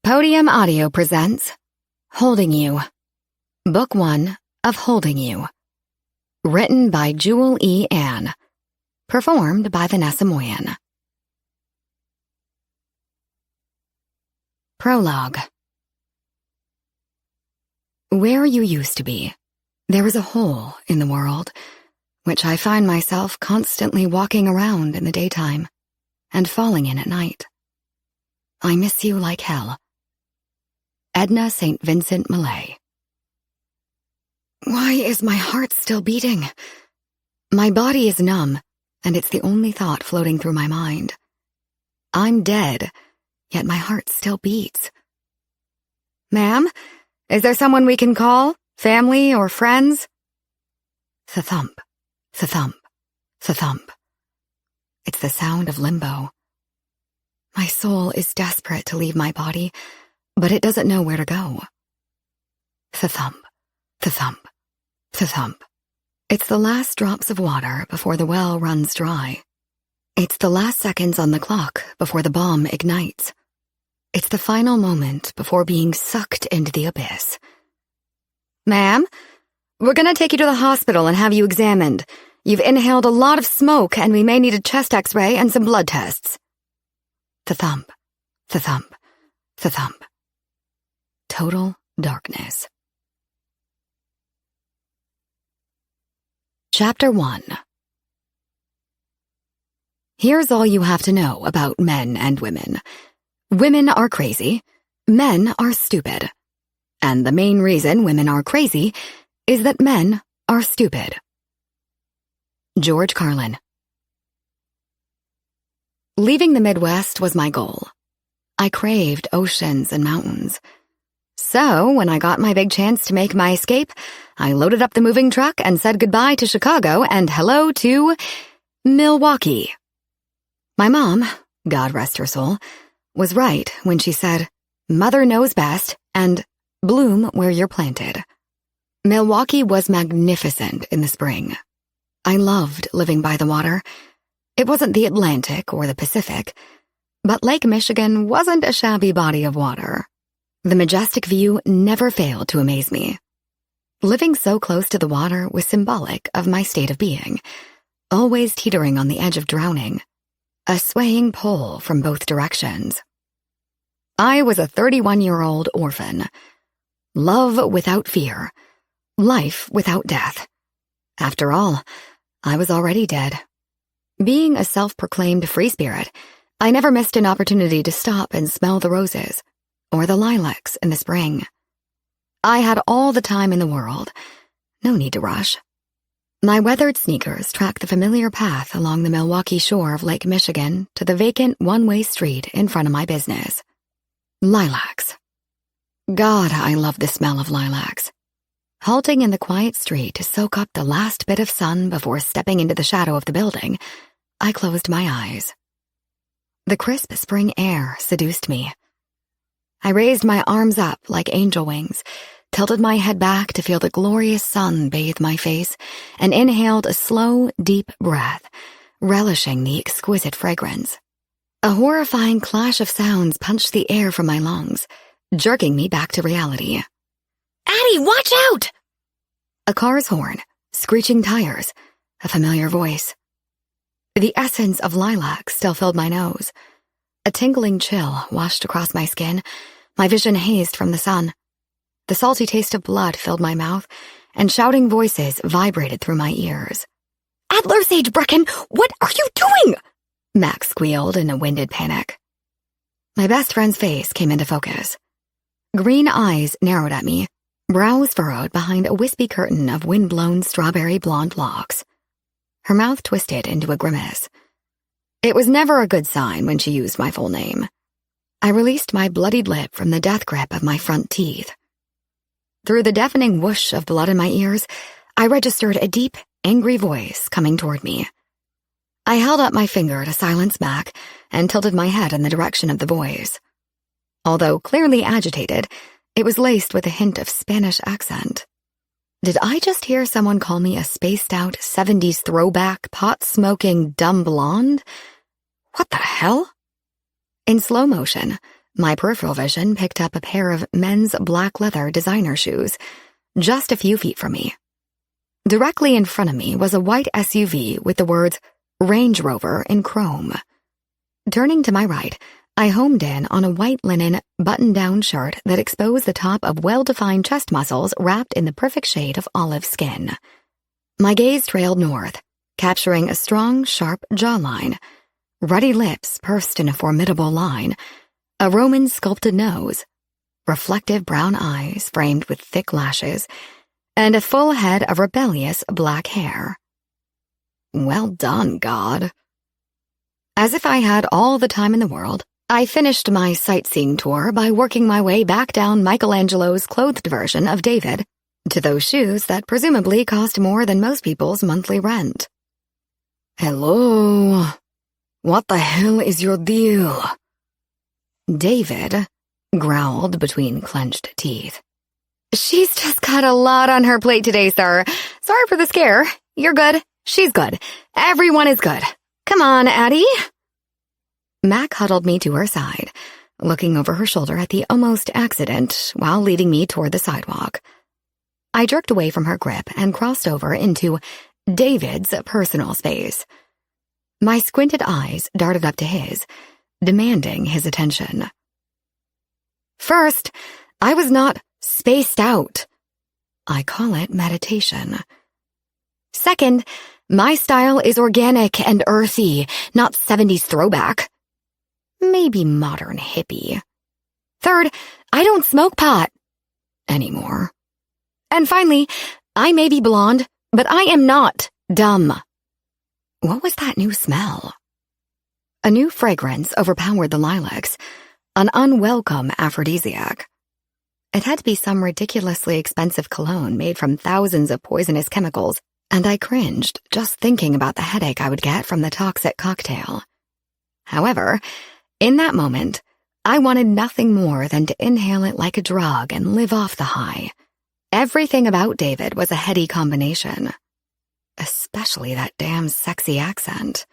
Podium Audio presents Holding You, Book 1 of Holding You. Written by Jewel E. Ann. Performed by Vanessa Moyen. Prologue. Where you used to be, there is a hole in the world, which I find myself constantly walking around in the daytime and falling in at night. I miss you like hell. Edna St. Vincent Millay. Why is my heart still beating? My body is numb, and it's the only thought floating through my mind. I'm dead, yet my heart still beats. Ma'am, is there someone we can call? Family or friends? Thump, thump, thump. It's the sound of limbo. My soul is desperate to leave my body, but it doesn't know where to go. Thump, thump, thump. It's the last drops of water before the well runs dry. It's the last seconds on the clock before the bomb ignites. It's the final moment before being sucked into the abyss. Ma'am, we're gonna take you to the hospital and have you examined. You've inhaled a lot of smoke and we may need a chest x-ray and some blood tests. Thump, thump, thump. Total darkness. Chapter 1. Here's all you have to know about men and women. Women are crazy, men are stupid. And the main reason women are crazy is that men are stupid. George Carlin. Leaving the Midwest was my goal. I craved oceans and mountains. So, when I got my big chance to make my escape, I loaded up the moving truck and said goodbye to Chicago and hello to Milwaukee. My mom, God rest her soul, was right when she said, "Mother knows best," and bloom where you're planted. Milwaukee was magnificent in the spring. I loved living by the water. It wasn't the Atlantic or the Pacific, but Lake Michigan wasn't a shabby body of water. The majestic view never failed to amaze me. Living so close to the water was symbolic of my state of being, always teetering on the edge of drowning, a swaying pull from both directions. I was a 31-year-old orphan. Love without fear. Life without death. After all, I was already dead. Being a self-proclaimed free spirit, I never missed an opportunity to stop and smell the roses, or the lilacs in the spring. I had all the time in the world. No need to rush. My weathered sneakers tracked the familiar path along the Milwaukee shore of Lake Michigan to the vacant one-way street in front of my business. Lilacs. God, I love the smell of lilacs. Halting in the quiet street to soak up the last bit of sun before stepping into the shadow of the building, I closed my eyes. The crisp spring air seduced me. I raised my arms up like angel wings, tilted my head back to feel the glorious sun bathe my face, and inhaled a slow, deep breath, relishing the exquisite fragrance. A horrifying clash of sounds punched the air from my lungs, jerking me back to reality. "Addie, watch out!" A car's horn, screeching tires, a familiar voice. The essence of lilac still filled my nose. A tingling chill washed across my skin, my vision hazed from the sun. The salty taste of blood filled my mouth, and shouting voices vibrated through my ears. "Adler Sage Brecken, what are you doing?" Max squealed in a winded panic. My best friend's face came into focus. Green eyes narrowed at me, brows furrowed behind a wispy curtain of wind-blown strawberry blonde locks. Her mouth twisted into a grimace. It was never a good sign when she used my full name. I released my bloodied lip from the death grip of my front teeth. Through the deafening whoosh of blood in my ears, I registered a deep, angry voice coming toward me. I held up my finger to silence Mac and tilted my head in the direction of the voice. Although clearly agitated, it was laced with a hint of Spanish accent. Did I just hear someone call me a spaced-out 70s throwback, pot-smoking, dumb blonde? What the hell? In slow motion, my peripheral vision picked up a pair of men's black leather designer shoes, just a few feet from me. Directly in front of me was a white SUV with the words Range Rover in chrome. Turning to my right, I homed in on a white linen button-down shirt that exposed the top of well-defined chest muscles wrapped in the perfect shade of olive skin. My gaze trailed north, capturing a strong, sharp jawline, ruddy lips pursed in a formidable line, a Roman sculpted nose, reflective brown eyes framed with thick lashes, and a full head of rebellious black hair. Well done, God. As if I had all the time in the world, I finished my sightseeing tour by working my way back down Michelangelo's clothed version of David to those shoes that presumably cost more than most people's monthly rent. Hello? What the hell is your deal? David growled between clenched teeth. She's just got a lot on her plate today, sir. Sorry for the scare. You're good. She's good. Everyone is good. Come on, Addie. Mac huddled me to her side, looking over her shoulder at the almost accident while leading me toward the sidewalk. I jerked away from her grip and crossed over into David's personal space. My squinted eyes darted up to his, demanding his attention. First, I was not spaced out. I call it meditation. Second, my style is organic and earthy, not 70s throwback. Maybe modern hippie. Third, I don't smoke pot anymore. And finally, I may be blonde, but I am not dumb. What was that new smell? A new fragrance overpowered the lilacs, an unwelcome aphrodisiac. It had to be some ridiculously expensive cologne made from thousands of poisonous chemicals, and I cringed just thinking about the headache I would get from the toxic cocktail. However, in that moment, I wanted nothing more than to inhale it like a drug and live off the high. Everything about David was a heady combination, especially that damn sexy accent.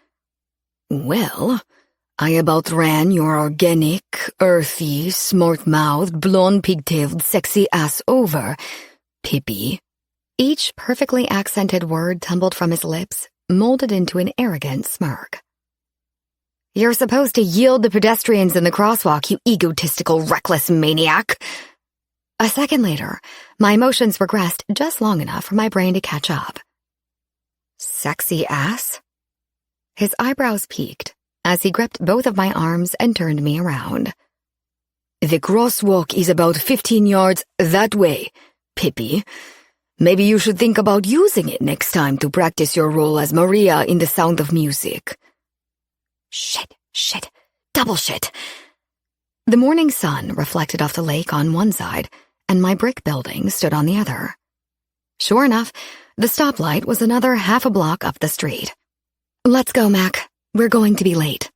Well, I about ran your organic, earthy, smart-mouthed, blonde, pigtailed, sexy ass over, Pippi. Each perfectly accented word tumbled from his lips, molded into an arrogant smirk. You're supposed to yield to pedestrians in the crosswalk, you egotistical, reckless maniac. A second later, my emotions regressed just long enough for my brain to catch up. Sexy ass? His eyebrows peaked as he gripped both of my arms and turned me around. The crosswalk is about 15 yards that way, Pippi. Maybe you should think about using it next time to practice your role as Maria in The Sound of Music. Shit, double shit. The morning sun reflected off the lake on one side, and my brick building stood on the other. Sure enough, the stoplight was another half a block up the street. Let's go, Mac. We're going to be late.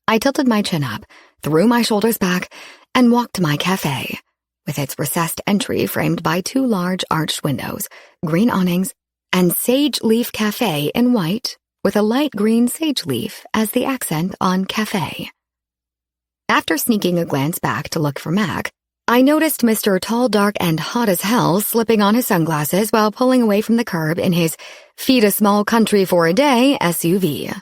I tilted my chin up, threw my shoulders back, and walked to my cafe, with its recessed entry framed by two large arched windows, green awnings, and Sage Leaf Cafe in white, with a light green sage leaf as the accent on cafe. After sneaking a glance back to look for Mac, I noticed Mr. Tall, Dark, and Hot as Hell slipping on his sunglasses while pulling away from the curb in his Feed a Small Country for a Day SUV.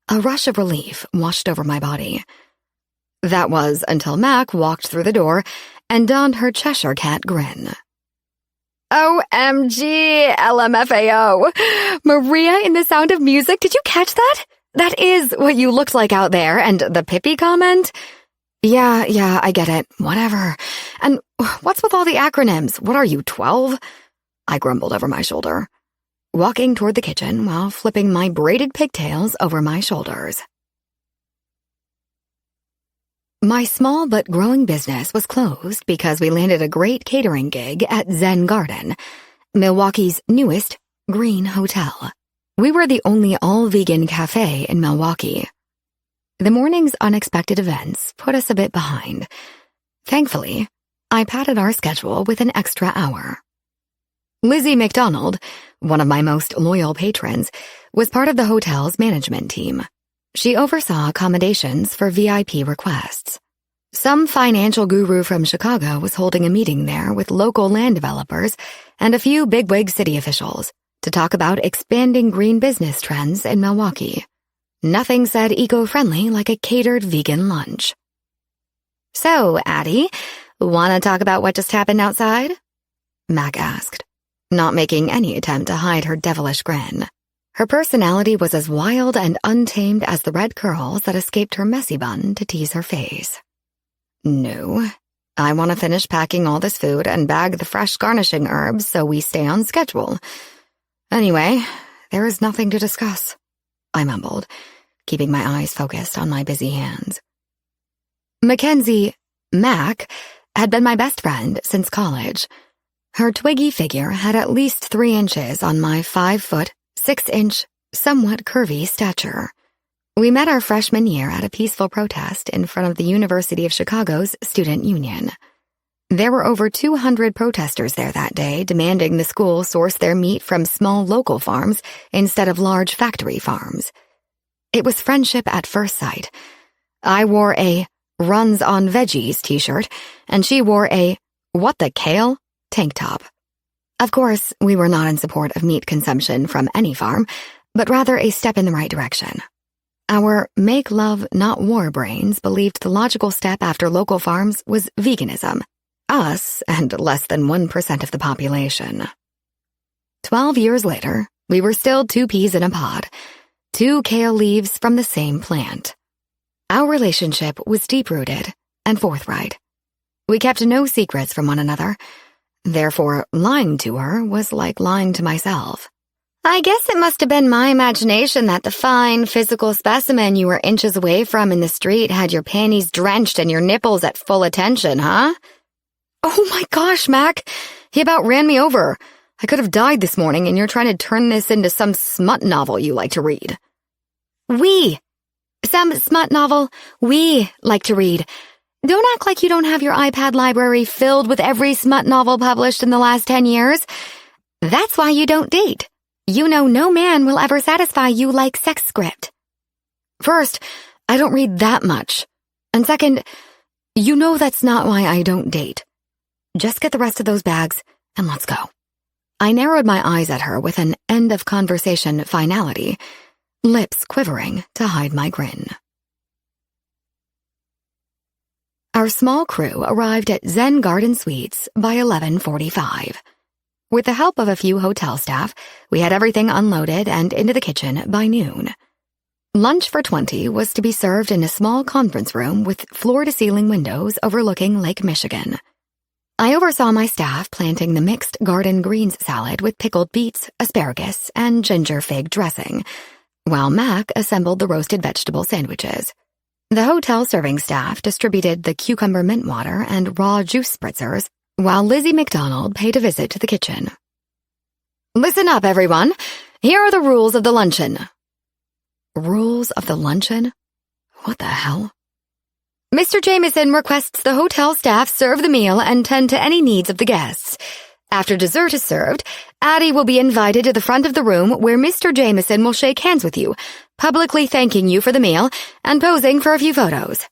A rush of relief washed over my body. That was until Mac walked through the door and donned her Cheshire Cat grin. OMG, LMFAO. Maria in The Sound of Music, did you catch that? That is what you looked like out there, and the Pippi comment? Yeah, I get it. Whatever. And what's with all the acronyms? What are you, 12? I grumbled over my shoulder, walking toward the kitchen while flipping my braided pigtails over my shoulders. My small but growing business was closed because we landed a great catering gig at Zen Garden, Milwaukee's newest green hotel. We were the only all-vegan cafe in Milwaukee. The morning's unexpected events put us a bit behind. Thankfully, I padded our schedule with an extra hour. Lizzie McDonald, one of my most loyal patrons, was part of the hotel's management team. She oversaw accommodations for VIP requests. Some financial guru from Chicago was holding a meeting there with local land developers and a few bigwig city officials to talk about expanding green business trends in Milwaukee. Nothing said eco-friendly like a catered vegan lunch. "So, Addie, want to talk about what just happened outside?" Mac asked, not making any attempt to hide her devilish grin. Her personality was as wild and untamed as the red curls that escaped her messy bun to tease her face. "No, I want to finish packing all this food and bag the fresh garnishing herbs so we stay on schedule. Anyway, there is nothing to discuss," I mumbled, keeping my eyes focused on my busy hands. Mackenzie, Mac, had been my best friend since college. Her twiggy figure had at least 3 inches on my 5-foot, 6-inch, somewhat curvy stature. We met our freshman year at a peaceful protest in front of the University of Chicago's Student Union. There were over 200 protesters there that day demanding the school source their meat from small local farms instead of large factory farms. It was friendship at first sight. I wore a "Runs on Veggies" t-shirt, and she wore a "What the Kale" tank top. Of course, we were not in support of meat consumption from any farm, but rather a step in the right direction. Our make love, not war brains believed the logical step after local farms was veganism. Us and less than 1% of the population. 12 years later, we were still 2 peas in a pod, 2 kale leaves from the same plant. Our relationship was deep-rooted and forthright. We kept no secrets from one another. Therefore, lying to her was like lying to myself. "I guess it must have been my imagination that the fine, physical specimen you were inches away from in the street had your panties drenched and your nipples at full attention, huh?" "Oh my gosh, Mac, he about ran me over. I could have died this morning and you're trying to turn this into some smut novel you like to read." Some smut novel we like to read. Don't act like you don't have your iPad library filled with every smut novel published in the last 10 years. That's why you don't date. You know no man will ever satisfy you like sex script. First, I don't read that much. And second, you know that's not why I don't date. Just get the rest of those bags and let's go. I narrowed my eyes at her with an end-of-conversation finality, lips quivering to hide my grin. Our small crew arrived at Zen Garden Suites by 11:45. With the help of a few hotel staff, we had everything unloaded and into the kitchen by noon. Lunch for 20 was to be served in a small conference room with floor-to-ceiling windows overlooking Lake Michigan. I oversaw my staff planting the mixed garden greens salad with pickled beets, asparagus, and ginger fig dressing, while Mac assembled the roasted vegetable sandwiches. The hotel serving staff distributed the cucumber mint water and raw juice spritzers, while Lizzie McDonald paid a visit to the kitchen. "Listen up, everyone. Here are the rules of the luncheon." Rules of the luncheon? What the hell? "Mr. Jameson requests the hotel staff serve the meal and tend to any needs of the guests. After dessert is served, Addie will be invited to the front of the room where Mr. Jameson will shake hands with you, publicly thanking you for the meal and posing for a few photos."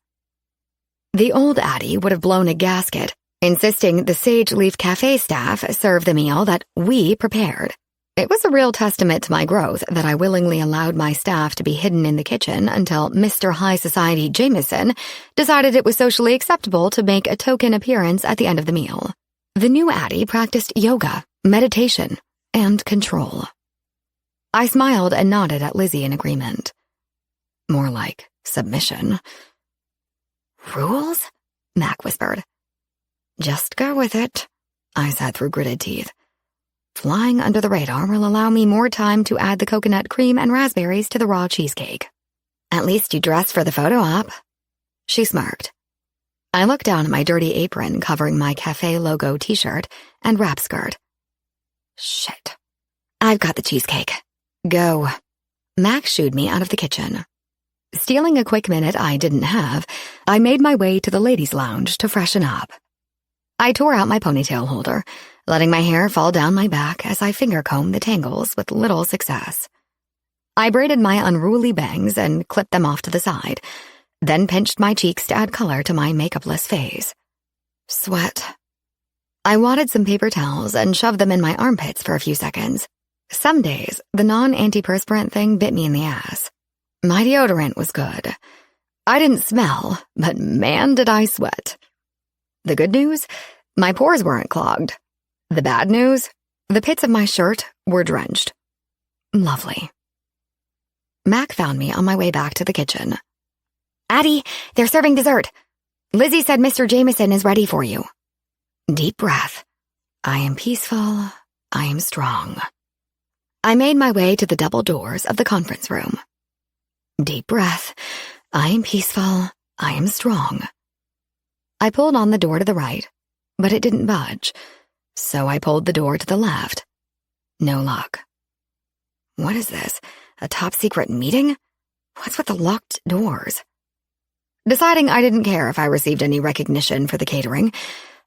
The old Addie would have blown a gasket, insisting the Sage Leaf Cafe staff serve the meal that we prepared. It was a real testament to my growth that I willingly allowed my staff to be hidden in the kitchen until Mr. High Society Jameson decided it was socially acceptable to make a token appearance at the end of the meal. The new Addie practiced yoga, meditation, and control. I smiled and nodded at Lizzie in agreement. More like submission. "Rules?" Mac whispered. "Just go with it," I said through gritted teeth. "Flying under the radar will allow me more time to add the coconut cream and raspberries to the raw cheesecake." "At least you dressed for the photo op." She smirked. I looked down at my dirty apron covering my cafe logo t-shirt and wrap skirt. Shit. "I've got the cheesecake. Go." Mac shooed me out of the kitchen. Stealing a quick minute I didn't have, I made my way to the ladies' lounge to freshen up. I tore out my ponytail holder, letting my hair fall down my back as I finger-combed the tangles with little success. I braided my unruly bangs and clipped them off to the side, then pinched my cheeks to add color to my makeupless face. Sweat. I wadded some paper towels and shoved them in my armpits for a few seconds. Some days, the non-antiperspirant thing bit me in the ass. My deodorant was good. I didn't smell, but man did I sweat. The good news? My pores weren't clogged. The bad news? The pits of my shirt were drenched. Lovely. Mac found me on my way back to the kitchen. Addie, they're serving dessert. Lizzie said Mr. Jameson is ready for you. Deep breath. I am peaceful. I am strong. I made my way to the double doors of the conference room. Deep breath. I am peaceful. I am strong. I pulled on the door to the right, but it didn't budge, so I pulled the door to the left. No luck. What is this? A top-secret meeting? What's with the locked doors? Deciding I didn't care if I received any recognition for the catering,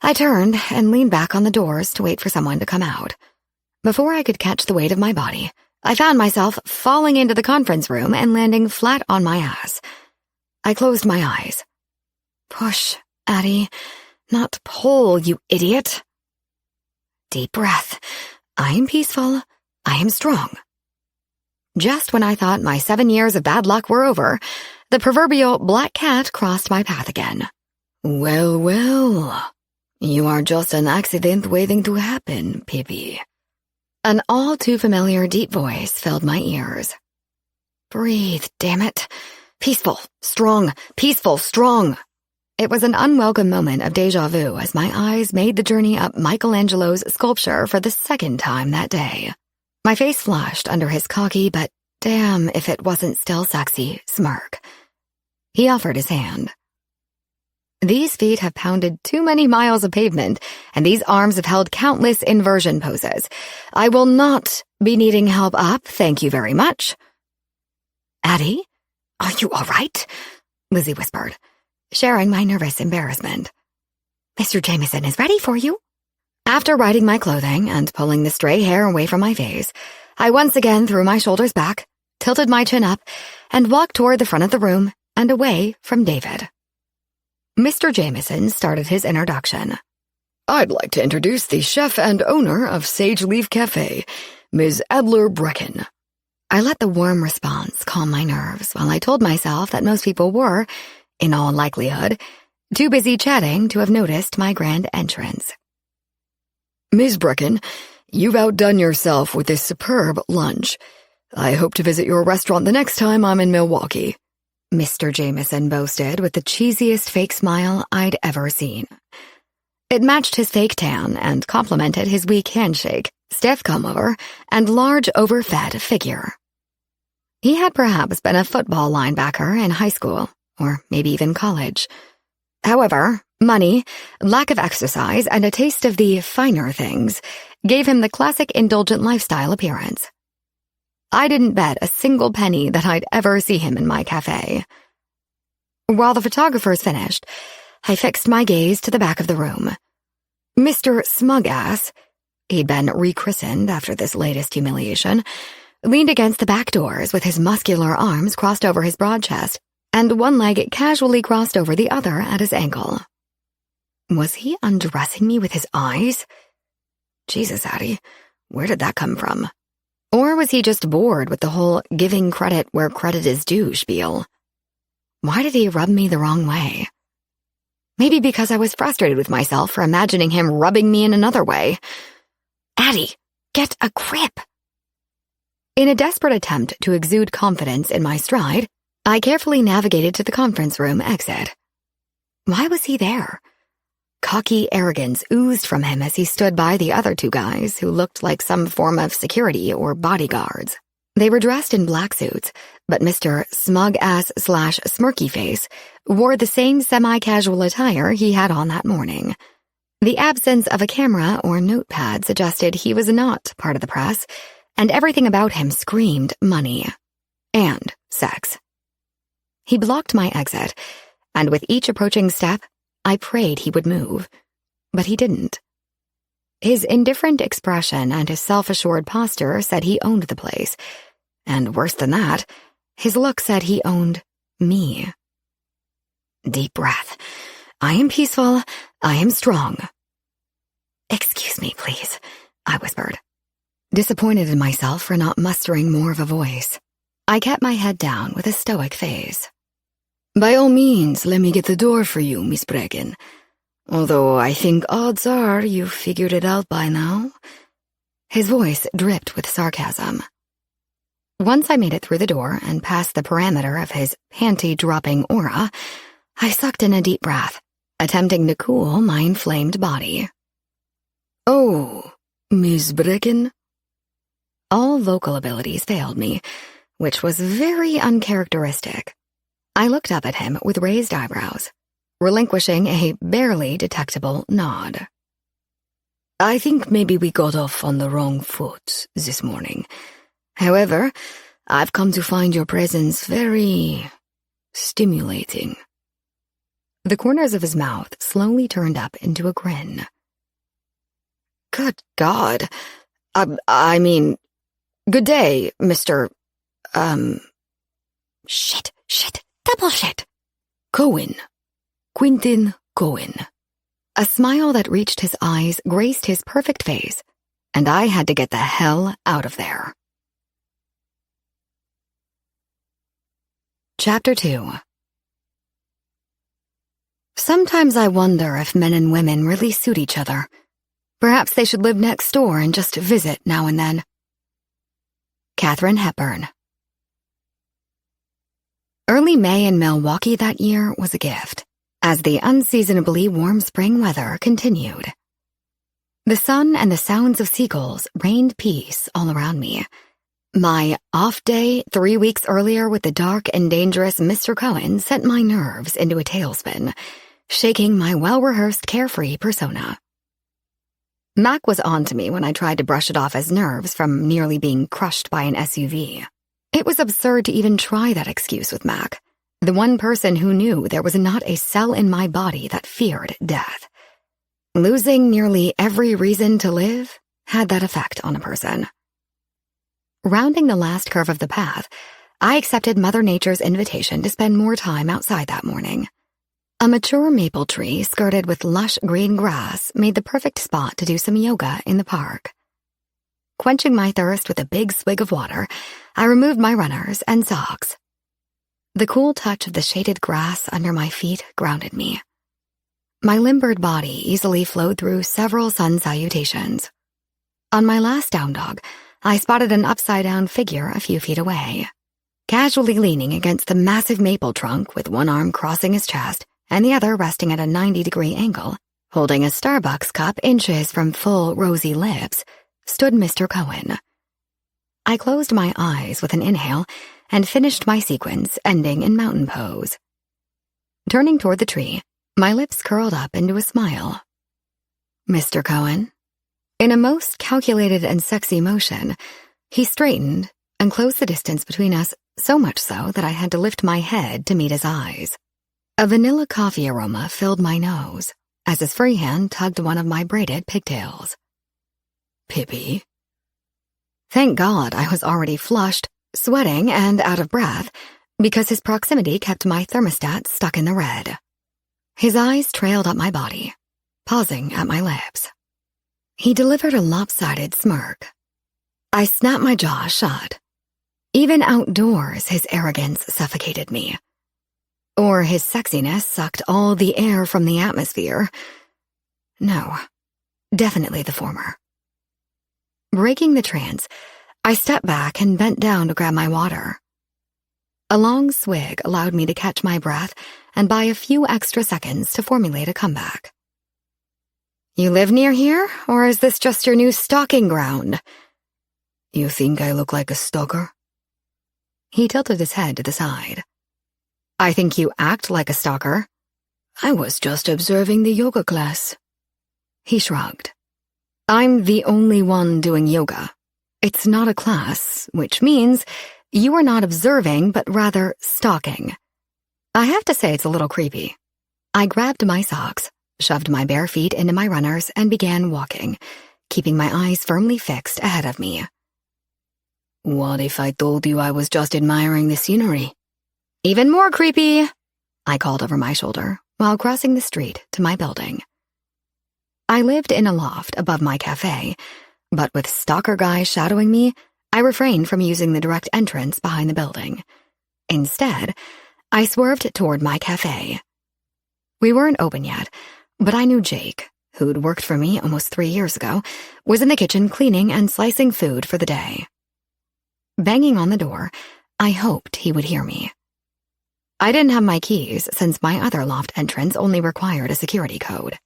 I turned and leaned back on the doors to wait for someone to come out. Before I could catch the weight of my body, I found myself falling into the conference room and landing flat on my ass. I closed my eyes. Push, Addie, not pull, you idiot. Deep breath. I am peaceful. I am strong. Just when I thought my 7 years of bad luck were over, the proverbial black cat crossed my path again. Well, well, you are just an accident waiting to happen, Pippi. An all-too-familiar deep voice filled my ears. Breathe, damn it. Peaceful, strong, peaceful, strong. It was an unwelcome moment of déjà vu as my eyes made the journey up Michelangelo's sculpture for the second time that day. My face flushed under his cocky, but damn if it wasn't still sexy, smirk. He offered his hand. These feet have pounded too many miles of pavement, and these arms have held countless inversion poses. I will not be needing help up, thank you very much. Addie, are you all right? Lizzie whispered, sharing my nervous embarrassment. Mr. Jameson is ready for you. After righting my clothing and pulling the stray hair away from my face, I once again threw my shoulders back, tilted my chin up, and walked toward the front of the room and away from David. Mr. Jameson started his introduction. I'd like to introduce the chef and owner of Sage Leaf Cafe, Ms. Adler Brecken. I let the warm response calm my nerves while I told myself that most people were, in all likelihood, too busy chatting to have noticed my grand entrance. Ms. Brecken, you've outdone yourself with this superb lunch. I hope to visit your restaurant the next time I'm in Milwaukee. Mr. Jameson boasted with the cheesiest fake smile I'd ever seen. It matched his fake tan and complemented his weak handshake, stiff comb-over, and large overfed figure. He had perhaps been a football linebacker in high school, or maybe even college. However, money, lack of exercise, and a taste of the finer things gave him the classic indulgent lifestyle appearance. I didn't bet a single penny that I'd ever see him in my cafe. While the photographers finished, I fixed my gaze to the back of the room. Mr. Smugass, he'd been rechristened after this latest humiliation, leaned against the back doors with his muscular arms crossed over his broad chest and one leg casually crossed over the other at his ankle. Was he undressing me with his eyes? Jesus, Addie, where did that come from? Or was he just bored with the whole giving credit where credit is due spiel? Why did he rub me the wrong way? Maybe because I was frustrated with myself for imagining him rubbing me in another way. Addie, get a grip. In a desperate attempt to exude confidence in my stride, I carefully navigated to the conference room exit. Why was he there? Cocky arrogance oozed from him as he stood by the other two guys who looked like some form of security or bodyguards. They were dressed in black suits, but Mr. Smug-ass/smirky-face wore the same semi-casual attire he had on that morning. The absence of a camera or notepad suggested he was not part of the press, and everything about him screamed money. And sex. He blocked my exit, and with each approaching step, I prayed he would move, but he didn't. His indifferent expression and his self-assured posture said he owned the place, and worse than that, his look said he owned me. Deep breath. I am peaceful. I am strong. Excuse me, please, I whispered, disappointed in myself for not mustering more of a voice. I kept my head down with a stoic face. By all means, let me get the door for you, Miss Brecken. Although I think odds are you've figured it out by now. His voice dripped with sarcasm. Once I made it through the door and past the parameter of his panty-dropping aura, I sucked in a deep breath, attempting to cool my inflamed body. Oh, Miss Brecken? All vocal abilities failed me, which was very uncharacteristic. I looked up at him with raised eyebrows, relinquishing a barely detectable nod. I think maybe we got off on the wrong foot this morning. However, I've come to find your presence very stimulating. The corners of his mouth slowly turned up into a grin. Good God. I mean, good day, Mr. Shit, double shit. Cohen. Quentin Cohen. A smile that reached his eyes graced his perfect face, and I had to get the hell out of there. Chapter 2. Sometimes I wonder if men and women really suit each other. Perhaps they should live next door and just visit now and then. Katharine Hepburn. Early May in Milwaukee that year was a gift, as the unseasonably warm spring weather continued. The sun and the sounds of seagulls rained peace all around me. My off day 3 weeks earlier with the dark and dangerous Mr. Cohen sent my nerves into a tailspin, shaking my well-rehearsed carefree persona. Mac was on to me when I tried to brush it off as nerves from nearly being crushed by an SUV. It was absurd to even try that excuse with Mac, the one person who knew there was not a cell in my body that feared death. Losing nearly every reason to live had that effect on a person. Rounding the last curve of the path, I accepted Mother Nature's invitation to spend more time outside that morning. A mature maple tree skirted with lush green grass made the perfect spot to do some yoga in the park. Quenching my thirst with a big swig of water, I removed my runners and socks. The cool touch of the shaded grass under my feet grounded me. My limbered body easily flowed through several sun salutations. On my last down dog, I spotted an upside-down figure a few feet away, casually leaning against the massive maple trunk with one arm crossing his chest and the other resting at a 90-degree angle, holding a Starbucks cup inches from full, rosy lips, stood Mr. Cohen. I closed my eyes with an inhale and finished my sequence, ending in mountain pose. Turning toward the tree, my lips curled up into a smile. Mr. Cohen? In a most calculated and sexy motion, he straightened and closed the distance between us, so much so that I had to lift my head to meet his eyes. A vanilla coffee aroma filled my nose as his free hand tugged one of my braided pigtails. Pippi? Thank God I was already flushed, sweating, and out of breath, because his proximity kept my thermostat stuck in the red. His eyes trailed up my body, pausing at my lips. He delivered a lopsided smirk. I snapped my jaw shut. Even outdoors, his arrogance suffocated me. Or his sexiness sucked all the air from the atmosphere. No, definitely the former. Breaking the trance, I stepped back and bent down to grab my water. A long swig allowed me to catch my breath and buy a few extra seconds to formulate a comeback. You live near here, or is this just your new stalking ground? You think I look like a stalker? He tilted his head to the side. I think you act like a stalker. I was just observing the yoga class. He shrugged. I'm the only one doing yoga. It's not a class, which means you are not observing, but rather stalking. I have to say it's a little creepy. I grabbed my socks, shoved my bare feet into my runners, and began walking, keeping my eyes firmly fixed ahead of me. What if I told you I was just admiring the scenery? Even more creepy. I called over my shoulder while crossing the street to my building. I lived in a loft above my cafe, but with stalker guys shadowing me, I refrained from using the direct entrance behind the building. Instead, I swerved toward my cafe. We weren't open yet, but I knew Jake, who'd worked for me almost 3 years ago, was in the kitchen cleaning and slicing food for the day. Banging on the door, I hoped he would hear me. I didn't have my keys since my other loft entrance only required a security code.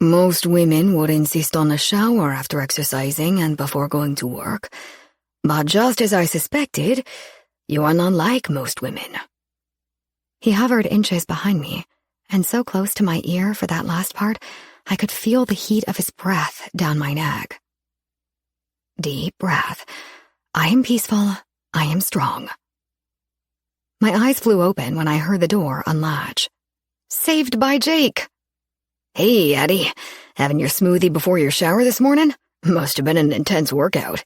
Most women would insist on a shower after exercising and before going to work, but just as I suspected, you are not like most women. He hovered inches behind me, and so close to my ear for that last part, I could feel the heat of his breath down my neck. Deep breath. I am peaceful. I am strong. My eyes flew open when I heard the door unlatch. Saved by Jake! Hey, Addie. Having your smoothie before your shower this morning? Must have been an intense workout.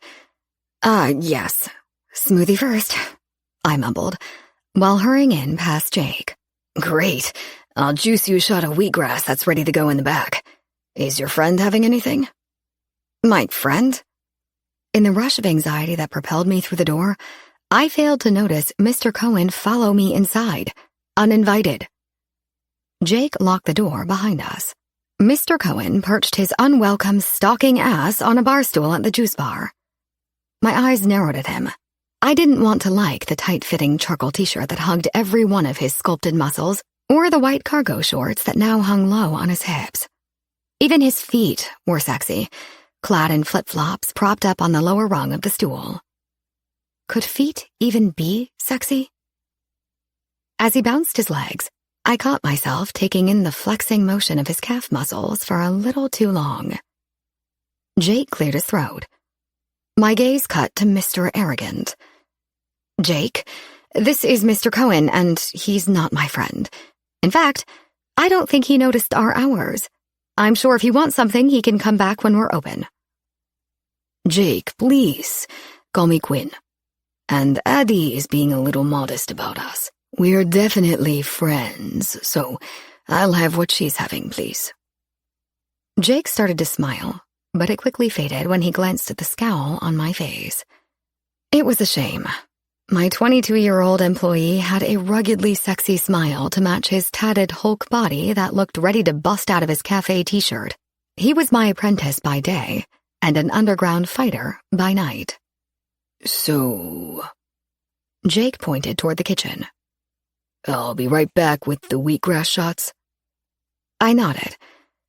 Yes. Smoothie first, I mumbled, while hurrying in past Jake. Great. I'll juice you a shot of wheatgrass that's ready to go in the back. Is your friend having anything? My friend? In the rush of anxiety that propelled me through the door, I failed to notice Mr. Cohen follow me inside, uninvited. Jake locked the door behind us. Mr. Cohen perched his unwelcome, stalking ass on a bar stool at the juice bar. My eyes narrowed at him. I didn't want to like the tight-fitting charcoal t-shirt that hugged every one of his sculpted muscles, or the white cargo shorts that now hung low on his hips. Even his feet were sexy, clad in flip-flops propped up on the lower rung of the stool. Could feet even be sexy? As he bounced his legs, I caught myself taking in the flexing motion of his calf muscles for a little too long. Jake cleared his throat. My gaze cut to Mr. Arrogant. Jake, this is Mr. Cohen, and he's not my friend. In fact, I don't think he noticed our hours. I'm sure if he wants something, he can come back when we're open. Jake, please, call me Quinn. And Addie is being a little modest about us. We're definitely friends, so I'll have what she's having, please. Jake started to smile, but it quickly faded when he glanced at the scowl on my face. It was a shame. My 22-year-old employee had a ruggedly sexy smile to match his tatted Hulk body that looked ready to bust out of his cafe t-shirt. He was my apprentice by day and an underground fighter by night. So... Jake pointed toward the kitchen. I'll be right back with the wheatgrass shots. I nodded,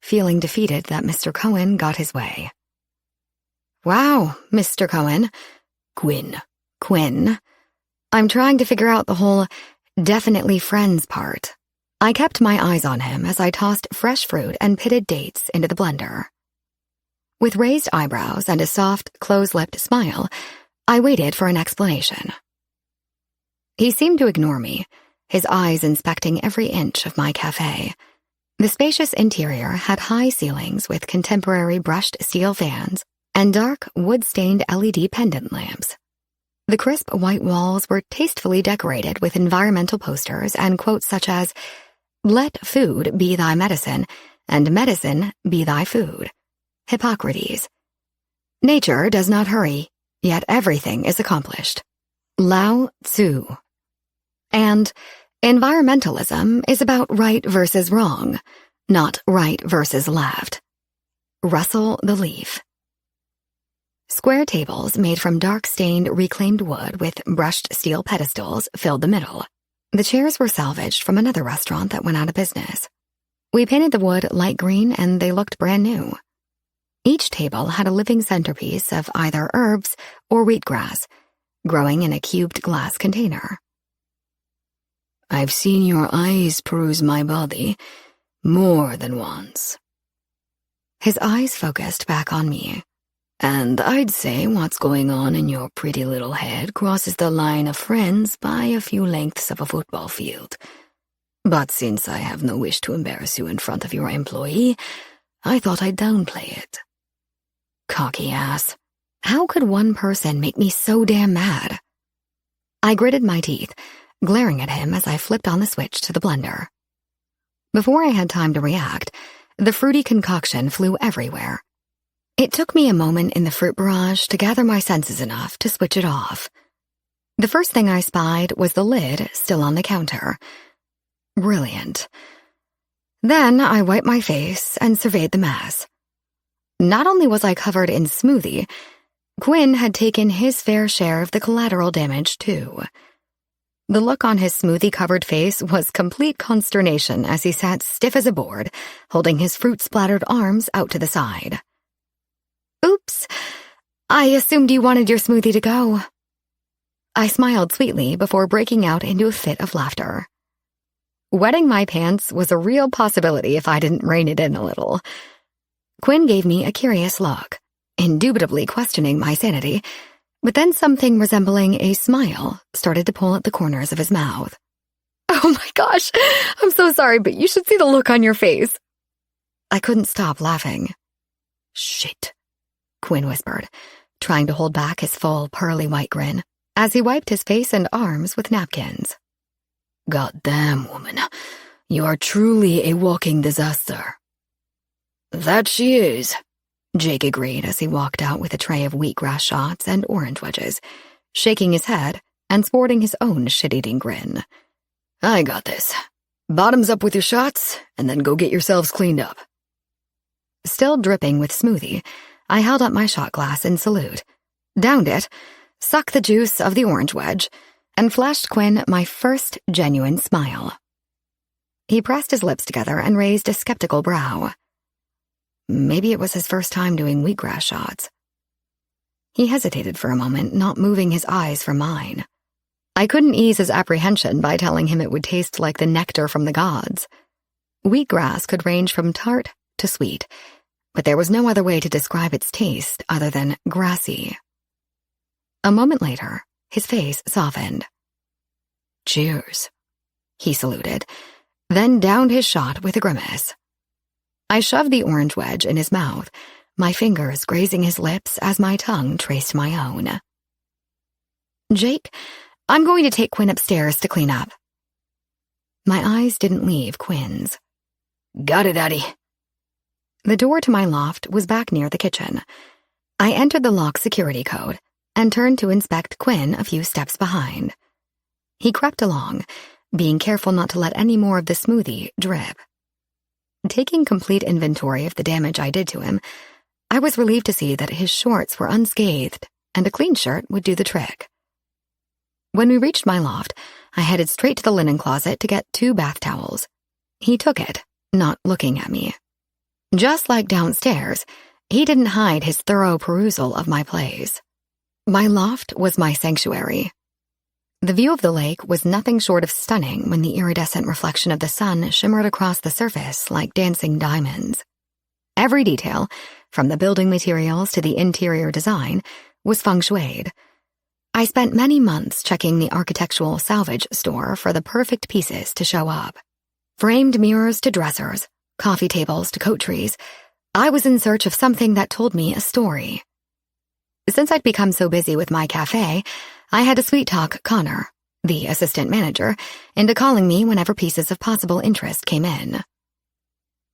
feeling defeated that Mr. Cohen got his way. Wow, Mr. Cohen. Quinn. I'm trying to figure out the whole definitely friends part. I kept my eyes on him as I tossed fresh fruit and pitted dates into the blender. With raised eyebrows and a soft, close-lipped smile, I waited for an explanation. He seemed to ignore me, his eyes inspecting every inch of my cafe. The spacious interior had high ceilings with contemporary brushed steel fans and dark, wood-stained LED pendant lamps. The crisp white walls were tastefully decorated with environmental posters and quotes such as, "Let food be thy medicine, and medicine be thy food." Hippocrates. Nature does not hurry, yet everything is accomplished. Lao Tzu. And environmentalism is about right versus wrong, not right versus left. Russell the Leaf. Square tables made from dark-stained reclaimed wood with brushed steel pedestals filled the middle. The chairs were salvaged from another restaurant that went out of business. We painted the wood light green and they looked brand new. Each table had a living centerpiece of either herbs or wheatgrass, growing in a cubed glass container. I've seen your eyes peruse my body more than once. His eyes focused back on me, and I'd say what's going on in your pretty little head crosses the line of friends by a few lengths of a football field. But since I have no wish to embarrass you in front of your employee, I thought I'd downplay it. Cocky ass. How could one person make me so damn mad? I gritted my teeth, glaring at him as I flipped on the switch to the blender. Before I had time to react, the fruity concoction flew everywhere. It took me a moment in the fruit barrage to gather my senses enough to switch it off. The first thing I spied was the lid still on the counter. Brilliant. Then I wiped my face and surveyed the mess. Not only was I covered in smoothie, Quinn had taken his fair share of the collateral damage, too. The look on his smoothie-covered face was complete consternation as he sat stiff as a board, holding his fruit-splattered arms out to the side. "Oops, I assumed you wanted your smoothie to go." I smiled sweetly before breaking out into a fit of laughter. Wetting my pants was a real possibility if I didn't rein it in a little. Quinn gave me a curious look, indubitably questioning my sanity, but then something resembling a smile started to pull at the corners of his mouth. "Oh my gosh, I'm so sorry, but you should see the look on your face." I couldn't stop laughing. "Shit," Quinn whispered, trying to hold back his full, pearly white grin as he wiped his face and arms with napkins. "Goddamn, woman, you are truly a walking disaster." "That she is," Jake agreed as he walked out with a tray of wheatgrass shots and orange wedges, shaking his head and sporting his own shit-eating grin. "I got this. Bottoms up with your shots, and then go get yourselves cleaned up." Still dripping with smoothie, I held up my shot glass in salute, downed it, sucked the juice of the orange wedge, and flashed Quinn my first genuine smile. He pressed his lips together and raised a skeptical brow. Maybe it was his first time doing wheatgrass shots. He hesitated for a moment, not moving his eyes from mine. I couldn't ease his apprehension by telling him it would taste like the nectar from the gods. Wheatgrass could range from tart to sweet, but there was no other way to describe its taste other than grassy. A moment later, his face softened. "Cheers," he saluted, then downed his shot with a grimace. I shoved the orange wedge in his mouth, my fingers grazing his lips as my tongue traced my own. "Jake, I'm going to take Quinn upstairs to clean up." My eyes didn't leave Quinn's. "Got it, Addie." The door to my loft was back near the kitchen. I entered the lock security code and turned to inspect Quinn a few steps behind. He crept along, being careful not to let any more of the smoothie drip. Taking complete inventory of the damage I did to him, I was relieved to see that his shorts were unscathed and a clean shirt would do the trick. When we reached my loft, I headed straight to the linen closet to get 2 bath towels. He took it, not looking at me. Just like downstairs, he didn't hide his thorough perusal of my place. My loft was my sanctuary. The view of the lake was nothing short of stunning when the iridescent reflection of the sun shimmered across the surface like dancing diamonds. Every detail, from the building materials to the interior design, was feng shuied. I spent many months checking the architectural salvage store for the perfect pieces to show up. Framed mirrors to dressers, coffee tables to coat trees, I was in search of something that told me a story. Since I'd become so busy with my cafe, I had to sweet-talk Connor, the assistant manager, into calling me whenever pieces of possible interest came in.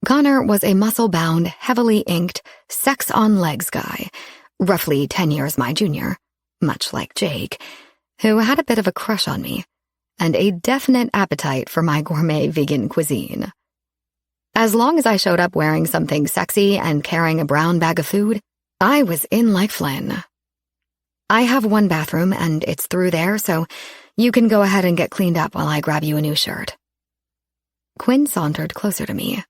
Connor was a muscle-bound, heavily inked, sex-on-legs guy, roughly 10 years my junior, much like Jake, who had a bit of a crush on me, and a definite appetite for my gourmet vegan cuisine. As long as I showed up wearing something sexy and carrying a brown bag of food, I was in like Flynn. "I have 1 bathroom, and it's through there, so you can go ahead and get cleaned up while I grab you a new shirt." Quinn sauntered closer to me.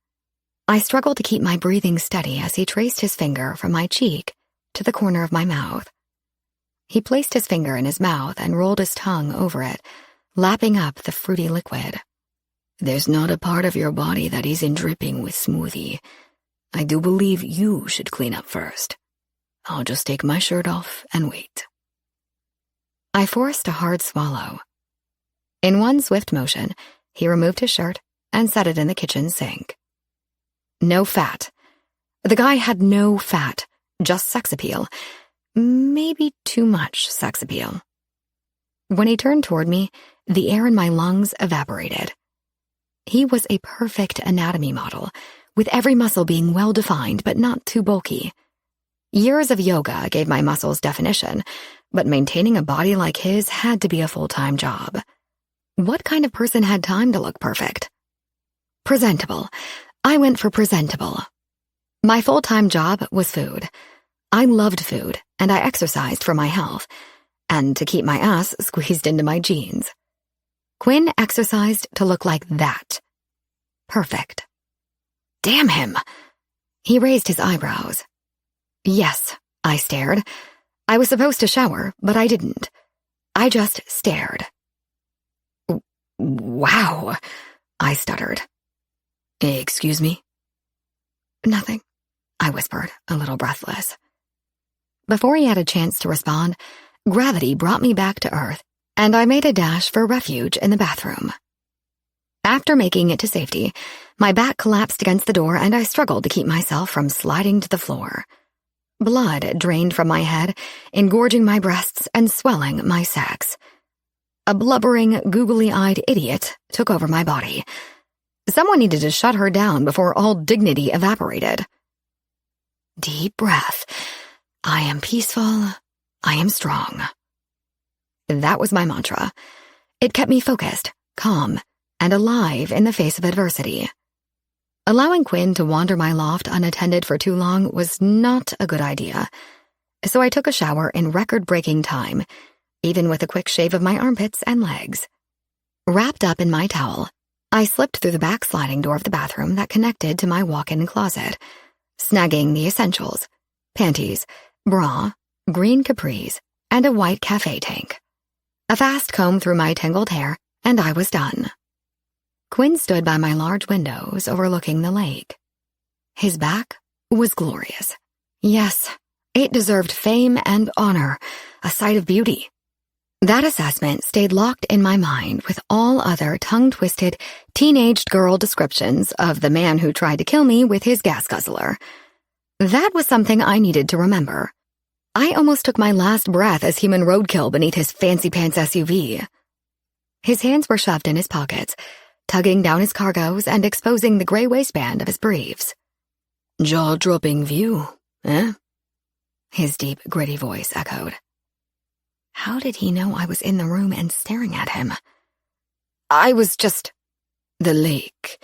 I struggled to keep my breathing steady as he traced his finger from my cheek to the corner of my mouth. He placed his finger in his mouth and rolled his tongue over it, lapping up the fruity liquid. "There's not a part of your body that isn't dripping with smoothie. I do believe you should clean up first. I'll just take my shirt off and wait." I forced a hard swallow. In one swift motion, he removed his shirt and set it in the kitchen sink. No fat. The guy had no fat, just sex appeal. Maybe too much sex appeal. When he turned toward me, the air in my lungs evaporated. He was a perfect anatomy model, with every muscle being well-defined but not too bulky. Years of yoga gave my muscles definition, but maintaining a body like his had to be a full-time job. What kind of person had time to look perfect? Presentable. I went for presentable. My full-time job was food. I loved food, and I exercised for my health, and to keep my ass squeezed into my jeans. Quinn exercised to look like that. Perfect. Damn him! He raised his eyebrows. Yes, I stared. I was supposed to shower, but I didn't. I just stared. Wow, I stuttered. Excuse me? Nothing, I whispered, a little breathless. Before he had a chance to respond, gravity brought me back to Earth, and I made a dash for refuge in the bathroom. After making it to safety, my back collapsed against the door and I struggled to keep myself from sliding to the floor. Blood drained from my head, engorging my breasts and swelling my sacs. A blubbering, googly-eyed idiot took over my body. Someone needed to shut her down before all dignity evaporated. Deep breath. I am peaceful. I am strong. That was my mantra. It kept me focused, calm, and alive in the face of adversity. Allowing Quinn to wander my loft unattended for too long was not a good idea, so I took a shower in record-breaking time, even with a quick shave of my armpits and legs. Wrapped up in my towel, I slipped through the back sliding door of the bathroom that connected to my walk-in closet, snagging the essentials: panties, bra, green capris, and a white cafe tank. A fast comb through my tangled hair, and I was done. Quinn stood by my large windows overlooking the lake. His back was glorious. Yes, it deserved fame and honor, a sight of beauty. That assessment stayed locked in my mind with all other tongue-twisted, teenaged girl descriptions of the man who tried to kill me with his gas guzzler. That was something I needed to remember. I almost took my last breath as human roadkill beneath his fancy-pants SUV. His hands were shoved in his pockets, tugging down his cargos and exposing the gray waistband of his briefs. Jaw-dropping view, eh? His deep, gritty voice echoed. How did he know I was in the room and staring at him? I was just... The lake.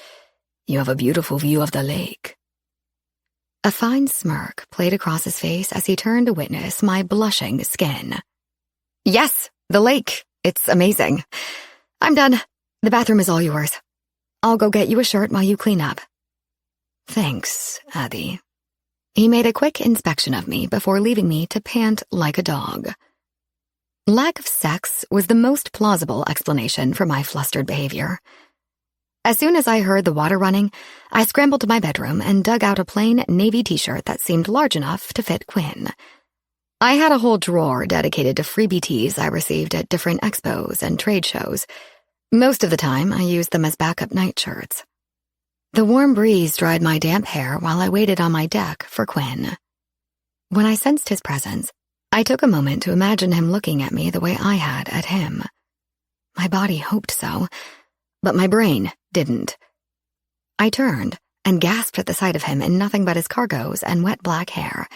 You have a beautiful view of the lake. A fine smirk played across his face as he turned to witness my blushing skin. Yes, the lake. It's amazing. I'm done. The bathroom is all yours. I'll go get you a shirt while you clean up. Thanks, Addy. He made a quick inspection of me before leaving me to pant like a dog. Lack of sex was the most plausible explanation for my flustered behavior. As soon as I heard the water running, I scrambled to my bedroom and dug out a plain navy t-shirt that seemed large enough to fit Quinn. I had a whole drawer dedicated to freebie tees I received at different expos and trade shows. Most of the time, I used them as backup nightshirts. The warm breeze dried my damp hair while I waited on my deck for Quinn. When I sensed his presence, I took a moment to imagine him looking at me the way I had at him. My body hoped so, but my brain didn't. I turned and gasped at the sight of him in nothing but his cargos and wet black hair,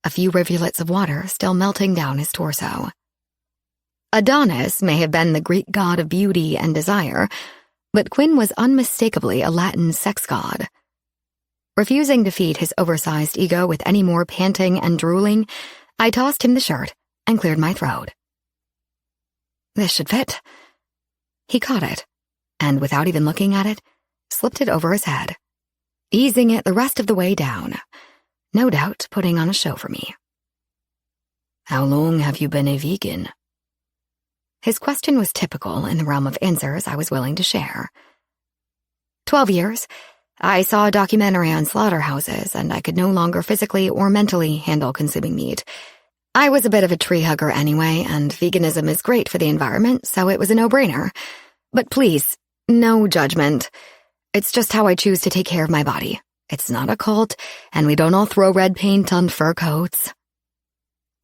a few rivulets of water still melting down his torso. Adonis may have been the Greek god of beauty and desire, but Quinn was unmistakably a Latin sex god. Refusing to feed his oversized ego with any more panting and drooling, I tossed him the shirt and cleared my throat. This should fit. He caught it, and without even looking at it, slipped it over his head, easing it the rest of the way down, no doubt putting on a show for me. How long have you been a vegan? His question was typical in the realm of answers I was willing to share. 12 years. I saw a documentary on slaughterhouses, and I could no longer physically or mentally handle consuming meat. I was a bit of a tree hugger anyway, and veganism is great for the environment, so it was a no-brainer. But please, no judgment. It's just how I choose to take care of my body. It's not a cult, and we don't all throw red paint on fur coats.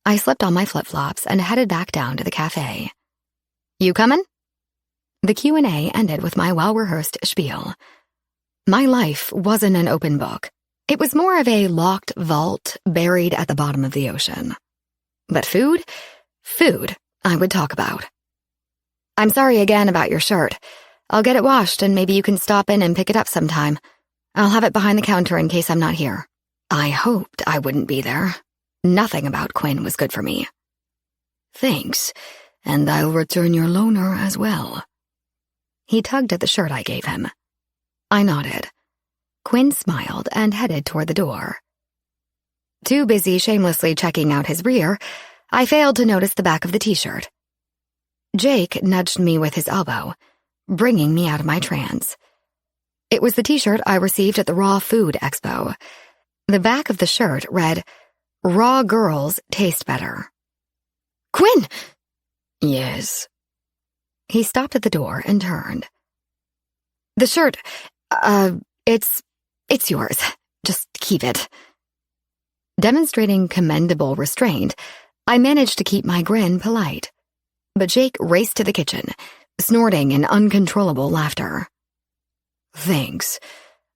I slipped on my flip-flops and headed back down to the cafe. You coming? The Q&A ended with my well-rehearsed spiel. My life wasn't an open book. It was more of a locked vault buried at the bottom of the ocean. But food I would talk about. I'm sorry again about your shirt. I'll get it washed and maybe you can stop in and pick it up sometime. I'll have it behind the counter in case I'm not here. I hoped I wouldn't be there. Nothing about Quinn was good for me. Thanks, and I'll return your loaner as well. He tugged at the shirt I gave him. I nodded. Quinn smiled and headed toward the door. Too busy shamelessly checking out his rear, I failed to notice the back of the t-shirt. Jake nudged me with his elbow, bringing me out of my trance. It was the t-shirt I received at the Raw Food Expo. The back of the shirt read, "Raw girls taste better." Quinn! Yes. He stopped at the door and turned. The shirt, it's yours. Just keep it. Demonstrating commendable restraint, I managed to keep my grin polite. But Jake raced to the kitchen, snorting in uncontrollable laughter. Thanks,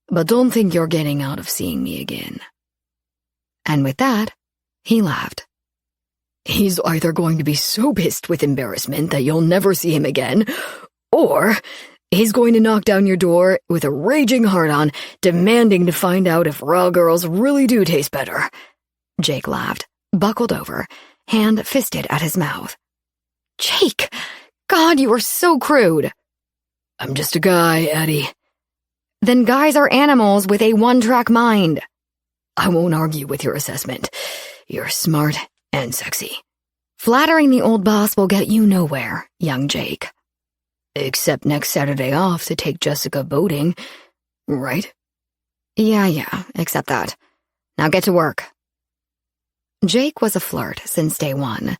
but don't think you're getting out of seeing me again. And with that, he laughed. He's either going to be so pissed with embarrassment that you'll never see him again, or he's going to knock down your door with a raging heart-on, demanding to find out if raw girls really do taste better. Jake laughed, buckled over, hand fisted at his mouth. Jake! God, you are so crude! I'm just a guy, Addie. Then guys are animals with a one-track mind. I won't argue with your assessment. You're smart and sexy. Flattering the old boss will get you nowhere, young Jake. Except next Saturday off to take Jessica boating, right? Yeah, except that. Now get to work. Jake was a flirt since day one,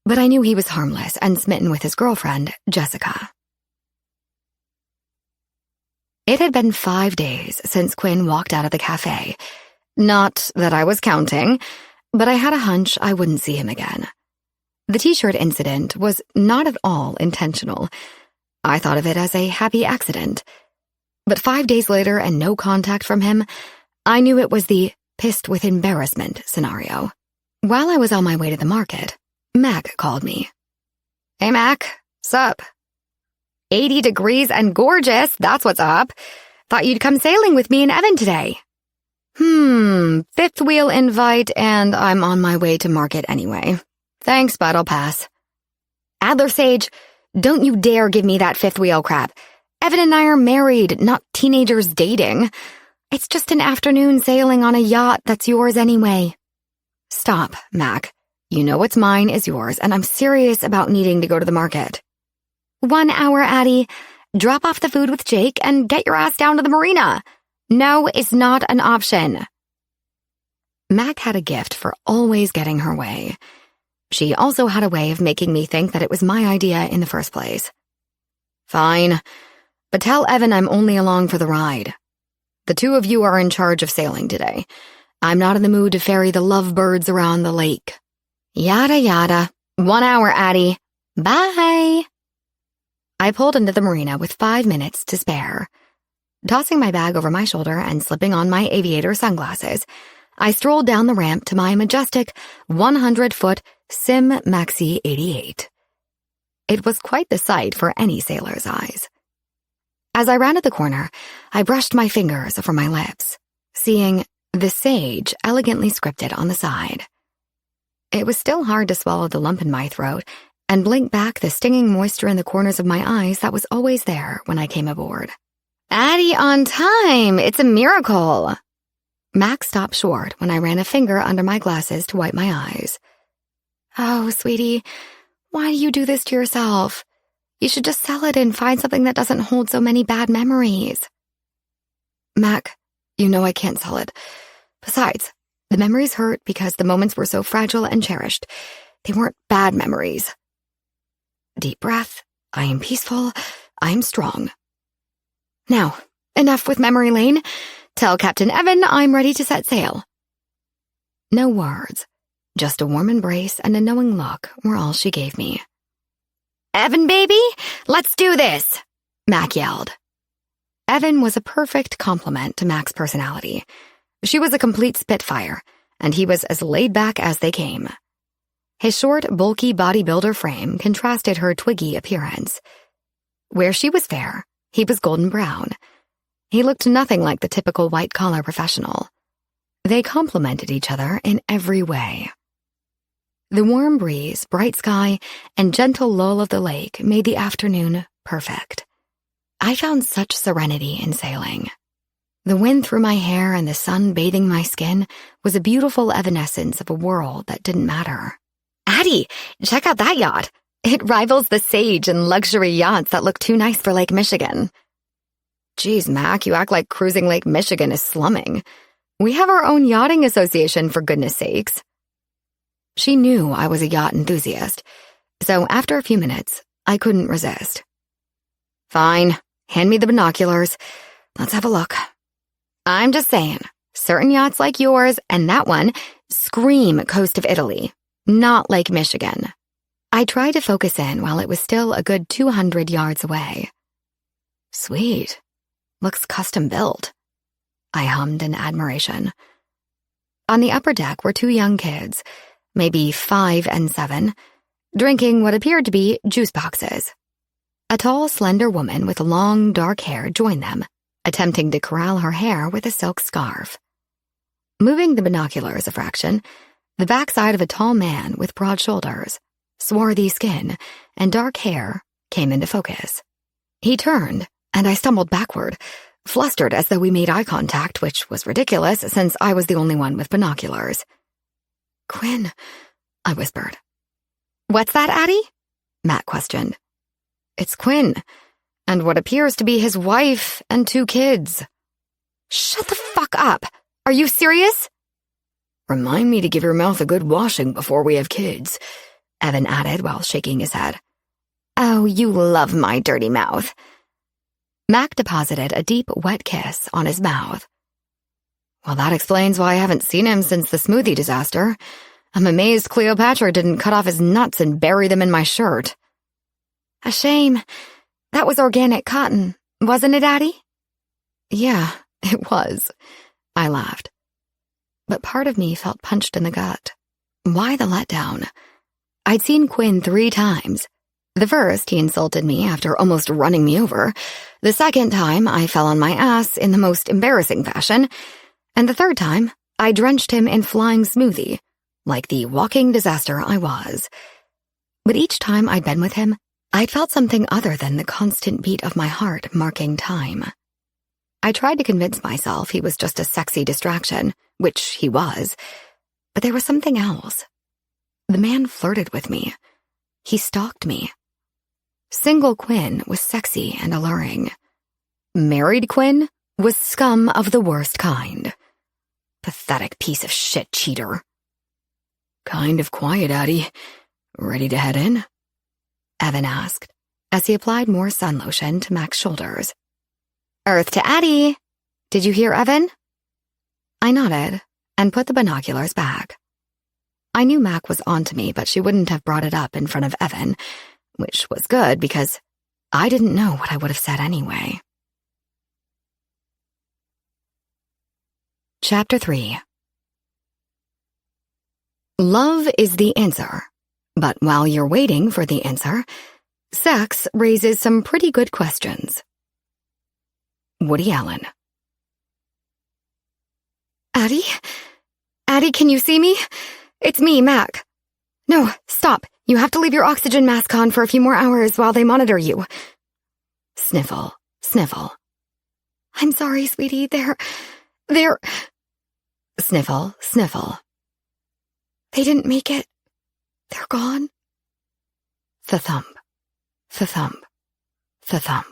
but I knew he was harmless and smitten with his girlfriend, Jessica. It had been 5 days since Quinn walked out of the cafe. Not that I was counting, but I had a hunch I wouldn't see him again. The t-shirt incident was not at all intentional. I thought of it as a happy accident. But 5 days later and no contact from him, I knew it was the pissed with embarrassment scenario. While I was on my way to the market, Mac called me. Hey, Mac. Sup? 80 degrees and gorgeous, that's what's up. Thought you'd come sailing with me and Evan today. Fifth wheel invite, and I'm on my way to market anyway. Thanks, but I'll pass. Adler Sage, don't you dare give me that fifth wheel crap. Evan and I are married, not teenagers dating. It's just an afternoon sailing on a yacht that's yours anyway. Stop, Mac. You know what's mine is yours, and I'm serious about needing to go to the market. 1 hour, Addie. Drop off the food with Jake and get your ass down to the marina. No is not an option. Mac had a gift for always getting her way. She also had a way of making me think that it was my idea in the first place. Fine, but tell Evan I'm only along for the ride. The two of you are in charge of sailing today. I'm not in the mood to ferry the lovebirds around the lake. Yada yada. 1 hour, Addie. Bye. I pulled into the marina with 5 minutes to spare. Tossing my bag over my shoulder and slipping on my aviator sunglasses, I strolled down the ramp to my majestic 100-foot Sim Maxi 88. It was quite the sight for any sailor's eyes. As I rounded the corner, I brushed my fingers over my lips, seeing "The Sage" elegantly scripted on the side. It was still hard to swallow the lump in my throat and blink back the stinging moisture in the corners of my eyes that was always there when I came aboard. Addie on time! It's a miracle! Max stopped short when I ran a finger under my glasses to wipe my eyes. Oh, sweetie, why do you do this to yourself? You should just sell it and find something that doesn't hold so many bad memories. Mac, you know I can't sell it. Besides, the memories hurt because the moments were so fragile and cherished. They weren't bad memories. Deep breath. I am peaceful. I am strong. Now, enough with memory lane. Tell Captain Evan I'm ready to set sail. No words, just a warm embrace and a knowing look were all she gave me. Evan, baby, let's do this, Mac yelled. Evan was a perfect complement to Mac's personality. She was a complete spitfire, and he was as laid back as they came. His short, bulky bodybuilder frame contrasted her twiggy appearance. Where she was fair, he was golden brown. He looked nothing like the typical white-collar professional. They complemented each other in every way. The warm breeze, bright sky, and gentle lull of the lake made the afternoon perfect. I found such serenity in sailing. The wind through my hair and the sun bathing my skin was a beautiful evanescence of a world that didn't matter. Addie, check out that yacht. It rivals the Sage and luxury yachts that look too nice for Lake Michigan. Geez, Mac, you act like cruising Lake Michigan is slumming. We have our own yachting association, for goodness sakes. She knew I was a yacht enthusiast, so after a few minutes, I couldn't resist. Fine, hand me the binoculars. Let's have a look. I'm just saying, certain yachts like yours and that one scream coast of Italy, not Lake Michigan. I tried to focus in while it was still a good 200 yards away. Sweet. Looks custom built. I hummed in admiration. On the upper deck were two young kids, maybe 5 and 7, drinking what appeared to be juice boxes. A tall, slender woman with long, dark hair joined them, attempting to corral her hair with a silk scarf. Moving the binoculars a fraction, the backside of a tall man with broad shoulders, swarthy skin, and dark hair came into focus. He turned, and I stumbled backward, flustered as though we made eye contact, which was ridiculous since I was the only one with binoculars. Quinn, I whispered. What's that, Addie? Matt questioned. It's Quinn, and what appears to be his wife and 2 kids. Shut the fuck up! Are you serious? Remind me to give your mouth a good washing before we have kids, Evan added while shaking his head. Oh, you love my dirty mouth. Mac deposited a deep, wet kiss on his mouth. Well, that explains why I haven't seen him since the smoothie disaster. I'm amazed Cleopatra didn't cut off his nuts and bury them in my shirt. A shame. That was organic cotton, wasn't it, Addie? Yeah, it was. I laughed. But part of me felt punched in the gut. Why the letdown? I'd seen Quinn 3 times. The first, he insulted me after almost running me over. The second time, I fell on my ass in the most embarrassing fashion. And the third time, I drenched him in flying smoothie, like the walking disaster I was. But each time I'd been with him, I'd felt something other than the constant beat of my heart marking time. I tried to convince myself he was just a sexy distraction, which he was, but there was something else. The man flirted with me. He stalked me. Single Quinn was sexy and alluring. Married Quinn was scum of the worst kind. Pathetic piece of shit cheater. Kind of quiet, Addie. Ready to head in? Evan asked, as he applied more sun lotion to Mac's shoulders. Earth to Addie. Did you hear, Evan? I nodded and put the binoculars back. I knew Mac was onto me, but she wouldn't have brought it up in front of Evan, which was good because I didn't know what I would have said anyway. Chapter 3. Love is the answer, but while you're waiting for the answer, sex raises some pretty good questions. Woody Allen. Addie? Addie, can you see me? It's me, Mac. No, stop. You have to leave your oxygen mask on for a few more hours while they monitor you. Sniffle, sniffle. I'm sorry, sweetie. They're... Sniffle, sniffle. They didn't make it. They're gone. Thump, thump, thump.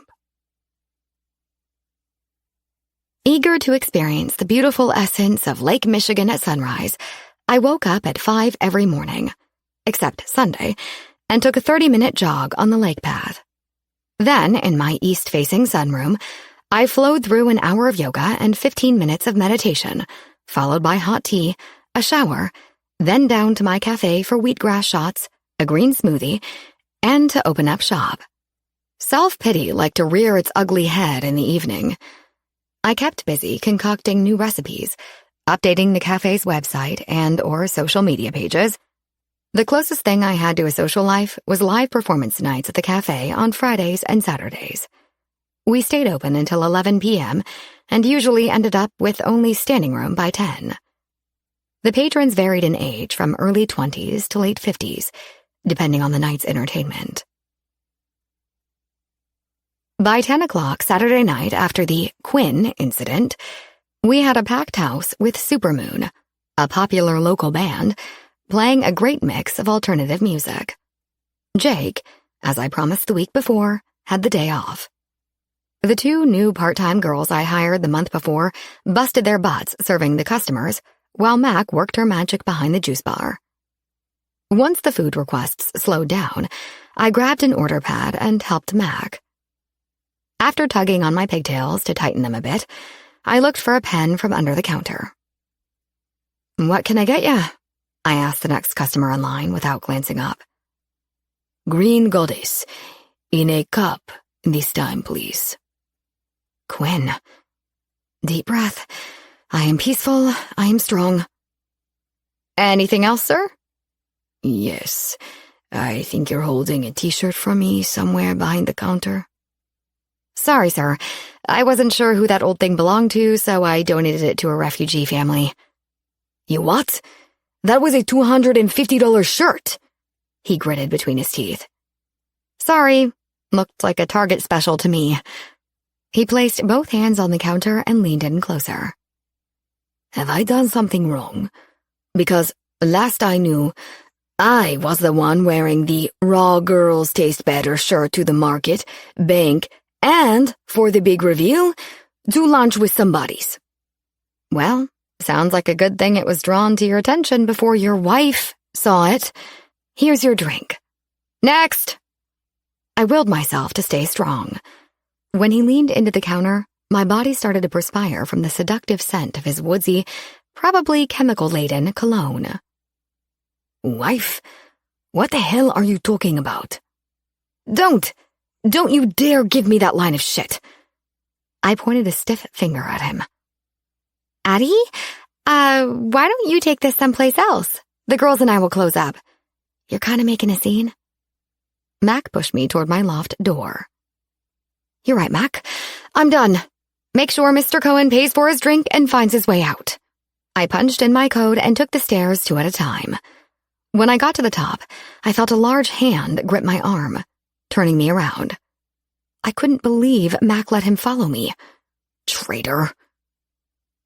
Eager to experience the beautiful essence of Lake Michigan at sunrise, I woke up at 5 every morning, except Sunday, and took a 30-minute jog on the lake path. Then, in my east-facing sunroom, I flowed through an hour of yoga and 15 minutes of meditation, followed by hot tea, a shower, then down to my cafe for wheatgrass shots, a green smoothie, and to open up shop. Self-pity liked to rear its ugly head in the evening. I kept busy concocting new recipes, updating the cafe's website and/or social media pages. The closest thing I had to a social life was live performance nights at the cafe on Fridays and Saturdays. We stayed open until 11 p.m. and usually ended up with only standing room by 10. The patrons varied in age from early 20s to late 50s, depending on the night's entertainment. By 10 o'clock Saturday night after the Quinn incident, we had a packed house with Supermoon, a popular local band, playing a great mix of alternative music. Jake, as I promised the week before, had the day off. The two new part-time girls I hired the month before busted their butts serving the customers, while Mac worked her magic behind the juice bar. Once the food requests slowed down, I grabbed an order pad and helped Mac. After tugging on my pigtails to tighten them a bit, I looked for a pen from under the counter. "What can I get ya?" I asked the next customer in line without glancing up. "Green Goddess, in a cup this time, please." Quinn. Deep breath. I am peaceful, I am strong. "Anything else, sir?" "Yes, I think you're holding a t-shirt for me somewhere behind the counter." "Sorry, sir. I wasn't sure who that old thing belonged to, so I donated it to a refugee family." "You what? That was a $250 shirt," he gritted between his teeth. "Sorry. Looked like a Target special to me." He placed both hands on the counter and leaned in closer. "Have I done something wrong? Because last I knew, I was the one wearing the Raw Girls Taste Better shirt to the market, bank, and, for the big reveal, to lunch with some buddies." "Well, sounds like a good thing it was drawn to your attention before your wife saw it. Here's your drink." "Next!" I willed myself to stay strong. When he leaned into the counter, my body started to perspire from the seductive scent of his woodsy, probably chemical-laden cologne. "Wife? What the hell are you talking about?" Don't you dare give me that line of shit." I pointed a stiff finger at him. "Addie, why don't you take this someplace else? The girls and I will close up. You're kind of making a scene." Mac pushed me toward my loft door. "You're right, Mac. I'm done. Make sure Mr. Cohen pays for his drink and finds his way out." I punched in my code and took the stairs 2 at a time. When I got to the top, I felt a large hand grip my arm, turning me around. I couldn't believe Mac let him follow me. Traitor.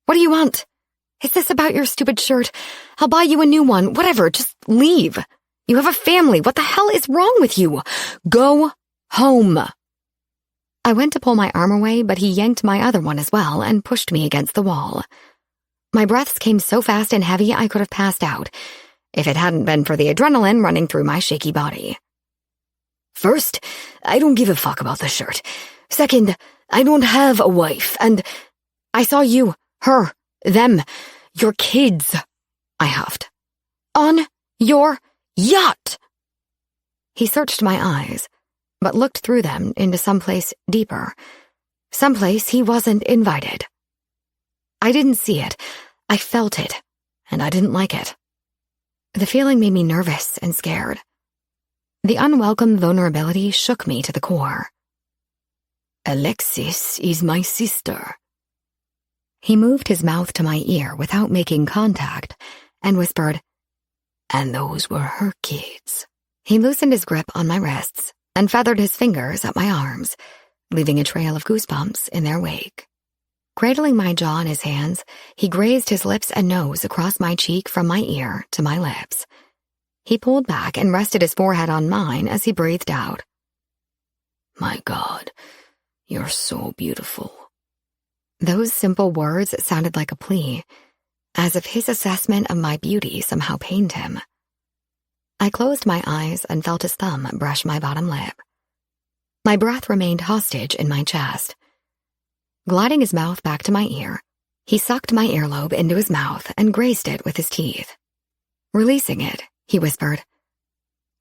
"What do you want? Is this about your stupid shirt? I'll buy you a new one, whatever, just leave. You have a family, what the hell is wrong with you? Go home." I went to pull my arm away, but he yanked my other one as well and pushed me against the wall. My breaths came so fast and heavy I could have passed out, if it hadn't been for the adrenaline running through my shaky body. "First, I don't give a fuck about the shirt. Second, I don't have a wife, and I saw you, her, them, your kids," I huffed. "On your yacht." He searched my eyes, but looked through them into someplace deeper, someplace he wasn't invited. I didn't see it, I felt it, and I didn't like it. The feeling made me nervous and scared. The unwelcome vulnerability shook me to the core. "Alexis is my sister." He moved his mouth to my ear without making contact and whispered, "And those were her kids." He loosened his grip on my wrists and feathered his fingers up my arms, leaving a trail of goosebumps in their wake. Cradling my jaw in his hands, he grazed his lips and nose across my cheek from my ear to my lips. He pulled back and rested his forehead on mine as he breathed out. "My God, you're so beautiful." Those simple words sounded like a plea, as if his assessment of my beauty somehow pained him. I closed my eyes and felt his thumb brush my bottom lip. My breath remained hostage in my chest. Gliding his mouth back to my ear, he sucked my earlobe into his mouth and grazed it with his teeth. Releasing it, he whispered,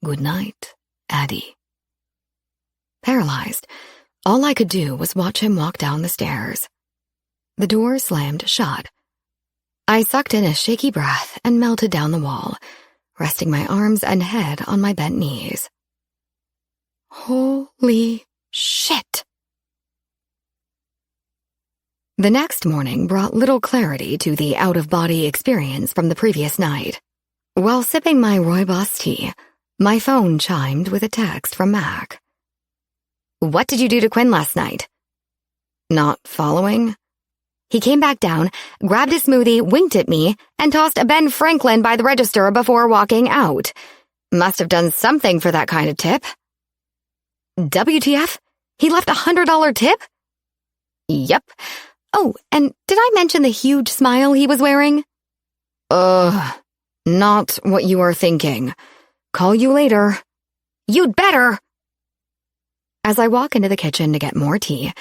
"Good night, Addie." Paralyzed, all I could do was watch him walk down the stairs. The door slammed shut. I sucked in a shaky breath and melted down the wall, resting my arms and head on my bent knees. Holy shit! The next morning brought little clarity to the out-of-body experience from the previous night. While sipping my rooibos tea, my phone chimed with a text from Mac. "What did you do to Quinn last night?" "Not following?" He came back down, grabbed a smoothie, winked at me, and tossed a Ben Franklin by the register before walking out. Must have done something for that kind of tip. WTF? He left $100 tip? Yep. Oh, and did I mention the huge smile he was wearing? Not what you are thinking. Call you later. You'd better. As I walk into the kitchen to get more tea,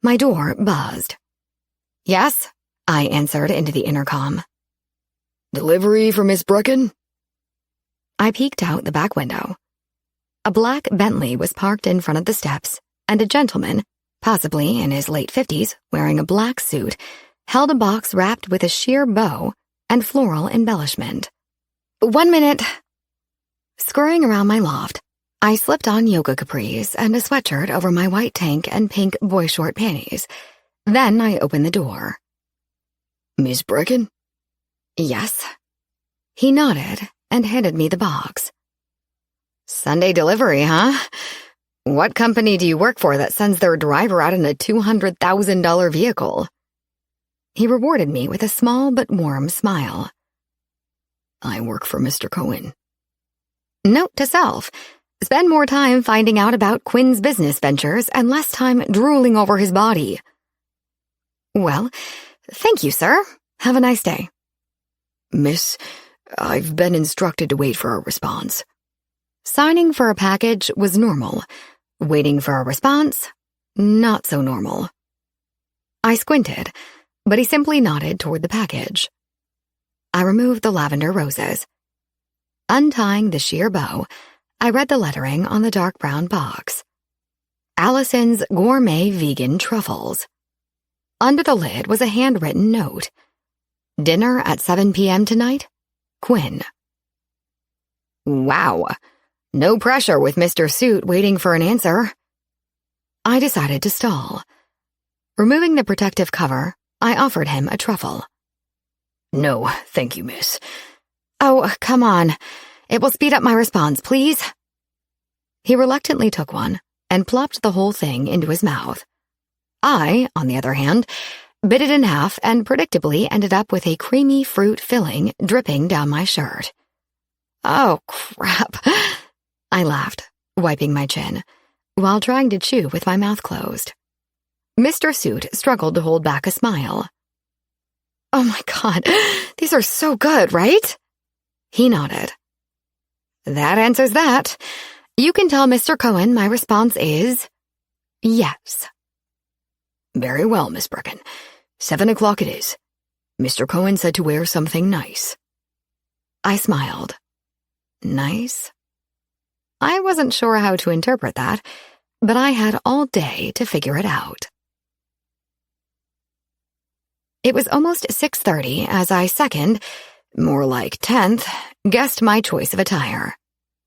my door buzzed. Yes, I answered into the intercom. Delivery for Miss Brecken? I peeked out the back window. A black Bentley was parked in front of the steps, and a gentleman, possibly in his late 50s, wearing a black suit, held a box wrapped with a sheer bow and floral embellishment. 1 minute. Scurrying around my loft, I slipped on yoga capris and a sweatshirt over my white tank and pink boy short panties. Then I opened the door. Miss Brecken? Yes. He nodded and handed me the box. Sunday delivery, huh? What company do you work for that sends their driver out in a $200,000 vehicle? He rewarded me with a small but warm smile. I work for Mr. Cohen. Note to self, spend more time finding out about Quinn's business ventures and less time drooling over his body. Well, thank you, sir. Have a nice day. Miss, I've been instructed to wait for a response. Signing for a package was normal. Waiting for a response, not so normal. I squinted, but he simply nodded toward the package. I removed the lavender roses. Untying the sheer bow, I read the lettering on the dark brown box. Allison's Gourmet Vegan Truffles. Under the lid was a handwritten note. Dinner at 7 p.m. tonight? Quinn. Wow. No pressure with Mr. Suit waiting for an answer. I decided to stall. Removing the protective cover, I offered him a truffle. No, thank you, miss. Oh, come on. It will speed up my response, please. He reluctantly took one and plopped the whole thing into his mouth. I, on the other hand, bit it in half and predictably ended up with a creamy fruit filling dripping down my shirt. Oh, crap. I laughed, wiping my chin, while trying to chew with my mouth closed. Mr. Suit struggled to hold back a smile. Oh my God, these are so good, right? He nodded. That answers that. You can tell Mr. Cohen my response is yes. Very well, Miss Brecken. 7 o'clock it is. Mr. Cohen said to wear something nice. I smiled. Nice? I wasn't sure how to interpret that, but I had all day to figure it out. It was almost 6:30 as I second, more like 10th, guessed my choice of attire.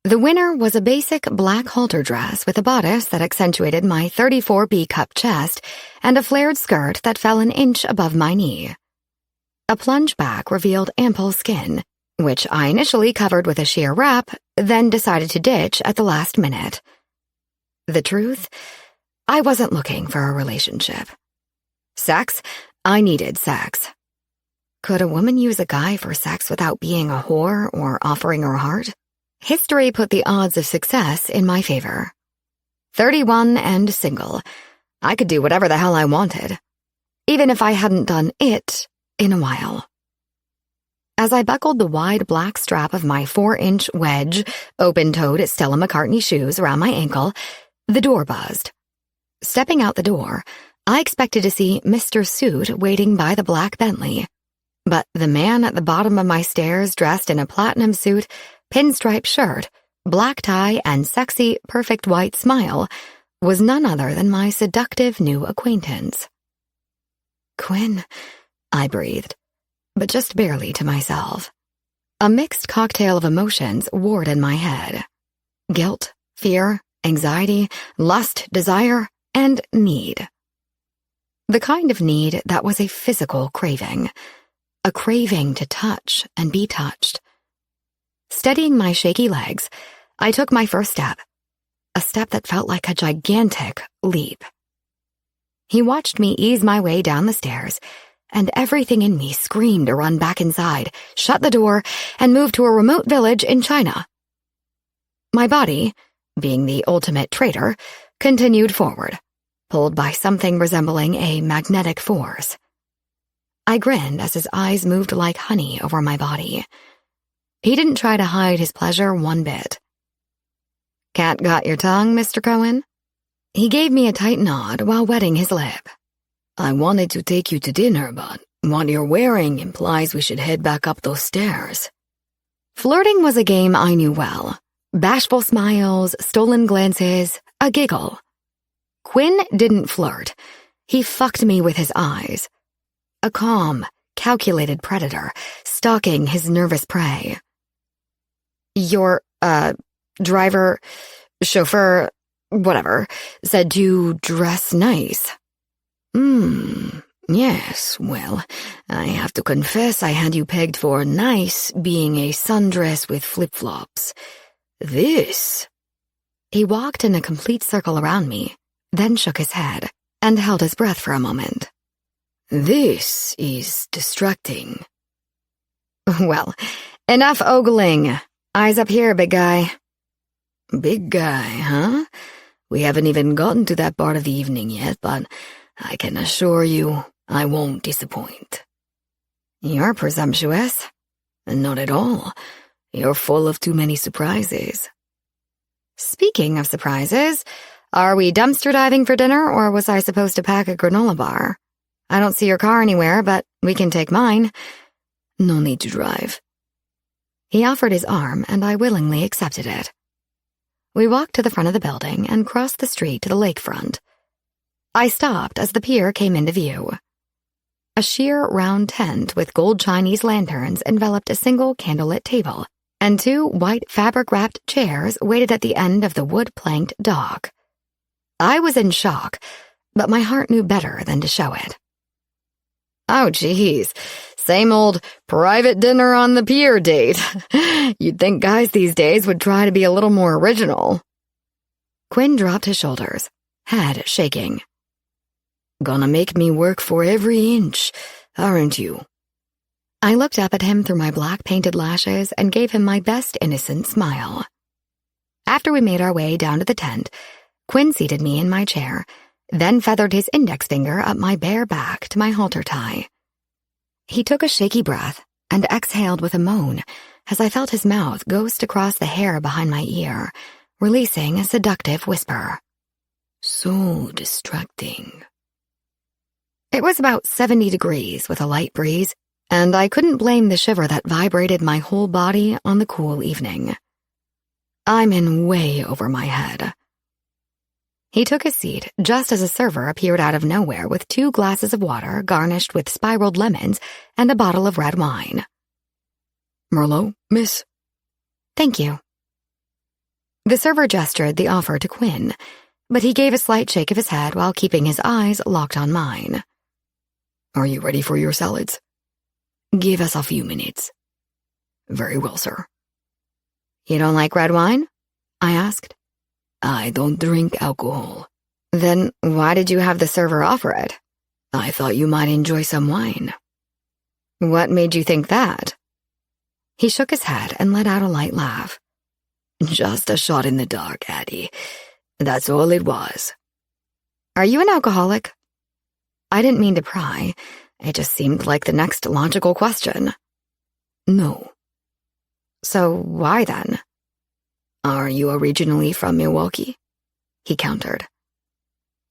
The winner was a basic black halter dress with a bodice that accentuated my 34B cup chest and a flared skirt that fell an inch above my knee. A plunge back revealed ample skin, which I initially covered with a sheer wrap, then decided to ditch at the last minute. The truth? I wasn't looking for a relationship. Sex? I needed sex. Could a woman use a guy for sex without being a whore or offering her heart? History put the odds of success in my favor. 31 and single. I could do whatever the hell I wanted, even if I hadn't done it in a while. As I buckled the wide black strap of my 4-inch wedge, open-toed Stella McCartney shoes around my ankle, the door buzzed. Stepping out the door, I expected to see Mr. Suit waiting by the black Bentley. But the man at the bottom of my stairs dressed in a platinum suit, pinstripe shirt, black tie, and sexy, perfect white smile was none other than my seductive new acquaintance. "Quinn," I breathed, but just barely to myself. A mixed cocktail of emotions warred in my head. Guilt, fear, anxiety, lust, desire, and need. The kind of need that was a physical craving. A craving to touch and be touched. Steadying my shaky legs, I took my first step. A step that felt like a gigantic leap. He watched me ease my way down the stairs, and everything in me screamed to run back inside, shut the door, and move to a remote village in China. My body, being the ultimate traitor, continued forward, pulled by something resembling a magnetic force. I grinned as his eyes moved like honey over my body. He didn't try to hide his pleasure one bit. "Cat got your tongue, Mr. Cohen?" He gave me a tight nod while wetting his lip. "I wanted to take you to dinner, but what you're wearing implies we should head back up those stairs." Flirting was a game I knew well. Bashful smiles, stolen glances, a giggle. Quinn didn't flirt. He fucked me with his eyes. A calm, calculated predator, stalking his nervous prey. "Your, driver, chauffeur, whatever, said to dress nice." Yes, well, I have to confess I had you pegged for nice being a sundress with flip-flops. This..." He walked in a complete circle around me, then shook his head, and held his breath for a moment. "This is distracting." "Well, enough ogling. Eyes up here, big guy." "Big guy, huh? We haven't even gotten to that part of the evening yet, but I can assure you I won't disappoint." "You're presumptuous." "Not at all. You're full of too many surprises." "Speaking of surprises, are we dumpster diving for dinner, or was I supposed to pack a granola bar? I don't see your car anywhere, but we can take mine." "No need to drive." He offered his arm, and I willingly accepted it. We walked to the front of the building and crossed the street to the lakefront. I stopped as the pier came into view. A sheer round tent with gold Chinese lanterns enveloped a single candlelit table, and two white fabric-wrapped chairs waited at the end of the wood-planked dock. I was in shock, but my heart knew better than to show it. "Oh, geez, same old private dinner on the pier date. You'd think guys these days would try to be a little more original." Quinn dropped his shoulders, head shaking. "Gonna make me work for every inch, aren't you?" I looked up at him through my black painted lashes and gave him my best innocent smile. After we made our way down to the tent, Quinn seated me in my chair, then feathered his index finger up my bare back to my halter tie. He took a shaky breath and exhaled with a moan as I felt his mouth ghost across the hair behind my ear, releasing a seductive whisper. "So distracting." It was about 70 degrees with a light breeze, and I couldn't blame the shiver that vibrated my whole body on the cool evening. I'm in way over my head. He took his seat just as a server appeared out of nowhere with 2 glasses of water garnished with spiraled lemons and a bottle of red wine. "Merlot, miss?" "Thank you." The server gestured the offer to Quinn, but he gave a slight shake of his head while keeping his eyes locked on mine. "Are you ready for your salads?" "Give us a few minutes." "Very well, sir." "You don't like red wine?" I asked. "I don't drink alcohol." "Then why did you have the server offer it?" "I thought you might enjoy some wine." "What made you think that?" He shook his head and let out a light laugh. "Just a shot in the dark, Addie. That's all it was." "Are you an alcoholic?" I didn't mean to pry. It just seemed like the next logical question. "No." "So why then?" "Are you originally from Milwaukee?" He countered.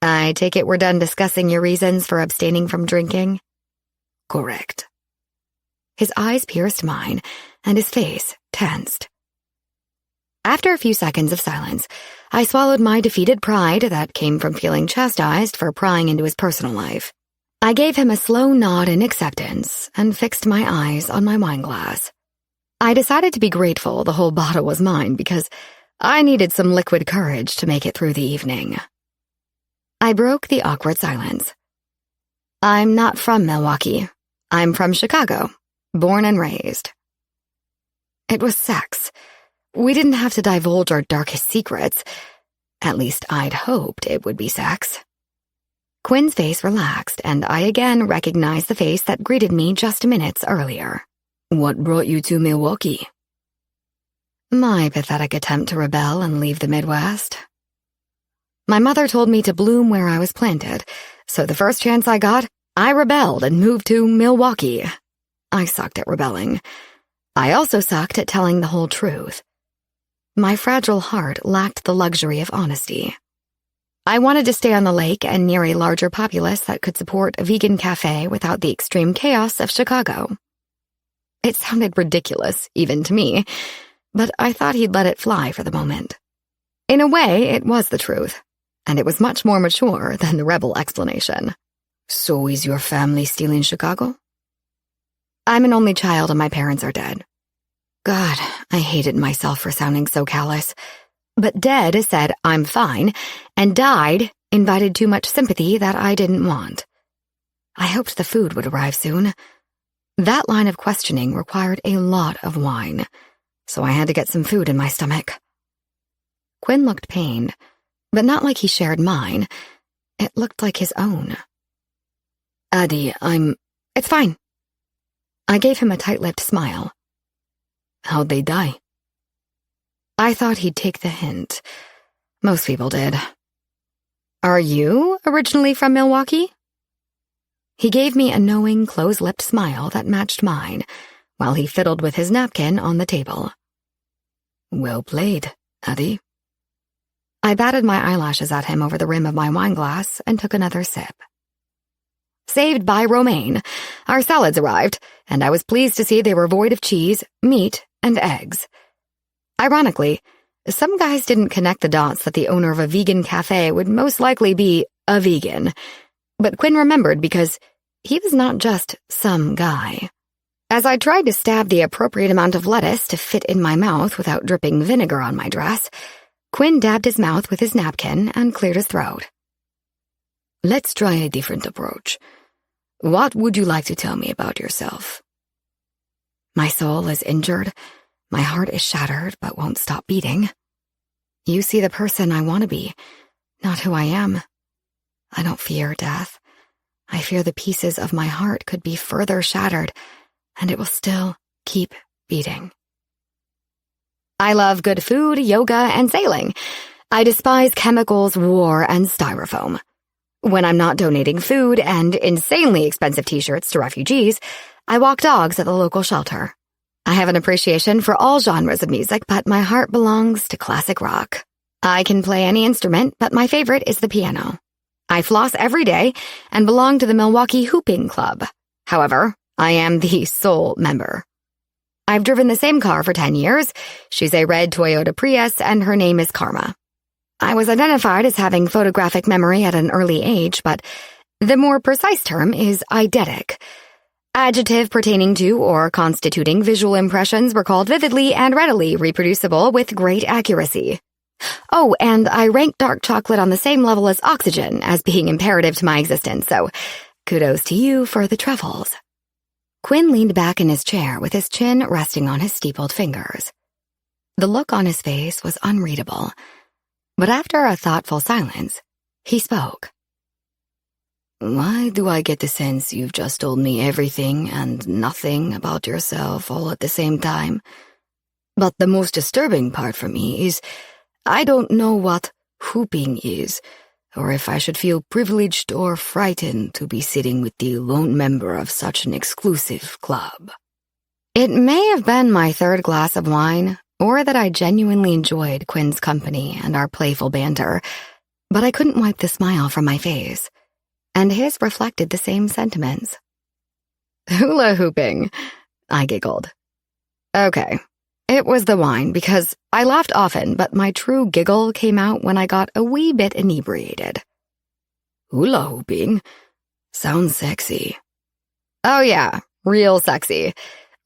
"I take it we're done discussing your reasons for abstaining from drinking?" "Correct." His eyes pierced mine, and his face tensed. After a few seconds of silence, I swallowed my defeated pride that came from feeling chastised for prying into his personal life. I gave him a slow nod in acceptance and fixed my eyes on my wine glass. I decided to be grateful the whole bottle was mine because I needed some liquid courage to make it through the evening. I broke the awkward silence. I'm not from Milwaukee. I'm from Chicago, born and raised. It was sex. We didn't have to divulge our darkest secrets. At least I'd hoped it would be sex. Quinn's face relaxed, and I again recognized the face that greeted me just minutes earlier. What brought you to Milwaukee? My pathetic attempt to rebel and leave the Midwest. My mother told me to bloom where I was planted, so the first chance I got, I rebelled and moved to Milwaukee. I sucked at rebelling. I also sucked at telling the whole truth. My fragile heart lacked the luxury of honesty. I wanted to stay on the lake and near a larger populace that could support a vegan cafe without the extreme chaos of Chicago. It sounded ridiculous, even to me, but I thought he'd let it fly for the moment. In a way, it was the truth, and it was much more mature than the rebel explanation. So is your family still in Chicago? I'm an only child and my parents are dead. God, I hated myself for sounding so callous. But dead said I'm fine, and died invited too much sympathy that I didn't want. I hoped the food would arrive soon. That line of questioning required a lot of wine, so I had to get some food in my stomach. Quinn looked pained, but not like he shared mine. It looked like his own. Addie, It's fine. I gave him a tight-lipped smile. How'd they die? I thought he'd take the hint. Most people did. Are you originally from Milwaukee? He gave me a knowing, close-lipped smile that matched mine, while he fiddled with his napkin on the table. Well played, Addie. I batted my eyelashes at him over the rim of my wine glass and took another sip. Saved by romaine, our salads arrived, and I was pleased to see they were void of cheese, meat, and eggs. Ironically, some guys didn't connect the dots that the owner of a vegan cafe would most likely be a vegan, but Quinn remembered because he was not just some guy. As I tried to stab the appropriate amount of lettuce to fit in my mouth without dripping vinegar on my dress, Quinn dabbed his mouth with his napkin and cleared his throat. Let's try a different approach. What would you like to tell me about yourself? My soul is injured. My heart is shattered, but won't stop beating. You see the person I want to be, not who I am. I don't fear death. I fear the pieces of my heart could be further shattered, and it will still keep beating. I love good food, yoga, and sailing. I despise chemicals, war, and styrofoam. When I'm not donating food and insanely expensive t-shirts to refugees, I walk dogs at the local shelter. I have an appreciation for all genres of music, but my heart belongs to classic rock. I can play any instrument, but my favorite is the piano. I floss every day and belong to the Milwaukee Hooping Club. However, I am the sole member. I've driven the same car for 10 years. She's a red Toyota Prius, and her name is Karma. I was identified as having photographic memory at an early age, but the more precise term is eidetic. Adjective pertaining to or constituting visual impressions recalled vividly and readily reproducible with great accuracy. Oh, and I rank dark chocolate on the same level as oxygen as being imperative to my existence, so kudos to you for the truffles. Quinn leaned back in his chair with his chin resting on his steepled fingers. The look on his face was unreadable, but after a thoughtful silence, he spoke. Why do I get the sense you've just told me everything and nothing about yourself all at the same time? But the most disturbing part for me is I don't know what hooping is, or if I should feel privileged or frightened to be sitting with the lone member of such an exclusive club. It may have been my third glass of wine, or that I genuinely enjoyed Quinn's company and our playful banter, but I couldn't wipe the smile from my face. And his reflected the same sentiments. Hula hooping, I giggled. Okay, It was the wine, because I laughed often, but my true giggle came out when I got a wee bit inebriated. Hula hooping? Sounds sexy. Oh yeah, real sexy.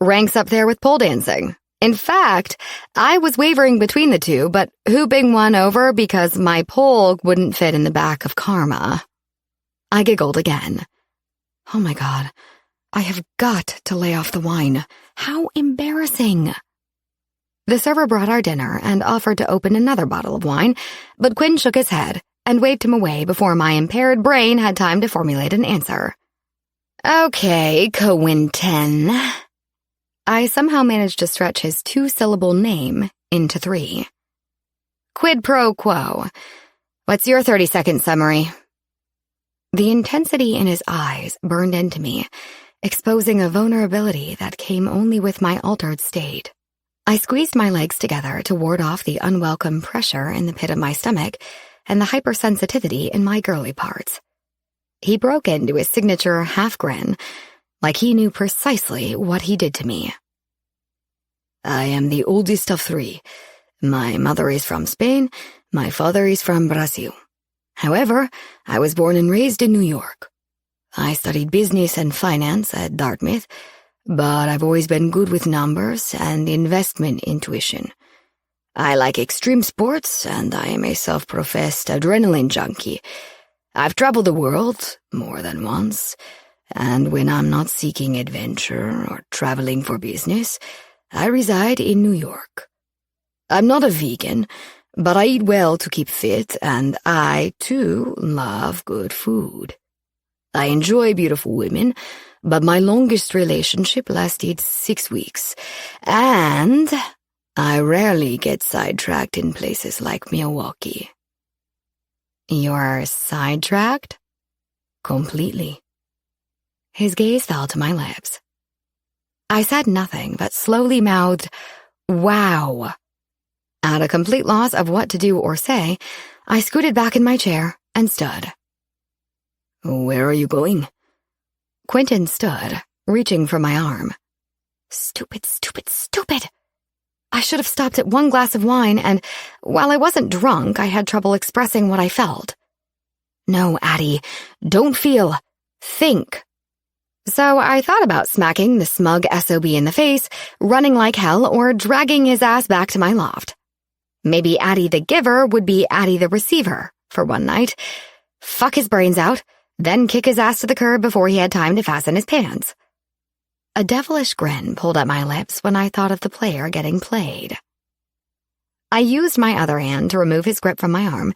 Ranks up there with pole dancing. In fact, I was wavering between the two, but hooping won over because my pole wouldn't fit in the back of Karma. I giggled again. Oh my God, I have got to lay off the wine. How embarrassing. The server brought our dinner and offered to open another bottle of wine, but Quinn shook his head and waved him away before my impaired brain had time to formulate an answer. Okay, Quinten. I somehow managed to stretch his 2-syllable name into 3. Quid pro quo. What's your 30-second summary? The intensity in his eyes burned into me, exposing a vulnerability that came only with my altered state. I squeezed my legs together to ward off the unwelcome pressure in the pit of my stomach and the hypersensitivity in my girly parts. He broke into his signature half-grin, like he knew precisely what he did to me. I am the oldest of 3. My mother is from Spain, my father is from Brazil. However, I was born and raised in New York. I studied business and finance at Dartmouth, but I've always been good with numbers and investment intuition. I like extreme sports, and I am a self-professed adrenaline junkie. I've traveled the world more than once, and when I'm not seeking adventure or traveling for business, I reside in New York. I'm not a vegan, but I eat well to keep fit, and I, too, love good food. I enjoy beautiful women, but my longest relationship lasted 6 weeks, and I rarely get sidetracked in places like Milwaukee. You're sidetracked? Completely. His gaze fell to my lips. I said nothing, but slowly mouthed, "Wow." At a complete loss of what to do or say, I scooted back in my chair and stood. Where are you going? Quentin stood, reaching for my arm. Stupid, stupid, stupid. I should have stopped at 1 glass of wine, and while I wasn't drunk, I had trouble expressing what I felt. No, Addie, don't feel. Think. So I thought about smacking the smug SOB in the face, running like hell, or dragging his ass back to my loft. Maybe Addie the giver would be Addie the receiver for one night. Fuck his brains out, then kick his ass to the curb before he had time to fasten his pants. A devilish grin pulled at my lips when I thought of the player getting played. I used my other hand to remove his grip from my arm,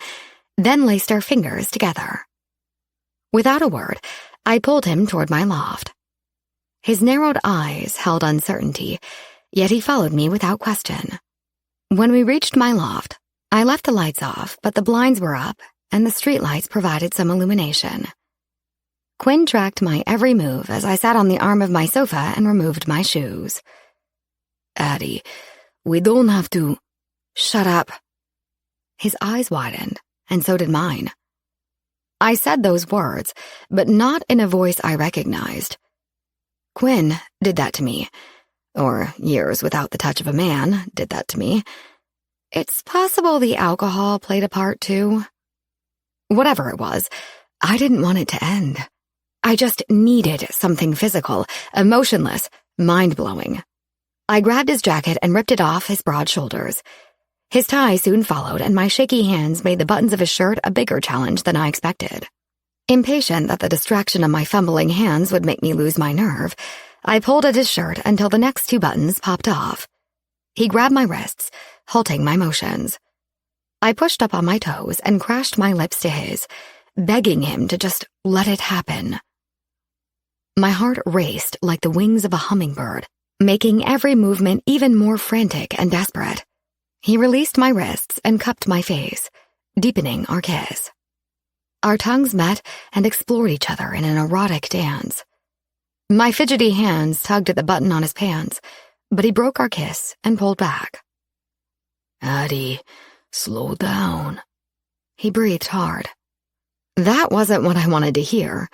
then laced our fingers together. Without a word, I pulled him toward my loft. His narrowed eyes held uncertainty, yet he followed me without question. When we reached my loft, I left the lights off, but the blinds were up, and the streetlights provided some illumination. Quinn tracked my every move as I sat on the arm of my sofa and removed my shoes. Addie, we don't have to. Shut up. His eyes widened, and so did mine. I said those words, but not in a voice I recognized. Quinn did that to me, or years without the touch of a man did that to me. It's possible the alcohol played a part too. Whatever it was, I didn't want it to end. I just needed something physical, emotionless, mind-blowing. I grabbed his jacket and ripped it off his broad shoulders. His tie soon followed, and my shaky hands made the buttons of his shirt a bigger challenge than I expected. Impatient that the distraction of my fumbling hands would make me lose my nerve, I pulled at his shirt until the next 2 buttons popped off. He grabbed my wrists, halting my motions. I pushed up on my toes and crashed my lips to his, begging him to just let it happen. My heart raced like the wings of a hummingbird, making every movement even more frantic and desperate. He released my wrists and cupped my face, deepening our kiss. Our tongues met and explored each other in an erotic dance. My fidgety hands tugged at the button on his pants, but he broke our kiss and pulled back. Addie, slow down. He breathed hard. That wasn't what I wanted to hear.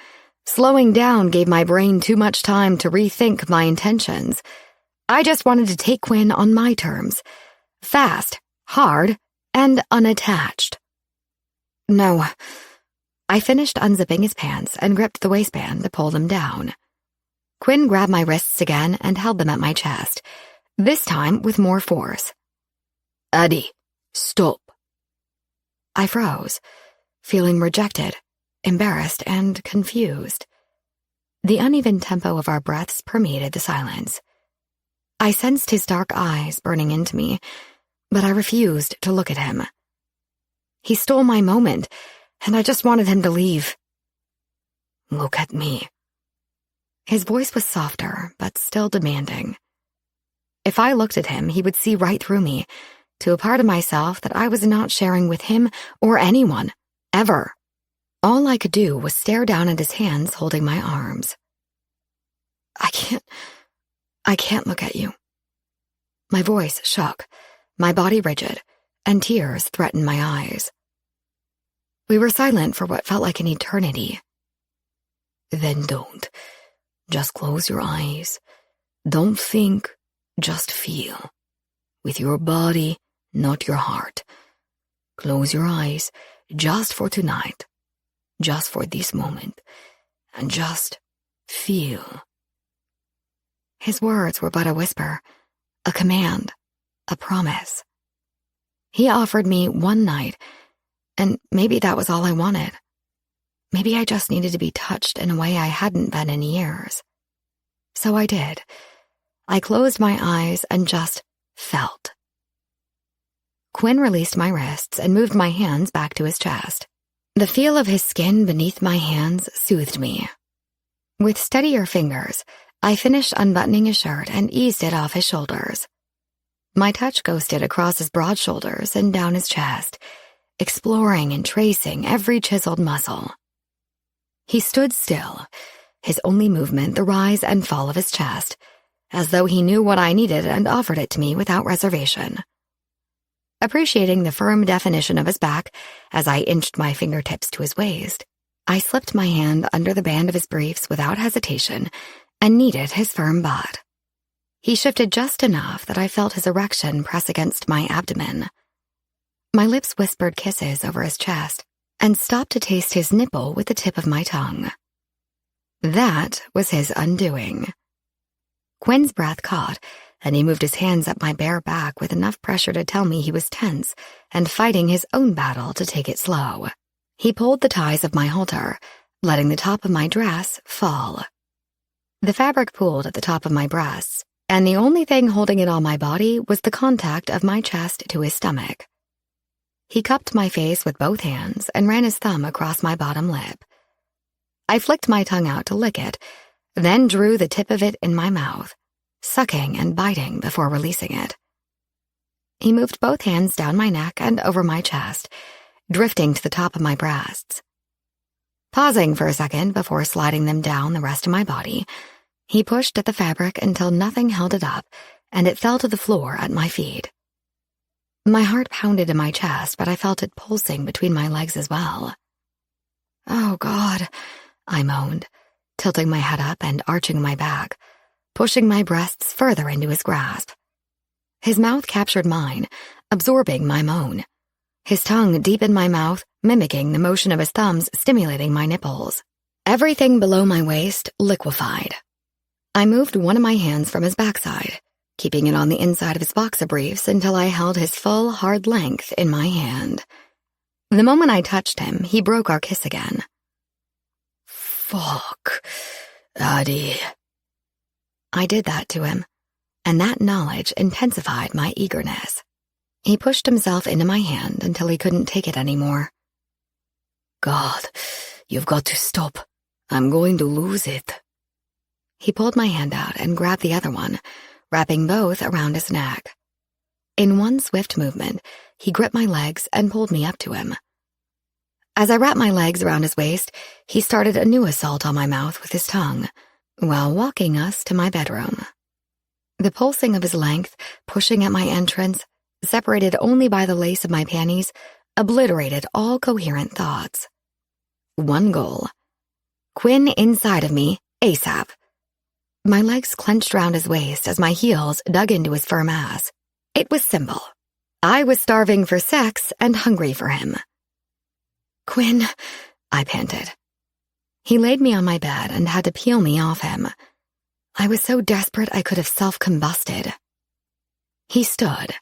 Slowing down gave my brain too much time to rethink my intentions. I just wanted to take Quinn on my terms. Fast, hard, and unattached. No. I finished unzipping his pants and gripped the waistband to pull them down. Quinn grabbed my wrists again and held them at my chest, this time with more force. Addie, stop. I froze, feeling rejected, embarrassed, and confused. The uneven tempo of our breaths permeated the silence. I sensed his dark eyes burning into me, but I refused to look at him. He stole my moment, and I just wanted him to leave. Look at me. His voice was softer, but still demanding. If I looked at him, he would see right through me, to a part of myself that I was not sharing with him or anyone, ever. All I could do was stare down at his hands holding my arms. I can't look at you. My voice shook, my body rigid, and tears threatened my eyes. We were silent for what felt like an eternity. Then don't. Just close your eyes. Don't think, just feel. With your body, not your heart. Close your eyes, just for tonight. Just for this moment. And just feel. His words were but a whisper, a command, a promise. He offered me one night, and maybe that was all I wanted. Maybe I just needed to be touched in a way I hadn't been in years. So I did. I closed my eyes and just felt. Quinn released my wrists and moved my hands back to his chest. The feel of his skin beneath my hands soothed me. With steadier fingers, I finished unbuttoning his shirt and eased it off his shoulders. My touch ghosted across his broad shoulders and down his chest, exploring and tracing every chiseled muscle. He stood still, his only movement the rise and fall of his chest, as though he knew what I needed and offered it to me without reservation. Appreciating the firm definition of his back as I inched my fingertips to his waist, I slipped my hand under the band of his briefs without hesitation and kneaded his firm butt. He shifted just enough that I felt his erection press against my abdomen. My lips whispered kisses over his chest and stopped to taste his nipple with the tip of my tongue. That was his undoing. Quinn's breath caught, and he moved his hands up my bare back with enough pressure to tell me he was tense and fighting his own battle to take it slow. He pulled the ties of my halter, letting the top of my dress fall. The fabric pooled at the top of my breasts, and the only thing holding it on my body was the contact of my chest to his stomach. He cupped my face with both hands and ran his thumb across my bottom lip. I flicked my tongue out to lick it, then drew the tip of it in my mouth, sucking and biting before releasing it. He moved both hands down my neck and over my chest, drifting to the top of my breasts. Pausing for a second before sliding them down the rest of my body, he pushed at the fabric until nothing held it up, and it fell to the floor at my feet. My heart pounded in my chest, but I felt it pulsing between my legs as well. Oh, God, I moaned, tilting my head up and arching my back, pushing my breasts further into his grasp. His mouth captured mine, absorbing my moan. His tongue deep in my mouth, mimicking the motion of his thumbs stimulating my nipples. Everything below my waist liquefied. I moved one of my hands from his backside, keeping it on the inside of his boxer briefs until I held his full, hard length in my hand. The moment I touched him, he broke our kiss again. Fuck, Addie. I did that to him, and that knowledge intensified my eagerness. He pushed himself into my hand until he couldn't take it anymore. God, you've got to stop. I'm going to lose it. He pulled my hand out and grabbed the other one, wrapping both around his neck. In one swift movement, he gripped my legs and pulled me up to him. As I wrapped my legs around his waist, he started a new assault on my mouth with his tongue, while walking us to my bedroom. The pulsing of his length, pushing at my entrance, separated only by the lace of my panties, obliterated all coherent thoughts. One goal. Quinn inside of me, ASAP. My legs clenched round his waist as my heels dug into his firm ass. It was simple. I was starving for sex and hungry for him. "Quinn," I panted. He laid me on my bed and had to peel me off him. I was so desperate I could have self-combusted. He stood.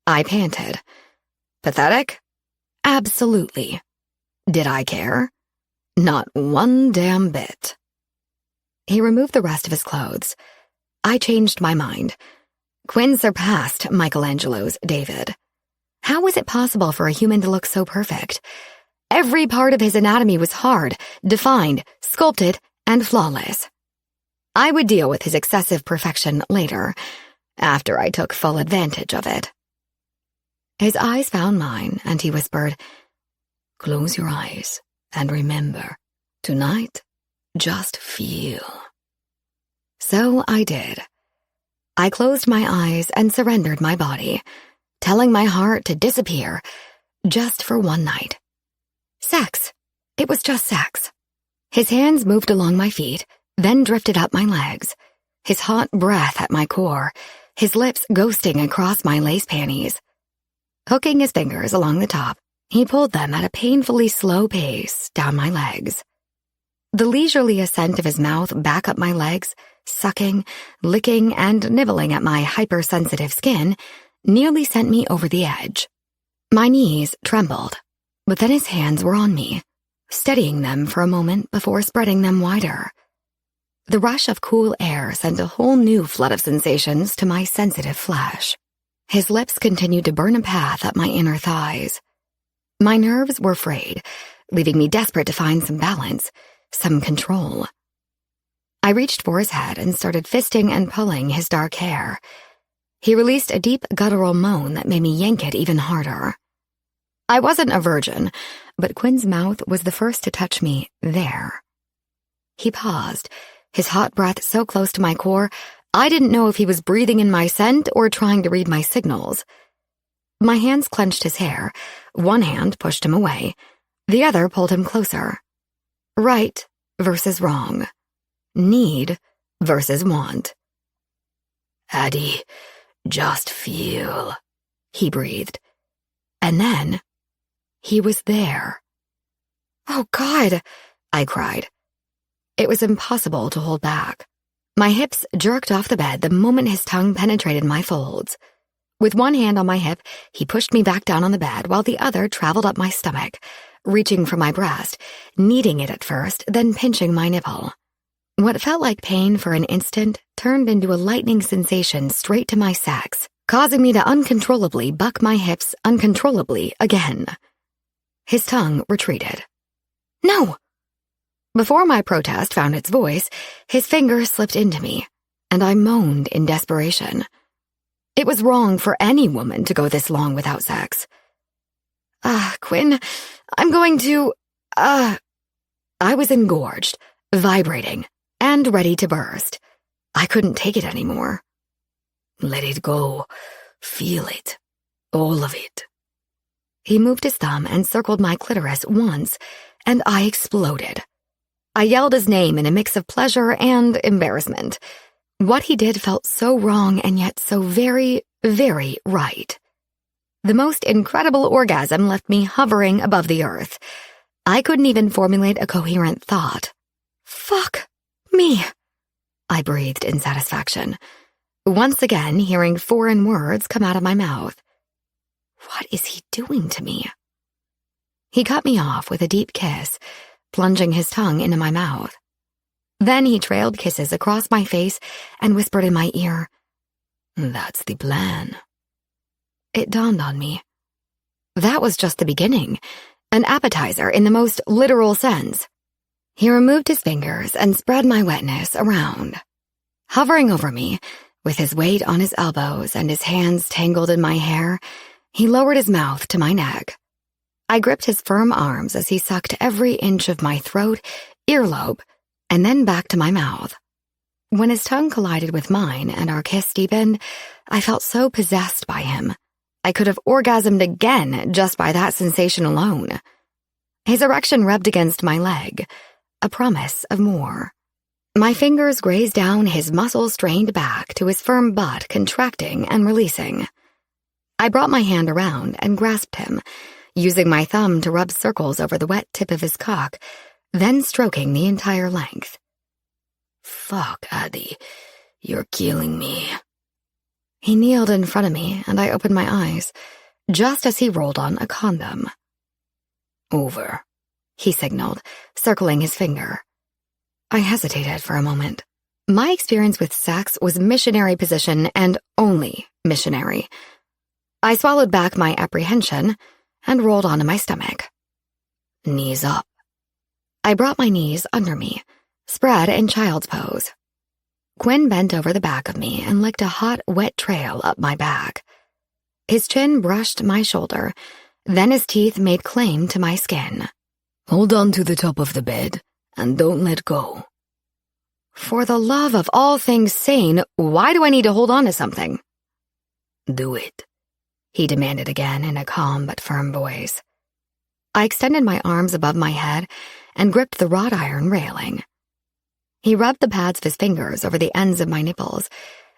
I panted. Pathetic? Absolutely. Did I care? Not one damn bit. He removed the rest of his clothes. I changed my mind. Quinn surpassed Michelangelo's David. How was it possible for a human to look so perfect? Every part of his anatomy was hard, defined, sculpted, and flawless. I would deal with his excessive perfection later, after I took full advantage of it. His eyes found mine, and he whispered, "Close your eyes, and remember, tonight, just feel." So I did. I closed my eyes and surrendered my body, telling my heart to disappear, just for one night. Sex. It was just sex. His hands moved along my feet, then drifted up my legs, his hot breath at my core, his lips ghosting across my lace panties. Hooking his fingers along the top, he pulled them at a painfully slow pace down my legs. The leisurely ascent of his mouth back up my legs, sucking, licking, and nibbling at my hypersensitive skin, nearly sent me over the edge. My knees trembled, but then his hands were on me, steadying them for a moment before spreading them wider. The rush of cool air sent a whole new flood of sensations to my sensitive flesh. His lips continued to burn a path up my inner thighs. My nerves were frayed, leaving me desperate to find some balance, some control. I reached for his head and started fisting and pulling his dark hair. He released a deep guttural moan that made me yank it even harder. I wasn't a virgin, but Quinn's mouth was the first to touch me there. He paused, his hot breath so close to my core, I didn't know if he was breathing in my scent or trying to read my signals. My hands clenched his hair. One hand pushed him away. The other pulled him closer. Right versus wrong. Need versus want. "Addie, just feel," he breathed. And then, he was there. "Oh, God," I cried. It was impossible to hold back. My hips jerked off the bed the moment his tongue penetrated my folds. With one hand on my hip, he pushed me back down on the bed while the other traveled up my stomach, reaching for my breast, kneading it at first, then pinching my nipple. What felt like pain for an instant turned into a lightning sensation straight to my sex, causing me to uncontrollably buck my hips uncontrollably again. His tongue retreated. "No!" Before my protest found its voice, his fingers slipped into me, and I moaned in desperation. It was wrong for any woman to go this long without sex. Quinn, I'm going to, I was engorged, vibrating, and ready to burst. I couldn't take it anymore. "Let it go. Feel it. All of it." He moved his thumb and circled my clitoris once, and I exploded. I yelled his name in a mix of pleasure and embarrassment. What he did felt so wrong and yet so very, very right. The most incredible orgasm left me hovering above the earth. I couldn't even formulate a coherent thought. "Fuck me," I breathed in satisfaction, once again hearing foreign words come out of my mouth. What is he doing to me? He cut me off with a deep kiss, plunging his tongue into my mouth. Then he trailed kisses across my face and whispered in my ear, "That's the plan." It dawned on me. That was just the beginning, an appetizer in the most literal sense. He removed his fingers and spread my wetness around. Hovering over me, with his weight on his elbows and his hands tangled in my hair, he lowered his mouth to my neck. I gripped his firm arms as he sucked every inch of my throat, earlobe, and then back to my mouth. When his tongue collided with mine and our kiss deepened, I felt so possessed by him. I could have orgasmed again just by that sensation alone. His erection rubbed against my leg, a promise of more. My fingers grazed down his muscle-strained back to his firm butt contracting and releasing. I brought my hand around and grasped him, using my thumb to rub circles over the wet tip of his cock, then stroking the entire length. Fuck, Addy, you're killing me. He kneeled in front of me, and I opened my eyes, just as he rolled on a condom. Over, he signaled, circling his finger. I hesitated for a moment. My experience with sex was missionary position and only missionary. I swallowed back my apprehension and rolled onto my stomach. Knees up. I brought my knees under me, spread in child's pose. Quinn bent over the back of me and licked a hot, wet trail up my back. His chin brushed my shoulder, then his teeth made claim to my skin. Hold on to the top of the bed and don't let go. For the love of all things sane, why do I need to hold on to something? Do it, he demanded again in a calm but firm voice. I extended my arms above my head and gripped the wrought iron railing. He rubbed the pads of his fingers over the ends of my nipples.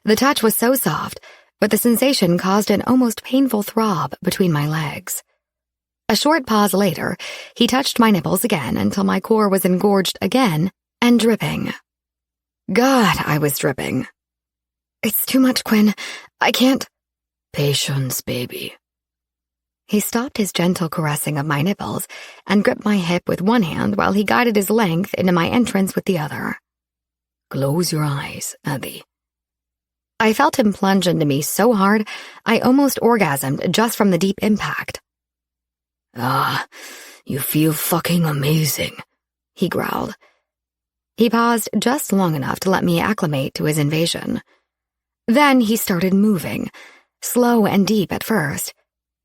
The touch was so soft, but the sensation caused an almost painful throb between my legs. A short pause later, he touched my nipples again until my core was engorged again and dripping. God, I was dripping. It's too much, Quinn. I can't. Patience, baby. He stopped his gentle caressing of my nipples and gripped my hip with one hand while he guided his length into my entrance with the other. Close your eyes, Addy. I felt him plunge into me so hard, I almost orgasmed just from the deep impact. Ah, you feel fucking amazing, he growled. He paused just long enough to let me acclimate to his invasion. Then he started moving, slow and deep at first.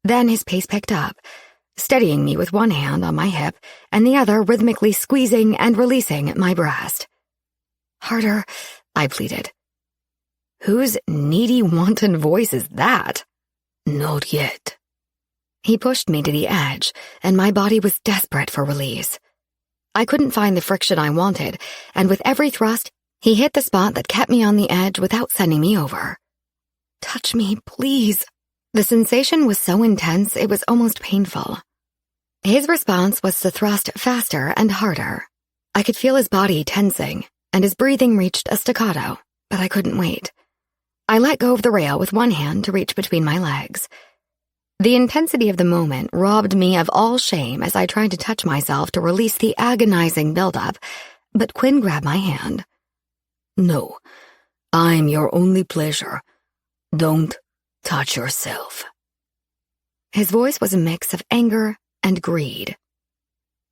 Then his pace picked up, steadying me with one hand on my hip and the other rhythmically squeezing and releasing my breast. Harder, I pleaded. Whose needy, wanton voice is that? Not yet. He pushed me to the edge, and my body was desperate for release. I couldn't find the friction I wanted, and with every thrust, he hit the spot that kept me on the edge without sending me over. Touch me, please. The sensation was so intense it was almost painful. His response was to thrust faster and harder. I could feel his body tensing, and his breathing reached a staccato, but I couldn't wait. I let go of the rail with one hand to reach between my legs. The intensity of the moment robbed me of all shame as I tried to touch myself to release the agonizing buildup, but Quinn grabbed my hand. No, I'm your only pleasure. Don't touch yourself. His voice was a mix of anger and greed.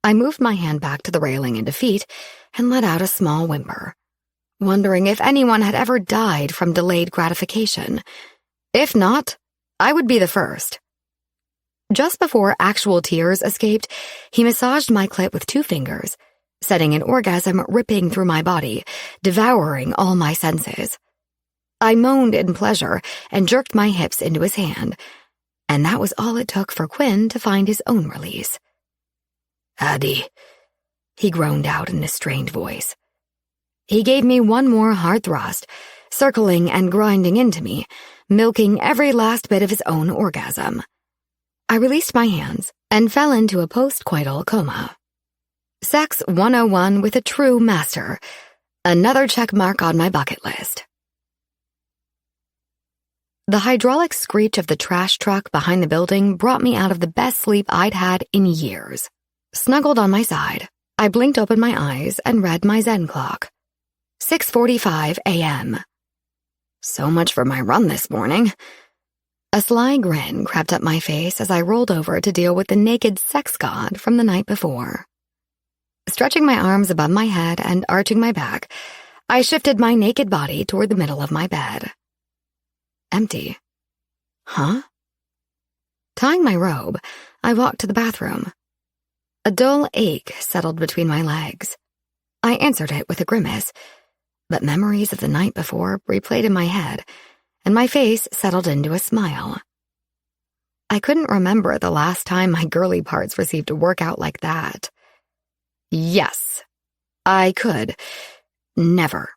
I moved my hand back to the railing in defeat and let out a small whimper, wondering if anyone had ever died from delayed gratification. If not, I would be the first. Just before actual tears escaped, he massaged my clit with 2 fingers, setting an orgasm ripping through my body, devouring all my senses. I moaned in pleasure and jerked my hips into his hand, and that was all it took for Quinn to find his own release. Addy, he groaned out in a strained voice. He gave me one more hard thrust, circling and grinding into me, milking every last bit of his own orgasm. I released my hands and fell into a post-coital coma. Sex 101 with a true master, another check mark on my bucket list. The hydraulic screech of the trash truck behind the building brought me out of the best sleep I'd had in years. Snuggled on my side, I blinked open my eyes and read my Zen clock. 6:45 a.m. So much for my run this morning. A sly grin crept up my face as I rolled over to deal with the naked sex god from the night before. Stretching my arms above my head and arching my back, I shifted my naked body toward the middle of my bed. Empty. Huh? Tying my robe, I walked to the bathroom. A dull ache settled between my legs. I answered it with a grimace, but memories of the night before replayed in my head, and my face settled into a smile. I couldn't remember the last time my girly parts received a workout like that. Yes, I could, Never.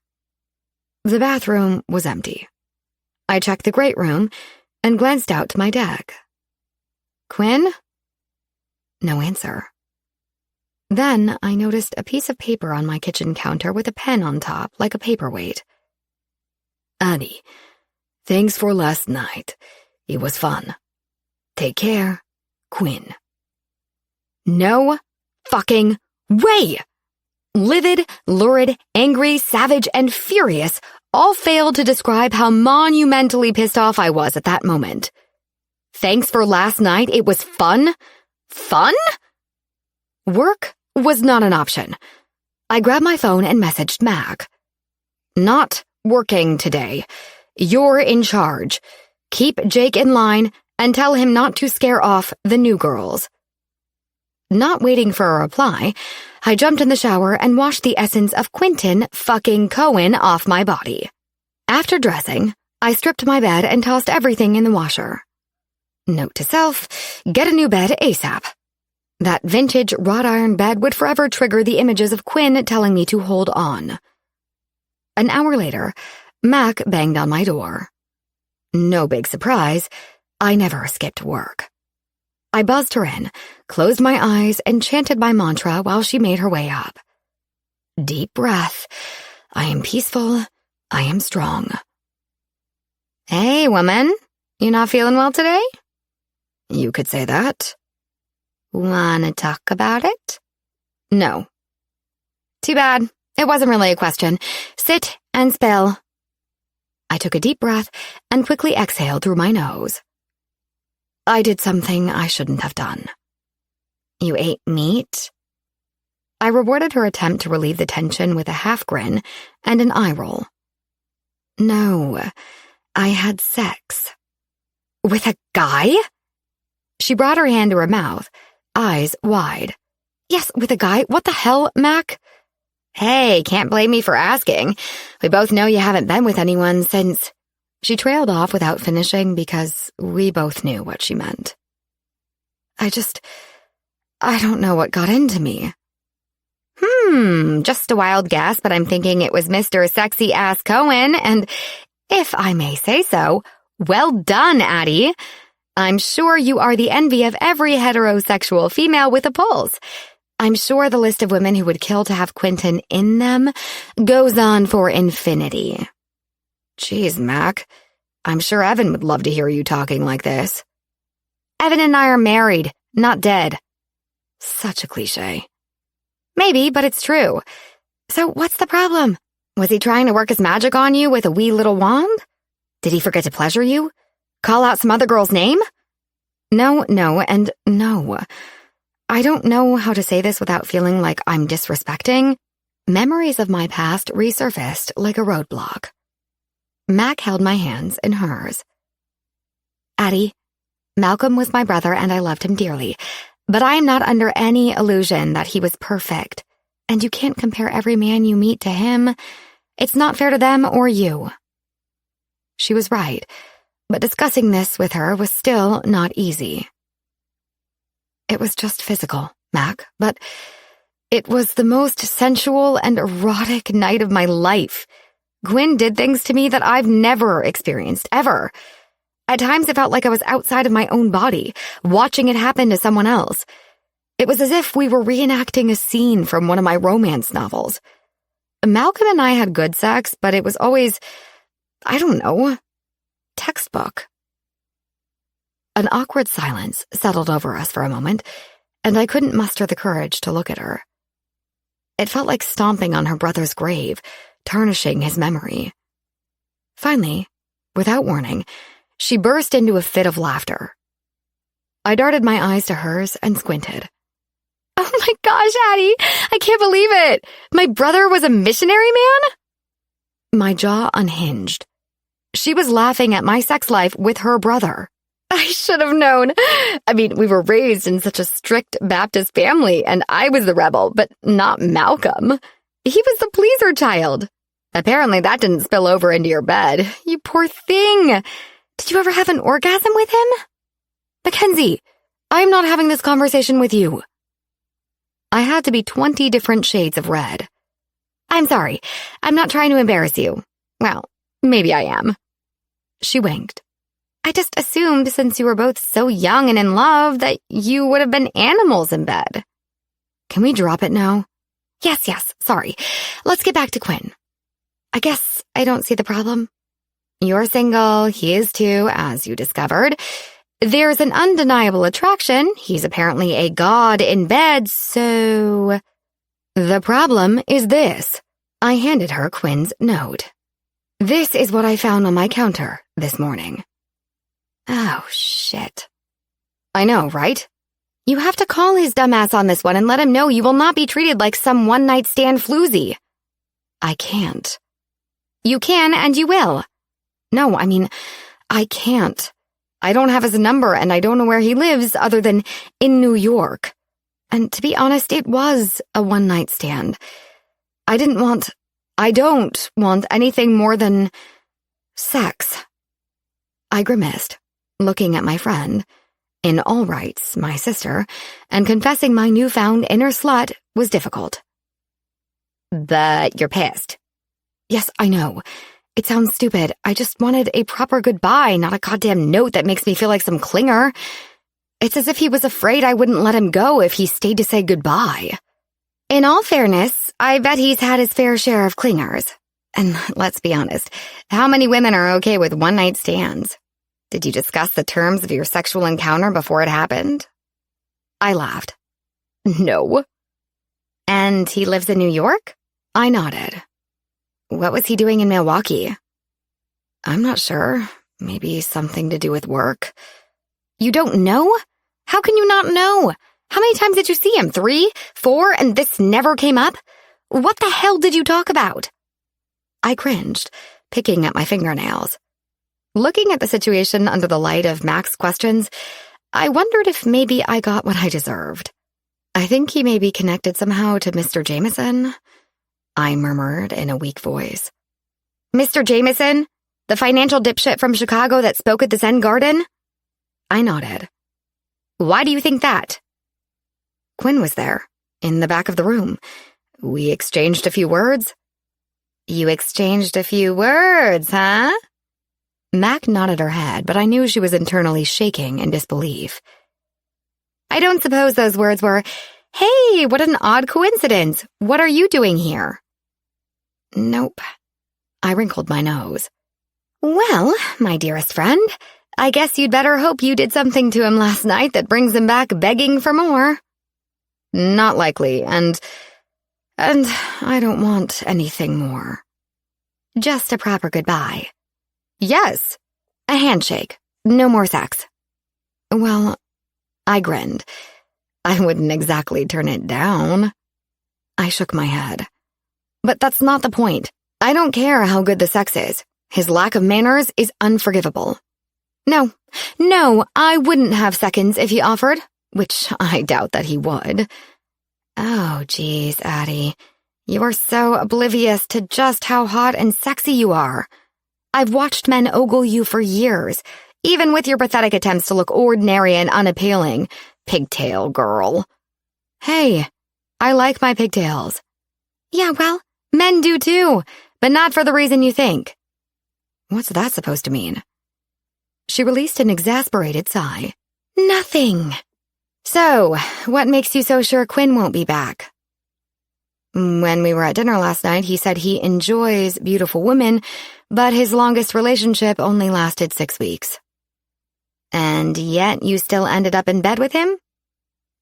The bathroom was empty. I checked the great room and glanced out to my deck. Quinn? No answer. Then I noticed a piece of paper on my kitchen counter with a pen on top, like a paperweight. Annie, thanks for last night. It was fun. Take care, Quinn. No fucking way! Livid, lurid, angry, savage, and furious all failed to describe how monumentally pissed off I was at that moment. Thanks for last night, it was fun? Fun? Work was not an option. I grabbed my phone and messaged Mac. Not working today. You're in charge. Keep Jake in line and tell him not to scare off the new girls. Not waiting for a reply, I jumped in the shower and washed the essence of Quentin fucking Cohen off my body. After dressing, I stripped my bed and tossed everything in the washer. Note to self, get a new bed ASAP. That vintage wrought iron bed would forever trigger the images of Quinn telling me to hold on. An hour later, Mac banged on my door. No big surprise, I never skipped work. I buzzed her in, closed my eyes, and chanted my mantra while she made her way up. Deep breath. I am peaceful. I am strong. Hey, woman. You not feeling well today? You could say that. Wanna talk about it? No. Too bad. It wasn't really a question. Sit and spill. I took a deep breath and quickly exhaled through my nose. I did something I shouldn't have done. You ate meat? I rewarded her attempt to relieve the tension with a half grin and an eye roll. No, I had sex. With a guy? She brought her hand to her mouth, eyes wide. Yes, with a guy. What the hell, Mac? Hey, can't blame me for asking. We both know you haven't been with anyone since... She trailed off without finishing because we both knew what she meant. I don't know what got into me. Just a wild guess, but I'm thinking it was Mr. Sexy-Ass Cohen, and if I may say so, well done, Addie. I'm sure you are the envy of every heterosexual female with a pulse. I'm sure the list of women who would kill to have Quentin in them goes on for infinity. Jeez, Mac, I'm sure Evan would love to hear you talking like this. Evan and I are married, not dead. Such a cliche. Maybe, but it's true. So what's the problem? Was he trying to work his magic on you with a wee little wand? Did he forget to pleasure you? Call out some other girl's name? No, and no. I don't know how to say this without feeling like I'm disrespecting. Memories of my past resurfaced like a roadblock. Mac held my hands in hers. Addie, Malcolm was my brother and I loved him dearly, but I am not under any illusion that he was perfect, and you can't compare every man you meet to him. It's not fair to them or you. She was right, but discussing this with her was still not easy. It was just physical, Mac, but it was the most sensual and erotic night of my life. Gwyn did things to me that I've never experienced, ever. At times it felt like I was outside of my own body, watching it happen to someone else. It was as if we were reenacting a scene from one of my romance novels. Malcolm and I had good sex, but it was always, I don't know, textbook. An awkward silence settled over us for a moment, and I couldn't muster the courage to look at her. It felt like stomping on her brother's grave, tarnishing his memory. Finally, without warning, she burst into a fit of laughter. I darted my eyes to hers and squinted. Oh my gosh, Addie! I can't believe it! My brother was a missionary man? My jaw unhinged. She was laughing at my sex life with her brother. I should have known. I mean, we were raised in such a strict Baptist family, and I was the rebel, but not Malcolm. He was the pleaser child. Apparently that didn't spill over into your bed. You poor thing. Did you ever have an orgasm with him? Mackenzie, I'm not having this conversation with you. I had to be 20 different shades of red. I'm sorry. I'm not trying to embarrass you. Well, maybe I am. She winked. I just assumed since you were both so young and in love that you would have been animals in bed. Can we drop it now? Yes, sorry. Let's get back to Quinn. I guess I don't see the problem. You're single, he is too, as you discovered. There's an undeniable attraction. He's apparently a god in bed, so... The problem is this. I handed her Quinn's note. This is what I found on my counter this morning. Oh, shit. I know, right? You have to call his dumbass on this one and let him know you will not be treated like some one-night stand floozy. I can't. You can and you will. No, I can't. I don't have his number and I don't know where he lives other than in New York. And to be honest, it was a one-night stand. I don't want anything more than sex. I grimaced, looking at my friend, in all rights, my sister, and confessing my newfound inner slut was difficult. But you're pissed. Yes, I know. It sounds stupid. I just wanted a proper goodbye, not a goddamn note that makes me feel like some clinger. It's as if he was afraid I wouldn't let him go if he stayed to say goodbye. In all fairness, I bet he's had his fair share of clingers. And let's be honest, how many women are okay with one-night stands? Did you discuss the terms of your sexual encounter before it happened? I laughed. No. And he lives in New York? I nodded. What was he doing in Milwaukee? I'm not sure. Maybe something to do with work. You don't know? How can you not know? How many times did you see him? 3? 4? And this never came up? What the hell did you talk about? I cringed, picking at my fingernails. Looking at the situation under the light of Mac's questions, I wondered if maybe I got what I deserved. I think he may be connected somehow to Mr. Jameson, I murmured in a weak voice. Mr. Jameson? The financial dipshit from Chicago that spoke at the Zen Garden? I nodded. Why do you think that? Quinn was there, in the back of the room. We exchanged a few words. You exchanged a few words, huh? Mac nodded her head, but I knew she was internally shaking in disbelief. I don't suppose those words were, hey, what an odd coincidence. What are you doing here? Nope. I wrinkled my nose. Well, my dearest friend, I guess you'd better hope you did something to him last night that brings him back begging for more. Not likely, and I don't want anything more. Just a proper goodbye. Yes, a handshake. No more sex. Well, I grinned. I wouldn't exactly turn it down. I shook my head. But that's not the point. I don't care how good the sex is. His lack of manners is unforgivable. No, I wouldn't have seconds if he offered, which I doubt that he would. Oh, geez, Addie. You are so oblivious to just how hot and sexy you are. I've watched men ogle you for years, even with your pathetic attempts to look ordinary and unappealing. Pigtail girl. Hey, I like my pigtails. Yeah, well, men do too, but not for the reason you think. What's that supposed to mean? She released an exasperated sigh. Nothing. So, what makes you so sure Quinn won't be back? When we were at dinner last night, he said he enjoys beautiful women, but his longest relationship only lasted 6 weeks. And yet you still ended up in bed with him?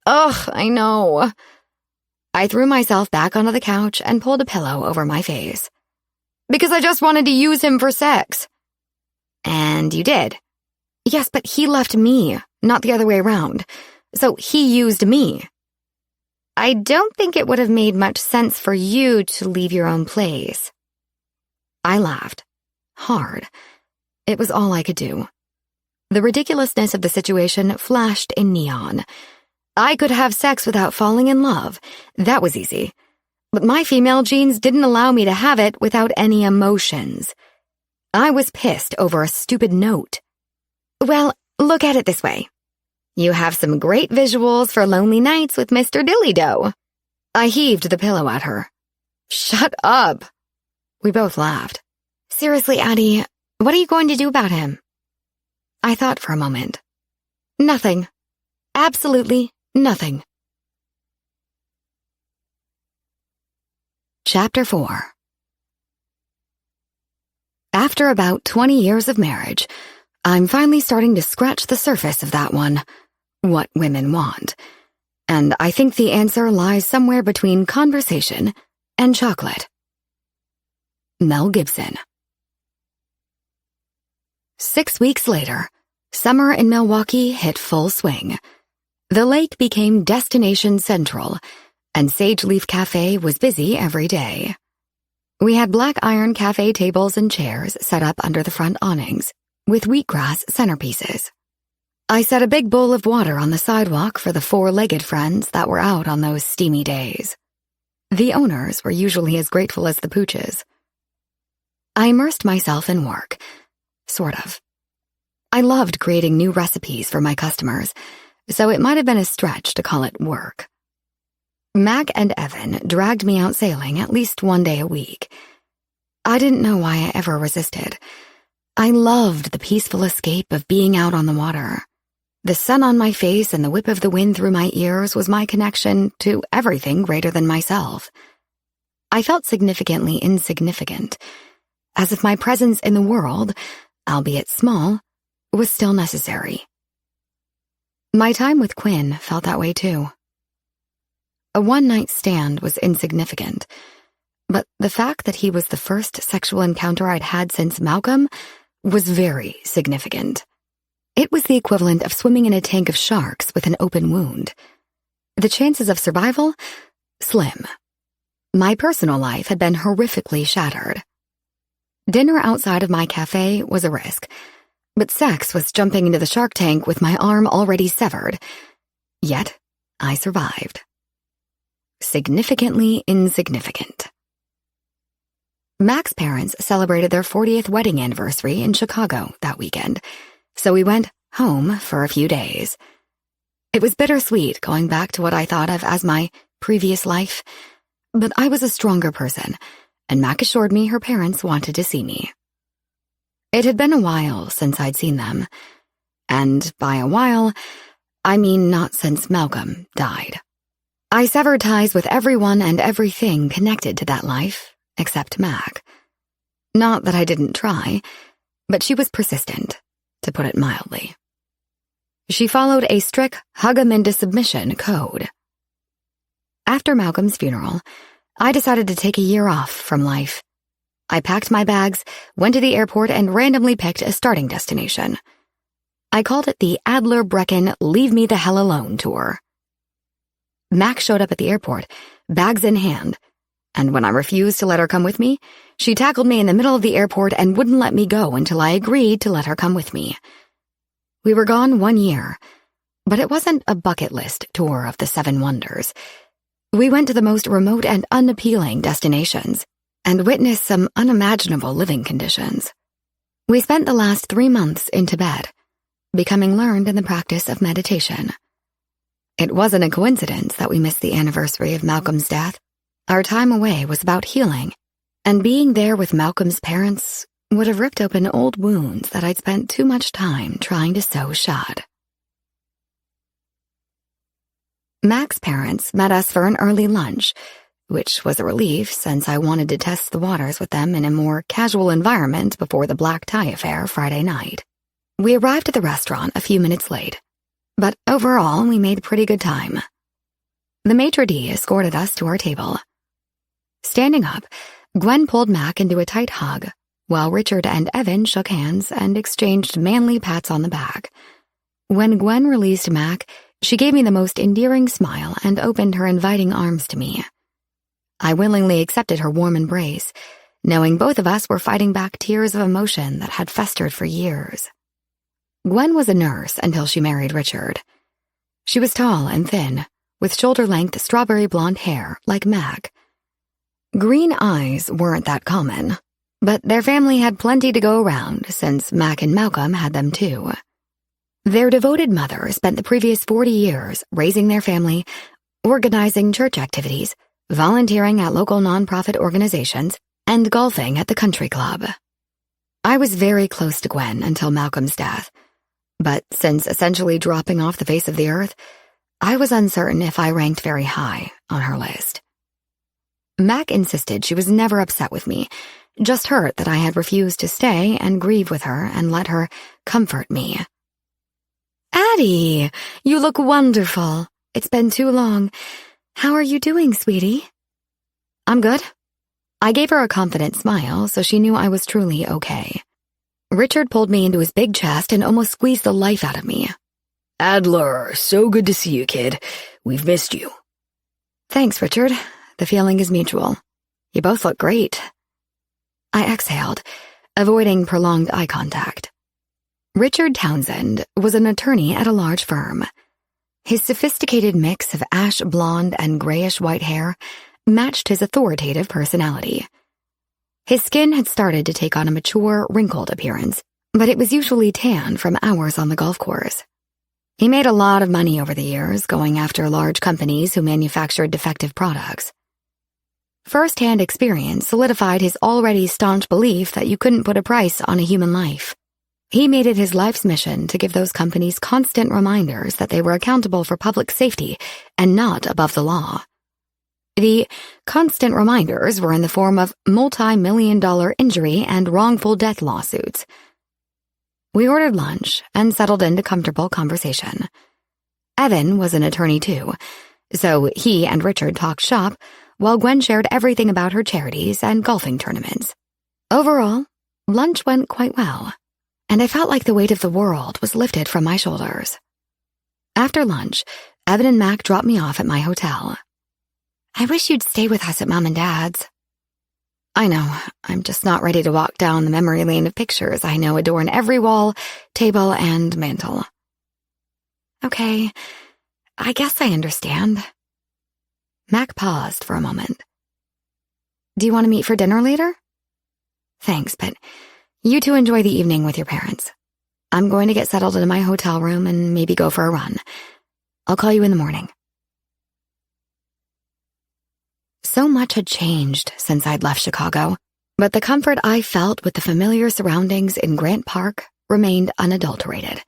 Ugh, I know. I threw myself back onto the couch and pulled a pillow over my face. Because I just wanted to use him for sex. And you did. Yes, but he left me, not the other way around. So he used me. I don't think it would have made much sense for you to leave your own place. I laughed. Hard. It was all I could do. The ridiculousness of the situation flashed in neon. I could have sex without falling in love. That was easy. But my female genes didn't allow me to have it without any emotions. I was pissed over a stupid note. Well, look at it this way. You have some great visuals for lonely nights with Mr. Dilly-Do. I heaved the pillow at her. Shut up. We both laughed. Seriously, Addie, what are you going to do about him? I thought for a moment. Nothing. Absolutely nothing. Chapter 4. After about 20 years of marriage, I'm finally starting to scratch the surface of that one, what women want. And I think the answer lies somewhere between conversation and chocolate. Mel Gibson. 6 weeks later, summer in Milwaukee hit full swing. The lake became Destination Central, and Sage Leaf Cafe was busy every day. We had black iron cafe tables and chairs set up under the front awnings, with wheatgrass centerpieces. I set a big bowl of water on the sidewalk for the four-legged friends that were out on those steamy days. The owners were usually as grateful as the pooches. I immersed myself in work. Sort of. I loved creating new recipes for my customers, so it might have been a stretch to call it work. Mac and Evan dragged me out sailing at least one day a week. I didn't know why I ever resisted. I loved the peaceful escape of being out on the water. The sun on my face and the whip of the wind through my ears was my connection to everything greater than myself. I felt significantly insignificant, as if my presence in the world, albeit small, was still necessary. My time with Quinn felt that way too. A one-night stand was insignificant, but the fact that he was the first sexual encounter I'd had since Malcolm was very significant. It was the equivalent of swimming in a tank of sharks with an open wound. The chances of survival? Slim. My personal life had been horrifically shattered. Dinner outside of my cafe was a risk, but sex was jumping into the shark tank with my arm already severed. Yet, I survived. Significantly insignificant. Mac's parents celebrated their 40th wedding anniversary in Chicago that weekend, so we went home for a few days. It was bittersweet going back to what I thought of as my previous life, but I was a stronger person, and Mac assured me her parents wanted to see me. It had been a while since I'd seen them, and by a while, I mean not since Malcolm died. I severed ties with everyone and everything connected to that life, except Mac. Not that I didn't try, but she was persistent, to put it mildly. She followed a strict hug 'em into submission code. After Malcolm's funeral, I decided to take a year off from life. I packed my bags, went to the airport, and randomly picked a starting destination. I called it the Adler-Brecken Leave Me the Hell Alone tour. Mac showed up at the airport, bags in hand, and when I refused to let her come with me, she tackled me in the middle of the airport and wouldn't let me go until I agreed to let her come with me. We were gone 1 year, but it wasn't a bucket list tour of the 7 wonders. We went to the most remote and unappealing destinations and witnessed some unimaginable living conditions. We spent the last 3 months in Tibet, becoming learned in the practice of meditation. It wasn't a coincidence that we missed the anniversary of Malcolm's death. Our time away was about healing, and being there with Malcolm's parents would have ripped open old wounds that I'd spent too much time trying to sew shut. Mac's parents met us for an early lunch, which was a relief since I wanted to test the waters with them in a more casual environment before the black tie affair Friday night. We arrived at the restaurant a few minutes late, but overall we made pretty good time. The maitre d' escorted us to our table. Standing up, Gwen pulled Mac into a tight hug, while Richard and Evan shook hands and exchanged manly pats on the back. When Gwen released Mac, she gave me the most endearing smile and opened her inviting arms to me. I willingly accepted her warm embrace, knowing both of us were fighting back tears of emotion that had festered for years. Gwen was a nurse until she married Richard. She was tall and thin, with shoulder-length strawberry blonde hair like Mac. Green eyes weren't that common, but their family had plenty to go around since Mac and Malcolm had them too. Their devoted mother spent the previous 40 years raising their family, organizing church activities, volunteering at local nonprofit organizations, and golfing at the country club. I was very close to Gwen until Malcolm's death, but since essentially dropping off the face of the earth, I was uncertain if I ranked very high on her list. Mac insisted she was never upset with me, just hurt that I had refused to stay and grieve with her and let her comfort me. Addie, you look wonderful. It's been too long. How are you doing, sweetie? I'm good. I gave her a confident smile so she knew I was truly okay. Richard pulled me into his big chest and almost squeezed the life out of me. Adler, so good to see you, kid. We've missed you. Thanks, Richard. The feeling is mutual. You both look great. I exhaled, avoiding prolonged eye contact. Richard Townsend was an attorney at a large firm. His sophisticated mix of ash blonde and grayish-white hair matched his authoritative personality. His skin had started to take on a mature, wrinkled appearance, but it was usually tan from hours on the golf course. He made a lot of money over the years going after large companies who manufactured defective products. First-hand experience solidified his already staunch belief that you couldn't put a price on a human life. He made it his life's mission to give those companies constant reminders that they were accountable for public safety and not above the law. The constant reminders were in the form of multi-million-dollar injury and wrongful death lawsuits. We ordered lunch and settled into comfortable conversation. Evan was an attorney too, so he and Richard talked shop while Gwen shared everything about her charities and golfing tournaments. Overall, lunch went quite well, and I felt like the weight of the world was lifted from my shoulders. After lunch, Evan and Mac dropped me off at my hotel. I wish you'd stay with us at Mom and Dad's. I know, I'm just not ready to walk down the memory lane of pictures I know adorn every wall, table, and mantel. Okay, I guess I understand. Mac paused for a moment. Do you want to meet for dinner later? Thanks, but you two enjoy the evening with your parents. I'm going to get settled into my hotel room and maybe go for a run. I'll call you in the morning. So much had changed since I'd left Chicago, but the comfort I felt with the familiar surroundings in Grant Park remained unadulterated.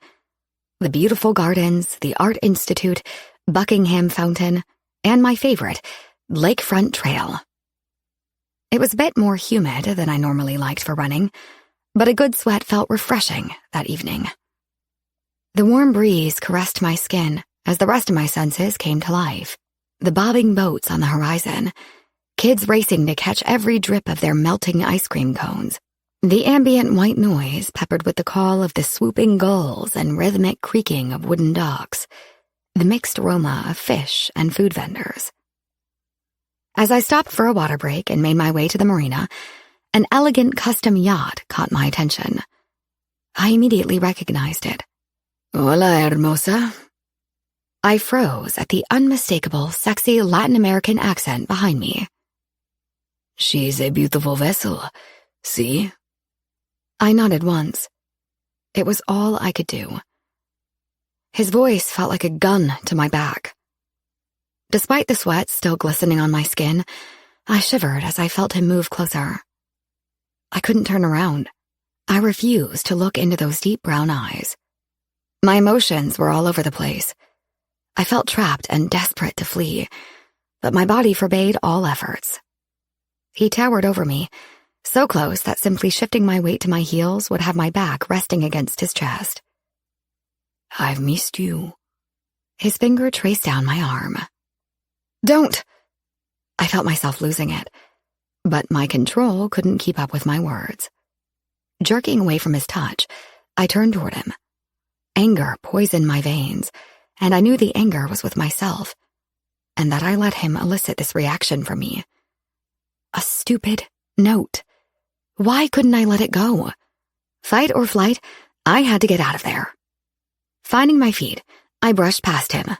The beautiful gardens, the Art Institute, Buckingham Fountain, and my favorite, Lakefront Trail. It was a bit more humid than I normally liked for running, but a good sweat felt refreshing that evening. The warm breeze caressed my skin as the rest of my senses came to life. The bobbing boats on the horizon, kids racing to catch every drip of their melting ice cream cones, the ambient white noise peppered with the call of the swooping gulls and rhythmic creaking of wooden docks, the mixed aroma of fish and food vendors. As I stopped for a water break and made my way to the marina, an elegant custom yacht caught my attention. I immediately recognized it. Hola, hermosa. I froze at the unmistakable, sexy Latin American accent behind me. She's a beautiful vessel. See? I nodded once. It was all I could do. His voice felt like a gun to my back. Despite the sweat still glistening on my skin, I shivered as I felt him move closer. I couldn't turn around. I refused to look into those deep brown eyes. My emotions were all over the place. I felt trapped and desperate to flee, but my body forbade all efforts. He towered over me, so close that simply shifting my weight to my heels would have my back resting against his chest. I've missed you. His finger traced down my arm. Don't! I felt myself losing it, but my control couldn't keep up with my words. Jerking away from his touch, I turned toward him. Anger poisoned my veins, and I knew the anger was with myself, and that I let him elicit this reaction from me. A stupid note. Why couldn't I let it go? Fight or flight, I had to get out of there. Finding my feet, I brushed past him.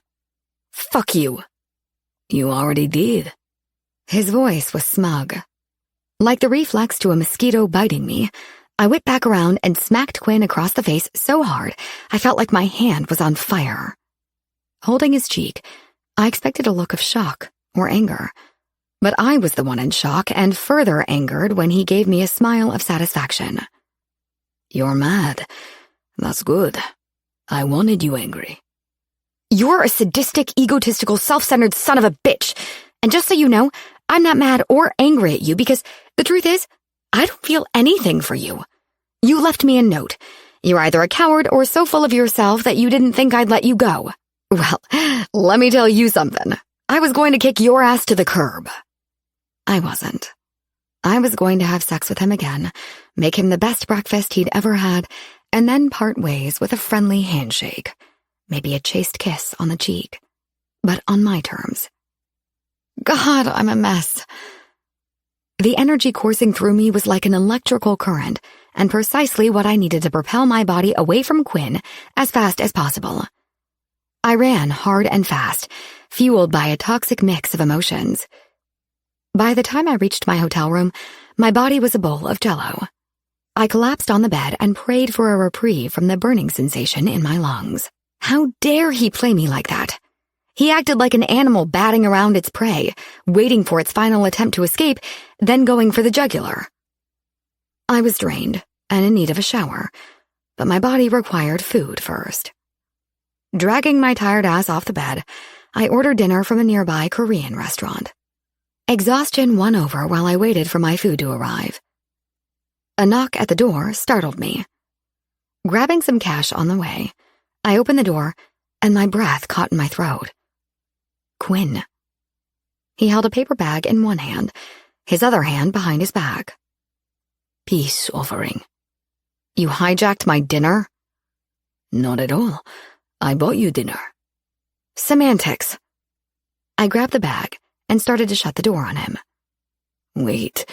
Fuck you. You already did. His voice was smug. Like the reflex to a mosquito biting me, I whipped back around and smacked Quinn across the face so hard I felt like my hand was on fire. Holding his cheek, I expected a look of shock or anger, But I was the one in shock and further angered when he gave me a smile of satisfaction. You're mad. That's good. I wanted you angry. You're a sadistic, egotistical, self-centered son of a bitch. And just so you know, I'm not mad or angry at you because the truth is, I don't feel anything for you. You left me a note. You're either a coward or so full of yourself that you didn't think I'd let you go. Well, let me tell you something. I was going to kick your ass to the curb. I wasn't. I was going to have sex with him again, make him the best breakfast he'd ever had, and then part ways with a friendly handshake, maybe a chaste kiss on the cheek, but on my terms. God, I'm a mess. The energy coursing through me was like an electrical current, and precisely what I needed to propel my body away from Quinn as fast as possible. I ran hard and fast, fueled by a toxic mix of emotions. By the time I reached my hotel room, my body was a bowl of Jell-O. I collapsed on the bed and prayed for a reprieve from the burning sensation in my lungs. How dare he play me like that? He acted like an animal batting around its prey, waiting for its final attempt to escape, then going for the jugular. I was drained and in need of a shower, but my body required food first. Dragging my tired ass off the bed, I ordered dinner from a nearby Korean restaurant. Exhaustion won over while I waited for my food to arrive. A knock at the door startled me. Grabbing some cash on the way, I opened the door and my breath caught in my throat. Quinn. He held a paper bag in one hand, his other hand behind his back. Peace offering. You hijacked my dinner? Not at all. I bought you dinner. Semantics. I grabbed the bag and started to shut the door on him. Wait,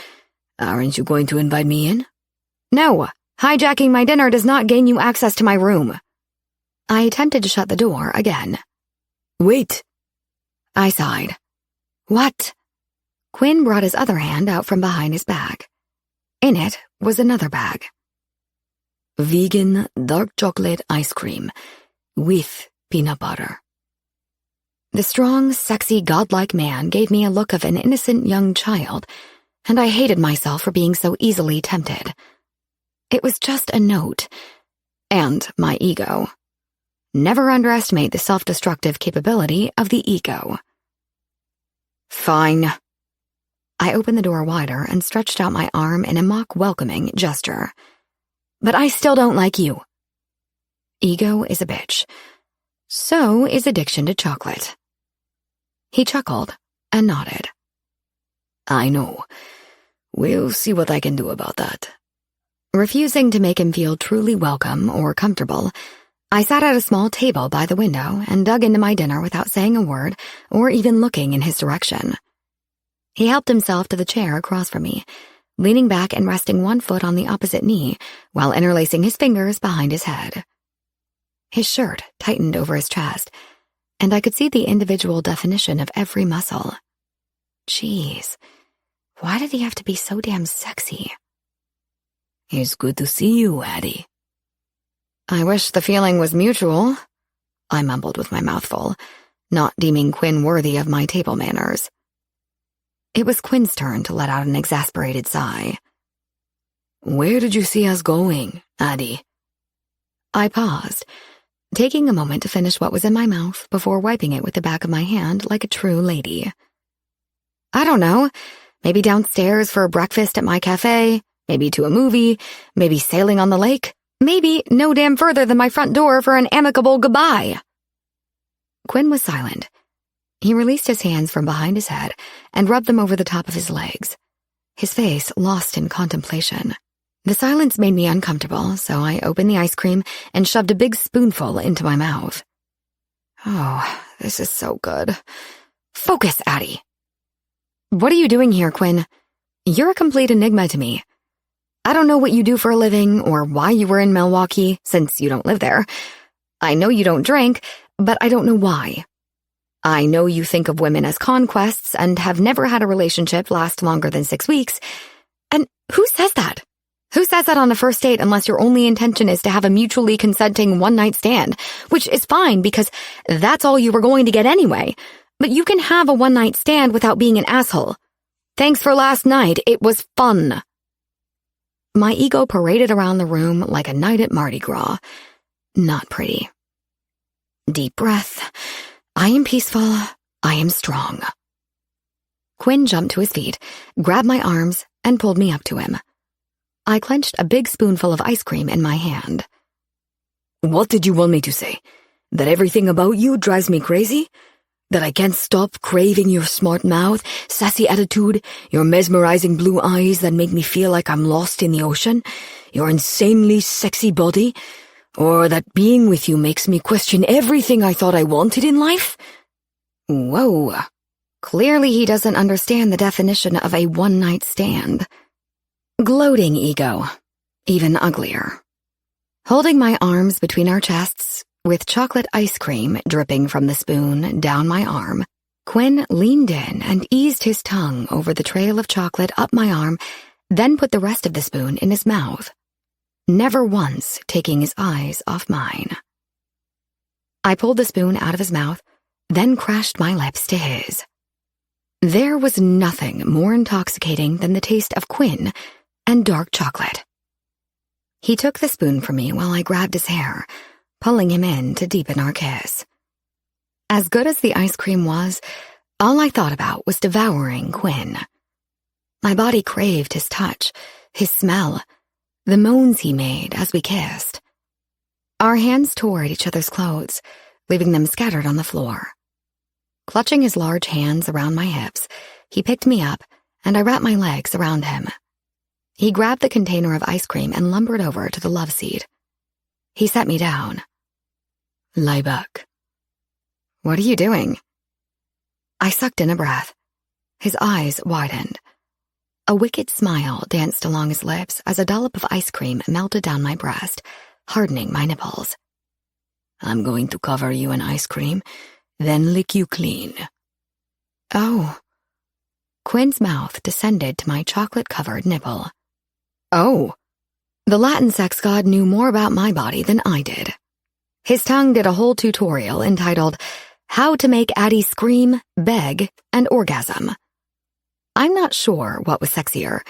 aren't you going to invite me in? No, hijacking my dinner does not gain you access to my room. I attempted to shut the door again. Wait. I sighed. What? Quinn brought his other hand out from behind his back. In it was another bag. Vegan dark chocolate ice cream with peanut butter. The strong, sexy, godlike man gave me a look of an innocent young child, and I hated myself for being so easily tempted. It was just a note. And my ego. Never underestimate the self-destructive capability of the ego. Fine. I opened the door wider and stretched out my arm in a mock welcoming gesture. But I still don't like you. Ego is a bitch. So is addiction to chocolate. He chuckled and nodded. I know. We'll see what I can do about that. Refusing to make him feel truly welcome or comfortable, I sat at a small table by the window and dug into my dinner without saying a word or even looking in his direction. He helped himself to the chair across from me, leaning back and resting one foot on the opposite knee while interlacing his fingers behind his head. His shirt tightened over his chest, and I could see the individual definition of every muscle. Jeez, why did he have to be so damn sexy? It's good to see you, Addie. I wish the feeling was mutual, I mumbled with my mouth full, not deeming Quinn worthy of my table manners. It was Quinn's turn to let out an exasperated sigh. Where did you see us going, Addie? I paused, taking a moment to finish what was in my mouth before wiping it with the back of my hand like a true lady. I don't know, maybe downstairs for breakfast at my cafe, maybe to a movie, maybe sailing on the lake, maybe no damn further than my front door for an amicable goodbye. Quinn was silent. He released his hands from behind his head and rubbed them over the top of his legs, his face lost in contemplation. The silence made me uncomfortable, so I opened the ice cream and shoved a big spoonful into my mouth. Oh, this is so good. Focus, Addie. What are you doing here, Quinn? You're a complete enigma to me. I don't know what you do for a living or why you were in Milwaukee, since you don't live there. I know you don't drink, but I don't know why. I know you think of women as conquests and have never had a relationship last longer than 6 weeks. And who says that? Who says that on a first date unless your only intention is to have a mutually consenting one-night stand, which is fine because that's all you were going to get anyway. But you can have a one-night stand without being an asshole. Thanks for last night. It was fun. My ego paraded around the room like a night at Mardi Gras. Not pretty. Deep breath. I am peaceful. I am strong. Quinn jumped to his feet, grabbed my arms, and pulled me up to him. I clenched a big spoonful of ice cream in my hand. What did you want me to say? That everything about you drives me crazy? That I can't stop craving your smart mouth, sassy attitude, your mesmerizing blue eyes that make me feel like I'm lost in the ocean, your insanely sexy body, or that being with you makes me question everything I thought I wanted in life? Whoa. Clearly he doesn't understand the definition of a one-night stand. Gloating ego. Even uglier. Holding my arms between our chests, with chocolate ice cream dripping from the spoon down my arm, Quinn leaned in and eased his tongue over the trail of chocolate up my arm, then put the rest of the spoon in his mouth, never once taking his eyes off mine. I pulled the spoon out of his mouth, then crashed my lips to his. There was nothing more intoxicating than the taste of Quinn and dark chocolate. He took the spoon from me while I grabbed his hair, pulling him in to deepen our kiss. As good as the ice cream was, all I thought about was devouring Quinn. My body craved his touch, his smell, the moans he made as we kissed. Our hands tore at each other's clothes, leaving them scattered on the floor. Clutching his large hands around my hips, he picked me up, and I wrapped my legs around him. He grabbed the container of ice cream and lumbered over to the love seat. He set me down. Lie back. What are you doing? I sucked in a breath. His eyes widened. A wicked smile danced along his lips as a dollop of ice cream melted down my breast, hardening my nipples. I'm going to cover you in ice cream, then lick you clean. Oh. Quinn's mouth descended to my chocolate-covered nipple. Oh. The Latin sex god knew more about my body than I did. His tongue did a whole tutorial entitled How to Make Addie Scream, Beg, and Orgasm. I'm not sure what was sexier,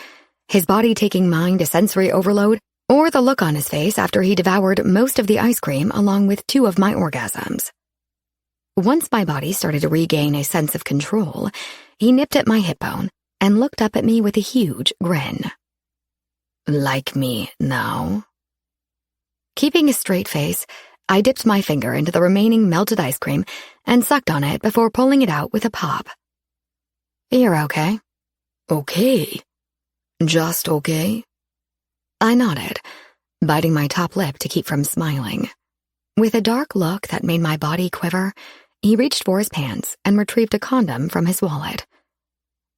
his body taking mine to sensory overload, or the look on his face after he devoured most of the ice cream along with 2 of my orgasms. Once my body started to regain a sense of control, he nipped at my hip bone and looked up at me with a huge grin. Like me now? Keeping a straight face, I dipped my finger into the remaining melted ice cream and sucked on it before pulling it out with a pop. You're okay? Okay. Just okay? I nodded, biting my top lip to keep from smiling. With a dark look that made my body quiver, he reached for his pants and retrieved a condom from his wallet.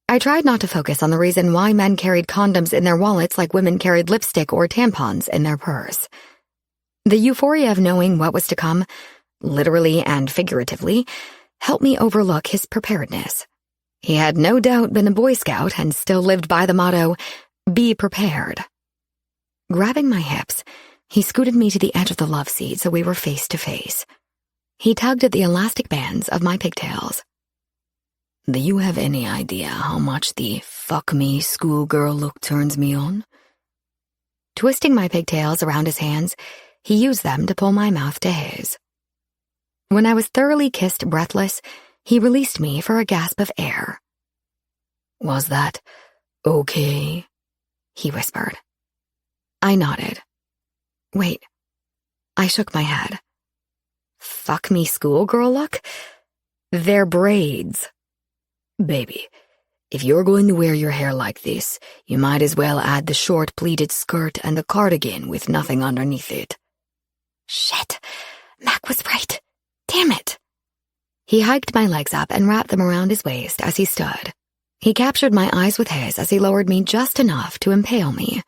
I tried not to focus on the reason why men carried condoms in their wallets like women carried lipstick or tampons in their purse. The euphoria of knowing what was to come, literally and figuratively, helped me overlook his preparedness. He had no doubt been a Boy Scout and still lived by the motto, "Be prepared." Grabbing my hips, he scooted me to the edge of the love seat so we were face to face. He tugged at the elastic bands of my pigtails. Do you have any idea how much the fuck me schoolgirl look turns me on? Twisting my pigtails around his hands, he used them to pull my mouth to his. When I was thoroughly kissed breathless, he released me for a gasp of air. Was that okay? He whispered. I nodded. Wait. I shook my head. Fuck me schoolgirl look? They're braids. Baby, if you're going to wear your hair like this, you might as well add the short pleated skirt and the cardigan with nothing underneath it. Shit. Mac was right. Damn it. He hiked my legs up and wrapped them around his waist as he stood. He captured my eyes with his as he lowered me just enough to impale me.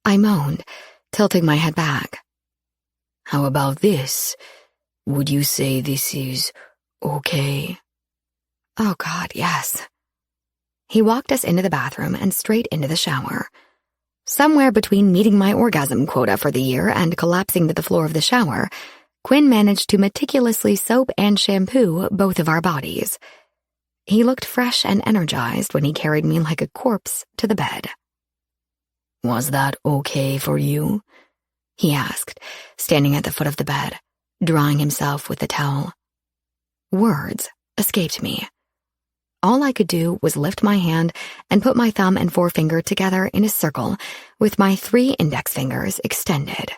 I moaned, tilting my head back. How about this? Would you say this is okay? Oh God, yes. He walked us into the bathroom and straight into the shower. Somewhere between meeting my orgasm quota for the year and collapsing to the floor of the shower, Quinn managed to meticulously soap and shampoo both of our bodies. He looked fresh and energized when he carried me like a corpse to the bed. "Was that okay for you?" he asked, standing at the foot of the bed, drying himself with the towel. Words escaped me. All I could do was lift my hand and put my thumb and forefinger together in a circle with my 3 index fingers extended.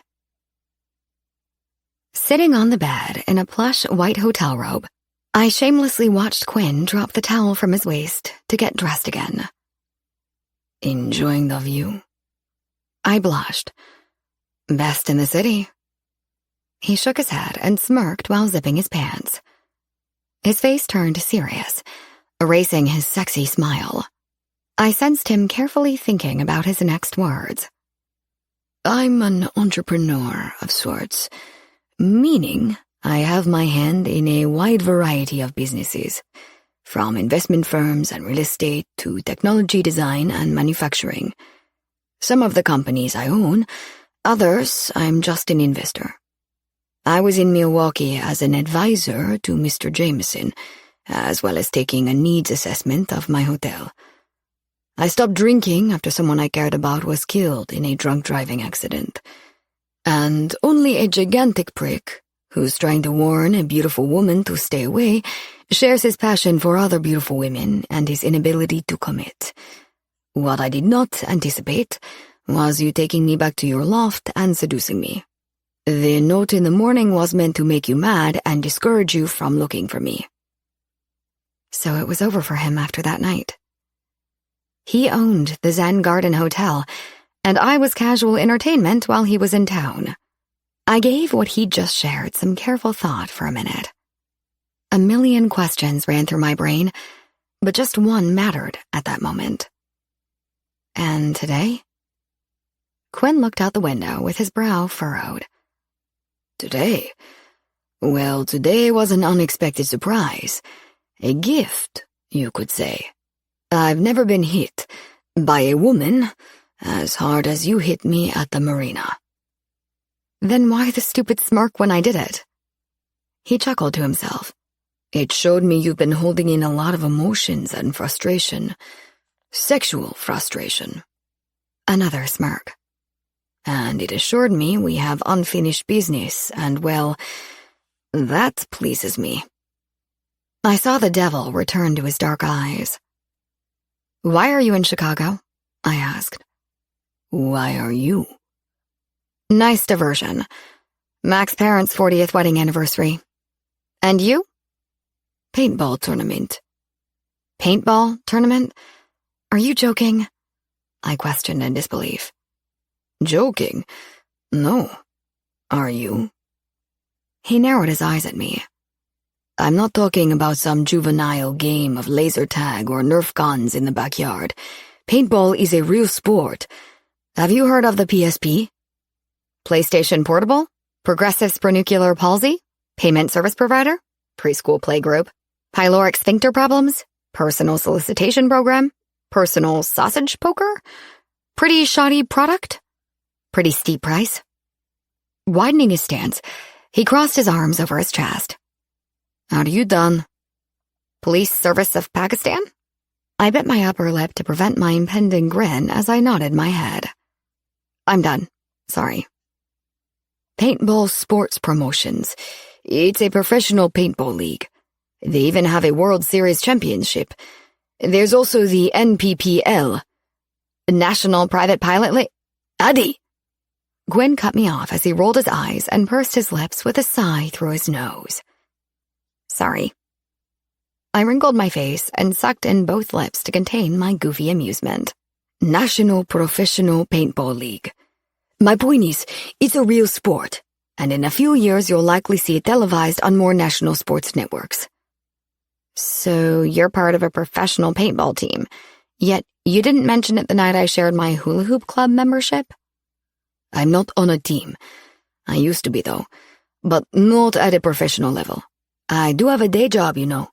Sitting on the bed in a plush white hotel robe, I shamelessly watched Quinn drop the towel from his waist to get dressed again. "Enjoying the view?" I blushed. "Best in the city." He shook his head and smirked while zipping his pants. His face turned serious, erasing his sexy smile. I sensed him carefully thinking about his next words. "I'm an entrepreneur of sorts, meaning I have my hand in a wide variety of businesses, from investment firms and real estate to technology design and manufacturing. Some of the companies I own, others I'm just an investor. I was in Milwaukee as an advisor to Mr. Jameson, as well as taking a needs assessment of my hotel. I stopped drinking after someone I cared about was killed in a drunk driving accident. And only a gigantic prick, who's trying to warn a beautiful woman to stay away, shares his passion for other beautiful women and his inability to commit. What I did not anticipate was you taking me back to your loft and seducing me. The note in the morning was meant to make you mad and discourage you from looking for me." So it was over for him after that night. He owned the Zen Garden Hotel, and I was casual entertainment while he was in town. I gave what he'd just shared some careful thought for a minute. A million questions ran through my brain, but just one mattered at that moment. And today? Quinn looked out the window with his brow furrowed. "Today? Well, today was an unexpected surprise. A gift, you could say. I've never been hit by a woman as hard as you hit me at the marina." Then why the stupid smirk when I did it? He chuckled to himself. "It showed me you've been holding in a lot of emotions and frustration. Sexual frustration." Another smirk. "And it assured me we have unfinished business, and well, that pleases me." I saw the devil return to his dark eyes. "Why are you in Chicago?" I asked. "Why are you?" "Nice diversion. Mac's parents' 40th wedding anniversary. And you?" "Paintball tournament." "Paintball tournament? Are you joking?" I questioned in disbelief. "Joking? No. Are you?" He narrowed his eyes at me. "I'm not talking about some juvenile game of laser tag or Nerf guns in the backyard. Paintball is a real sport. Have you heard of the PSP? PlayStation Portable? Progressive Spernucular Palsy? Payment Service Provider? Preschool Playgroup? Pyloric Sphincter Problems? Personal Solicitation Program? Personal Sausage Poker? Pretty shoddy product? Pretty steep price?" Widening his stance, he crossed his arms over his chest. "Are you done?" "Police Service of Pakistan?" I bit my upper lip to prevent my impending grin as I nodded my head. "I'm done. Sorry." "Paintball Sports Promotions. It's a professional paintball league. They even have a World Series championship. There's also the NPPL. National Private Pilot League. Addy!" Gwyn cut me off as he rolled his eyes and pursed his lips with a sigh through his nose. "Sorry." I wrinkled my face and sucked in both lips to contain my goofy amusement. "National Professional Paintball League. My point is, it's a real sport, and in a few years you'll likely see it televised on more national sports networks." "So you're part of a professional paintball team, yet you didn't mention it the night I shared my hula hoop club membership?" "I'm not on a team. I used to be, though, but not at a professional level. I do have a day job, you know.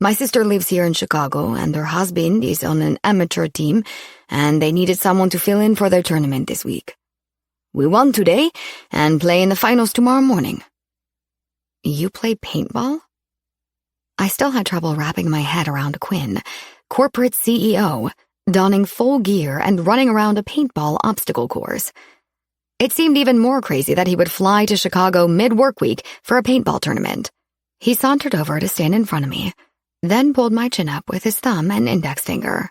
My sister lives here in Chicago, and her husband is on an amateur team, and they needed someone to fill in for their tournament this week. We won today and play in the finals tomorrow morning." "You play paintball?" I still had trouble wrapping my head around Quinn, corporate CEO, donning full gear and running around a paintball obstacle course. It seemed even more crazy that he would fly to Chicago mid-work week for a paintball tournament. He sauntered over to stand in front of me, then pulled my chin up with his thumb and index finger.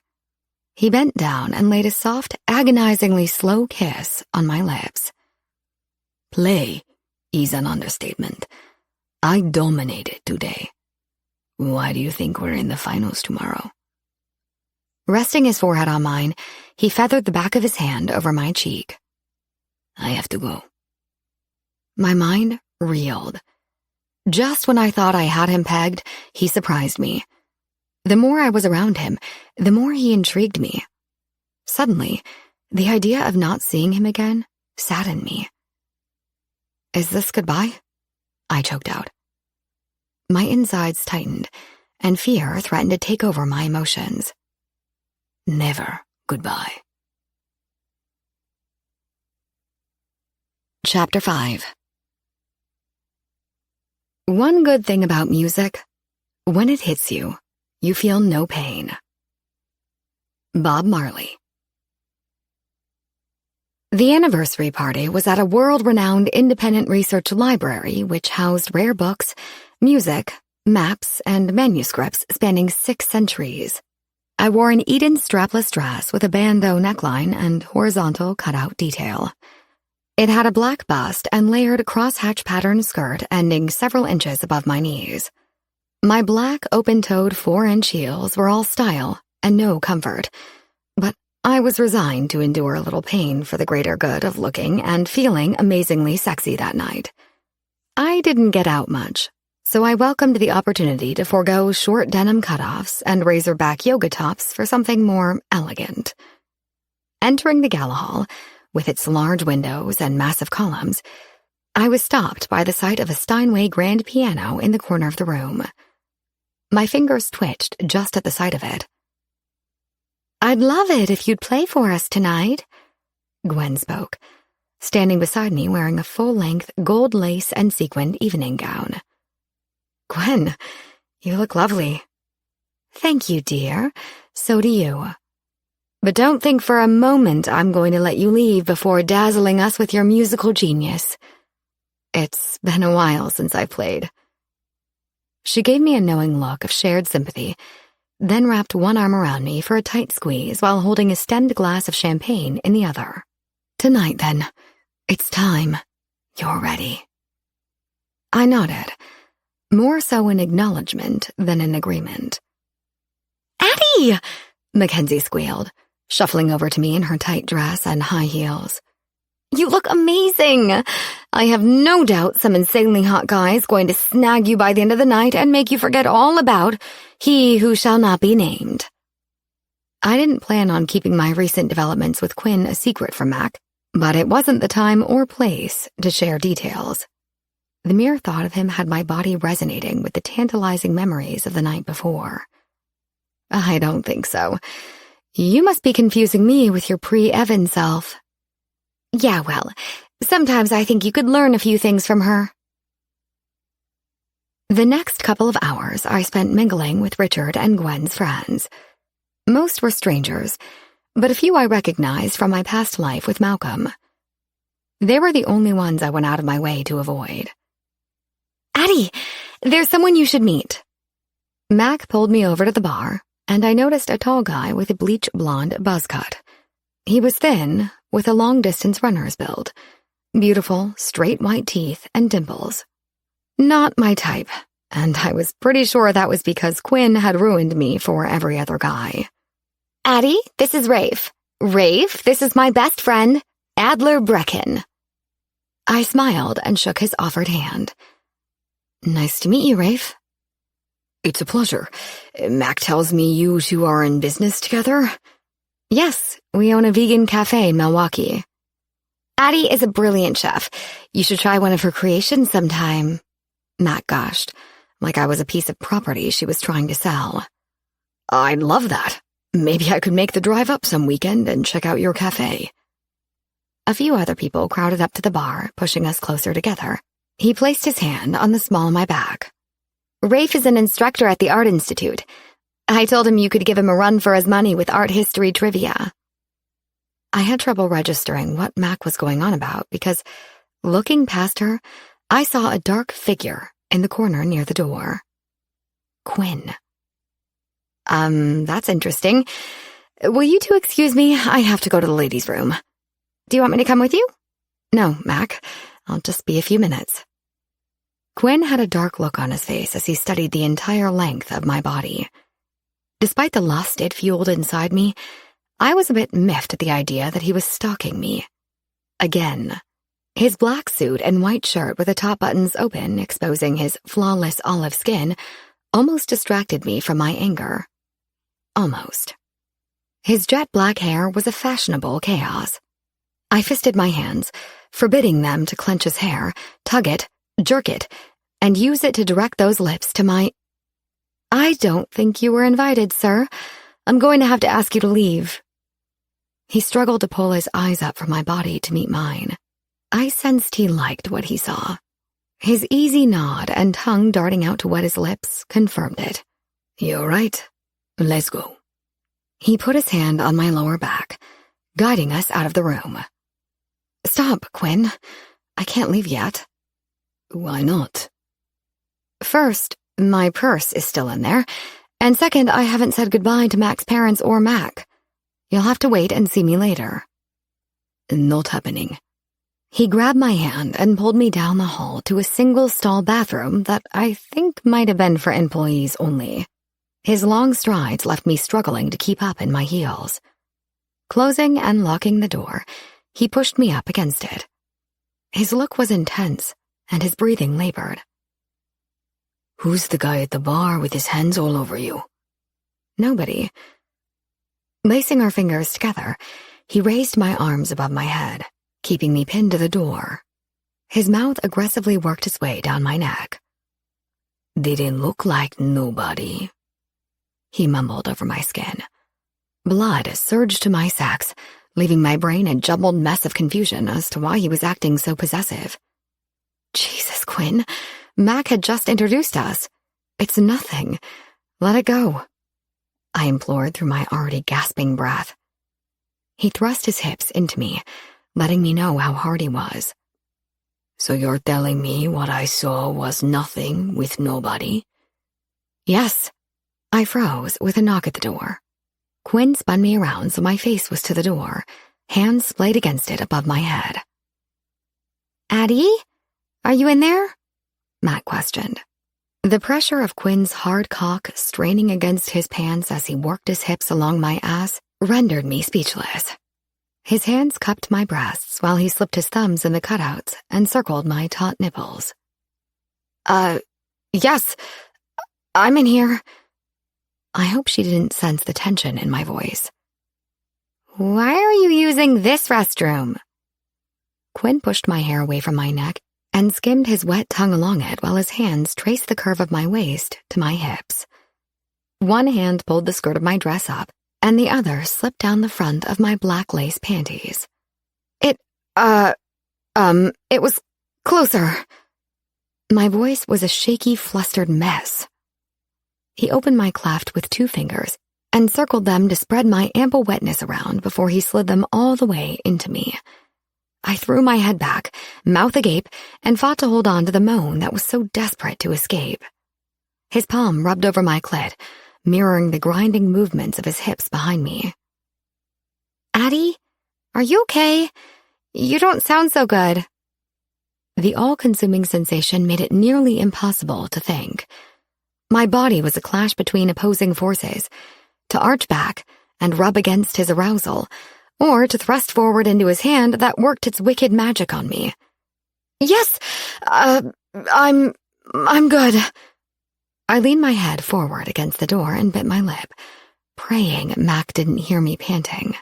He bent down and laid a soft, agonizingly slow kiss on my lips. Play is an understatement. I dominated today. Why do you think we're in the finals tomorrow? Resting his forehead on mine, he feathered the back of his hand over my cheek. I have to go. My mind reeled. Just when I thought I had him pegged, he surprised me. The more I was around him, the more he intrigued me. Suddenly, the idea of not seeing him again saddened me. Is this goodbye? I choked out. My insides tightened, and fear threatened to take over my emotions. Never goodbye. Chapter 5. One good thing about music, when it hits you, you feel no pain. Bob Marley. The anniversary party was at a world-renowned independent research library which housed rare books, music, maps, and manuscripts spanning 6 centuries. I wore an Eden strapless dress with a bandeau neckline and horizontal cutout detail. It had a black bust and layered crosshatch pattern skirt ending several inches above my knees. My black open-toed 4-inch heels were all style and no comfort, but I was resigned to endure a little pain for the greater good of looking and feeling amazingly sexy that night. I didn't get out much, so I welcomed the opportunity to forego short denim cutoffs and razorback yoga tops for something more elegant. Entering the gala hall, with its large windows and massive columns, I was stopped by the sight of a Steinway grand piano in the corner of the room. My fingers twitched just at the sight of it. "I'd love it if you'd play for us tonight," Gwen spoke, standing beside me wearing a full-length gold lace and sequined evening gown. "Gwen, you look lovely." "Thank you, dear. So do you. But don't think for a moment I'm going to let you leave before dazzling us with your musical genius. It's been a while since I played." She gave me a knowing look of shared sympathy, then wrapped one arm around me for a tight squeeze while holding a stemmed glass of champagne in the other. "Tonight, then. It's time. You're ready." I nodded, more so in acknowledgement than in agreement. "Addie!" Mackenzie squealed, shuffling over to me in her tight dress and high heels. "You look amazing! I have no doubt some insanely hot guy is going to snag you by the end of the night and make you forget all about he who shall not be named." I didn't plan on keeping my recent developments with Quinn a secret from Mac, but it wasn't the time or place to share details. The mere thought of him had my body resonating with the tantalizing memories of the night before. "I don't think so. You must be confusing me with your pre-Evan self." "Yeah, well, sometimes I think you could learn a few things from her." The next couple of hours I spent mingling with Richard and Gwen's friends. Most were strangers, but a few I recognized from my past life with Malcolm. They were the only ones I went out of my way to avoid. "Addie, there's someone you should meet." Mac pulled me over to the bar, and I noticed a tall guy with a bleach blonde buzz cut. He was thin, with a long-distance runner's build, beautiful, straight white teeth and dimples. Not my type, and I was pretty sure that was because Quinn had ruined me for every other guy. "Addie, this is Rafe. Rafe, this is my best friend, Adler Brecken." I smiled and shook his offered hand. "Nice to meet you, Rafe." "It's a pleasure. Mac tells me you two are in business together?" "Yes, we own a vegan cafe in Milwaukee. Addie is a brilliant chef. You should try one of her creations sometime." Mac gushed, like I was a piece of property she was trying to sell. "I'd love that. Maybe I could make the drive up some weekend and check out your cafe." A few other people crowded up to the bar, pushing us closer together. He placed his hand on the small of my back. Rafe is an instructor at the Art Institute. I told him you could give him a run for his money with art history trivia. I had trouble registering what Mac was going on about because, looking past her, I saw a dark figure in the corner near the door. Quinn. That's interesting. Will you two excuse me? I have to go to the ladies' room. Do you want me to come with you? No, Mac. I'll just be a few minutes. Quinn had a dark look on his face as he studied the entire length of my body. Despite the lust it fueled inside me, I was a bit miffed at the idea that he was stalking me. Again. His black suit and white shirt with the top buttons open, exposing his flawless olive skin, almost distracted me from my anger. Almost. His jet black hair was a fashionable chaos. I fisted my hands, forbidding them to clench his hair, tug it, jerk it, and use it to direct those lips to my... I don't think you were invited, sir. I'm going to have to ask you to leave. He struggled to pull his eyes up from my body to meet mine. I sensed he liked what he saw. His easy nod and tongue darting out to wet his lips confirmed it. You're right. Let's go. He put his hand on my lower back, guiding us out of the room. Stop, Quinn. I can't leave yet. Why not? First, my purse is still in there, and second, I haven't said goodbye to Mac's parents or Mac. You'll have to wait and see me later. Not happening. He grabbed my hand and pulled me down the hall to a single-stall bathroom that I think might have been for employees only. His long strides left me struggling to keep up in my heels. Closing and locking the door, he pushed me up against it. His look was intense, and his breathing labored. Who's the guy at the bar with his hands all over you? Nobody. Lacing our fingers together, he raised my arms above my head, keeping me pinned to the door. His mouth aggressively worked his way down my neck. Didn't look like nobody, he mumbled over my skin. Blood surged to my sacs, leaving my brain a jumbled mess of confusion as to why he was acting so possessive. Jesus, Quinn, Mac had just introduced us. It's nothing. Let it go. I implored through my already gasping breath. He thrust his hips into me, letting me know how hard he was. So you're telling me what I saw was nothing with nobody? Yes. I froze with a knock at the door. Quinn spun me around so my face was to the door, hands splayed against it above my head. Addie? Are you in there? Matt questioned. The pressure of Quinn's hard cock straining against his pants as he worked his hips along my ass rendered me speechless. His hands cupped my breasts while he slipped his thumbs in the cutouts and circled my taut nipples. Yes, I'm in here. I hope she didn't sense the tension in my voice. Why are you using this restroom? Quinn pushed my hair away from my neck and skimmed his wet tongue along it while his hands traced the curve of my waist to my hips. One hand pulled the skirt of my dress up, and the other slipped down the front of my black lace panties. It was closer. My voice was a shaky, flustered mess. He opened my cleft with 2 fingers and circled them to spread my ample wetness around before he slid them all the way into me. I threw my head back, mouth agape, and fought to hold on to the moan that was so desperate to escape. His palm rubbed over my clit, mirroring the grinding movements of his hips behind me. Addie, are you okay? You don't sound so good. The all-consuming sensation made it nearly impossible to think. My body was a clash between opposing forces, to arch back and rub against his arousal, or to thrust forward into his hand that worked its wicked magic on me. Yes, I'm good. I leaned my head forward against the door and bit my lip, praying Mac didn't hear me panting.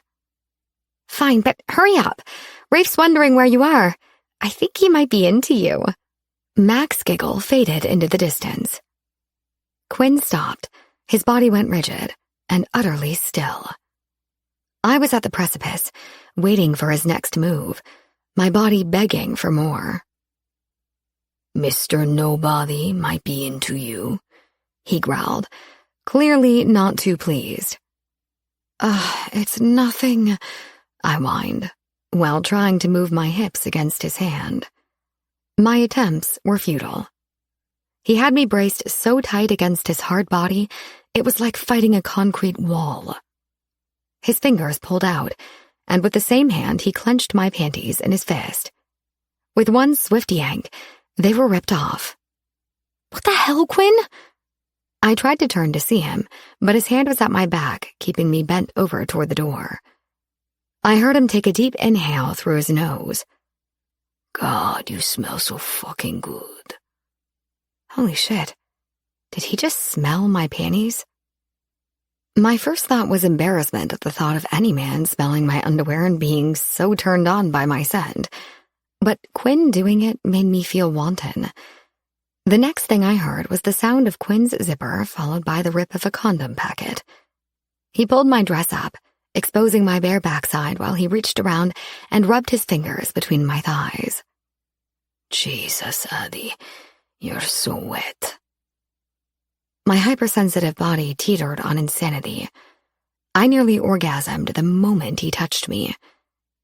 Fine, but hurry up. Rafe's wondering where you are. I think he might be into you. Mac's giggle faded into the distance. Quinn stopped. His body went rigid and utterly still. I was at the precipice, waiting for his next move, my body begging for more. Mr. Nobody might be into you, he growled, clearly not too pleased. It's nothing, I whined, while trying to move my hips against his hand. My attempts were futile. He had me braced so tight against his hard body, it was like fighting a concrete wall. His fingers pulled out, and with the same hand he clenched my panties in his fist. With one swift yank, they were ripped off. What the hell, Quinn? I tried to turn to see him, but his hand was at my back, keeping me bent over toward the door. I heard him take a deep inhale through his nose. God, you smell so fucking good. Holy shit. Did he just smell my panties? My first thought was embarrassment at the thought of any man smelling my underwear and being so turned on by my scent. But Quinn doing it made me feel wanton. The next thing I heard was the sound of Quinn's zipper, followed by the rip of a condom packet. He pulled my dress up, exposing my bare backside while he reached around and rubbed his fingers between my thighs. Jesus, Addie, you're so wet. My hypersensitive body teetered on insanity. I nearly orgasmed the moment he touched me.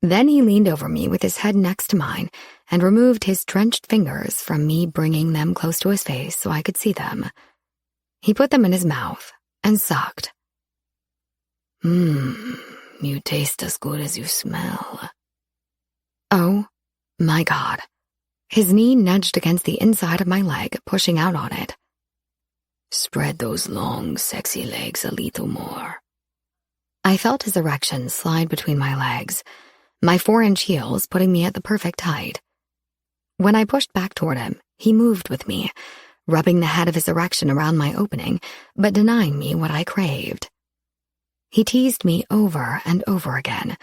Then he leaned over me with his head next to mine and removed his drenched fingers from me, bringing them close to his face so I could see them. He put them in his mouth and sucked. You taste as good as you smell. Oh, my God. His knee nudged against the inside of my leg, pushing out on it. Spread those long, sexy legs a little more. I felt his erection slide between my legs, my 4-inch heels putting me at the perfect height. When I pushed back toward him, he moved with me, rubbing the head of his erection around my opening, but denying me what I craved. He teased me over and over again,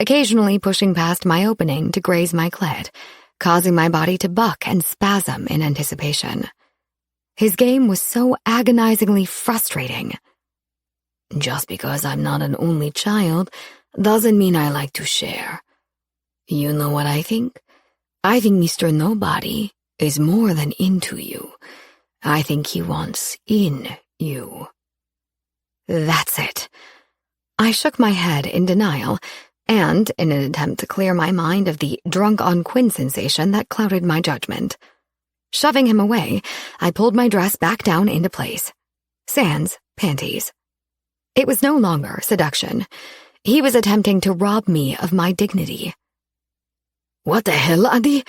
occasionally pushing past my opening to graze my clit, causing my body to buck and spasm in anticipation. His game was so agonizingly frustrating. Just because I'm not an only child doesn't mean I like to share. You know what I think? I think Mr. Nobody is more than into you. I think he wants in you. That's it. I shook my head in denial, and in an attempt to clear my mind of the drunk on Quinn sensation that clouded my judgment. Shoving him away, I pulled my dress back down into place. Sans panties. It was no longer seduction. He was attempting to rob me of my dignity. What the hell, Addie?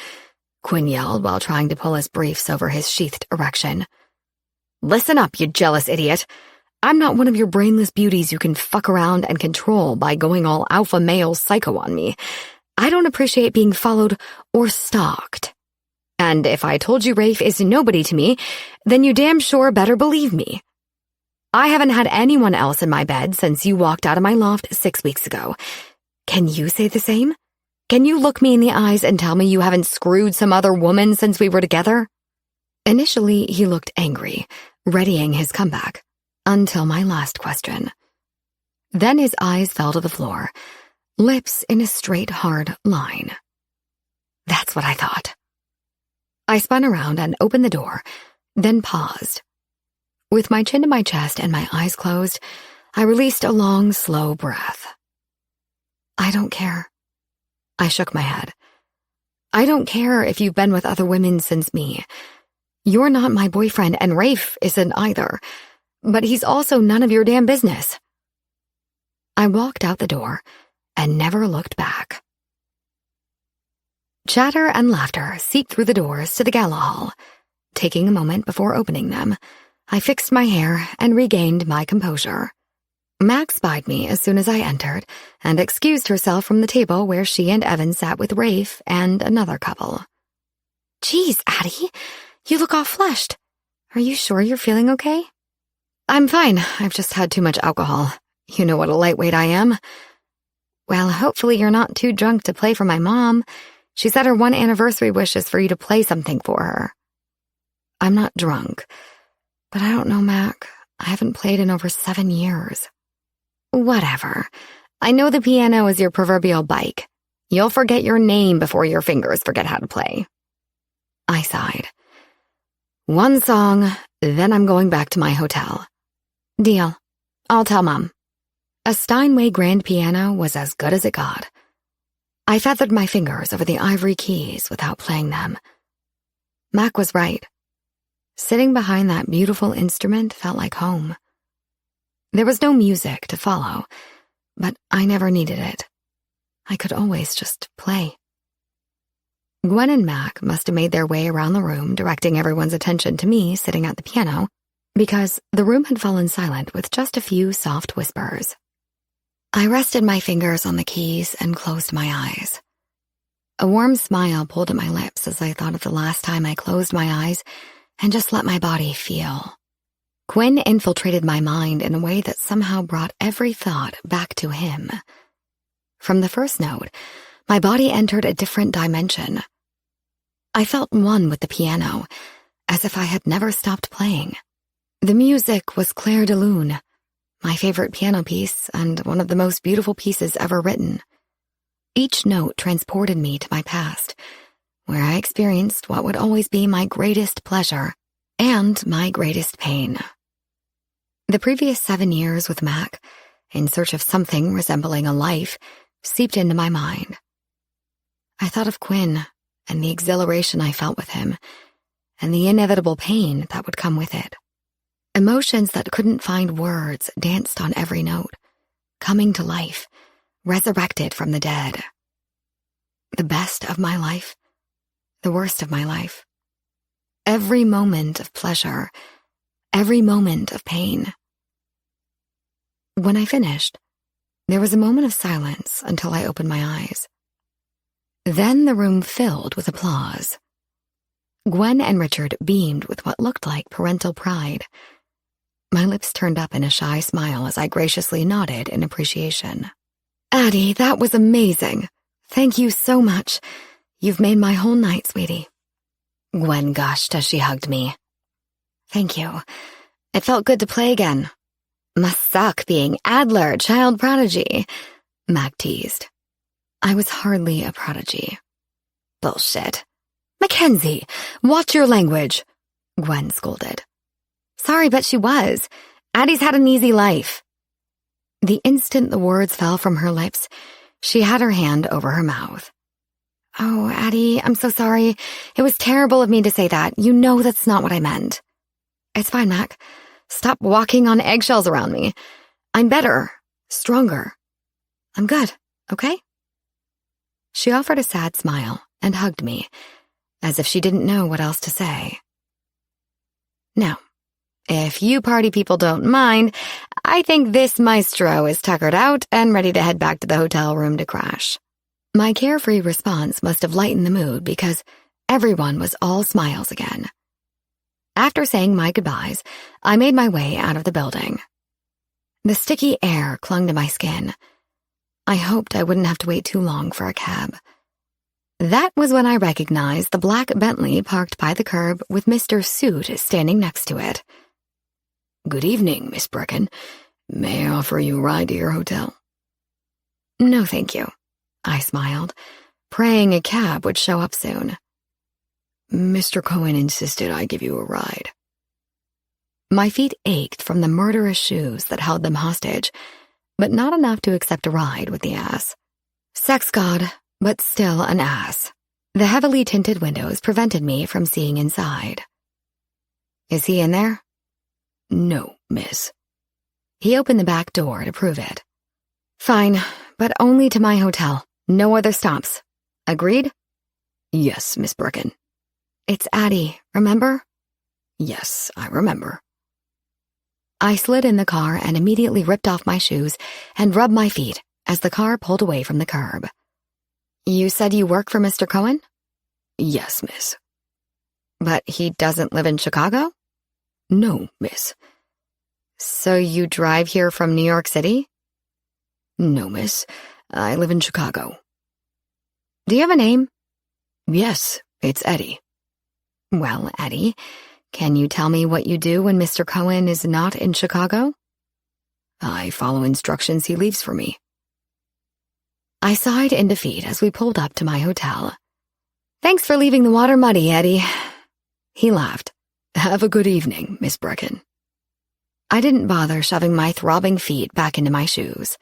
Quinn yelled while trying to pull his briefs over his sheathed erection. Listen up, you jealous idiot. I'm not one of your brainless beauties you can fuck around and control by going all alpha male psycho on me. I don't appreciate being followed or stalked. And if I told you Rafe is nobody to me, then you damn sure better believe me. I haven't had anyone else in my bed since you walked out of my loft 6 weeks ago. Can you say the same? Can you look me in the eyes and tell me you haven't screwed some other woman since we were together? Initially, he looked angry, readying his comeback, until my last question. Then his eyes fell to the floor, lips in a straight, hard line. That's what I thought. I spun around and opened the door, then paused. With my chin to my chest and my eyes closed, I released a long, slow breath. I don't care. I shook my head. I don't care if you've been with other women since me. You're not my boyfriend, and Rafe isn't either. But he's also none of your damn business. I walked out the door and never looked back. Chatter and laughter seeped through the doors to the gala hall. Taking a moment before opening them, I fixed my hair and regained my composure. Max spied me as soon as I entered and excused herself from the table where she and Evan sat with Rafe and another couple. Geez, Addie, you look all flushed. Are you sure you're feeling okay? I'm fine. I've just had too much alcohol. You know what a lightweight I am. Well, hopefully you're not too drunk to play for my mom. She said her 1 anniversary wish is for you to play something for her. I'm not drunk, but I don't know, Mac. I haven't played in over 7 years. Whatever. I know the piano is your proverbial bike. You'll forget your name before your fingers forget how to play. I sighed. One song, then I'm going back to my hotel. Deal. I'll tell Mom. A Steinway grand piano was as good as it got. I feathered my fingers over the ivory keys without playing them. Mac was right. Sitting behind that beautiful instrument felt like home. There was no music to follow, but I never needed it. I could always just play. Gwen and Mac must have made their way around the room, directing everyone's attention to me sitting at the piano, because the room had fallen silent with just a few soft whispers. I rested my fingers on the keys and closed my eyes. A warm smile pulled at my lips as I thought of the last time I closed my eyes and just let my body feel. Quinn infiltrated my mind in a way that somehow brought every thought back to him. From the first note, my body entered a different dimension. I felt one with the piano, as if I had never stopped playing. The music was Clair de Lune, my favorite piano piece and one of the most beautiful pieces ever written. Each note transported me to my past, where I experienced what would always be my greatest pleasure and my greatest pain. The previous 7 years with Mac, in search of something resembling a life, seeped into my mind. I thought of Quinn and the exhilaration I felt with him, and the inevitable pain that would come with it. Emotions that couldn't find words danced on every note, coming to life, resurrected from the dead. The best of my life, the worst of my life. Every moment of pleasure, every moment of pain. When I finished, there was a moment of silence until I opened my eyes. Then the room filled with applause. Gwen and Richard beamed with what looked like parental pride. My lips turned up in a shy smile as I graciously nodded in appreciation. Addie, that was amazing. Thank you so much. You've made my whole night, sweetie. Gwen gushed as she hugged me. Thank you. It felt good to play again. Must suck being Adler, child prodigy, Mac teased. I was hardly a prodigy. Bullshit. Mackenzie, watch your language, Gwen scolded. Sorry, but she was. Addie's had an easy life. The instant the words fell from her lips, she had her hand over her mouth. Oh, Addie, I'm so sorry. It was terrible of me to say that. You know that's not what I meant. It's fine, Mac. Stop walking on eggshells around me. I'm better, stronger. I'm good, okay? She offered a sad smile and hugged me, as if she didn't know what else to say. Now, if you party people don't mind, I think this maestro is tuckered out and ready to head back to the hotel room to crash. My carefree response must have lightened the mood because everyone was all smiles again. After saying my goodbyes, I made my way out of the building. The sticky air clung to my skin. I hoped I wouldn't have to wait too long for a cab. That was when I recognized the black Bentley parked by the curb with Mr. Suit standing next to it. Good evening, Miss Brecken. May I offer you a ride to your hotel? No, thank you, I smiled, praying a cab would show up soon. Mr. Cohen insisted I give you a ride. My feet ached from the murderous shoes that held them hostage, but not enough to accept a ride with the ass. Sex god, but still an ass. The heavily tinted windows prevented me from seeing inside. Is he in there? No, miss. He opened the back door to prove it. Fine, but only to my hotel. No other stops. Agreed? Yes, Miss Brecken. It's Addie, remember? Yes, I remember. I slid in the car and immediately ripped off my shoes and rubbed my feet as the car pulled away from the curb. You said you work for Mr. Cohen? Yes, miss. But he doesn't live in Chicago? No, miss. So you drive here from New York City? No, miss. I live in Chicago. Do you have a name? Yes, it's Eddie. Well, Eddie, can you tell me what you do when Mr. Cohen is not in Chicago? I follow instructions he leaves for me. I sighed in defeat as we pulled up to my hotel. Thanks for leaving the water muddy, Eddie. He laughed. Have a good evening, Miss Brecken. I didn't bother shoving my throbbing feet back into my shoes.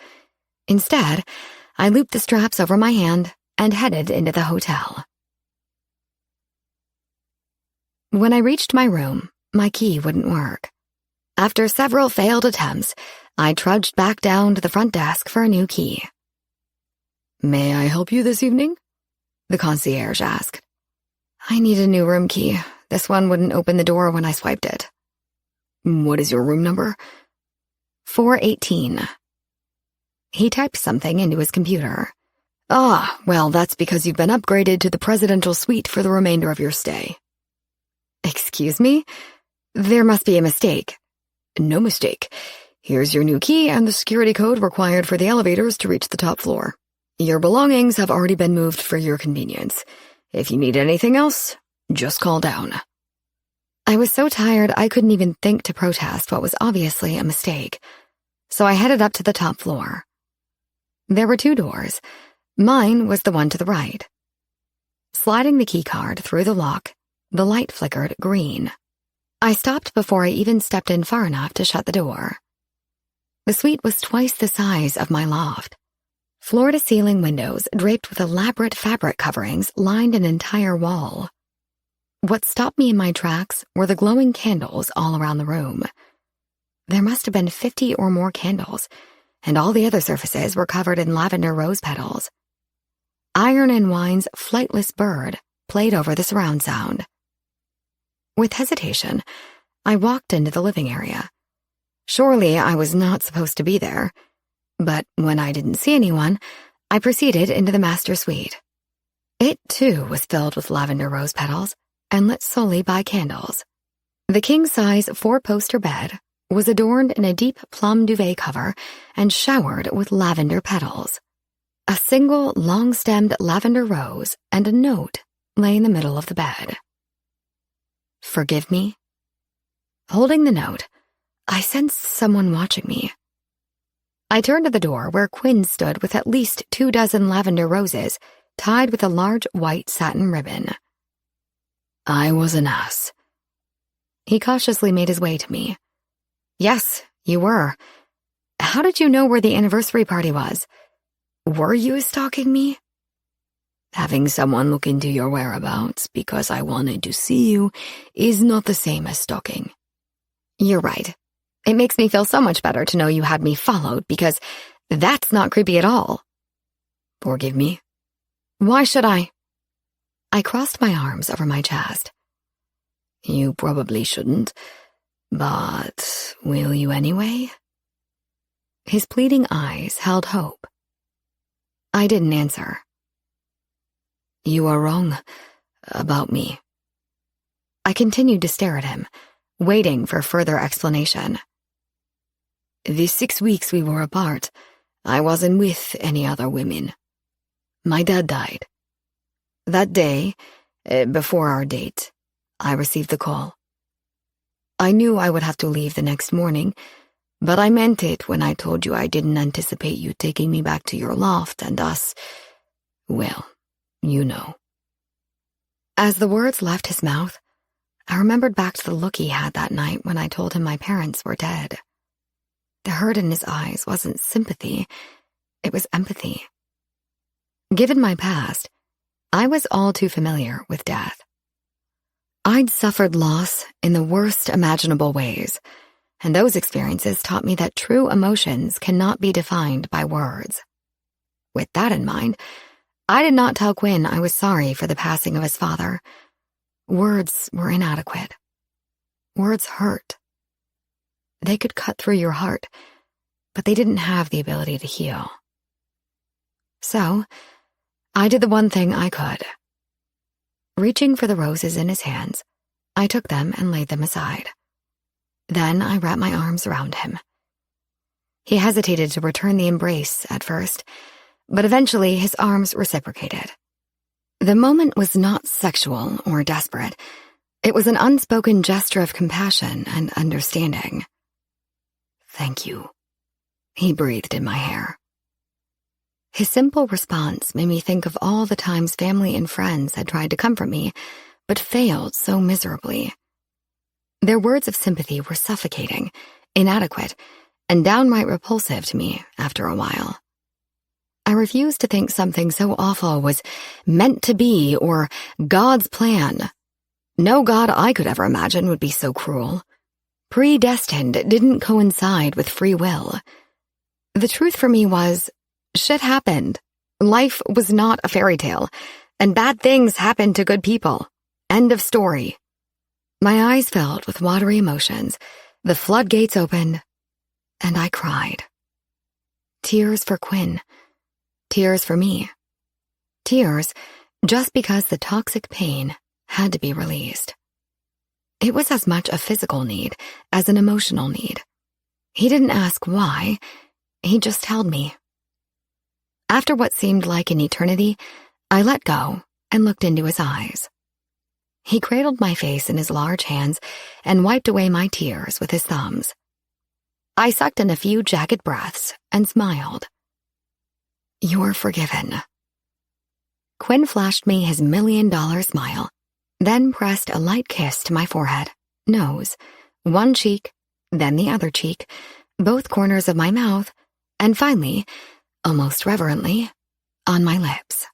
Instead, I looped the straps over my hand and headed into the hotel. When I reached my room, my key wouldn't work. After several failed attempts, I trudged back down to the front desk for a new key. May I help you this evening? The concierge asked. I need a new room key. This one wouldn't open the door when I swiped it. What is your room number? 418. He typed something into his computer. Ah, well, that's because you've been upgraded to the presidential suite for the remainder of your stay. Excuse me? There must be a mistake. No mistake. Here's your new key and the security code required for the elevators to reach the top floor. Your belongings have already been moved for your convenience. If you need anything else, just call down. I was so tired I couldn't even think to protest what was obviously a mistake, so I headed up to the top floor. There were 2 doors. Mine was the one to the right. Sliding the keycard through the lock, the light flickered green. I stopped before I even stepped in far enough to shut the door. The suite was twice the size of my loft. Floor-to-ceiling windows draped with elaborate fabric coverings lined an entire wall. What stopped me in my tracks were the glowing candles all around the room. There must have been 50 or more candles, and all the other surfaces were covered in lavender rose petals. Iron and Wine's Flightless Bird played over the surround sound. With hesitation, I walked into the living area. Surely I was not supposed to be there, but when I didn't see anyone, I proceeded into the master suite. It, too, was filled with lavender rose petals and lit solely by candles. The king-size 4-poster bed was adorned in a deep plum duvet cover and showered with lavender petals. A single long-stemmed lavender rose and a note lay in the middle of the bed. Forgive me? Holding the note, I sensed someone watching me. I turned to the door where Quinn stood with at least 24 lavender roses tied with a large white satin ribbon. I was an ass. He cautiously made his way to me. Yes, you were. How did you know where the anniversary party was? Were you stalking me? Having someone look into your whereabouts because I wanted to see you is not the same as stalking. You're right. It makes me feel so much better to know you had me followed because that's not creepy at all. Forgive me? Why should I? I crossed my arms over my chest. You probably shouldn't, but will you anyway? His pleading eyes held hope. I didn't answer. You are wrong about me. I continued to stare at him, waiting for further explanation. The 6 weeks we were apart, I wasn't with any other women. My dad died. That day, before our date, I received the call. I knew I would have to leave the next morning, but I meant it when I told you I didn't anticipate you taking me back to your loft and us, well, you know. As the words left his mouth, I remembered back to the look he had that night when I told him my parents were dead. The hurt in his eyes wasn't sympathy, it was empathy. Given my past, I was all too familiar with death. I'd suffered loss in the worst imaginable ways, and those experiences taught me that true emotions cannot be defined by words. With that in mind, I did not tell Quinn I was sorry for the passing of his father. Words were inadequate. Words hurt. They could cut through your heart, but they didn't have the ability to heal. So, I did the one thing I could. Reaching for the roses in his hands, I took them and laid them aside. Then I wrapped my arms around him. He hesitated to return the embrace at first, but eventually his arms reciprocated. The moment was not sexual or desperate. It was an unspoken gesture of compassion and understanding. Thank you, he breathed in my hair. His simple response made me think of all the times family and friends had tried to comfort me, but failed so miserably. Their words of sympathy were suffocating, inadequate, and downright repulsive to me after a while. I refused to think something so awful was meant to be or God's plan. No God I could ever imagine would be so cruel. Predestined didn't coincide with free will. The truth for me was, shit happened. Life was not a fairy tale, and bad things happened to good people. End of story. My eyes filled with watery emotions, the floodgates opened, and I cried. Tears for Quinn. Tears for me. Tears just because the toxic pain had to be released. It was as much a physical need as an emotional need. He didn't ask why, he just held me. After what seemed like an eternity, I let go and looked into his eyes. He cradled my face in his large hands and wiped away my tears with his thumbs. I sucked in a few jagged breaths and smiled. You're forgiven. Quinn flashed me his $1 million smile, then pressed a light kiss to my forehead, nose, one cheek, then the other cheek, both corners of my mouth, and finally, almost reverently, on my lips.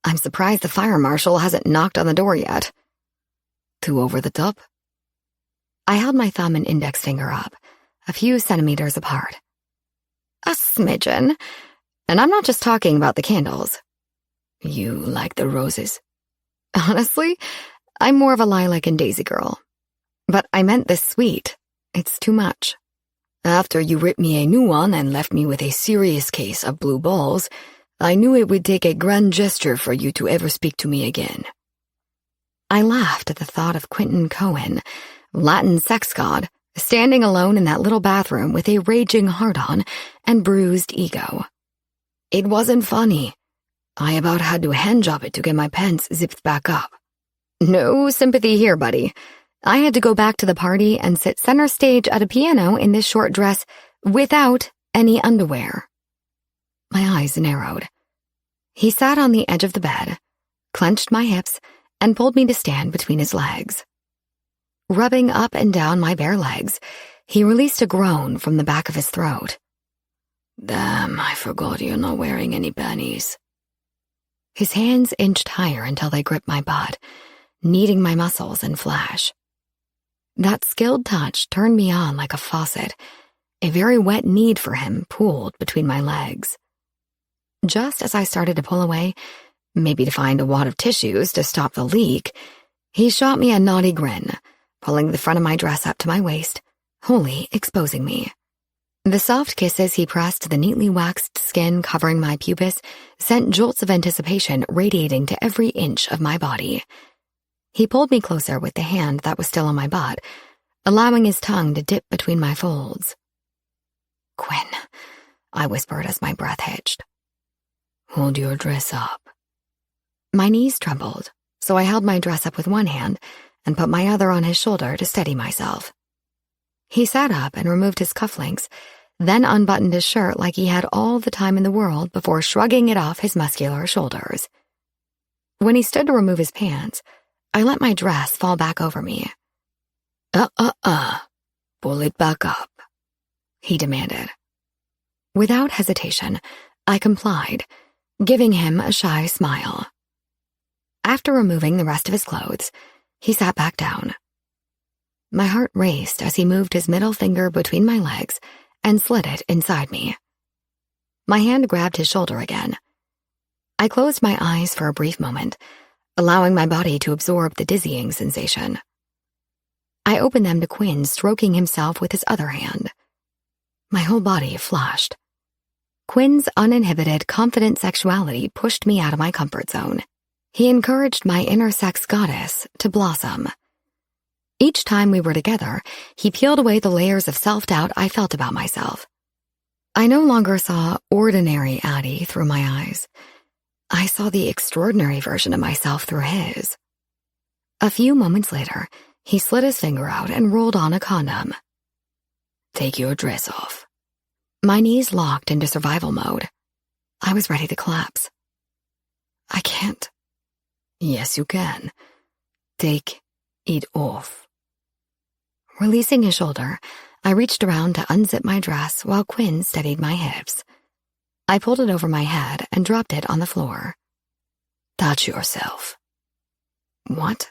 I'm surprised the fire marshal hasn't knocked on the door yet. Too over the top? I held my thumb and index finger up, a few centimeters apart. A smidgen. And I'm not just talking about the candles. You like the roses? Honestly, I'm more of a lilac and daisy girl. But I meant this sweet. It's too much. After you ripped me a new one and left me with a serious case of blue balls, I knew it would take a grand gesture for you to ever speak to me again. I laughed at the thought of Quentin Cohen, Latin sex god, standing alone in that little bathroom with a raging heart-on and bruised ego. It wasn't funny. I about had to handjob it to get my pants zipped back up. No sympathy here, buddy. I had to go back to the party and sit center stage at a piano in this short dress without any underwear. My eyes narrowed. He sat on the edge of the bed, clenched my hips, and pulled me to stand between his legs. Rubbing up and down my bare legs, he released a groan from the back of his throat. Damn, I forgot you're not wearing any panties. His hands inched higher until they gripped my butt, kneading my muscles in flash. That skilled touch turned me on like a faucet. A very wet need for him pooled between my legs. Just as I started to pull away, maybe to find a wad of tissues to stop the leak, he shot me a naughty grin, pulling the front of my dress up to my waist, wholly exposing me. The soft kisses he pressed to the neatly waxed skin covering my pubis sent jolts of anticipation radiating to every inch of my body. He pulled me closer with the hand that was still on my butt, allowing his tongue to dip between my folds. Quinn, I whispered as my breath hitched. Hold your dress up. My knees trembled, so I held my dress up with one hand and put my other on his shoulder to steady myself. He sat up and removed his cufflinks, then unbuttoned his shirt like he had all the time in the world before shrugging it off his muscular shoulders. When he stood to remove his pants, I let my dress fall back over me. Pull it back up, he demanded. Without hesitation, I complied, giving him a shy smile. After removing the rest of his clothes, he sat back down. My heart raced as he moved his middle finger between my legs and slid it inside me. My hand grabbed his shoulder again. I closed my eyes for a brief moment, allowing my body to absorb the dizzying sensation. I opened them to Quinn stroking himself with his other hand. My whole body flushed. Quinn's uninhibited, confident sexuality pushed me out of my comfort zone. He encouraged my inner sex goddess to blossom. Each time we were together, he peeled away the layers of self-doubt I felt about myself. I no longer saw ordinary Addie through my eyes. I saw the extraordinary version of myself through his. A few moments later, he slid his finger out and rolled on a condom. Take your dress off. My knees locked into survival mode. I was ready to collapse. I can't. Yes, you can. Take it off. Releasing his shoulder, I reached around to unzip my dress while Quinn steadied my hips. I pulled it over my head and dropped it on the floor. Touch yourself. What?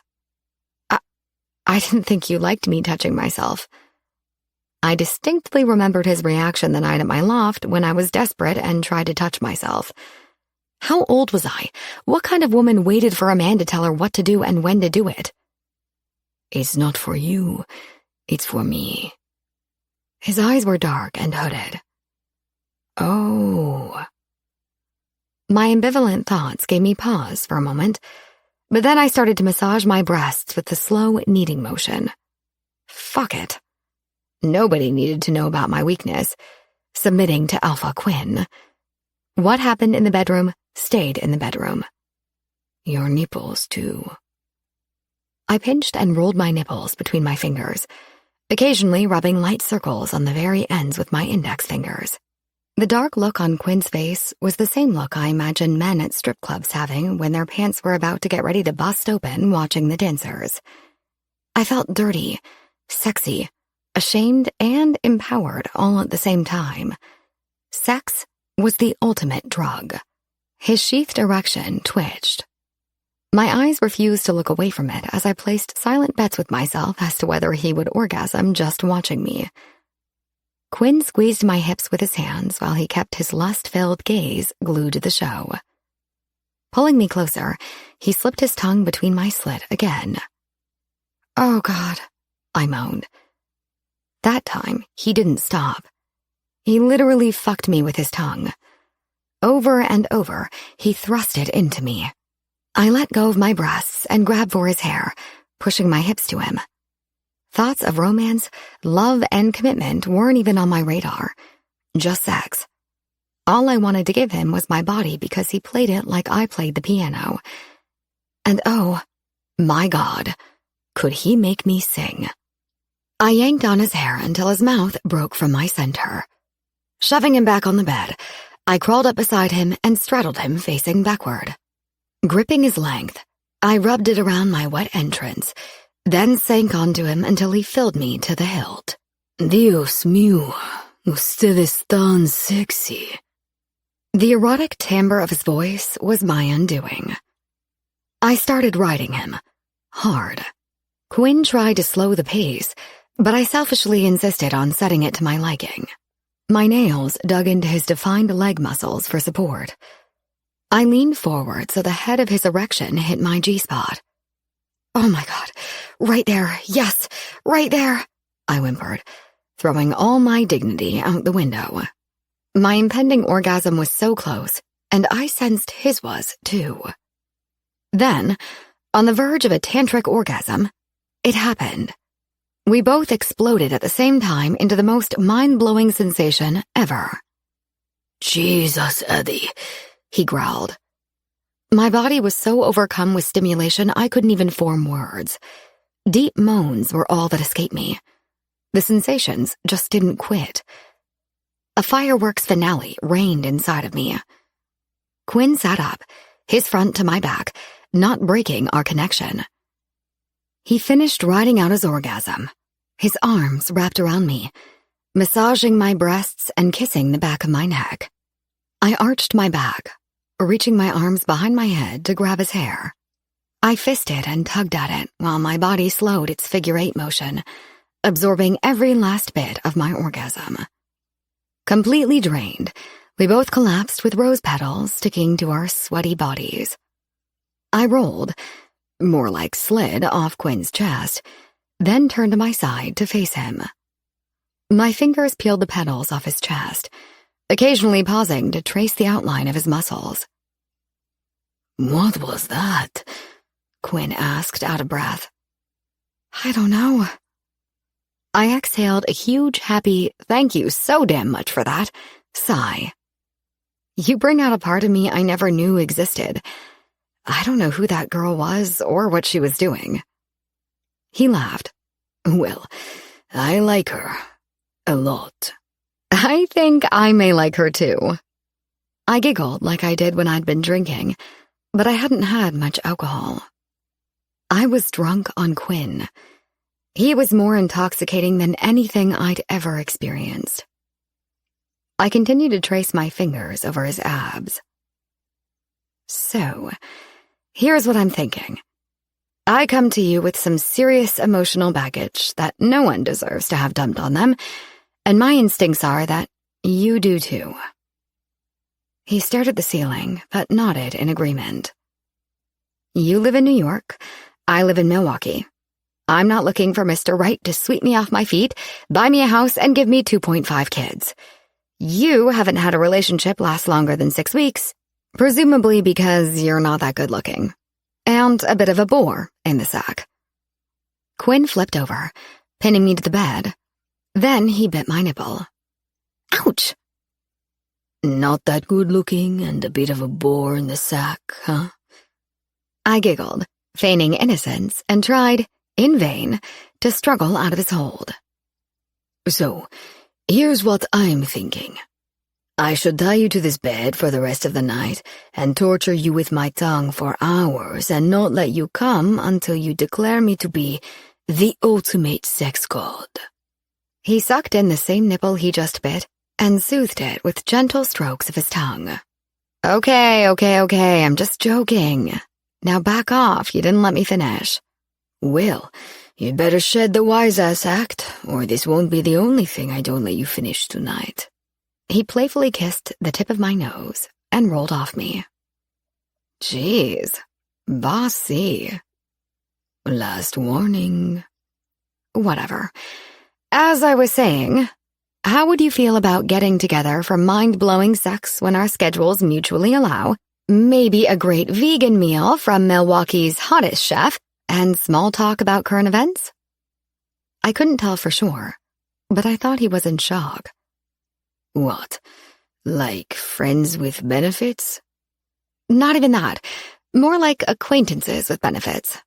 I didn't think you liked me touching myself. I distinctly remembered his reaction the night at my loft when I was desperate and tried to touch myself. How old was I? What kind of woman waited for a man to tell her what to do and when to do it? It's not for you. It's for me. His eyes were dark and hooded. Oh. My ambivalent thoughts gave me pause for a moment, but then I started to massage my breasts with the slow kneading motion. Fuck it. Nobody needed to know about my weakness, submitting to Alpha Quinn. What happened in the bedroom stayed in the bedroom. Your nipples, too. I pinched and rolled my nipples between my fingers, occasionally rubbing light circles on the very ends with my index fingers. The dark look on Quinn's face was the same look I imagined men at strip clubs having when their pants were about to get ready to bust open watching the dancers. I felt dirty, sexy, ashamed, and empowered all at the same time. Sex was the ultimate drug. His sheathed erection twitched. My eyes refused to look away from it as I placed silent bets with myself as to whether he would orgasm just watching me. Quinn squeezed my hips with his hands while he kept his lust-filled gaze glued to the show. Pulling me closer, he slipped his tongue between my slit again. Oh, God, I moaned. That time, he didn't stop. He literally fucked me with his tongue. Over and over, he thrust it into me. I let go of my breasts and grabbed for his hair, pushing my hips to him. Thoughts of romance, love, and commitment weren't even on my radar. Just sex. All I wanted to give him was my body because he played it like I played the piano. And oh, my God, could he make me sing? I yanked on his hair until his mouth broke from my center. Shoving him back on the bed, I crawled up beside him and straddled him facing backward. Gripping his length, I rubbed it around my wet entrance, then sank onto him until he filled me to the hilt. Dios mío, ustedes tan sexy. The erotic timbre of his voice was my undoing. I started riding him, hard. Quinn tried to slow the pace, but I selfishly insisted on setting it to my liking. My nails dug into his defined leg muscles for support. I leaned forward so the head of his erection hit my G-spot. Oh my God, right there, yes, right there, I whimpered, throwing all my dignity out the window. My impending orgasm was so close, and I sensed his was, too. Then, on the verge of a tantric orgasm, it happened. We both exploded at the same time into the most mind-blowing sensation ever. Jesus, Eddie, he growled. My body was so overcome with stimulation I couldn't even form words. Deep moans were all that escaped me. The sensations just didn't quit. A fireworks finale reigned inside of me. Quinn sat up, his front to my back, not breaking our connection. He finished riding out his orgasm, his arms wrapped around me, massaging my breasts and kissing the back of my neck. I arched my back, reaching my arms behind my head to grab his hair. I fisted and tugged at it while my body slowed its figure-8 motion, absorbing every last bit of my orgasm. Completely drained, we both collapsed with rose petals sticking to our sweaty bodies. I rolled, more like slid, off Quinn's chest, then turned to my side to face him. My fingers peeled the petals off his chest, occasionally pausing to trace the outline of his muscles. What was that? Quinn asked, out of breath. I don't know. I exhaled a huge, happy, thank you so damn much for that, sigh. You bring out a part of me I never knew existed. I don't know who that girl was or what she was doing. He laughed. Well, I like her. A lot. I think I may like her too. I giggled like I did when I'd been drinking, but I hadn't had much alcohol. I was drunk on Quinn. He was more intoxicating than anything I'd ever experienced. I continued to trace my fingers over his abs. So, here's what I'm thinking. I come to you with some serious emotional baggage that no one deserves to have dumped on them, and my instincts are that you do too. He stared at the ceiling, but nodded in agreement. You live in New York. I live in Milwaukee. I'm not looking for Mr. Right to sweep me off my feet, buy me a house, and give me 2.5 kids. You haven't had a relationship last longer than 6 weeks, presumably because you're not that good looking. And a bit of a bore in the sack. Quinn flipped over, pinning me to the bed. Then he bit my nipple. Ouch! Not that good looking and a bit of a bore in the sack, huh? I giggled, feigning innocence, and tried, in vain, to struggle out of his hold. So, here's what I'm thinking. I should tie you to this bed for the rest of the night and torture you with my tongue for hours and not let you come until you declare me to be the ultimate sex god. He sucked in the same nipple he just bit and soothed it with gentle strokes of his tongue. Okay, I'm just joking. Now back off, you didn't let me finish. Well, you'd better shed the wise-ass act, or this won't be the only thing I don't let you finish tonight. He playfully kissed the tip of my nose and rolled off me. Jeez, bossy. Last warning. Whatever. As I was saying, how would you feel about getting together for mind-blowing sex when our schedules mutually allow, maybe a great vegan meal from Milwaukee's hottest chef, and small talk about current events? I couldn't tell for sure, but I thought he was in shock. What? Like friends with benefits? Not even that. More like acquaintances with benefits.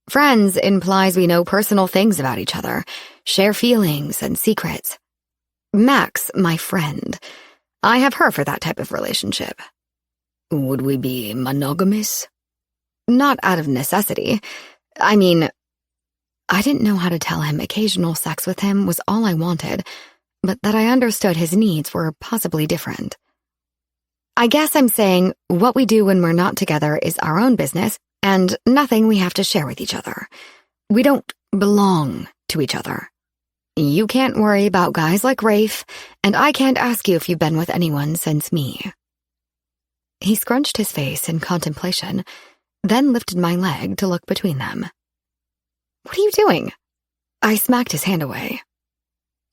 Friends implies we know personal things about each other, share feelings and secrets. Max, my friend. I have her for that type of relationship. Would we be monogamous? Not out of necessity. I mean, I didn't know how to tell him occasional sex with him was all I wanted, but that I understood his needs were possibly different. I guess I'm saying what we do when we're not together is our own business and nothing we have to share with each other. We don't belong to each other. You can't worry about guys like Rafe, and I can't ask you if you've been with anyone since me. He scrunched his face in contemplation, then lifted my leg to look between them. What are you doing? I smacked his hand away.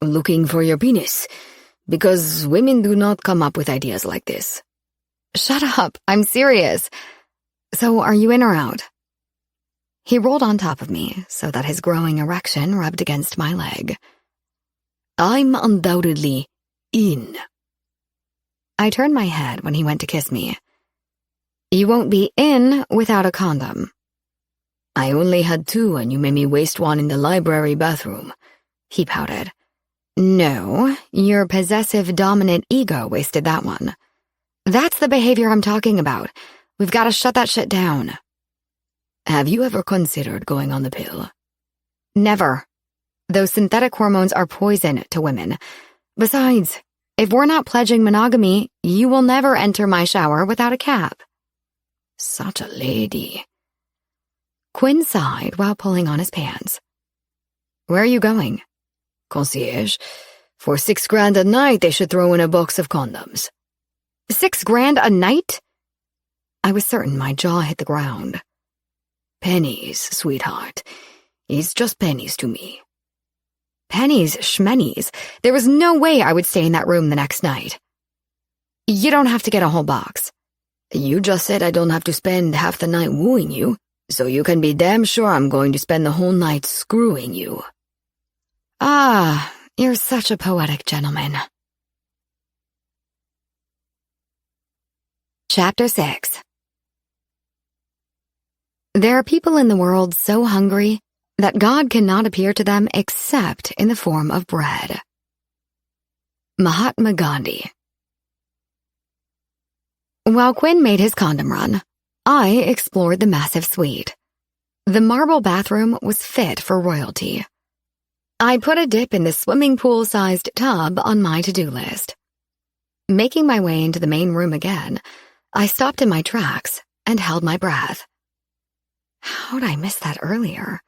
Looking for your penis, because women do not come up with ideas like this. Shut up, I'm serious. So are you in or out? He rolled on top of me so that his growing erection rubbed against my leg. I'm undoubtedly in. I turned my head when he went to kiss me. You won't be in without a condom. I only had 2 and you made me waste one in the library bathroom. He pouted. No, your possessive dominant ego wasted that one. That's the behavior I'm talking about. We've got to shut that shit down. Have you ever considered going on the pill? Never. Those synthetic hormones are poison to women. Besides, if we're not pledging monogamy, you will never enter my shower without a cap. Such a lady. Quinn sighed while pulling on his pants. Where are you going? Concierge. For $6,000 a night, they should throw in a box of condoms. $6,000 a night? I was certain my jaw hit the ground. Pennies, sweetheart. It's just pennies to me. Pennies, schmennies. There was no way I would stay in that room the next night. You don't have to get a whole box. You just said I don't have to spend half the night wooing you, so you can be damn sure I'm going to spend the whole night screwing you. Ah, you're such a poetic gentleman. Chapter 6. There are people in the world so hungry that God cannot appear to them except in the form of bread. Mahatma Gandhi. While Quinn made his condom run, I explored the massive suite. The marble bathroom was fit for royalty. I put a dip in the swimming pool-sized tub on my to-do list. Making my way into the main room again, I stopped in my tracks and held my breath. How'd I miss that earlier?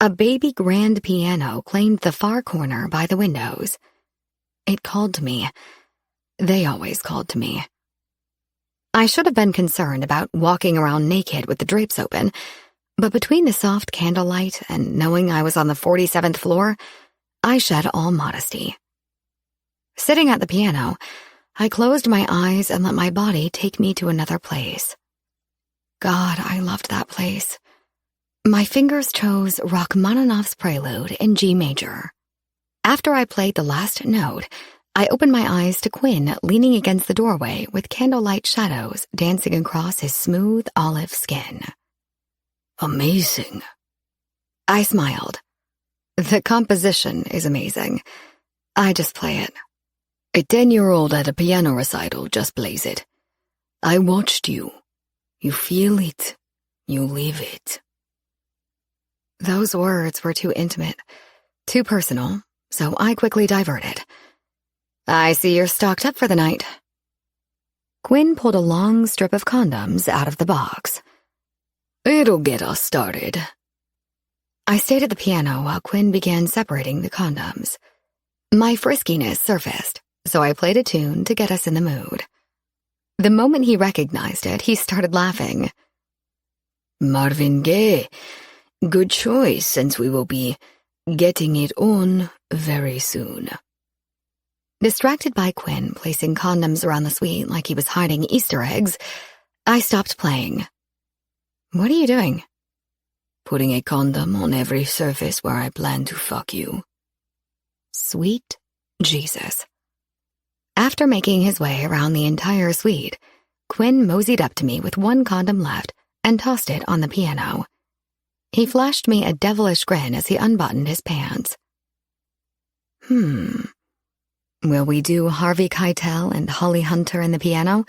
A baby grand piano claimed the far corner by the windows. It called to me. They always called to me. I should have been concerned about walking around naked with the drapes open, but between the soft candlelight and knowing I was on the 47th floor, I shed all modesty. Sitting at the piano, I closed my eyes and let my body take me to another place. God, I loved that place. My fingers chose Rachmaninoff's Prelude in G major. After I played the last note, I opened my eyes to Quinn leaning against the doorway with candlelight shadows dancing across his smooth olive skin. Amazing. I smiled. The composition is amazing. I just play it. A 10-year-old at a piano recital just plays it. I watched you. You feel it. You live it. Those words were too intimate, too personal, so I quickly diverted. I see you're stocked up for the night. Quinn pulled a long strip of condoms out of the box. It'll get us started. I stayed at the piano while Quinn began separating the condoms. My friskiness surfaced, so I played a tune to get us in the mood. The moment he recognized it, he started laughing. Marvin Gaye. Good choice, since we will be getting it on very soon. Distracted by Quinn placing condoms around the suite like he was hiding Easter eggs, I stopped playing. What are you doing? Putting a condom on every surface where I plan to fuck you. Sweet Jesus. After making his way around the entire suite, Quinn moseyed up to me with one condom left and tossed it on the piano. He flashed me a devilish grin as he unbuttoned his pants. Will we do Harvey Keitel and Holly Hunter in the piano,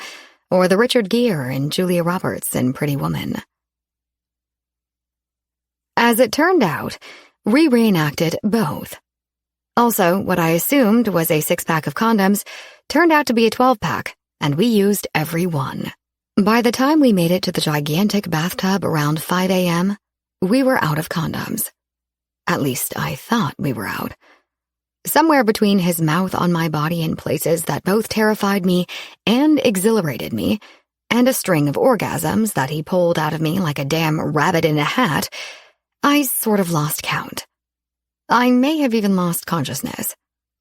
or the Richard Gere and Julia Roberts in Pretty Woman? As it turned out, we reenacted both. Also, what I assumed was a 6-pack of condoms turned out to be a 12-pack, and we used every one. By the time we made it to the gigantic bathtub around 5 a.m., we were out of condoms. At least I thought we were out. Somewhere between his mouth on my body in places that both terrified me and exhilarated me, and a string of orgasms that he pulled out of me like a damn rabbit in a hat, I sort of lost count. I may have even lost consciousness.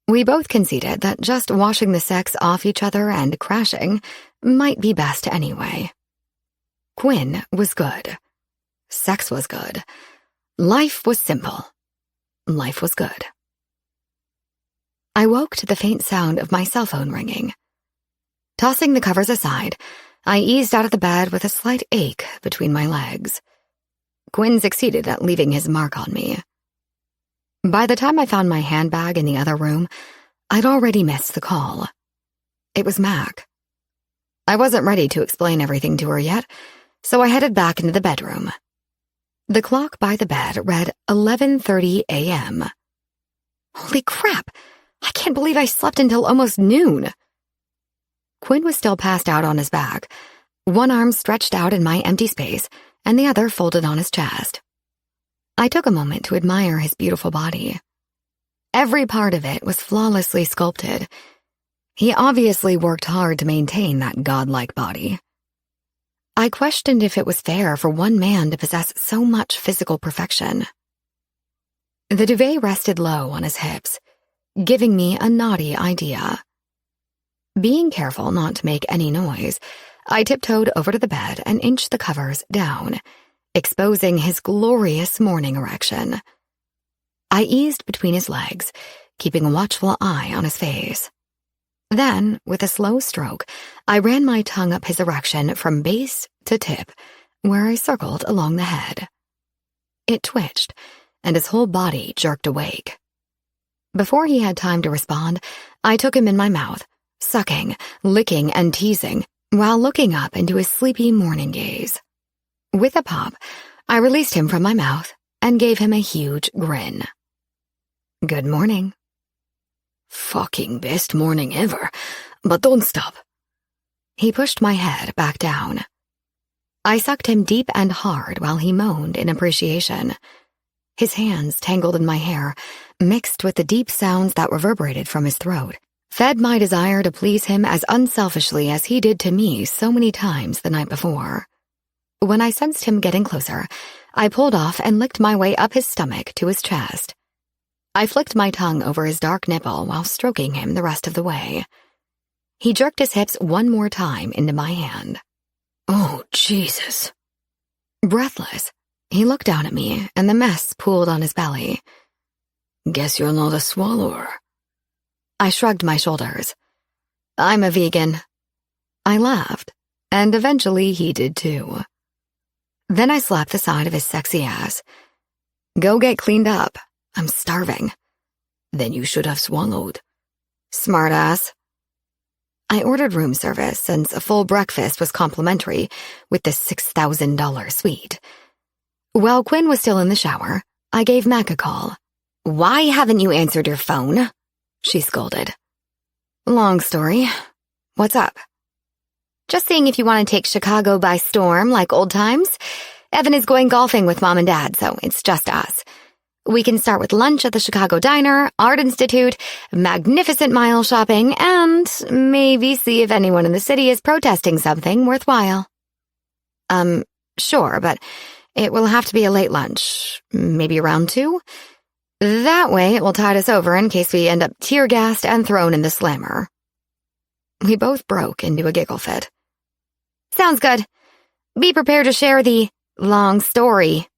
We both conceded that just washing the sex off each other and crashing might be best anyway. Quinn was good. Sex was good. Life was simple. Life was good. I woke to the faint sound of my cell phone ringing. Tossing the covers aside, I eased out of the bed with a slight ache between my legs. Quinn succeeded at leaving his mark on me. By the time I found my handbag in the other room, I'd already missed the call. It was Mac. I wasn't ready to explain everything to her yet, so I headed back into the bedroom. The clock by the bed read 11:30 a.m. Holy crap! I can't believe I slept until almost noon. Quinn was still passed out on his back, one arm stretched out in my empty space, and the other folded on his chest. I took a moment to admire his beautiful body. Every part of it was flawlessly sculpted. He obviously worked hard to maintain that godlike body. I questioned if it was fair for one man to possess so much physical perfection. The duvet rested low on his hips, giving me a naughty idea. Being careful not to make any noise, I tiptoed over to the bed and inched the covers down, exposing his glorious morning erection. I eased between his legs, keeping a watchful eye on his face. Then, with a slow stroke, I ran my tongue up his erection from base to tip, where I circled along the head. It twitched, and his whole body jerked awake. Before he had time to respond, I took him in my mouth, sucking, licking, and teasing, while looking up into his sleepy morning gaze. With a pop, I released him from my mouth and gave him a huge grin. Good morning. Fucking best morning ever, but don't stop. He pushed my head back down. I sucked him deep and hard while he moaned in appreciation. His hands tangled in my hair, mixed with the deep sounds that reverberated from his throat, fed my desire to please him as unselfishly as he did to me so many times the night before. When I sensed him getting closer, I pulled off and licked my way up his stomach to his chest. I flicked my tongue over his dark nipple while stroking him the rest of the way. He jerked his hips one more time into my hand. Oh, Jesus. Breathless, he looked down at me, and the mess pooled on his belly. Guess you're not a swallower. I shrugged my shoulders. I'm a vegan. I laughed, and eventually he did too. Then I slapped the side of his sexy ass. Go get cleaned up. I'm starving. Then you should have swallowed. Smartass. I ordered room service since a full breakfast was complimentary with the $6,000 suite. While Quinn was still in the shower, I gave Mac a call. Why haven't you answered your phone? She scolded. Long story. What's up? Just seeing if you want to take Chicago by storm like old times. Evan is going golfing with Mom and Dad, so it's just us. We can start with lunch at the Chicago Diner, Art Institute, magnificent mile shopping, and maybe see if anyone in the city is protesting something worthwhile. Sure, but it will have to be a late lunch, maybe around 2. That way it will tide us over in case we end up tear-gassed and thrown in the slammer. We both broke into a giggle fit. Sounds good. Be prepared to share the long story.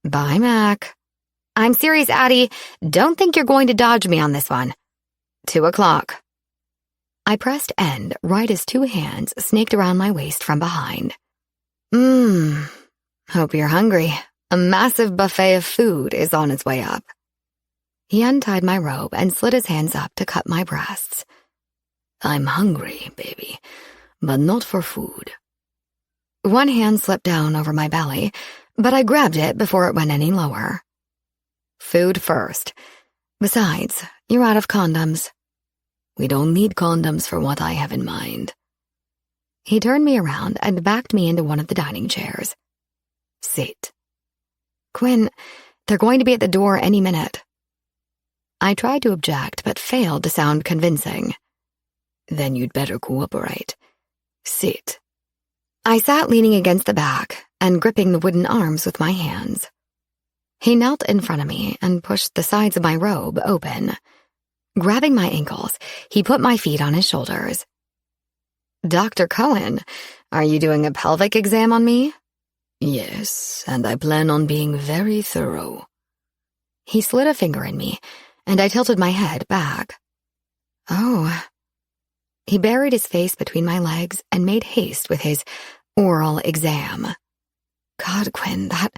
Bye, Mac. I'm serious, Addie. Don't think you're going to dodge me on this one. 2:00. I pressed end right as 2 hands snaked around my waist from behind. Hope you're hungry. A massive buffet of food is on its way up. He untied my robe and slid his hands up to cut my breasts. I'm hungry, baby, but not for food. One hand slipped down over my belly, but I grabbed it before it went any lower. Food first. Besides, you're out of condoms. We don't need condoms for what I have in mind. He turned me around and backed me into one of the dining chairs. Sit. Quinn, they're going to be at the door any minute. I tried to object, but failed to sound convincing. Then you'd better cooperate. Sit. I sat leaning against the back and gripping the wooden arms with my hands. He knelt in front of me and pushed the sides of my robe open. Grabbing my ankles, he put my feet on his shoulders. Dr. Cohen, are you doing a pelvic exam on me? Yes, and I plan on being very thorough. He slid a finger in me, and I tilted my head back. Oh. He buried his face between my legs and made haste with his oral exam. God, Quinn, that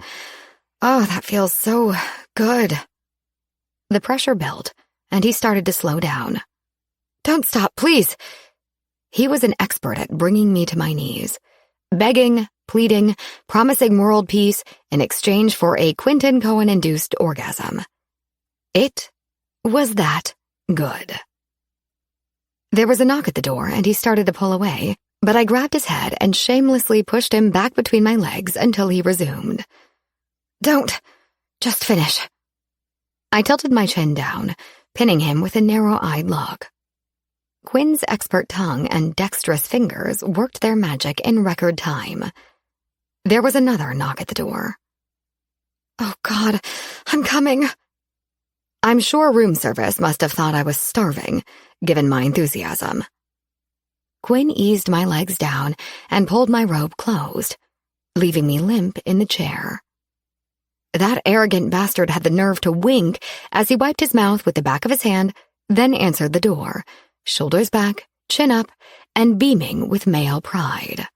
feels so good. The pressure built, and he started to slow down. Don't stop, please. He was an expert at bringing me to my knees, begging, pleading, promising world peace in exchange for a Quentin Cohen-induced orgasm. It was that good. There was a knock at the door, and he started to pull away, but I grabbed his head and shamelessly pushed him back between my legs until he resumed. Don't. Just finish. I tilted my chin down, pinning him with a narrow-eyed look. Quinn's expert tongue and dexterous fingers worked their magic in record time. There was another knock at the door. Oh, God, I'm coming. I'm sure room service must have thought I was starving, given my enthusiasm. Quinn eased my legs down and pulled my robe closed, leaving me limp in the chair. That arrogant bastard had the nerve to wink as he wiped his mouth with the back of his hand, then answered the door, shoulders back, chin up, and beaming with male pride.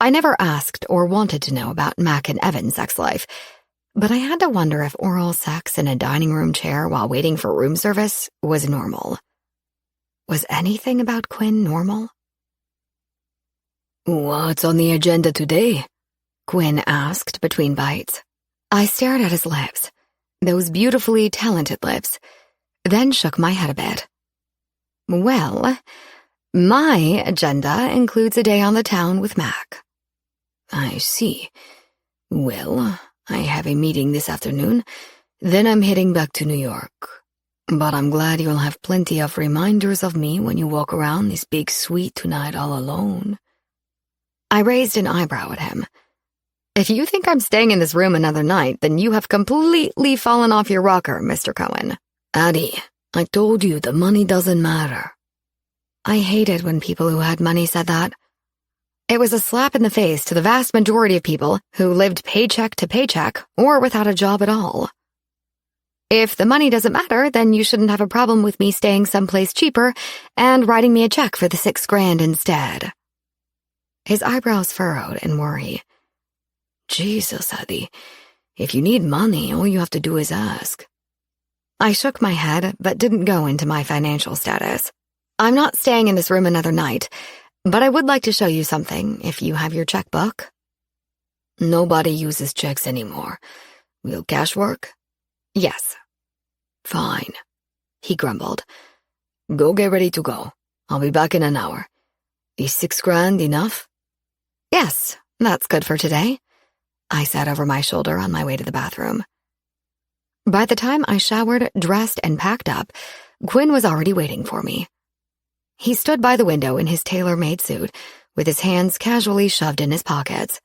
I never asked or wanted to know about Mac and Evan's sex life, but I had to wonder if oral sex in a dining room chair while waiting for room service was normal. Was anything about Quinn normal? What's on the agenda today? Quinn asked between bites. I stared at his lips, those beautifully talented lips, then shook my head a bit. Well, my agenda includes a day on the town with Mac. I see. Well, I have a meeting this afternoon, then I'm heading back to New York. But I'm glad you'll have plenty of reminders of me when you walk around this big suite tonight all alone. I raised an eyebrow at him. If you think I'm staying in this room another night, then you have completely fallen off your rocker, Mr. Cohen. Addie, I told you the money doesn't matter. I hated when people who had money said that. It was a slap in the face to the vast majority of people who lived paycheck to paycheck or without a job at all. If the money doesn't matter, then you shouldn't have a problem with me staying someplace cheaper and writing me a check for the $6,000 instead. His eyebrows furrowed in worry. Jesus, Addie, if you need money, all you have to do is ask. I shook my head, but didn't go into my financial status. I'm not staying in this room another night, but I would like to show you something if you have your checkbook. Nobody uses checks anymore. Will cash work? Yes. Fine, he grumbled. Go get ready to go. I'll be back in an hour. Is $6,000 enough? Yes, that's good for today, I said over my shoulder on my way to the bathroom. By the time I showered, dressed, and packed up, Quinn was already waiting for me. He stood by the window in his tailor-made suit, with his hands casually shoved in his pockets.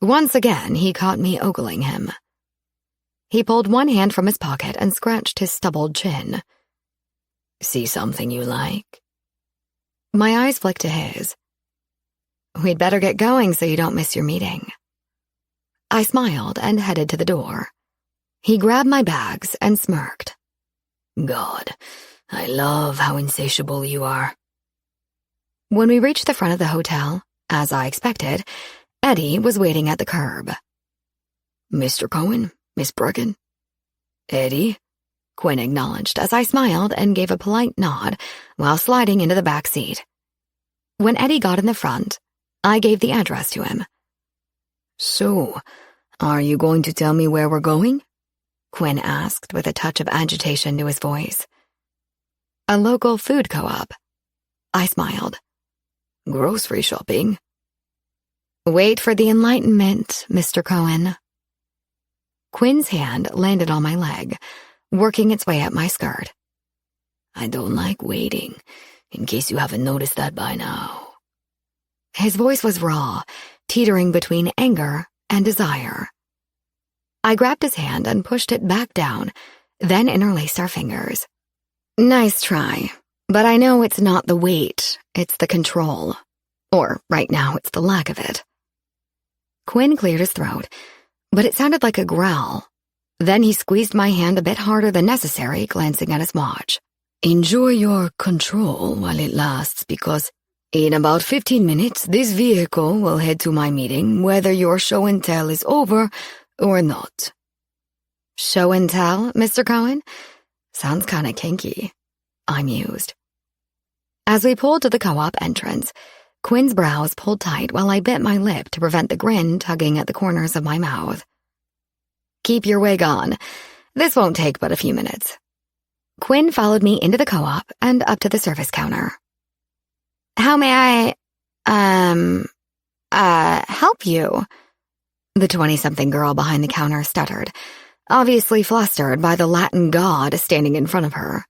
Once again, he caught me ogling him. He pulled one hand from his pocket and scratched his stubbled chin. See something you like? My eyes flicked to his. We'd better get going so you don't miss your meeting. I smiled and headed to the door. He grabbed my bags and smirked. God, I love how insatiable you are. When we reached the front of the hotel, as I expected, Eddie was waiting at the curb. Mr. Cohen? Miss Bergen? Eddie? Quinn acknowledged as I smiled and gave a polite nod while sliding into the back seat. When Eddie got in the front, I gave the address to him. So, are you going to tell me where we're going? Quinn asked with a touch of agitation to his voice. A local food co-op. I smiled. Grocery shopping? Wait for the enlightenment, Mr. Cohen. Quinn's hand landed on my leg, working its way up my skirt. I don't like waiting, in case you haven't noticed that by now. His voice was raw, teetering between anger and desire. I grabbed his hand and pushed it back down, then interlaced our fingers. Nice try, but I know it's not the weight, it's the control. Or, right now, it's the lack of it. Quinn cleared his throat, but it sounded like a growl. Then he squeezed my hand a bit harder than necessary, glancing at his watch. Enjoy your control while it lasts, because in about 15 minutes, this vehicle will head to my meeting, whether your show and tell is over or not. Show and tell, Mr. Cohen? Sounds kinda kinky, I mused. As we pulled to the co-op entrance, Quinn's brows pulled tight while I bit my lip to prevent the grin tugging at the corners of my mouth. Keep your wig on. This won't take but a few minutes. Quinn followed me into the co-op and up to the service counter. How may I, help you? The 20-something girl behind the counter stuttered, obviously flustered by the Latin god standing in front of her.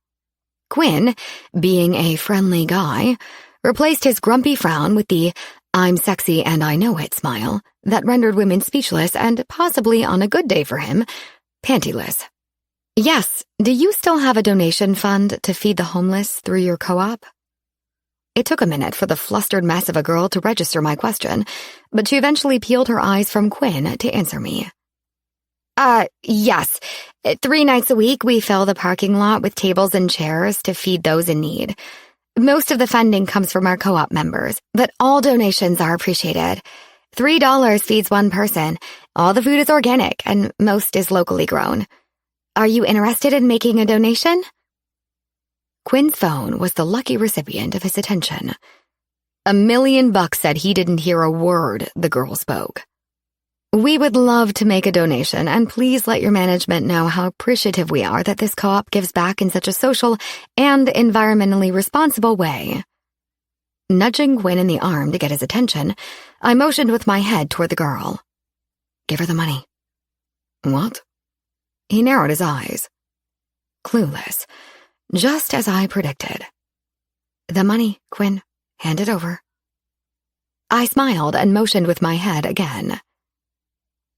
Quinn, being a friendly guy, replaced his grumpy frown with the "I'm sexy and I know it" smile that rendered women speechless and, possibly on a good day for him, pantyless. Yes, do you still have a donation fund to feed the homeless through your co-op? It took a minute for the flustered mess of a girl to register my question, but she eventually peeled her eyes from Quinn to answer me. Yes. 3 nights a week we fill the parking lot with tables and chairs to feed those in need. Most of the funding comes from our co-op members, but all donations are appreciated. $3 feeds one person. All the food is organic, and most is locally grown. Are you interested in making a donation? Quinn's phone was the lucky recipient of his attention. $1 million said he didn't hear a word the girl spoke. We would love to make a donation, and please let your management know how appreciative we are that this co-op gives back in such a social and environmentally responsible way. Nudging Gwyn in the arm to get his attention, I motioned with my head toward the girl. Give her the money. What? He narrowed his eyes. Clueless, just as I predicted. The money, Gwyn. Hand it over. I smiled and motioned with my head again.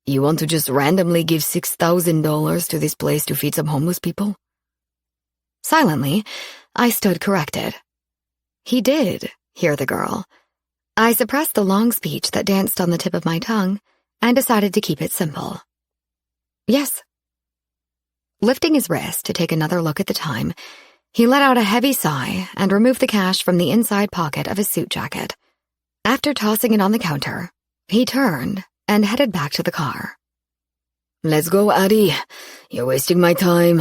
You want to just randomly give $6,000 to this place to feed some homeless people? Silently, I stood corrected. He did hear the girl. I suppressed the long speech that danced on the tip of my tongue and decided to keep it simple. Yes. Lifting his wrist to take another look at the time, he let out a heavy sigh and removed the cash from the inside pocket of his suit jacket. After tossing it on the counter, he turned and headed back to the car. Let's go, Addie. You're wasting my time.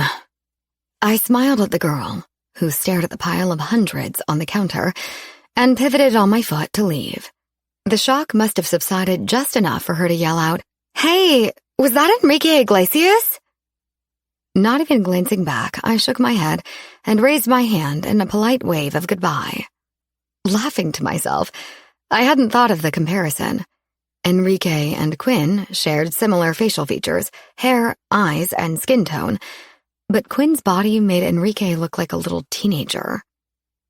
I smiled at the girl, who stared at the pile of hundreds on the counter, and pivoted on my foot to leave. The shock must have subsided just enough for her to yell out, Hey, was that Enrique Iglesias? Not even glancing back, I shook my head and raised my hand in a polite wave of goodbye. Laughing to myself, I hadn't thought of the comparison. Enrique and Quinn shared similar facial features, hair, eyes, and skin tone, but Quinn's body made Enrique look like a little teenager.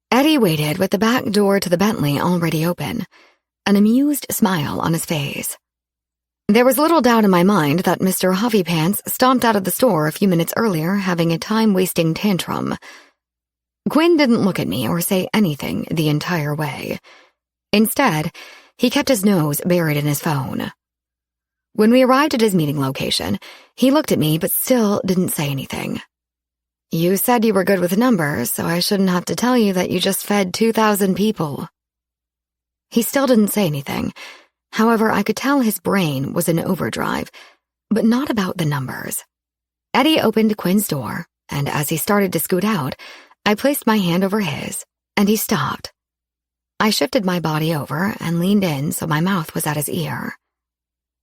Eddie waited with the back door to the Bentley already open, an amused smile on his face. There was little doubt in my mind that Mr. Huffy Pants stomped out of the store a few minutes earlier having a time-wasting tantrum. Quinn didn't look at me or say anything the entire way. Instead, he kept his nose buried in his phone. When we arrived at his meeting location, he looked at me but still didn't say anything. You said you were good with numbers, so I shouldn't have to tell you that you just fed 2,000 people. He still didn't say anything. However, I could tell his brain was in overdrive, but not about the numbers. Eddie opened Quinn's door, and as he started to scoot out, I placed my hand over his, and he stopped. I shifted my body over and leaned in so my mouth was at his ear.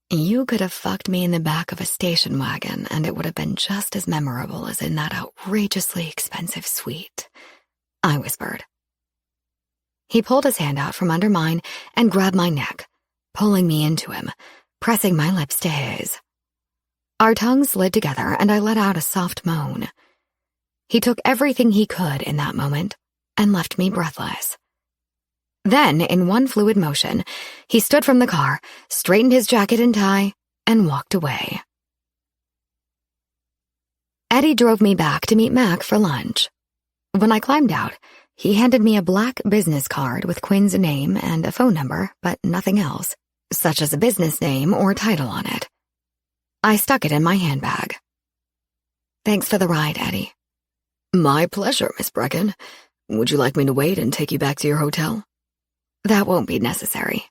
You could have fucked me in the back of a station wagon, and it would have been just as memorable as in that outrageously expensive suite, I whispered. He pulled his hand out from under mine and grabbed my neck, pulling me into him, pressing my lips to his. Our tongues slid together, and I let out a soft moan. He took everything he could in that moment and left me breathless. Then, in one fluid motion, he stood from the car, straightened his jacket and tie, and walked away. Eddie drove me back to meet Mac for lunch. When I climbed out, he handed me a black business card with Quinn's name and a phone number, but nothing else, such as a business name or title on it. I stuck it in my handbag. Thanks for the ride, Eddie. My pleasure, Miss Brecken. Would you like me to wait and take you back to your hotel? That won't be necessary.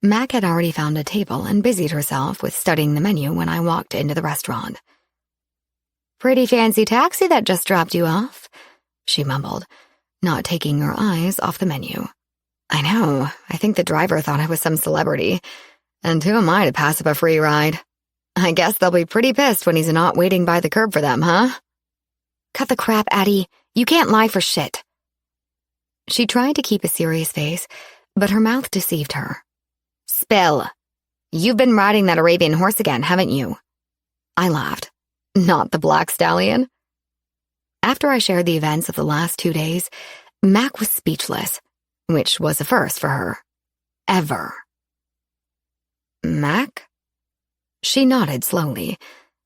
Mac had already found a table and busied herself with studying the menu when I walked into the restaurant. Pretty fancy taxi that just dropped you off, she mumbled, not taking her eyes off the menu. I know, I think the driver thought I was some celebrity. And who am I to pass up a free ride? I guess they'll be pretty pissed when he's not waiting by the curb for them, huh? Cut the crap, Addie. You can't lie for shit. She tried to keep a serious face, but her mouth deceived her. Spill. You've been riding that Arabian horse again, haven't you? I laughed. Not the black stallion. After I shared the events of the last 2 days, Mac was speechless, which was a first for her. Ever. Mac? She nodded slowly,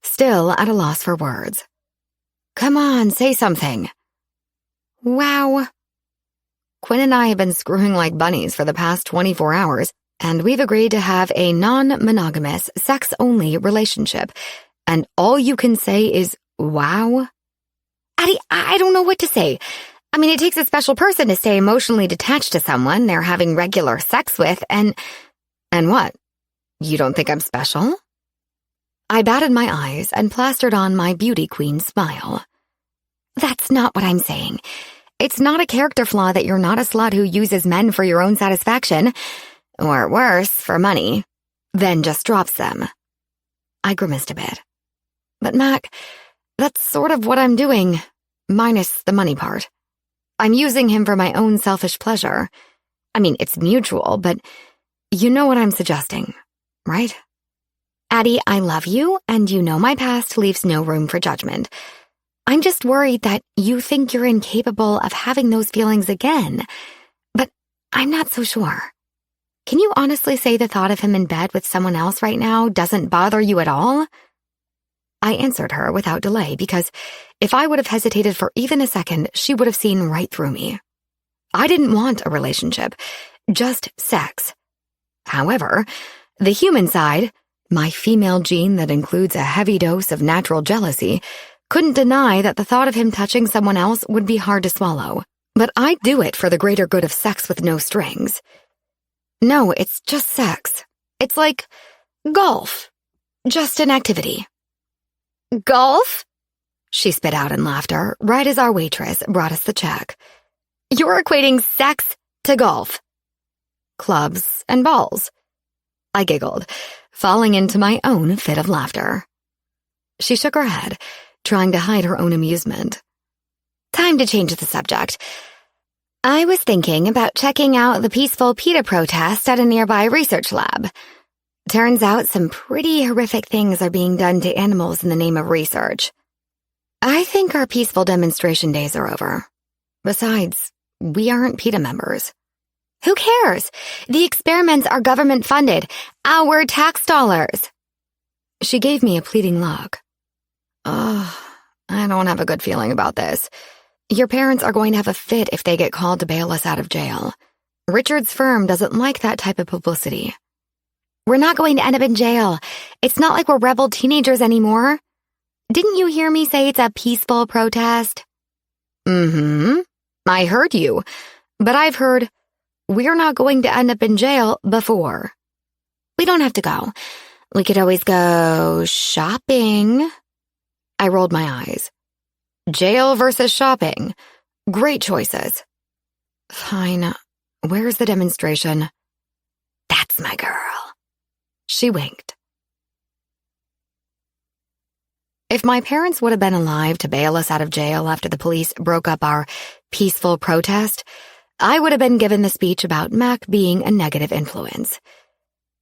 still at a loss for words. Come on, say something. Wow. Quinn and I have been screwing like bunnies for the past 24 hours, and we've agreed to have a non-monogamous, sex-only relationship, and all you can say is, wow? Addie, I don't know what to say. I mean, it takes a special person to stay emotionally detached to someone they're having regular sex with, and what? You don't think I'm special? I batted my eyes and plastered on my beauty queen smile. That's not what I'm saying. It's not a character flaw that you're not a slut who uses men for your own satisfaction, or worse, for money. then just drops them. I grimaced a bit. But Mac, that's sort of what I'm doing, minus the money part. I'm using him for my own selfish pleasure. I mean, it's mutual, but you know what I'm suggesting, right? Addie, I love you, and you know my past leaves no room for judgment. I'm just worried that you think you're incapable of having those feelings again, but I'm not so sure. Can you honestly say the thought of him in bed with someone else right now doesn't bother you at all? I answered her without delay because if I would have hesitated for even a second, she would have seen right through me. I didn't want a relationship, just sex. However, the human side, my female gene that includes a heavy dose of natural jealousy, couldn't deny that the thought of him touching someone else would be hard to swallow. But I'd do it for the greater good of sex with no strings. No, it's just sex. It's like golf. Just an activity. Golf? She spit out in laughter, right as our waitress brought us the check. You're equating sex to golf. Clubs and balls. I giggled, falling into my own fit of laughter. She shook her head, trying to hide her own amusement. Time to change the subject. I was thinking about checking out the peaceful PETA protest at a nearby research lab. Turns out some pretty horrific things are being done to animals in the name of research. I think our peaceful demonstration days are over. Besides, we aren't PETA members. Who cares? The experiments are government-funded, our tax dollars. She gave me a pleading look. I don't have a good feeling about this. Your parents are going to have a fit if they get called to bail us out of jail. Richard's firm doesn't like that type of publicity. We're not going to end up in jail. It's not like we're rebel teenagers anymore. Didn't you hear me say it's a peaceful protest? I heard you, but I've heard we're not going to end up in jail before. We don't have to go. We could always go shopping. I rolled my eyes. Jail versus shopping. Great choices. Fine. Where's the demonstration? That's my girl. She winked. If my parents would have been alive to bail us out of jail after the police broke up our peaceful protest, I would have been given the speech about Mac being a negative influence.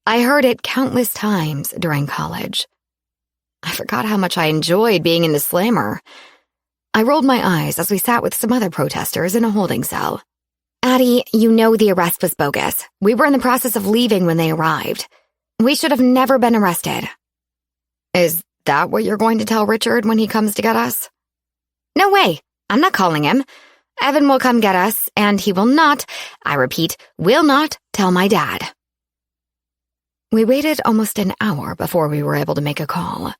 I heard it countless times during college. I forgot how much I enjoyed being in the slammer. I rolled my eyes as we sat with some other protesters in a holding cell. Addie, you know the arrest was bogus. We were in the process of leaving when they arrived. We should have never been arrested. Is that what you're going to tell Richard when he comes to get us? No way. I'm not calling him. Evan will come get us, and he will not, I repeat, will not tell my dad. We waited almost an hour before we were able to make a call.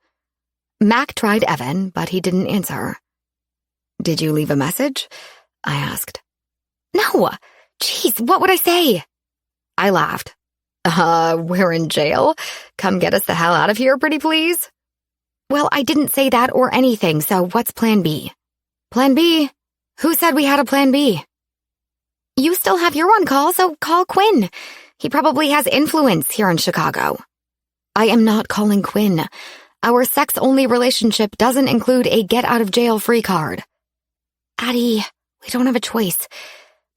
Mac tried Evan, but he didn't answer. Did you leave a message? I asked. No. Jeez, what would I say? I laughed. We're in jail? Come get us the hell out of here, pretty please? Well, I didn't say that or anything, so what's plan B? Plan B? Who said we had a plan B? You still have your on call, so call Quinn. He probably has influence here in Chicago. I am not calling Quinn. Our sex-only relationship doesn't include a get-out-of-jail-free card. Addie, we don't have a choice.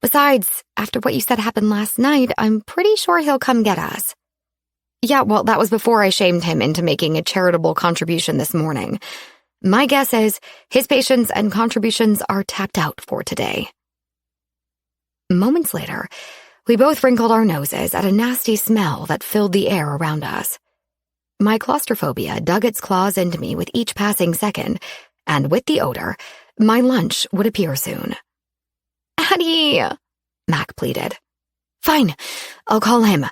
Besides, after what you said happened last night, I'm pretty sure he'll come get us. Yeah, well, that was before I shamed him into making a charitable contribution this morning. My guess is his patience and contributions are tapped out for today. Moments later, we both wrinkled our noses at a nasty smell that filled the air around us. My claustrophobia dug its claws into me with each passing second, and with the odor, my lunch would appear soon. Addie, Mac pleaded. Fine, I'll call him,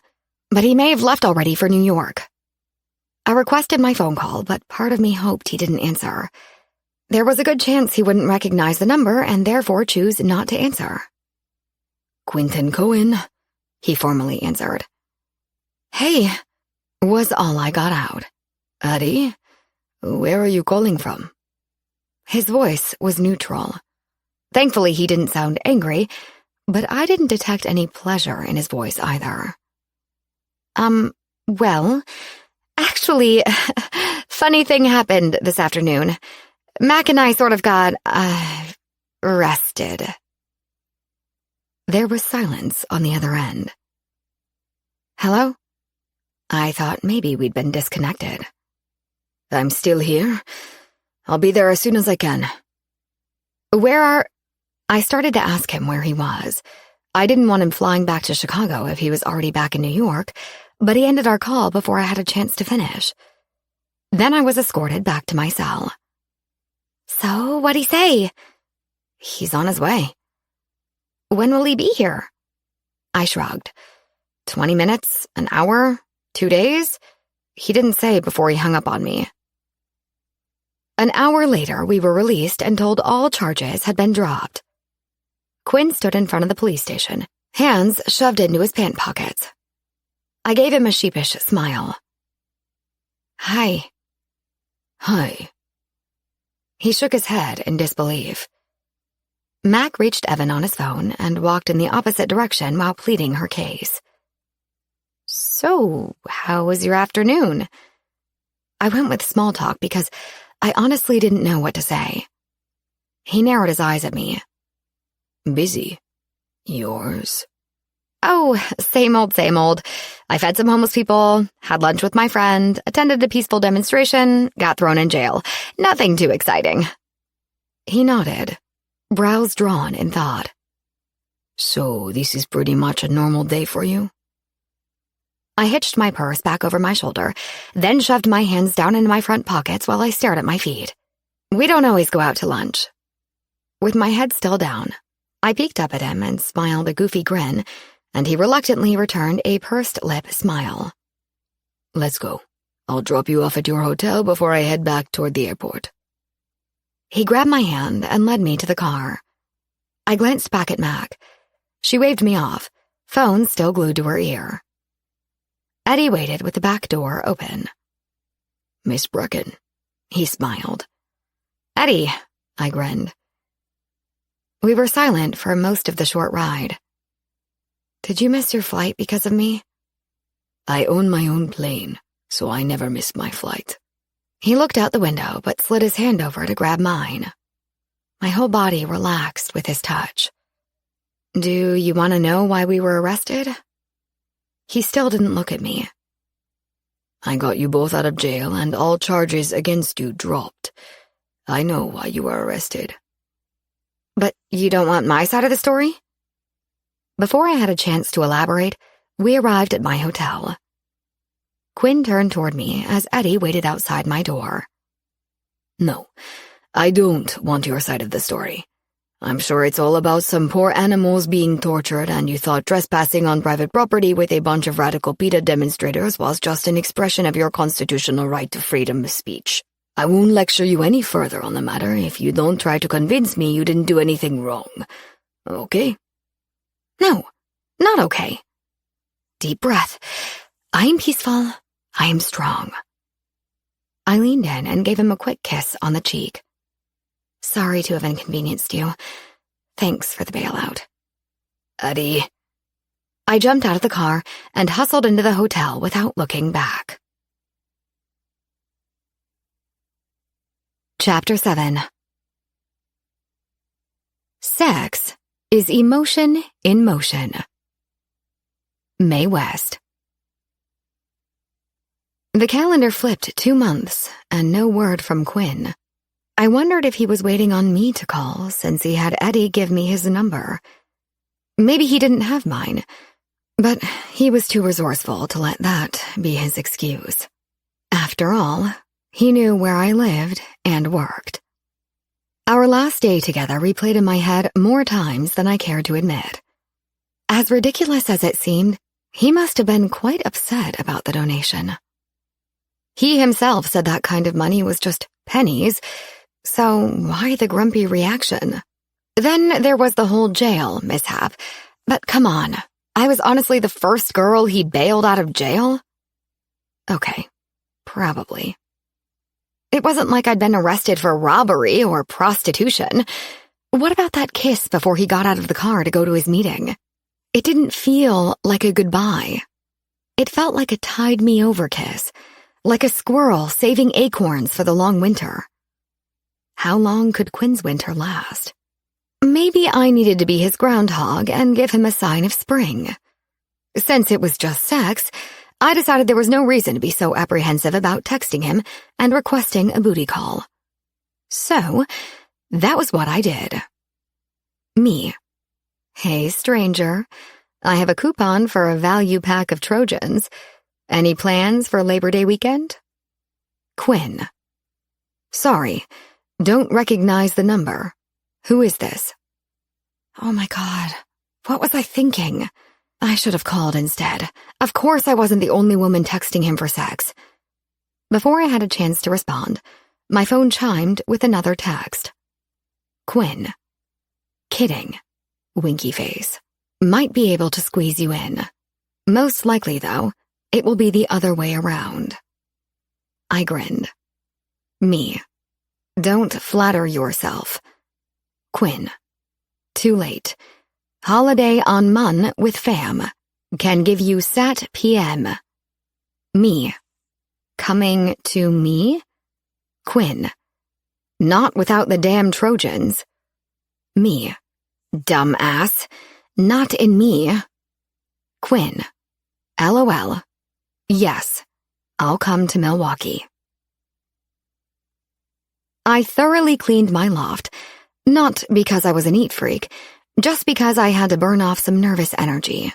but he may have left already for New York. I requested my phone call, but part of me hoped he didn't answer. There was a good chance he wouldn't recognize the number and therefore choose not to answer. Quentin Cohen, he formally answered. Hey, was all I got out. Addie, where are you calling from? His voice was neutral. Thankfully, he didn't sound angry, but I didn't detect any pleasure in his voice either. Well, actually, funny thing happened this afternoon. Mac and I sort of got, arrested. There was silence on the other end. Hello? I thought maybe we'd been disconnected. I'm still here. I'll be there as soon as I can. I started to ask him where he was. I didn't want him flying back to Chicago if he was already back in New York, but he ended our call before I had a chance to finish. Then I was escorted back to my cell. So, what'd he say? He's on his way. When will he be here? I shrugged. 20 minutes, an hour, 2 days? He didn't say before he hung up on me. An hour later, we were released and told all charges had been dropped. Quinn stood in front of the police station, hands shoved into his pant pockets. I gave him a sheepish smile. Hi. Hi. He shook his head in disbelief. Mac reached Evan on his phone and walked in the opposite direction while pleading her case. So, how was your afternoon? I went with small talk because I honestly didn't know what to say. He narrowed his eyes at me. Busy. Yours? Oh, same old, same old. I fed some homeless people, had lunch with my friend, attended a peaceful demonstration, got thrown in jail. Nothing too exciting. He nodded, brows drawn in thought. So this is pretty much a normal day for you? I hitched my purse back over my shoulder, then shoved my hands down into my front pockets while I stared at my feet. We don't always go out to lunch. With my head still down, I peeked up at him and smiled a goofy grin, and he reluctantly returned a pursed lip smile. Let's go. I'll drop you off at your hotel before I head back toward the airport. He grabbed my hand and led me to the car. I glanced back at Mac. She waved me off, phone still glued to her ear. Eddie waited with the back door open. Miss Brecken. He smiled. Eddie, I grinned. We were silent for most of the short ride. Did you miss your flight because of me? I own my own plane, so I never miss my flight. He looked out the window but slid his hand over to grab mine. My whole body relaxed with his touch. Do you want to know why we were arrested? He still didn't look at me. I got you both out of jail and all charges against you dropped. I know why you were arrested. But you don't want my side of the story? Before I had a chance to elaborate, we arrived at my hotel. Quinn turned toward me as Eddie waited outside my door. No, I don't want your side of the story. I'm sure it's all about some poor animals being tortured and you thought trespassing on private property with a bunch of radical PETA demonstrators was just an expression of your constitutional right to freedom of speech. I won't lecture you any further on the matter if you don't try to convince me you didn't do anything wrong. Okay? No, not okay. Deep breath. I am peaceful. I am strong. I leaned in and gave him a quick kiss on the cheek. Sorry to have inconvenienced you. Thanks for the bailout. Eddie. I jumped out of the car and hustled into the hotel without looking back. Chapter 7. Sex is emotion in motion. Mae West. The calendar flipped 2 months, and no word from Quinn. I wondered if he was waiting on me to call since he had Eddie give me his number. Maybe he didn't have mine, but he was too resourceful to let that be his excuse. After all, he knew where I lived and worked. Our last day together replayed in my head more times than I cared to admit. As ridiculous as it seemed, he must have been quite upset about the donation. He himself said that kind of money was just pennies, so why the grumpy reaction? Then there was the whole jail mishap. But come on, I was honestly the first girl he bailed out of jail? Okay, probably. It wasn't like I'd been arrested for robbery or prostitution. What about that kiss before he got out of the car to go to his meeting? It didn't feel like a goodbye. It felt like a tide-me-over kiss, like a squirrel saving acorns for the long winter. How long could Quinn's winter last? Maybe I needed to be his groundhog and give him a sign of spring. Since it was just sex, I decided there was no reason to be so apprehensive about texting him and requesting a booty call. So, that was what I did. Me. Hey, stranger. I have a coupon for a value pack of Trojans. Any plans for Labor Day weekend? Quinn. Sorry, don't recognize the number. Who is this? Oh my God, what was I thinking? I should have called instead. Of course I wasn't the only woman texting him for sex. Before I had a chance to respond, my phone chimed with another text. Quinn. Kidding. Winky face. Might be able to squeeze you in. Most likely, though, it will be the other way around. I grinned. Me. Don't flatter yourself. Quinn. Too late. Holiday on Mun with fam. Can give you sat PM. Me. Coming to me? Quinn. Not without the damn Trojans. Me. Dumbass. Not in me. Quinn. LOL. Yes. I'll come to Milwaukee. I thoroughly cleaned my loft, not because I was a neat freak, just because I had to burn off some nervous energy.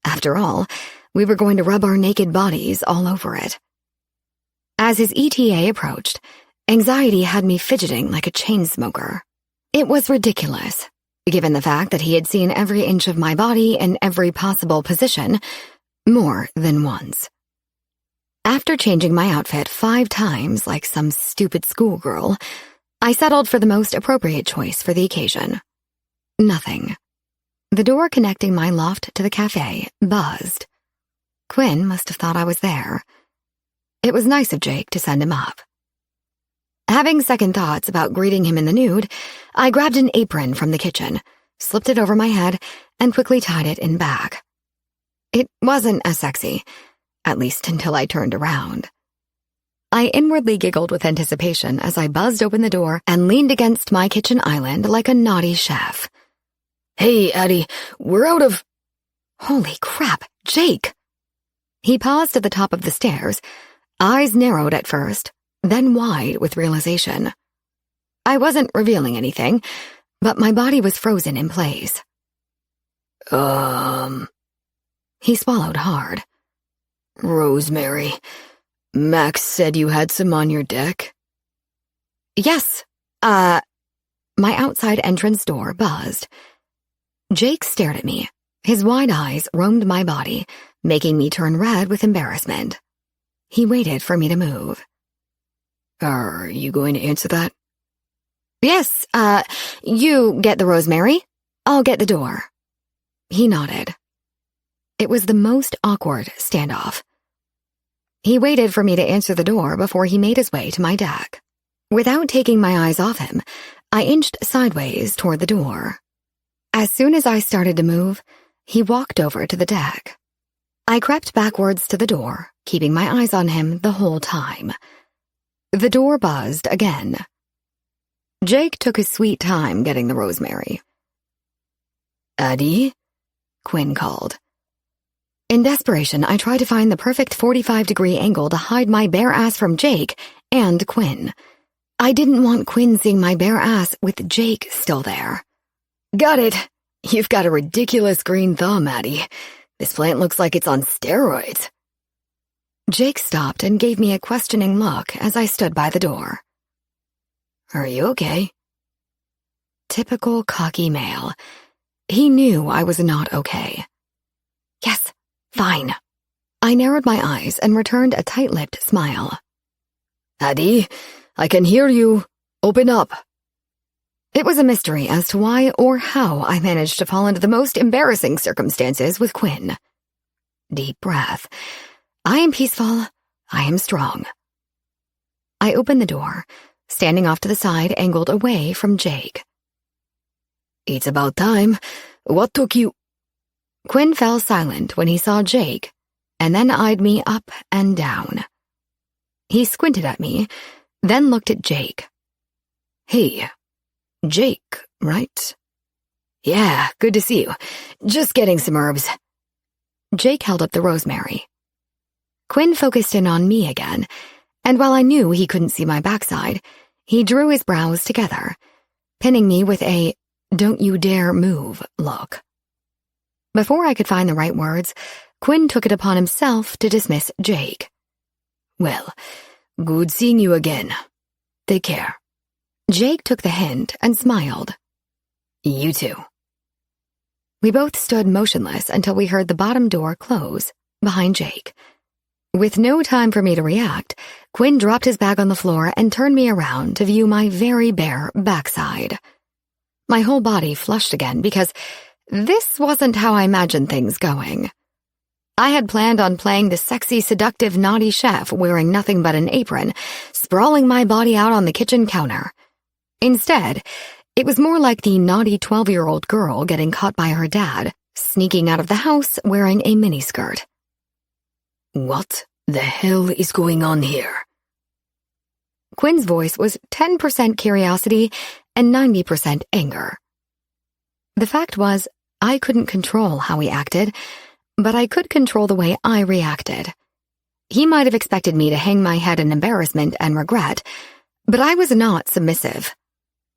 After all, we were going to rub our naked bodies all over it. As his ETA approached, anxiety had me fidgeting like a chain smoker. It was ridiculous, given the fact that he had seen every inch of my body in every possible position, more than once. After changing my outfit 5 times like some stupid schoolgirl, I settled for the most appropriate choice for the occasion. Nothing. The door connecting my loft to the cafe buzzed. Quinn must have thought I was there. It was nice of Jake to send him up. Having second thoughts about greeting him in the nude, I grabbed an apron from the kitchen, slipped it over my head, and quickly tied it in back. It wasn't as sexy, at least until I turned around. I inwardly giggled with anticipation as I buzzed open the door and leaned against my kitchen island like a naughty chef. Hey, Addie, we're out of... Holy crap, Jake! He paused at the top of the stairs, eyes narrowed at first, then wide with realization. I wasn't revealing anything, but my body was frozen in place. He swallowed hard. Rosemary, Max said you had some on your deck? Yes, my outside entrance door buzzed. Jake stared at me. His wide eyes roamed my body, making me turn red with embarrassment. He waited for me to move. Are you going to answer that? Yes, you get the Rosemary. I'll get the door. He nodded. It was the most awkward standoff. He waited for me to answer the door before he made his way to my deck. Without taking my eyes off him, I inched sideways toward the door. As soon as I started to move, he walked over to the deck. I crept backwards to the door, keeping my eyes on him the whole time. The door buzzed again. Jake took his sweet time getting the Rosemary. Addie? Quinn called. In desperation, I tried to find the perfect 45-degree angle to hide my bare ass from Jake and Quinn. I didn't want Quinn seeing my bare ass with Jake still there. Got it. You've got a ridiculous green thumb, Addie. This plant looks like it's on steroids. Jake stopped and gave me a questioning look as I stood by the door. Are you okay? Typical cocky male. He knew I was not okay. Yes, fine. I narrowed my eyes and returned a tight-lipped smile. Addie, I can hear you. Open up. It was a mystery as to why or how I managed to fall into the most embarrassing circumstances with Quinn. Deep breath. I am peaceful. I am strong. I opened the door, standing off to the side, angled away from Jake. It's about time. What took you? Quinn fell silent when he saw Jake, and then eyed me up and down. He squinted at me, then looked at Jake. Hey, Jake, right? Yeah, good to see you. Just getting some herbs. Jake held up the rosemary. Quinn focused in on me again, and while I knew he couldn't see my backside, he drew his brows together, pinning me with a "don't you dare move" look. Before I could find the right words, Quinn took it upon himself to dismiss Jake. Well, good seeing you again. Take care. Jake took the hint and smiled. You too. We both stood motionless until we heard the bottom door close behind Jake. With no time for me to react, Quinn dropped his bag on the floor and turned me around to view my very bare backside. My whole body flushed again because this wasn't how I imagined things going. I had planned on playing the sexy, seductive, naughty chef wearing nothing but an apron, sprawling my body out on the kitchen counter. Instead, it was more like the naughty 12-year-old girl getting caught by her dad, sneaking out of the house wearing a miniskirt. What the hell is going on here? Quinn's voice was 10% curiosity and 90% anger. The fact was, I couldn't control how he acted, but I could control the way I reacted. He might have expected me to hang my head in embarrassment and regret, but I was not submissive.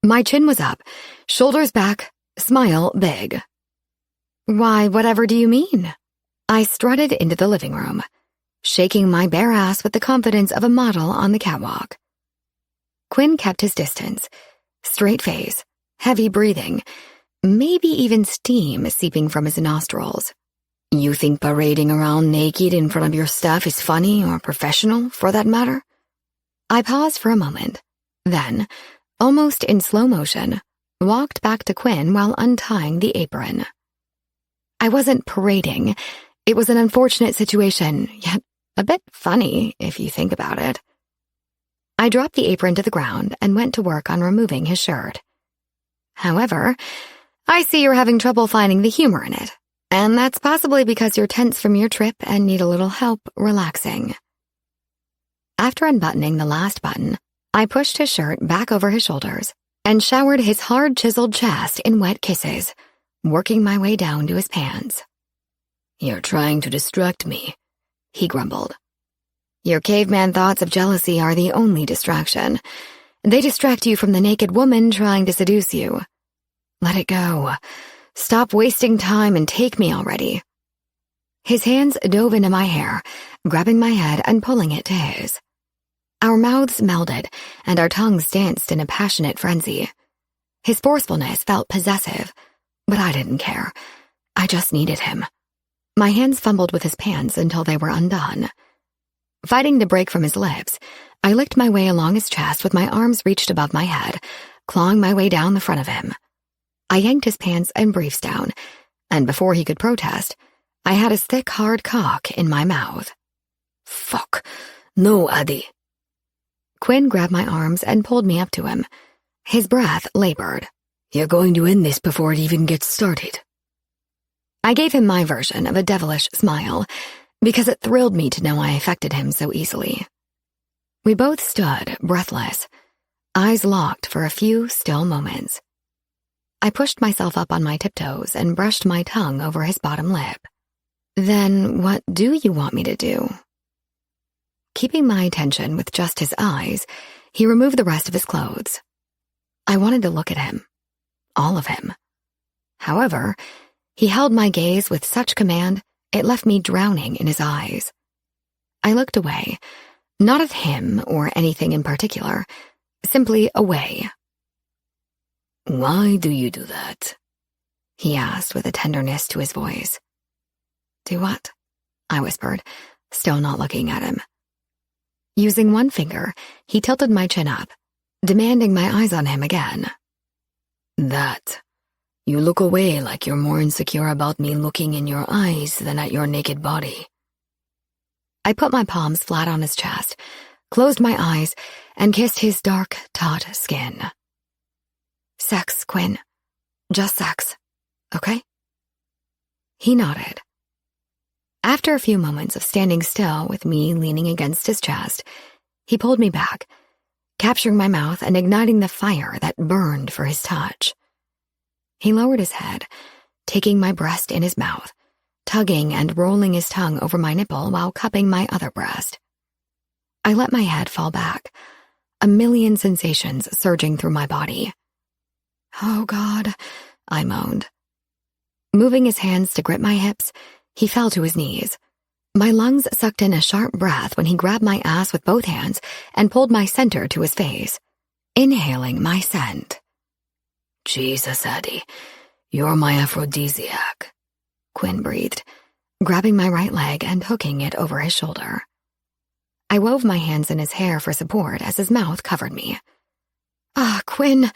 My chin was up, shoulders back, smile big. Why, whatever do you mean? I strutted into the living room, shaking my bare ass with the confidence of a model on the catwalk. Quinn kept his distance, straight face, heavy breathing, maybe even steam seeping from his nostrils. You think parading around naked in front of your staff is funny or professional, for that matter? I paused for a moment, then, almost in slow motion, walked back to Quinn while untying the apron. I wasn't parading. It was an unfortunate situation, yet a bit funny if you think about it. I dropped the apron to the ground and went to work on removing his shirt. However, I see you're having trouble finding the humor in it, and that's possibly because you're tense from your trip and need a little help relaxing. After unbuttoning the last button, I pushed his shirt back over his shoulders and showered his hard chiseled chest in wet kisses, working my way down to his pants. You're trying to distract me, he grumbled. Your caveman thoughts of jealousy are the only distraction. They distract you from the naked woman trying to seduce you. Let it go. Stop wasting time and take me already. His hands dove into my hair, grabbing my head and pulling it to his. Our mouths melded, and our tongues danced in a passionate frenzy. His forcefulness felt possessive, but I didn't care. I just needed him. My hands fumbled with his pants until they were undone. Fighting to break from his lips, I licked my way along his chest with my arms reached above my head, clawing my way down the front of him. I yanked his pants and briefs down, and before he could protest, I had his thick, hard cock in my mouth. Fuck. No, Addy. Quinn grabbed my arms and pulled me up to him. His breath labored. You're going to end this before it even gets started. I gave him my version of a devilish smile, because it thrilled me to know I affected him so easily. We both stood, breathless, eyes locked for a few still moments. I pushed myself up on my tiptoes and brushed my tongue over his bottom lip. Then what do you want me to do? Keeping my attention with just his eyes, he removed the rest of his clothes. I wanted to look at him. All of him. However, he held my gaze with such command, it left me drowning in his eyes. I looked away, not at him or anything in particular, simply away. Why do you do that? He asked with a tenderness to his voice. Do what? I whispered, still not looking at him. Using one finger, he tilted my chin up, demanding my eyes on him again. That. You look away like you're more insecure about me looking in your eyes than at your naked body. I put my palms flat on his chest, closed my eyes, and kissed his dark, taut skin. Sex, Quinn. Just sex. Okay? He nodded. After a few moments of standing still with me leaning against his chest, he pulled me back, capturing my mouth and igniting the fire that burned for his touch. He lowered his head, taking my breast in his mouth, tugging and rolling his tongue over my nipple while cupping my other breast. I let my head fall back, a million sensations surging through my body. "Oh, God," I moaned. Moving his hands to grip my hips, he fell to his knees. My lungs sucked in a sharp breath when he grabbed my ass with both hands and pulled my center to his face, inhaling my scent. "Jesus, Addie, you're my aphrodisiac," Quinn breathed, grabbing my right leg and hooking it over his shoulder. I wove my hands in his hair for support as his mouth covered me. "Ah, Quinn,"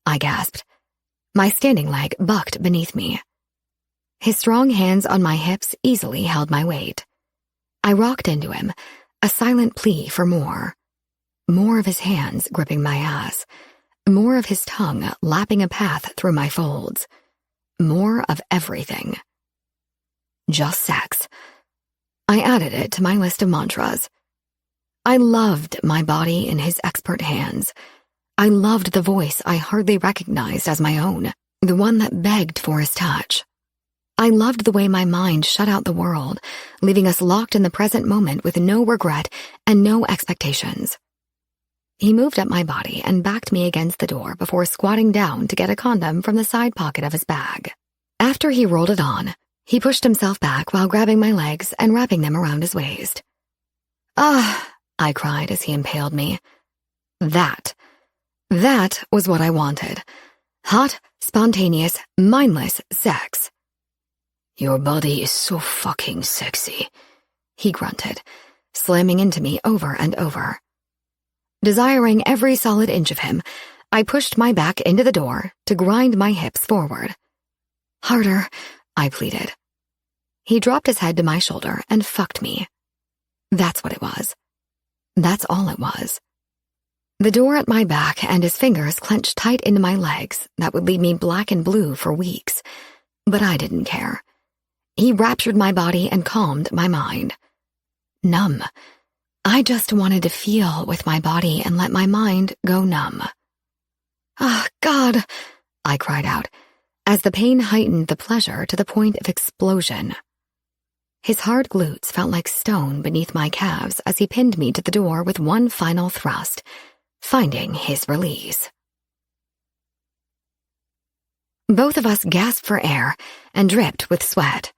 I gasped. My standing leg bucked beneath me. His strong hands on my hips easily held my weight. I rocked into him, a silent plea for more. More of his hands gripping my ass. More of his tongue lapping a path through my folds. More of everything. Just sex. I added it to my list of mantras. I loved my body in his expert hands. I loved the voice I hardly recognized as my own, the one that begged for his touch. I loved the way my mind shut out the world, leaving us locked in the present moment with no regret and no expectations. He moved up my body and backed me against the door before squatting down to get a condom from the side pocket of his bag. After he rolled it on, he pushed himself back while grabbing my legs and wrapping them around his waist. "Ah," I cried as he impaled me. That was what I wanted. Hot, spontaneous, mindless sex. "Your body is so fucking sexy," he grunted, slamming into me over and over. Desiring every solid inch of him, I pushed my back into the door to grind my hips forward. "Harder," I pleaded. He dropped his head to my shoulder and fucked me. That's what it was. That's all it was. The door at my back and his fingers clenched tight into my legs that would leave me black and blue for weeks, but I didn't care. He raptured my body and calmed my mind. Numb. I just wanted to feel with my body and let my mind go numb. "Ah, God," I cried out, as the pain heightened the pleasure to the point of explosion. His hard glutes felt like stone beneath my calves as he pinned me to the door with one final thrust, finding his release. Both of us gasped for air and dripped with sweat.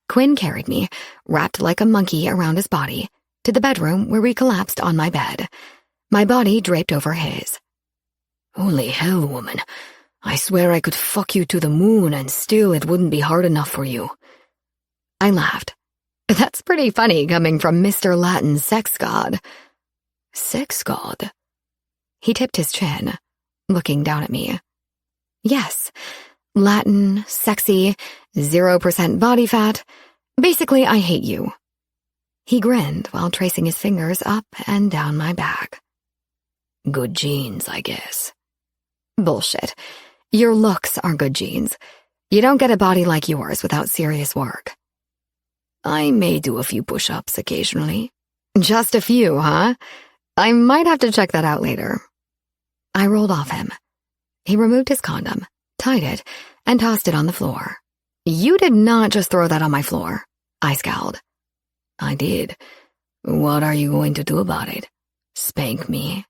Quinn carried me, wrapped like a monkey around his body, to the bedroom where we collapsed on my bed, my body draped over his. "Holy hell, woman. I swear I could fuck you to the moon and still it wouldn't be hard enough for you." I laughed. That's pretty funny coming from Mr. Latin sex god. "Sex god?" He tipped his chin, looking down at me. Yes, Latin, sexy, 0% body fat. Basically, I hate you. He grinned while tracing his fingers up and down my back. "Good genes, I guess." Bullshit. Your looks are good genes. You don't get a body like yours without serious work. "I may do a few push-ups occasionally." Just a few, huh? I might have to check that out later. I rolled off him. He removed his condom, tied it, and tossed it on the floor. You did not just throw that on my floor. I scowled. "I did. What are you going to do about it? Spank me?"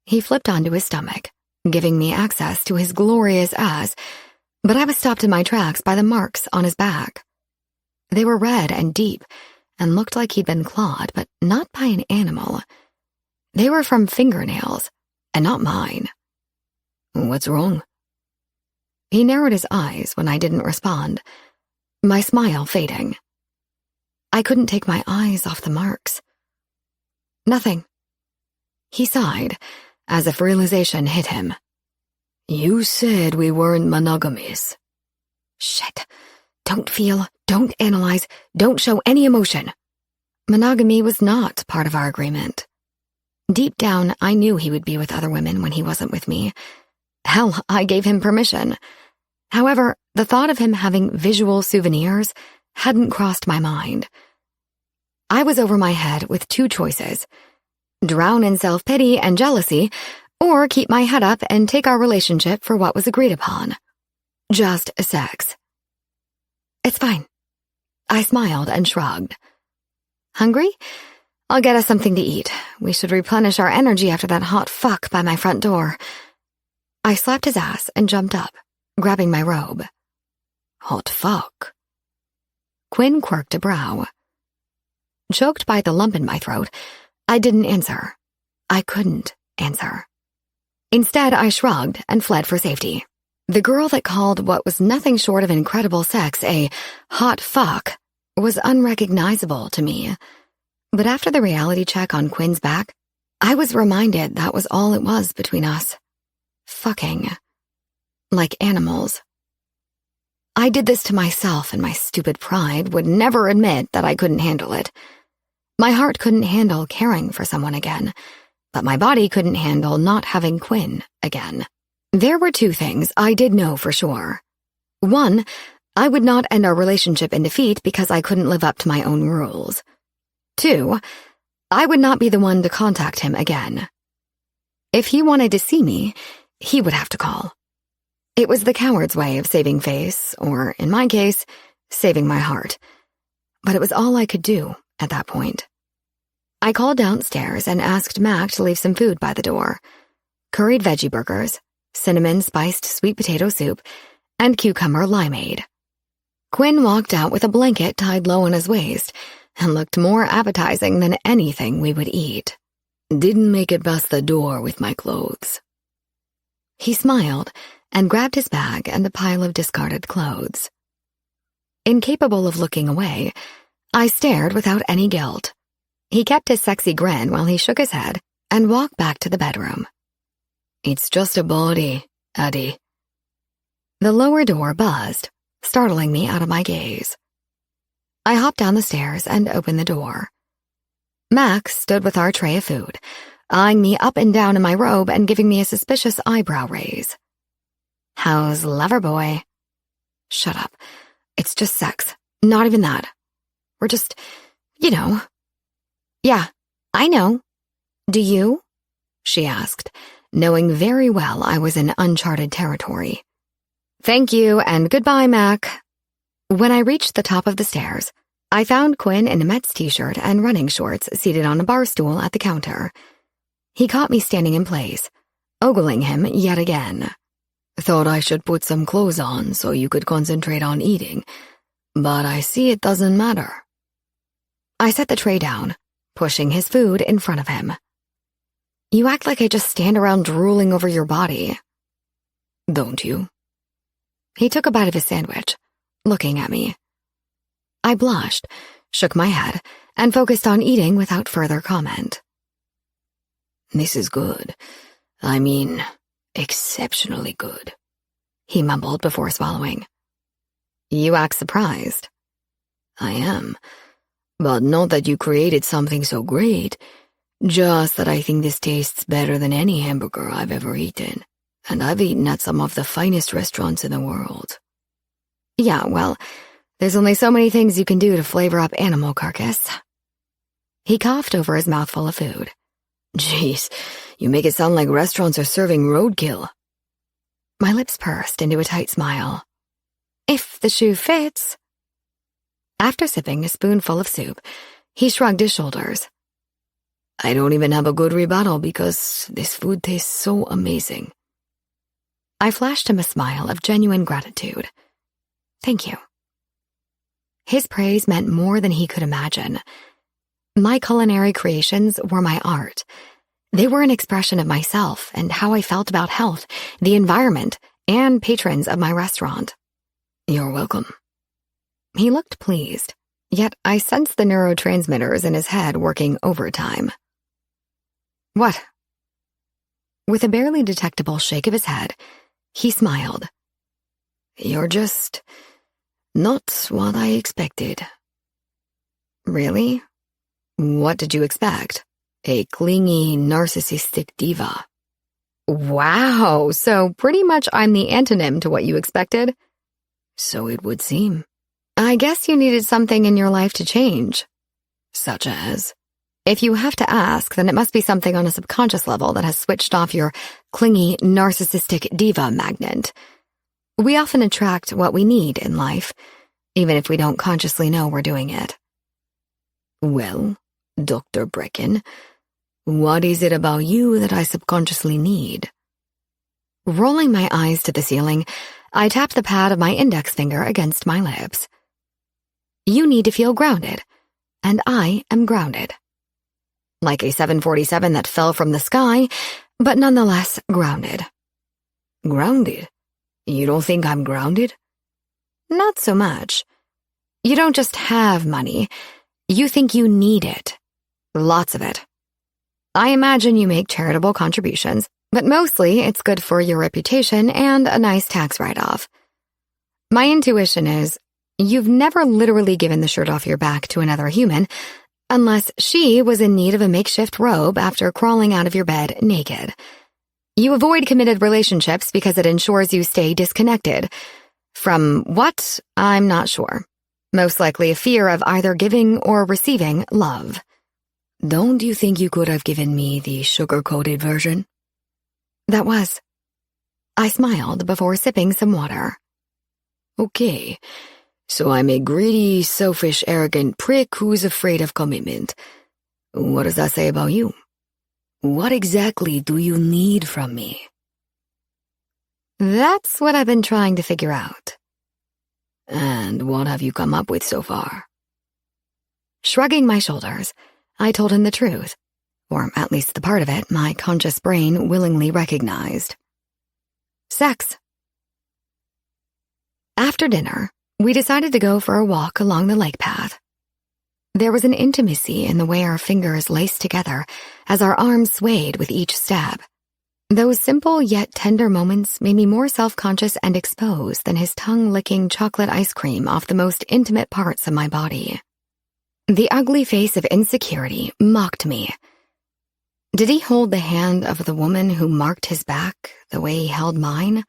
He flipped onto his stomach, giving me access to his glorious ass, but I was stopped in my tracks by the marks on his back. They were red and deep, and looked like he'd been clawed, but not by an animal. They were from fingernails, and not mine. "What's wrong?" He narrowed his eyes when I didn't respond, my smile fading. I couldn't take my eyes off the marks. "Nothing." He sighed, as if realization hit him. "You said we weren't monogamous." Shit. Don't feel, don't analyze, don't show any emotion. Monogamy was not part of our agreement. Deep down, I knew he would be with other women when he wasn't with me. Hell, I gave him permission. However, the thought of him having visual souvenirs hadn't crossed my mind. I was over my head with two choices: drown in self-pity and jealousy, or keep my head up and take our relationship for what was agreed upon. Just sex. It's fine. I smiled and shrugged. Hungry? I'll get us something to eat. We should replenish our energy after that hot fuck by my front door. I slapped his ass and jumped up, grabbing my robe. Hot fuck. Quinn quirked a brow. Choked by the lump in my throat, I didn't answer. I couldn't answer. Instead, I shrugged and fled for safety. The girl that called what was nothing short of incredible sex a hot fuck was unrecognizable to me. But after the reality check on Quinn's back, I was reminded that was all it was between us. Fucking. Like animals. I did this to myself, and my stupid pride would never admit that I couldn't handle it. My heart couldn't handle caring for someone again, but my body couldn't handle not having Quinn again. There were two things I did know for sure. One, I would not end our relationship in defeat because I couldn't live up to my own rules. Two, I would not be the one to contact him again. If he wanted to see me, he would have to call. It was the coward's way of saving face, or, in my case, saving my heart. But it was all I could do at that point. I called downstairs and asked Mac to leave some food by the door. Curried veggie burgers, cinnamon spiced sweet potato soup, and cucumber limeade. Quinn walked out with a blanket tied low on his waist and looked more appetizing than anything we would eat. Didn't make it past the door with my clothes. He smiled and grabbed his bag and a pile of discarded clothes. Incapable of looking away, I stared without any guilt. He kept his sexy grin while he shook his head and walked back to the bedroom. It's just a body, Addie. The lower door buzzed, startling me out of my gaze. I hopped down the stairs and opened the door. Max stood with our tray of food, eyeing me up and down in my robe and giving me a suspicious eyebrow raise. How's Loverboy? Shut up. It's just sex. Not even that. We're just, Yeah, I know. Do you? She asked, knowing very well I was in uncharted territory. Thank you, and goodbye, Mac. When I reached the top of the stairs, I found Quinn in a Mets t-shirt and running shorts seated on a bar stool at the counter. He caught me standing in place, ogling him yet again. Thought I should put some clothes on so you could concentrate on eating, but I see it doesn't matter. I set the tray down, pushing his food in front of him. You act like I just stand around drooling over your body. Don't you? He took a bite of his sandwich, looking at me. I blushed, shook my head, and focused on eating without further comment. This is good. I mean, exceptionally good, he mumbled before swallowing. You act surprised. I am, but not that you created something so great, just that I think this tastes better than any hamburger I've ever eaten, and I've eaten at some of the finest restaurants in the world. Yeah, well, there's only so many things you can do to flavor up animal carcass. He coughed over his mouthful of food. Jeez, you make it sound like restaurants are serving roadkill. My lips pursed into a tight smile. If the shoe fits. After sipping a spoonful of soup, he shrugged his shoulders. I don't even have a good rebuttal because this food tastes so amazing. I flashed him a smile of genuine gratitude. Thank you. His praise meant more than he could imagine. My culinary creations were my art. They were an expression of myself and how I felt about health, the environment, and patrons of my restaurant. You're welcome. He looked pleased, yet I sensed the neurotransmitters in his head working overtime. What? With a barely detectable shake of his head, he smiled. You're just not what I expected. Really? What did you expect? A clingy, narcissistic diva. Wow, so pretty much I'm the antonym to what you expected? So it would seem. I guess you needed something in your life to change. Such as? If you have to ask, then it must be something on a subconscious level that has switched off your clingy, narcissistic diva magnet. We often attract what we need in life, even if we don't consciously know we're doing it. Well, Dr. Brecken, what is it about you that I subconsciously need? Rolling my eyes to the ceiling, I tapped the pad of my index finger against my lips. You need to feel grounded, and I am grounded. Like a 747 that fell from the sky, but nonetheless grounded. Grounded? You don't think I'm grounded? Not so much. You don't just have money. You think you need it. Lots of it. I imagine you make charitable contributions, but mostly it's good for your reputation and a nice tax write-off. My intuition is you've never literally given the shirt off your back to another human unless she was in need of a makeshift robe after crawling out of your bed naked. You avoid committed relationships because it ensures you stay disconnected. From what? I'm not sure. Most likely a fear of either giving or receiving love. Don't you think you could have given me the sugar-coated version? That was. I smiled before sipping some water. Okay, so I'm a greedy, selfish, arrogant prick who's afraid of commitment. What does that say about you? What exactly do you need from me? That's what I've been trying to figure out. And what have you come up with so far? Shrugging my shoulders, I told him the truth, or at least the part of it my conscious brain willingly recognized. Sex. After dinner, we decided to go for a walk along the lake path. There was an intimacy in the way our fingers laced together as our arms swayed with each stab. Those simple yet tender moments made me more self-conscious and exposed than his tongue-licking chocolate ice cream off the most intimate parts of my body. The ugly face of insecurity mocked me. Did he hold the hand of the woman who marked his back the way he held mine?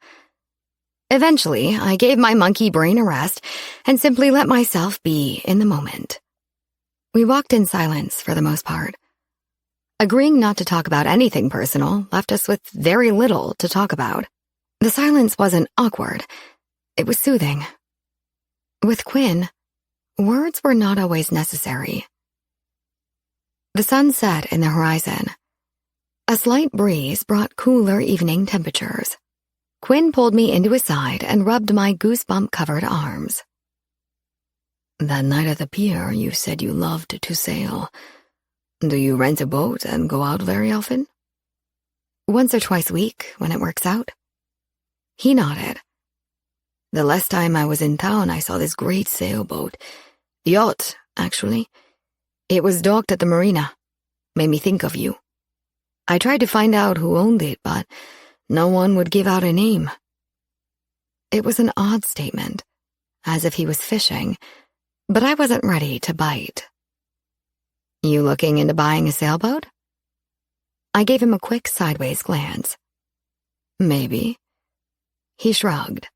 Eventually, I gave my monkey brain a rest and simply let myself be in the moment. We walked in silence for the most part. Agreeing not to talk about anything personal left us with very little to talk about. The silence wasn't awkward. It was soothing. With Quinn, words were not always necessary. The sun set in the horizon. A slight breeze brought cooler evening temperatures. Quinn pulled me into his side and rubbed my goosebump-covered arms. That night at the pier, you said you loved to sail. Do you rent a boat and go out very often? Once or twice a week, when it works out. He nodded. The last time I was in town, I saw this great sailboat. Yacht, actually. It was docked at the marina. Made me think of you. I tried to find out who owned it, but no one would give out a name. It was an odd statement, as if he was fishing, but I wasn't ready to bite. You looking into buying a sailboat? I gave him a quick sideways glance. Maybe. He shrugged.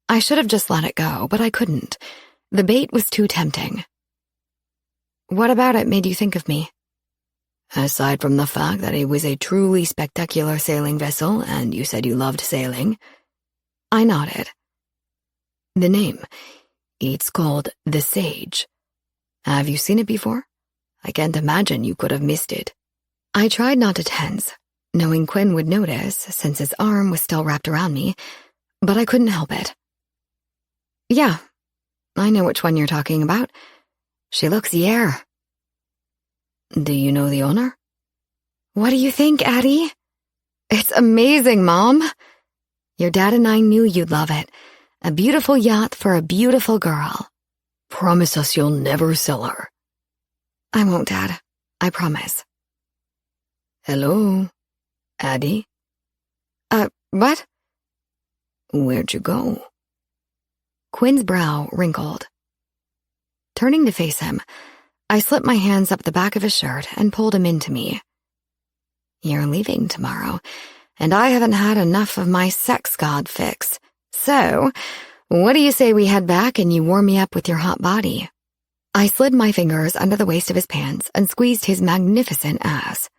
I should have just let it go, but I couldn't. The bait was too tempting. What about it made you think of me? Aside from the fact that it was a truly spectacular sailing vessel and you said you loved sailing. I nodded. The name. It's called The Sage. Have you seen it before? I can't imagine you could have missed it. I tried not to tense, knowing Quinn would notice since his arm was still wrapped around me, but I couldn't help it. Yeah, I know which one you're talking about. She looks yeah. Do you know the owner? What do you think, Addie? It's amazing, Mom. Your dad and I knew you'd love it. A beautiful yacht for a beautiful girl. Promise us you'll never sell her. I won't, Dad. I promise. Hello? Addie? What? Where'd you go? Quinn's brow wrinkled. Turning to face him, I slipped my hands up the back of his shirt and pulled him into me. You're leaving tomorrow, and I haven't had enough of my sex god fix. So, What do you say we head back and you warm me up with your hot body? I slid my fingers under the waist of his pants and squeezed his magnificent ass.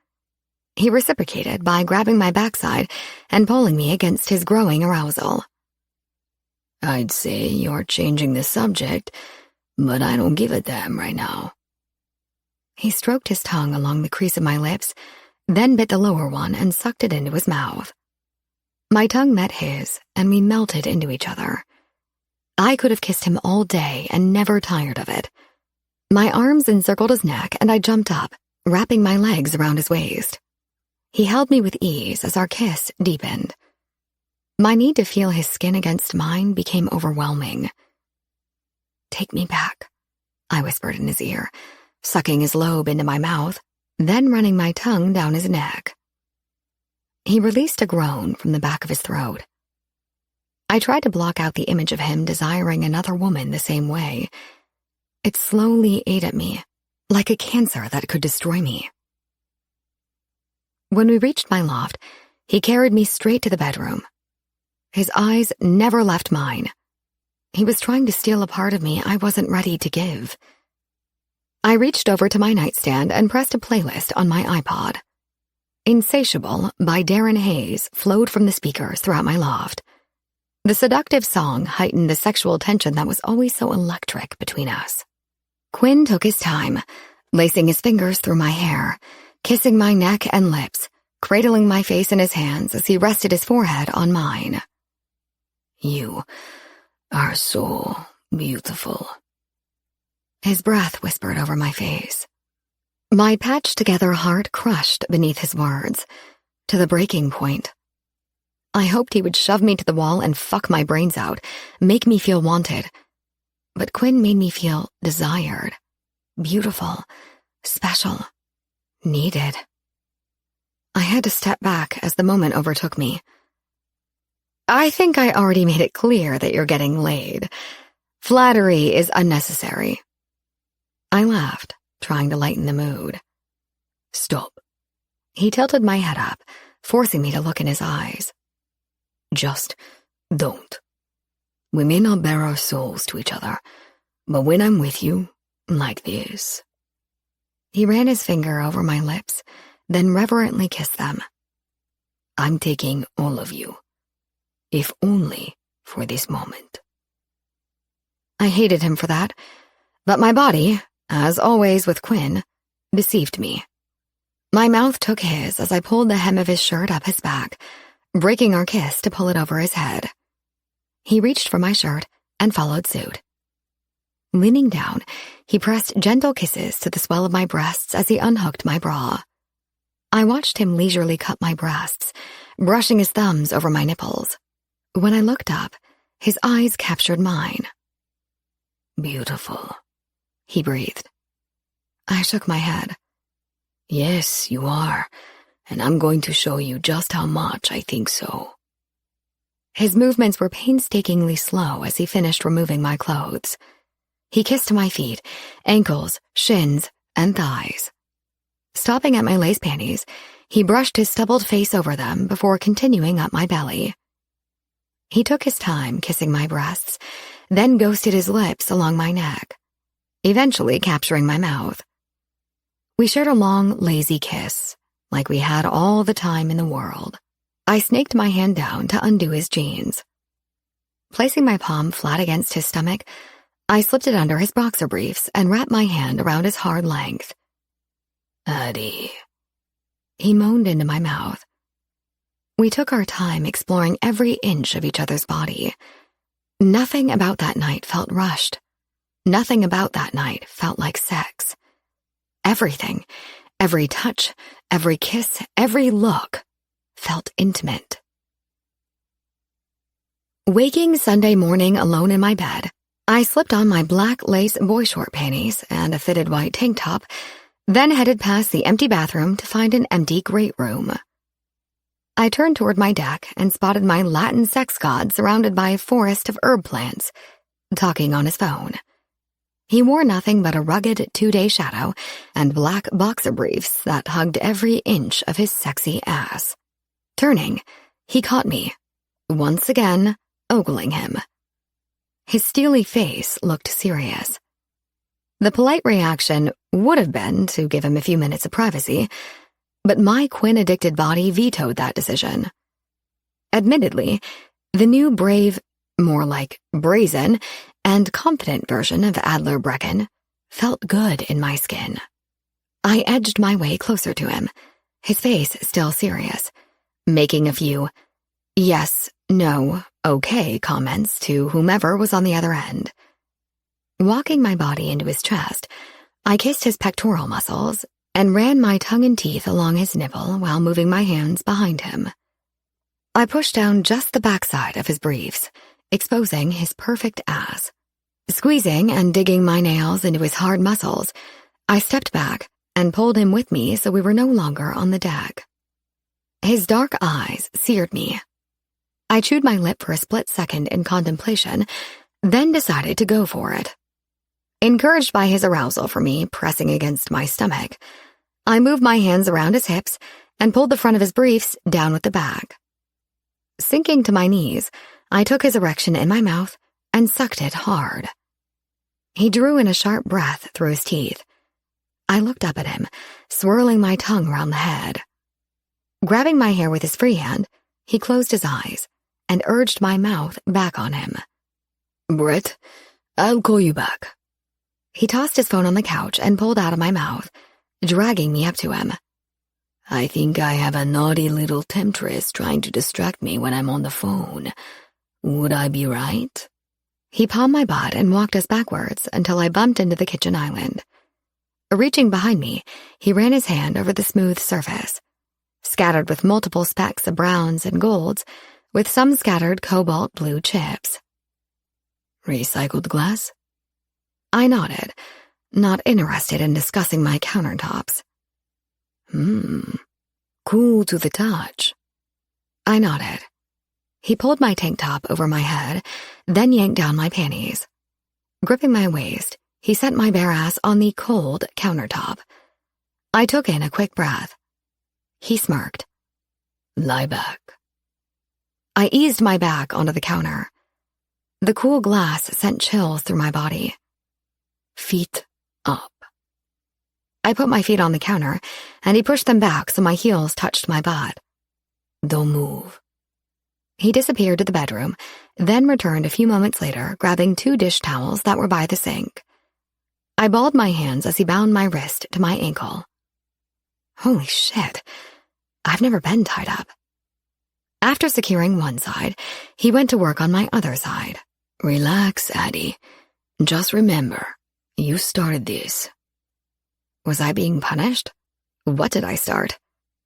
He reciprocated by grabbing my backside and pulling me against his growing arousal. I'd say you're changing the subject, but I don't give a damn right now. He stroked his tongue along the crease of my lips, then bit the lower one and sucked it into his mouth. My tongue met his, and we melted into each other. I could have kissed him all day and never tired of it. My arms encircled his neck, and I jumped up, wrapping my legs around his waist. He held me with ease as our kiss deepened. My need to feel his skin against mine became overwhelming. "Take me back," I whispered in his ear, sucking his lobe into my mouth, then running my tongue down his neck. He released a groan from the back of his throat. I tried to block out the image of him desiring another woman the same way. It slowly ate at me, like a cancer that could destroy me. When we reached my loft, he carried me straight to the bedroom. His eyes never left mine. He was trying to steal a part of me I wasn't ready to give. I reached over to my nightstand and pressed a playlist on my iPod. Insatiable by Darren Hayes flowed from the speakers throughout my loft. The seductive song heightened the sexual tension that was always so electric between us. Quinn took his time, lacing his fingers through my hair, kissing my neck and lips, cradling my face in his hands as he rested his forehead on mine. You are so beautiful. His breath whispered over my face. My patched-together heart crushed beneath his words, to the breaking point. I hoped he would shove me to the wall and fuck my brains out, make me feel wanted. But Quinn made me feel desired, beautiful, special, needed. I had to step back as the moment overtook me. "I think I already made it clear that you're getting laid. Flattery is unnecessary." I laughed, trying to lighten the mood. "Stop." He tilted my head up, forcing me to look in his eyes. "Just don't. We may not bear our souls to each other, but when I'm with you, like this." He ran his finger over my lips, then reverently kissed them. "I'm taking all of you, if only for this moment." I hated him for that, but my body, as always with Quinn, deceived me. My mouth took his as I pulled the hem of his shirt up his back, breaking our kiss to pull it over his head. He reached for my shirt and followed suit. Leaning down, he pressed gentle kisses to the swell of my breasts as he unhooked my bra. I watched him leisurely cut my breasts, brushing his thumbs over my nipples. When I looked up, his eyes captured mine. "Beautiful," he breathed. I shook my head. "Yes, you are, and I'm going to show you just how much I think so." His movements were painstakingly slow as he finished removing my clothes. He kissed my feet, ankles, shins, and thighs. Stopping at my lace panties, he brushed his stubbled face over them before continuing up my belly. He took his time kissing my breasts, then ghosted his lips along my neck, eventually capturing my mouth. We shared a long, lazy kiss, like we had all the time in the world. I snaked my hand down to undo his jeans. Placing my palm flat against his stomach, I slipped it under his boxer briefs and wrapped my hand around his hard length. "Addie," he moaned into my mouth. We took our time exploring every inch of each other's body. Nothing about that night felt rushed. Nothing about that night felt like sex. Everything, every touch, every kiss, every look felt intimate. Waking Sunday morning alone in my bed, I slipped on my black lace boy short panties and a fitted white tank top, then headed past the empty bathroom to find an empty great room. I turned toward my deck and spotted my Latin sex god surrounded by a forest of herb plants, talking on his phone. He wore nothing but a rugged 2-day shadow and black boxer briefs that hugged every inch of his sexy ass. Turning, he caught me, once again ogling him. His steely face looked serious. The polite reaction would have been to give him a few minutes of privacy, but my Quinn-addicted body vetoed that decision. Admittedly, the new brave, more like brazen, and confident version of Adler Brecken felt good in my skin. I edged my way closer to him, his face still serious, making a few yes, no, okay comments to whomever was on the other end. Walking my body into his chest, I kissed his pectoral muscles and ran my tongue and teeth along his nipple while moving my hands behind him. I pushed down just the backside of his briefs, exposing his perfect ass. Squeezing and digging my nails into his hard muscles, I stepped back and pulled him with me so we were no longer on the deck. His dark eyes seared me. I chewed my lip for a split second in contemplation, then decided to go for it. Encouraged by his arousal for me pressing against my stomach, I moved my hands around his hips and pulled the front of his briefs down with the back. Sinking to my knees, I took his erection in my mouth and sucked it hard. He drew in a sharp breath through his teeth. I looked up at him, swirling my tongue around the head. Grabbing my hair with his free hand, he closed his eyes and urged my mouth back on him. Brett, I'll call you back. He tossed his phone on the couch and pulled out of my mouth, dragging me up to him. I think I have a naughty little temptress trying to distract me when I'm on the phone. Would I be right? He palmed my butt and walked us backwards until I bumped into the kitchen island. Reaching behind me, he ran his hand over the smooth surface, scattered with multiple specks of browns and golds, with some scattered cobalt blue chips. Recycled glass? I nodded, not interested in discussing my countertops. Cool to the touch. I nodded. He pulled my tank top over my head, then yanked down my panties. Gripping my waist, he set my bare ass on the cold countertop. I took in a quick breath. He smirked. Lie back. I eased my back onto the counter. The cool glass sent chills through my body. Feet up. I put my feet on the counter, and he pushed them back so my heels touched my butt. Don't move. He disappeared to the bedroom, then returned a few moments later, grabbing 2 dish towels that were by the sink. I balled my hands as he bound my wrist to my ankle. Holy shit, I've never been tied up. After securing one side, he went to work on my other side. Relax, Addie. Just remember, you started this. Was I being punished? What did I start?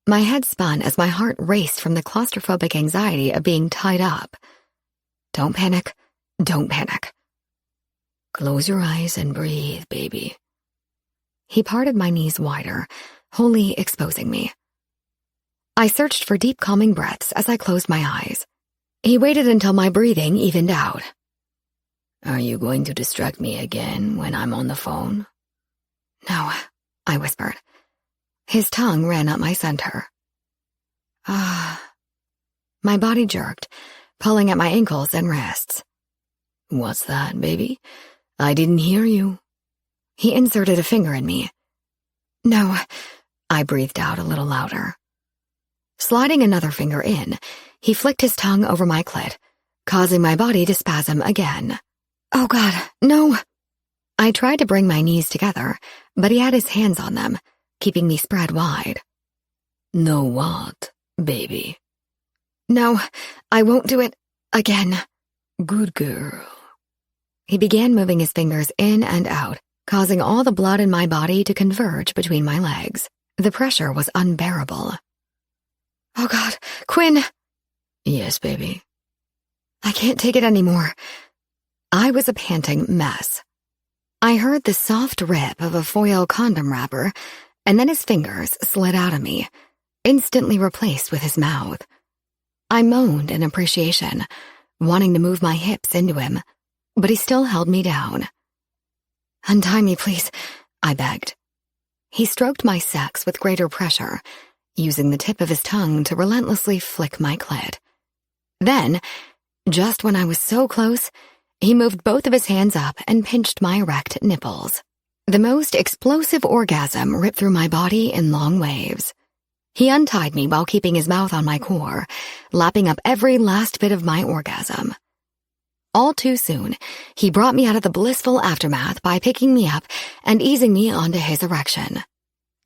My head spun as my heart raced from the claustrophobic anxiety of being tied up. Don't panic. Don't panic. Close your eyes and breathe, baby. He parted my knees wider, wholly exposing me. I searched for deep calming breaths as I closed my eyes. He waited until my breathing evened out. Are you going to distract me again when I'm on the phone? No, I whispered. His tongue ran up my center. My body jerked, pulling at my ankles and wrists. What's that, baby? I didn't hear you. He inserted a finger in me. No, I breathed out a little louder. Sliding another finger in, he flicked his tongue over my clit, causing my body to spasm again. Oh God, no! I tried to bring my knees together, but he had his hands on them, keeping me spread wide. No what, baby? No, I won't do it again. Good girl. He began moving his fingers in and out, causing all the blood in my body to converge between my legs. The pressure was unbearable. Oh God, Quinn! Yes, baby. I can't take it anymore. I was a panting mess. I heard the soft rip of a foil condom wrapper, and then his fingers slid out of me, instantly replaced with his mouth. I moaned in appreciation, wanting to move my hips into him, but he still held me down. Untie me, please, I begged. He stroked my sex with greater pressure, using the tip of his tongue to relentlessly flick my clit. Then, just when I was so close, He moved both of his hands up and pinched my erect nipples. The most explosive orgasm ripped through my body in long waves. He untied me while keeping his mouth on my core, lapping up every last bit of my orgasm. All too soon, he brought me out of the blissful aftermath by picking me up and easing me onto his erection.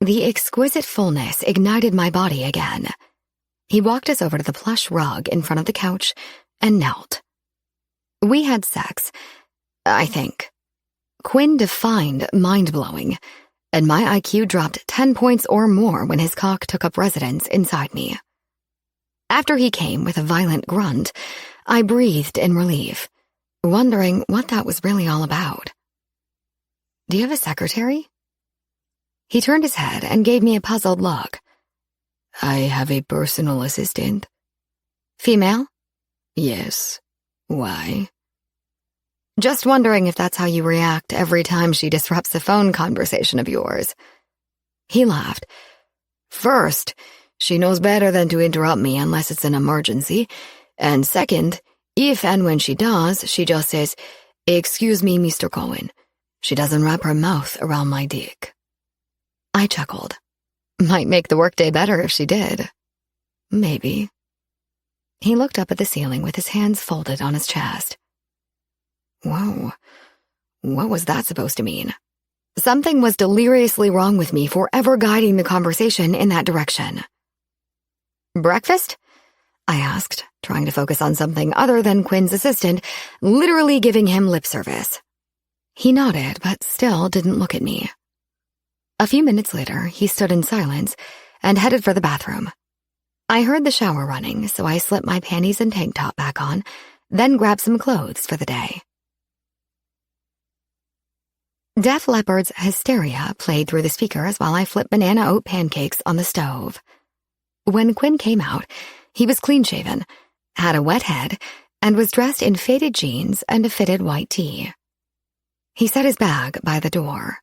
The exquisite fullness ignited my body again. He walked us over to the plush rug in front of the couch and knelt. We had sex, I think. Quinn defined mind-blowing, and my IQ dropped 10 points or more when his cock took up residence inside me. After he came with a violent grunt, I breathed in relief, wondering what that was really all about. "Do you have a secretary?" He turned his head and gave me a puzzled look. "I have a personal assistant." "Female?" "Yes. Why?" "Just wondering if that's how you react every time she disrupts a phone conversation of yours." He laughed. "First, she knows better than to interrupt me unless it's an emergency. And second, if and when she does, she just says, 'Excuse me, Mr. Cohen.' She doesn't wrap her mouth around my dick." I chuckled. Might make the workday better if she did. Maybe. He looked up at the ceiling with his hands folded on his chest. Whoa, what was that supposed to mean? Something was deliriously wrong with me for ever guiding the conversation in that direction. "Breakfast?" I asked, trying to focus on something other than Quinn's assistant, literally giving him lip service. He nodded, but still didn't look at me. A few minutes later, he stood in silence and headed for the bathroom. I heard the shower running, so I slipped my panties and tank top back on, then grabbed some clothes for the day. Def Leppard's Hysteria played through the speakers while I flipped banana oat pancakes on the stove. When Quinn came out, he was clean-shaven, had a wet head, and was dressed in faded jeans and a fitted white tee. He set his bag by the door.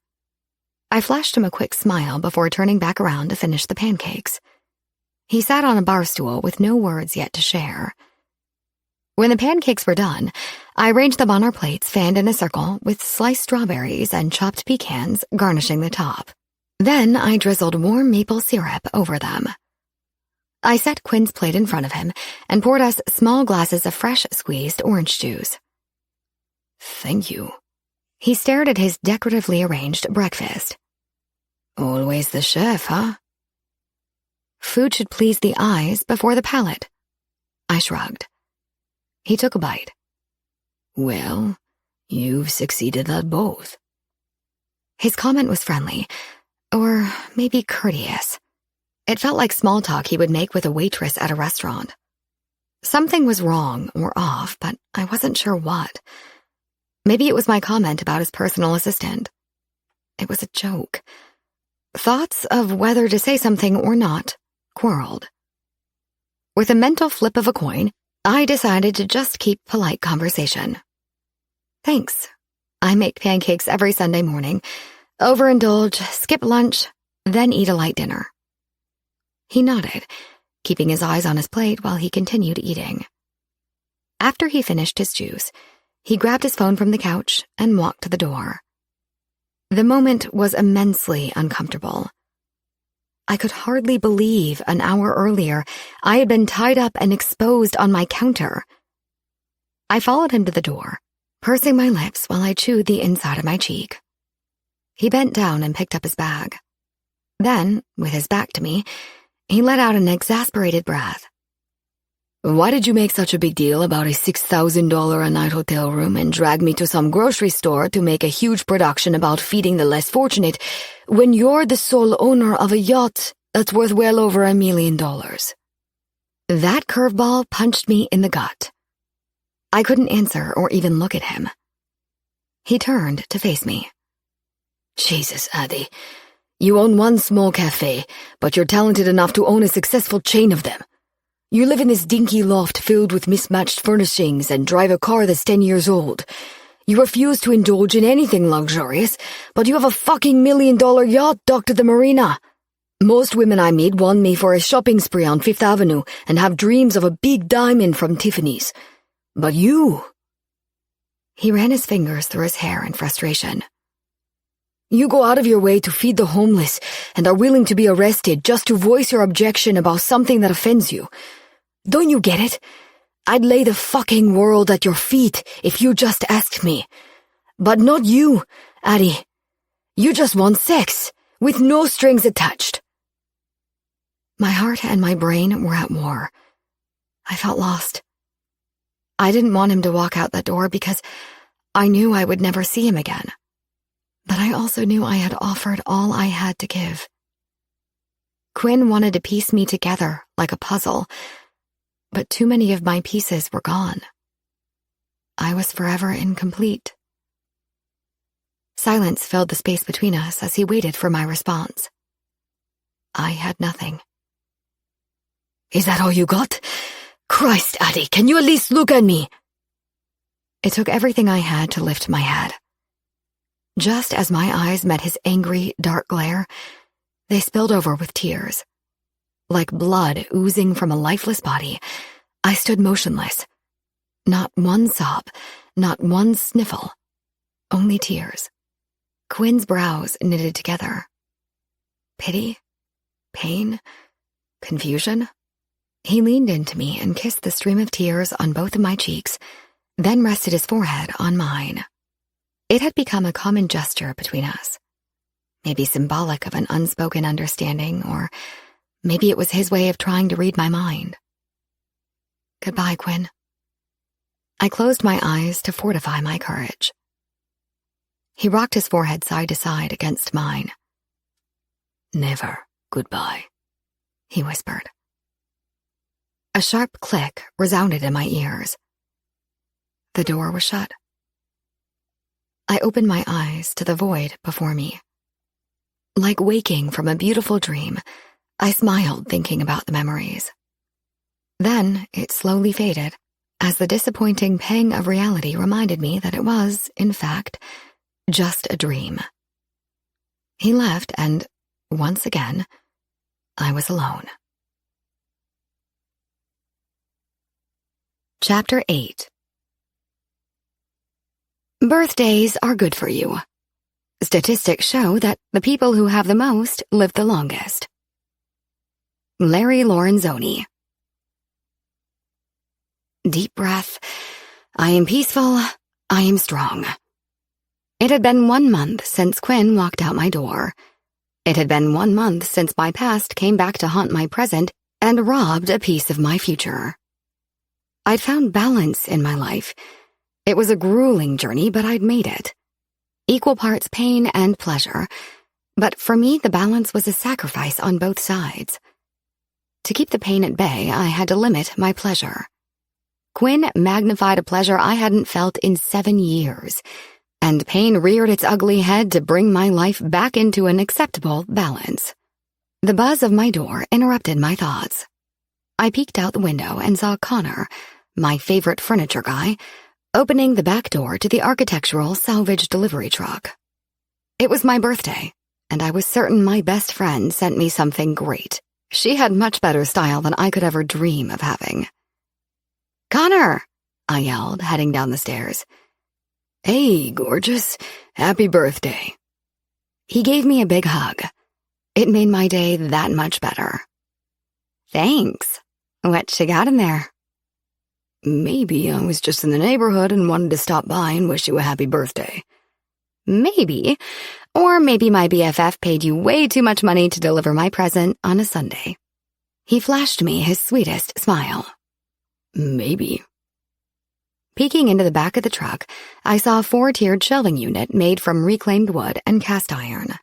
I flashed him a quick smile before turning back around to finish the pancakes. He sat on a bar stool with no words yet to share. When the pancakes were done, I arranged them on our plates fanned in a circle with sliced strawberries and chopped pecans garnishing the top. Then I drizzled warm maple syrup over them. I set Quinn's plate in front of him and poured us small glasses of fresh squeezed orange juice. "Thank you." He stared at his decoratively arranged breakfast. "Always the chef, huh?" "Food should please the eyes before the palate." I shrugged. He took a bite. "Well, you've succeeded at both." His comment was friendly, or maybe courteous. It felt like small talk he would make with a waitress at a restaurant. Something was wrong or off, but I wasn't sure what. Maybe it was my comment about his personal assistant. It was a joke. Thoughts of whether to say something or not quarreled. With a mental flip of a coin, I decided to just keep polite conversation. "Thanks. I make pancakes every Sunday morning, overindulge, skip lunch, then eat a light dinner." He nodded, keeping his eyes on his plate while he continued eating. After he finished his juice, he grabbed his phone from the couch and walked to the door. The moment was immensely uncomfortable. I could hardly believe an hour earlier I had been tied up and exposed on my counter. I followed him to the door, pursing my lips while I chewed the inside of my cheek. He bent down and picked up his bag. Then, with his back to me, he let out an exasperated breath. "Why did you make such a big deal about a $6,000 a night hotel room and drag me to some grocery store to make a huge production about feeding the less fortunate when you're the sole owner of a yacht that's worth well over $1 million? That curveball punched me in the gut. I couldn't answer or even look at him. He turned to face me. "Jesus, Addie, you own one small cafe, but you're talented enough to own a successful chain of them. You live in this dinky loft filled with mismatched furnishings and drive a car that's 10 years old. You refuse to indulge in anything luxurious, but you have a fucking $1 million yacht docked at the marina. Most women I meet want me for a shopping spree on Fifth Avenue and have dreams of a big diamond from Tiffany's. But you... He ran his fingers through his hair in frustration. You go out of your way to feed the homeless and are willing to be arrested just to voice your objection about something that offends you. Don't you get it? I'd lay the fucking world at your feet if you just asked me. But not you, Addie. You just want sex, with no strings attached. My heart and my brain were at war. I felt lost. I didn't want him to walk out that door because I knew I would never see him again. But I also knew I had offered all I had to give. Quinn wanted to piece me together like a puzzle, but too many of my pieces were gone. I was forever incomplete. Silence filled the space between us as he waited for my response. I had nothing. Is that all you got? Christ, Addie, can you at least look at me? It took everything I had to lift my head. Just as my eyes met his angry, dark glare, they spilled over with tears. Like blood oozing from a lifeless body, I stood motionless. Not one sob, not one sniffle, only tears. Quinn's brows knitted together. Pity? Pain? Confusion? He leaned into me and kissed the stream of tears on both of my cheeks, then rested his forehead on mine. It had become a common gesture between us. Maybe symbolic of an unspoken understanding, or maybe it was his way of trying to read my mind. Goodbye, Quinn. I closed my eyes to fortify my courage. He rocked his forehead side to side against mine. Never goodbye, he whispered. A sharp click resounded in my ears. The door was shut. I opened my eyes to the void before me. Like waking from a beautiful dream, I smiled thinking about the memories. Then it slowly faded, as the disappointing pang of reality reminded me that it was, in fact, just a dream. He left and, once again, I was alone. Chapter 8. Birthdays are good for you. Statistics show that the people who have the most live the longest. Larry Lorenzoni. Deep breath. I am peaceful. I am strong. It had been 1 month since Quinn walked out my door. It had been 1 month since my past came back to haunt my present and robbed a piece of my future. I'd found balance in my life. It was a grueling journey, but I'd made it. Equal parts pain and pleasure, but for me the balance was a sacrifice on both sides. To keep the pain at bay, I had to limit my pleasure. Quinn magnified a pleasure I hadn't felt in 7 years, and pain reared its ugly head to bring my life back into an acceptable balance. The buzz of my door interrupted my thoughts. I peeked out the window and saw Connor, my favorite furniture guy, opening the back door to the architectural salvage delivery truck. It was my birthday, and I was certain my best friend sent me something great. She had much better style than I could ever dream of having. "Connor!" I yelled, heading down the stairs. Hey, gorgeous. Happy birthday. He gave me a big hug. It made my day that much better. Thanks. What you got in there? Maybe I was just in the neighborhood and wanted to stop by and wish you a happy birthday. Maybe. Or maybe my BFF paid you way too much money to deliver my present on a Sunday. He flashed me his sweetest smile. Maybe. Peeking into the back of the truck, I saw a 4-tiered shelving unit made from reclaimed wood and cast iron.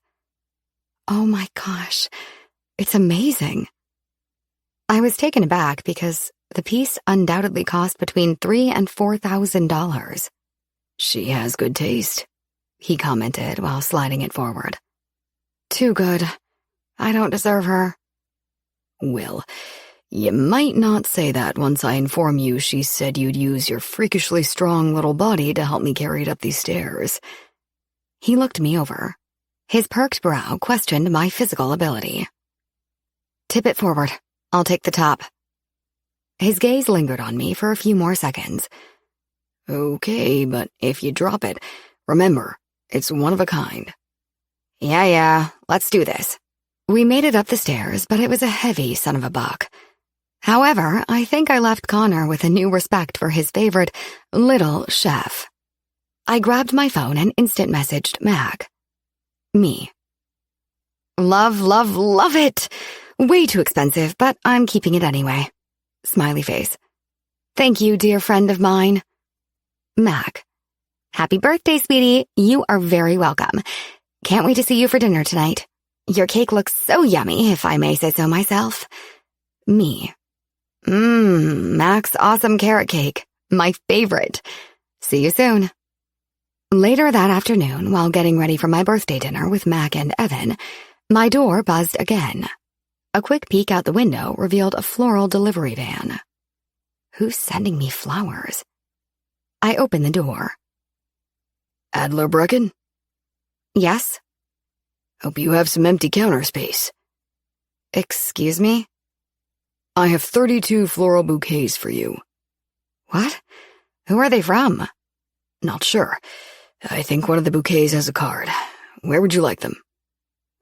Oh my gosh, it's amazing. I was taken aback because the piece undoubtedly cost between $3,000 and $4,000. She has good taste, he commented while sliding it forward. Too good. I don't deserve her. Well, you might not say that once I inform you she said you'd use your freakishly strong little body to help me carry it up these stairs. He looked me over. His perked brow questioned my physical ability. Tip it forward. I'll take the top. His gaze lingered on me for a few more seconds. Okay, but if you drop it, remember, it's one of a kind. Yeah, let's do this. We made it up the stairs, but it was a heavy son of a buck. However, I think I left Connor with a new respect for his favorite little chef. I grabbed my phone and instant messaged Mac. Me. Love it! Way too expensive, but I'm keeping it anyway. Smiley face. Thank you, dear friend of mine. Mac. Happy birthday, sweetie. You are very welcome. Can't wait to see you for dinner tonight. Your cake looks so yummy, if I may say so myself. Me. Mac's awesome carrot cake. My favorite. See you soon. Later that afternoon, while getting ready for my birthday dinner with Mac and Evan, my door buzzed again. A quick peek out the window revealed a floral delivery van. Who's sending me flowers? I opened the door. Adler Brecken? Yes? Hope you have some empty counter space. Excuse me? I have 32 floral bouquets for you. What? Who are they from? Not sure. I think one of the bouquets has a card. Where would you like them?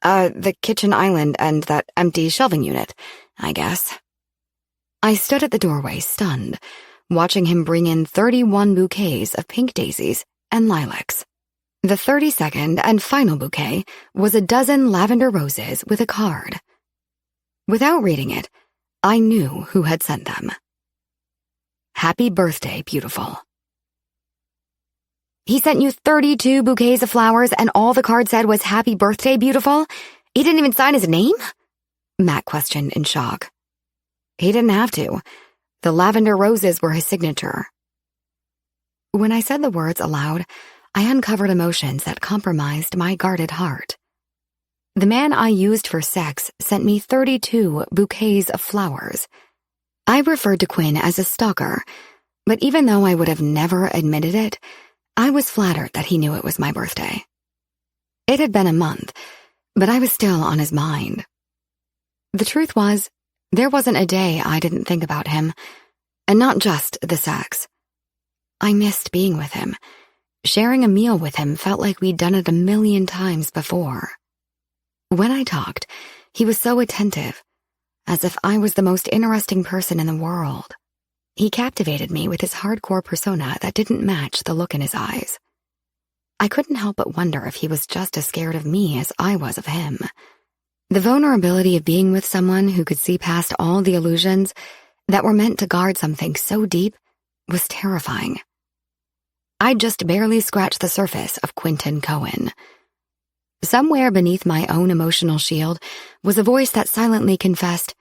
The kitchen island and that empty shelving unit, I guess. I stood at the doorway, stunned, watching him bring in 31 bouquets of pink daisies and lilacs. The 32nd and final bouquet was a dozen lavender roses with a card. Without reading it, I knew who had sent them. Happy birthday, beautiful. He sent you 32 bouquets of flowers and all the card said was happy birthday, beautiful? He didn't even sign his name? Matt questioned in shock. He didn't have to. The lavender roses were his signature. When I said the words aloud, I uncovered emotions that compromised my guarded heart. The man I used for sex sent me 32 bouquets of flowers. I referred to Quinn as a stalker, but even though I would have never admitted it, I was flattered that he knew it was my birthday. It had been a month, but I was still on his mind. The truth was, there wasn't a day I didn't think about him, and not just the sex. I missed being with him. Sharing a meal with him felt like we'd done it a million times before. When I talked, he was so attentive, as if I was the most interesting person in the world. He captivated me with his hardcore persona that didn't match the look in his eyes. I couldn't help but wonder if he was just as scared of me as I was of him. The vulnerability of being with someone who could see past all the illusions that were meant to guard something so deep was terrifying. I'd just barely scratched the surface of Quentin Cohen. Somewhere beneath my own emotional shield was a voice that silently confessed,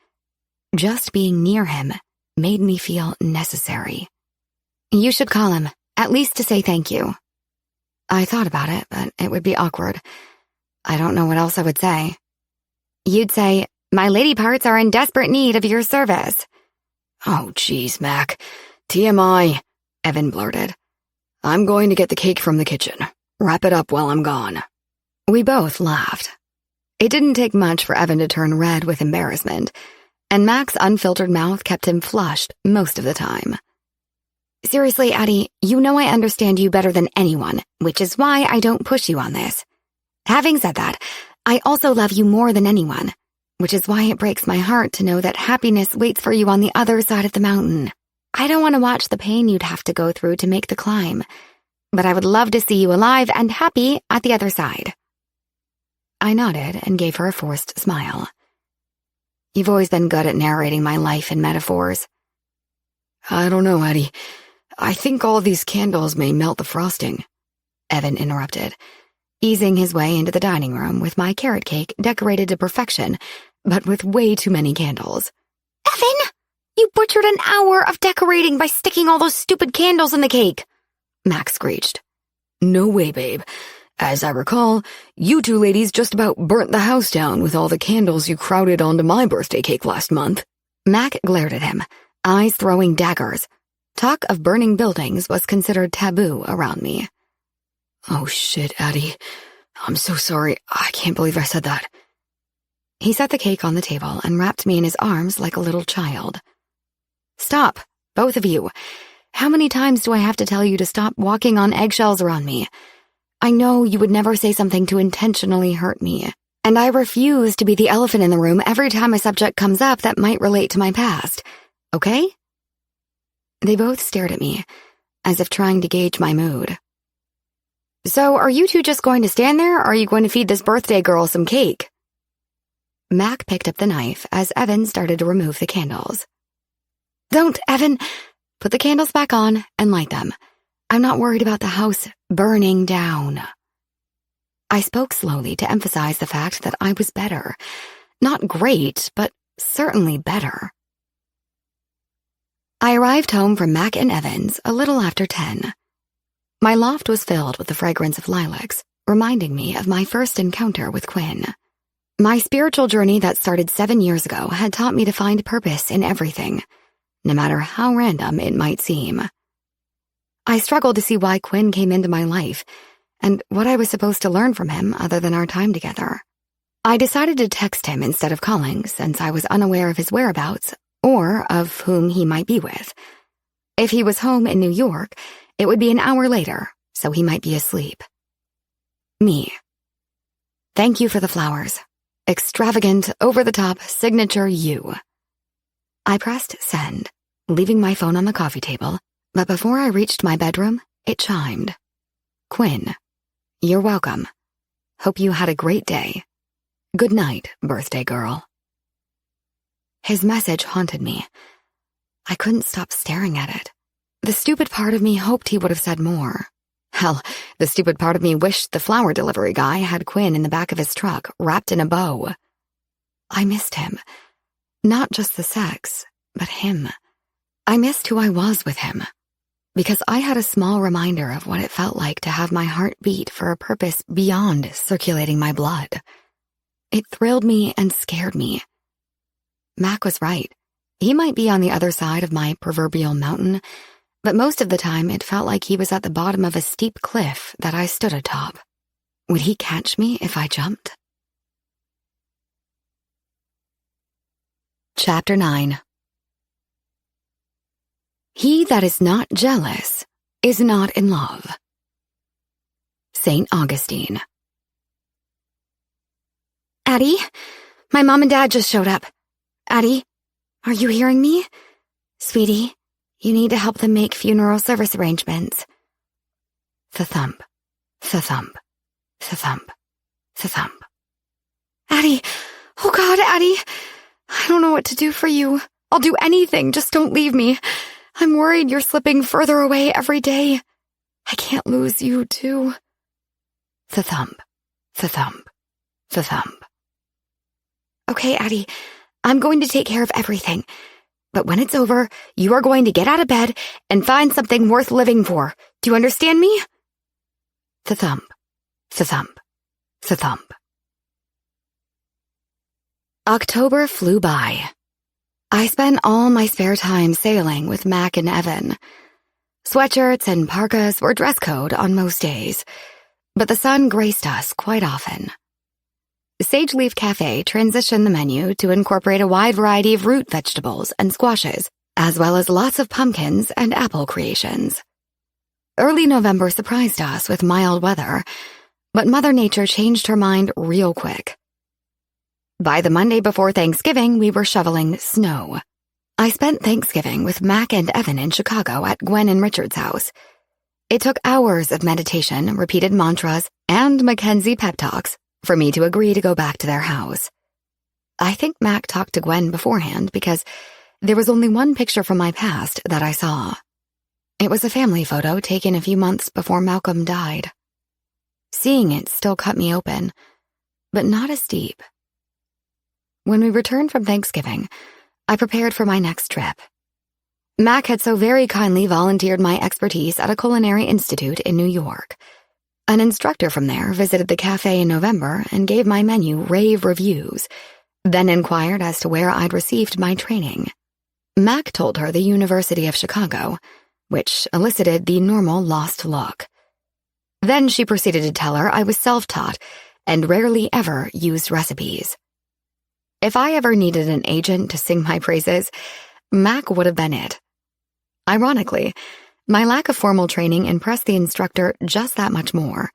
just being near him made me feel necessary. You should call him, at least to say thank you. I thought about it, but it would be awkward. I don't know what else I would say. You'd say, my lady parts are in desperate need of your service. Oh, geez, Mac. TMI, Evan blurted. I'm going to get the cake from the kitchen. Wrap it up while I'm gone. We both laughed. It didn't take much for Evan to turn red with embarrassment, and Mac's unfiltered mouth kept him flushed most of the time. Seriously, Addie, you know I understand you better than anyone, which is why I don't push you on this. Having said that, I also love you more than anyone, which is why it breaks my heart to know that happiness waits for you on the other side of the mountain. I don't want to watch the pain you'd have to go through to make the climb, but I would love to see you alive and happy at the other side. I nodded and gave her a forced smile. You've always been good at narrating my life in metaphors. I don't know, Addie. I think all these candles may melt the frosting, Evan interrupted, easing his way into the dining room with my carrot cake decorated to perfection, but with way too many candles. Evan! You butchered an hour of decorating by sticking all those stupid candles in the cake, Max screeched. No way, babe. As I recall, you two ladies just about burnt the house down with all the candles you crowded onto my birthday cake last month. Mac glared at him, eyes throwing daggers. Talk of burning buildings was considered taboo around me. Oh shit, Addie. I'm so sorry. I can't believe I said that. He set the cake on the table and wrapped me in his arms like a little child. Stop, both of you. How many times do I have to tell you to stop walking on eggshells around me? I know you would never say something to intentionally hurt me, and I refuse to be the elephant in the room every time a subject comes up that might relate to my past. Okay? They both stared at me, as if trying to gauge my mood. So are you two just going to stand there, or are you going to feed this birthday girl some cake? Mac picked up the knife as Evan started to remove the candles. Don't, Evan! Put the candles back on and light them. I'm not worried about the house burning down. I spoke slowly to emphasize the fact that I was better. Not great, but certainly better. I arrived home from Mac and Evan's a little after 10. My loft was filled with the fragrance of lilacs, reminding me of my first encounter with Quinn. My spiritual journey that started 7 years ago had taught me to find purpose in everything, no matter how random it might seem. I struggled to see why Quinn came into my life, and what I was supposed to learn from him other than our time together. I decided to text him instead of calling, since I was unaware of his whereabouts or of whom he might be with. If he was home in New York, it would be an hour later, so he might be asleep. Me. Thank you for the flowers. Extravagant, over-the-top, signature you. I pressed send, leaving my phone on the coffee table, but before I reached my bedroom, it chimed. Quinn, you're welcome. Hope you had a great day. Good night, birthday girl. His message haunted me. I couldn't stop staring at it. The stupid part of me hoped he would have said more. Hell, the stupid part of me wished the flower delivery guy had Quinn in the back of his truck, wrapped in a bow. I missed him. Not just the sex, but him. I missed who I was with him, because I had a small reminder of what it felt like to have my heart beat for a purpose beyond circulating my blood. It thrilled me and scared me. Mac was right. He might be on the other side of my proverbial mountain, but most of the time it felt like he was at the bottom of a steep cliff that I stood atop. Would he catch me if I jumped? Chapter 9. He that is not jealous is not in love. St. Augustine. Addie, my mom and dad just showed up. Addie, are you hearing me? Sweetie, you need to help them make funeral service arrangements. Thump, thump, thump, thump. Addie, oh God, Addie, I don't know what to do for you. I'll do anything, just don't leave me. I'm worried you're slipping further away every day. I can't lose you, too. Thump, thump, thump. Okay, Addie, I'm going to take care of everything. But when it's over, you are going to get out of bed and find something worth living for. Do you understand me? Thump, thump, thump. October flew by. I spent all my spare time sailing with Mac and Evan. Sweatshirts and parkas were dress code on most days, but the sun graced us quite often. Sage Leaf Cafe transitioned the menu to incorporate a wide variety of root vegetables and squashes, as well as lots of pumpkins and apple creations. Early November surprised us with mild weather, but Mother Nature changed her mind real quick. By the Monday before Thanksgiving, we were shoveling snow. I spent Thanksgiving with Mac and Evan in Chicago at Gwen and Richard's house. It took hours of meditation, repeated mantras, and Mackenzie pep talks for me to agree to go back to their house. I think Mac talked to Gwen beforehand because there was only one picture from my past that I saw. It was a family photo taken a few months before Malcolm died. Seeing it still cut me open, but not as deep. When we returned from Thanksgiving, I prepared for my next trip. Mac had so very kindly volunteered my expertise at a culinary institute in New York. An instructor from there visited the cafe in November and gave my menu rave reviews, then inquired as to where I'd received my training. Mac told her the University of Chicago, which elicited the normal lost look. Then she proceeded to tell her I was self-taught and rarely ever used recipes. If I ever needed an agent to sing my praises, Mac would have been it. Ironically, my lack of formal training impressed the instructor just that much more,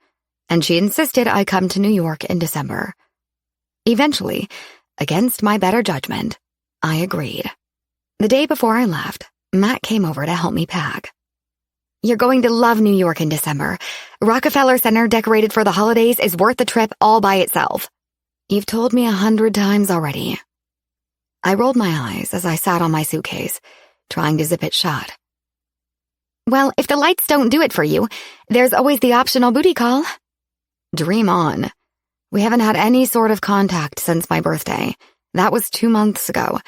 and she insisted I come to New York in December. Eventually, against my better judgment, I agreed. The day before I left, Matt came over to help me pack. "You're going to love New York in December. Rockefeller Center decorated for the holidays is worth the trip all by itself." "You've told me 100 times already." I rolled my eyes as I sat on my suitcase, trying to zip it shut. "Well, if the lights don't do it for you, there's always the optional booty call." Dream on. We haven't had any sort of contact since my birthday. That was 2 months ago.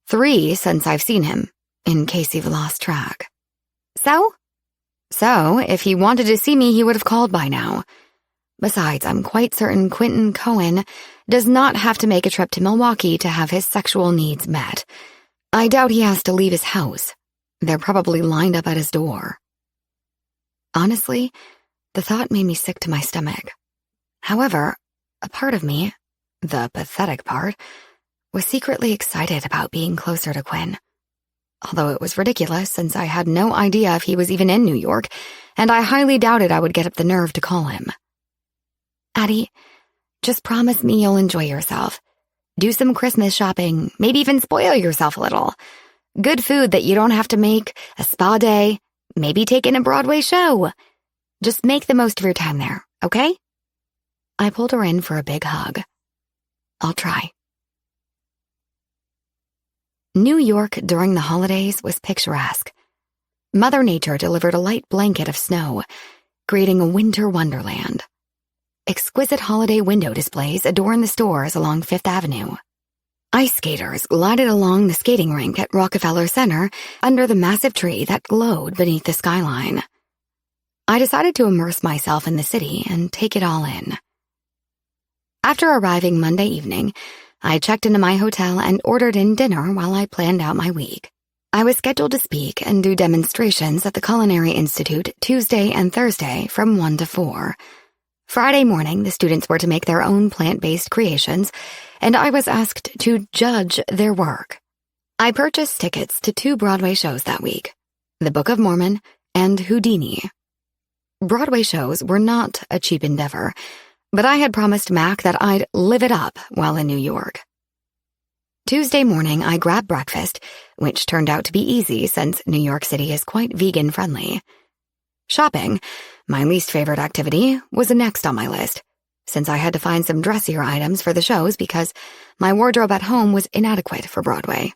3 since I've seen him, in case you've lost track. So, if he wanted to see me, he would have called by now. Besides, I'm quite certain Quentin Cohen does not have to make a trip to Milwaukee to have his sexual needs met. I doubt he has to leave his house. They're probably lined up at his door. Honestly, the thought made me sick to my stomach. However, a part of me, the pathetic part, was secretly excited about being closer to Quinn. Although it was ridiculous since I had no idea if he was even in New York, and I highly doubted I would get up the nerve to call him. "Addie, just promise me you'll enjoy yourself. Do some Christmas shopping, maybe even spoil yourself a little. Good food that you don't have to make, a spa day, maybe take in a Broadway show. Just make the most of your time there, okay?" I pulled her in for a big hug. "I'll try." New York during the holidays was picturesque. Mother Nature delivered a light blanket of snow, creating a winter wonderland. Exquisite holiday window displays adorn the stores along Fifth Avenue. Ice skaters glided along the skating rink at Rockefeller Center under the massive tree that glowed beneath the skyline. I decided to immerse myself in the city and take it all in. After arriving Monday evening, I checked into my hotel and ordered in dinner while I planned out my week. I was scheduled to speak and do demonstrations at the Culinary Institute Tuesday and Thursday from 1 to 4. Friday morning, the students were to make their own plant-based creations, and I was asked to judge their work. I purchased tickets to 2 Broadway shows that week, The Book of Mormon and Houdini. Broadway shows were not a cheap endeavor, but I had promised Mac that I'd live it up while in New York. Tuesday morning, I grabbed breakfast, which turned out to be easy since New York City is quite vegan-friendly. Shopping, my least favorite activity, was next on my list, since I had to find some dressier items for the shows because my wardrobe at home was inadequate for Broadway.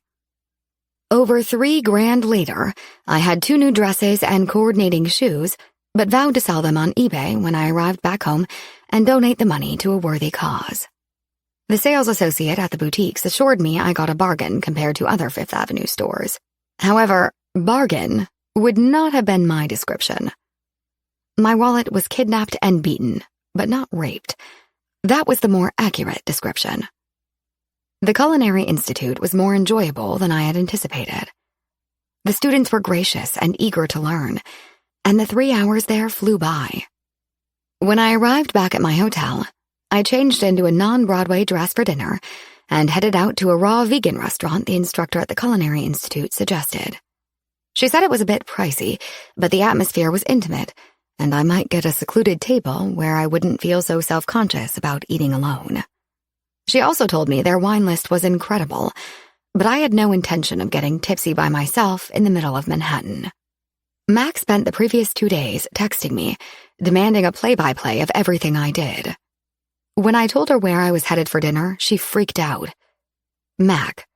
Over $3,000 later, I had 2 new dresses and coordinating shoes, but vowed to sell them on eBay when I arrived back home and donate the money to a worthy cause. The sales associate at the boutiques assured me I got a bargain compared to other Fifth Avenue stores. However, bargain would not have been my description. My wallet was kidnapped and beaten, but not raped. That was the more accurate description. The Culinary Institute was more enjoyable than I had anticipated. The students were gracious and eager to learn, and the 3 hours there flew by. When I arrived back at my hotel, I changed into a non-Broadway dress for dinner and headed out to a raw vegan restaurant the instructor at the Culinary Institute suggested. She said it was a bit pricey, but the atmosphere was intimate, and I might get a secluded table where I wouldn't feel so self-conscious about eating alone. She also told me their wine list was incredible, but I had no intention of getting tipsy by myself in the middle of Manhattan. Max spent the previous 2 days texting me, demanding a play-by-play of everything I did. When I told her where I was headed for dinner, she freaked out. "Mac.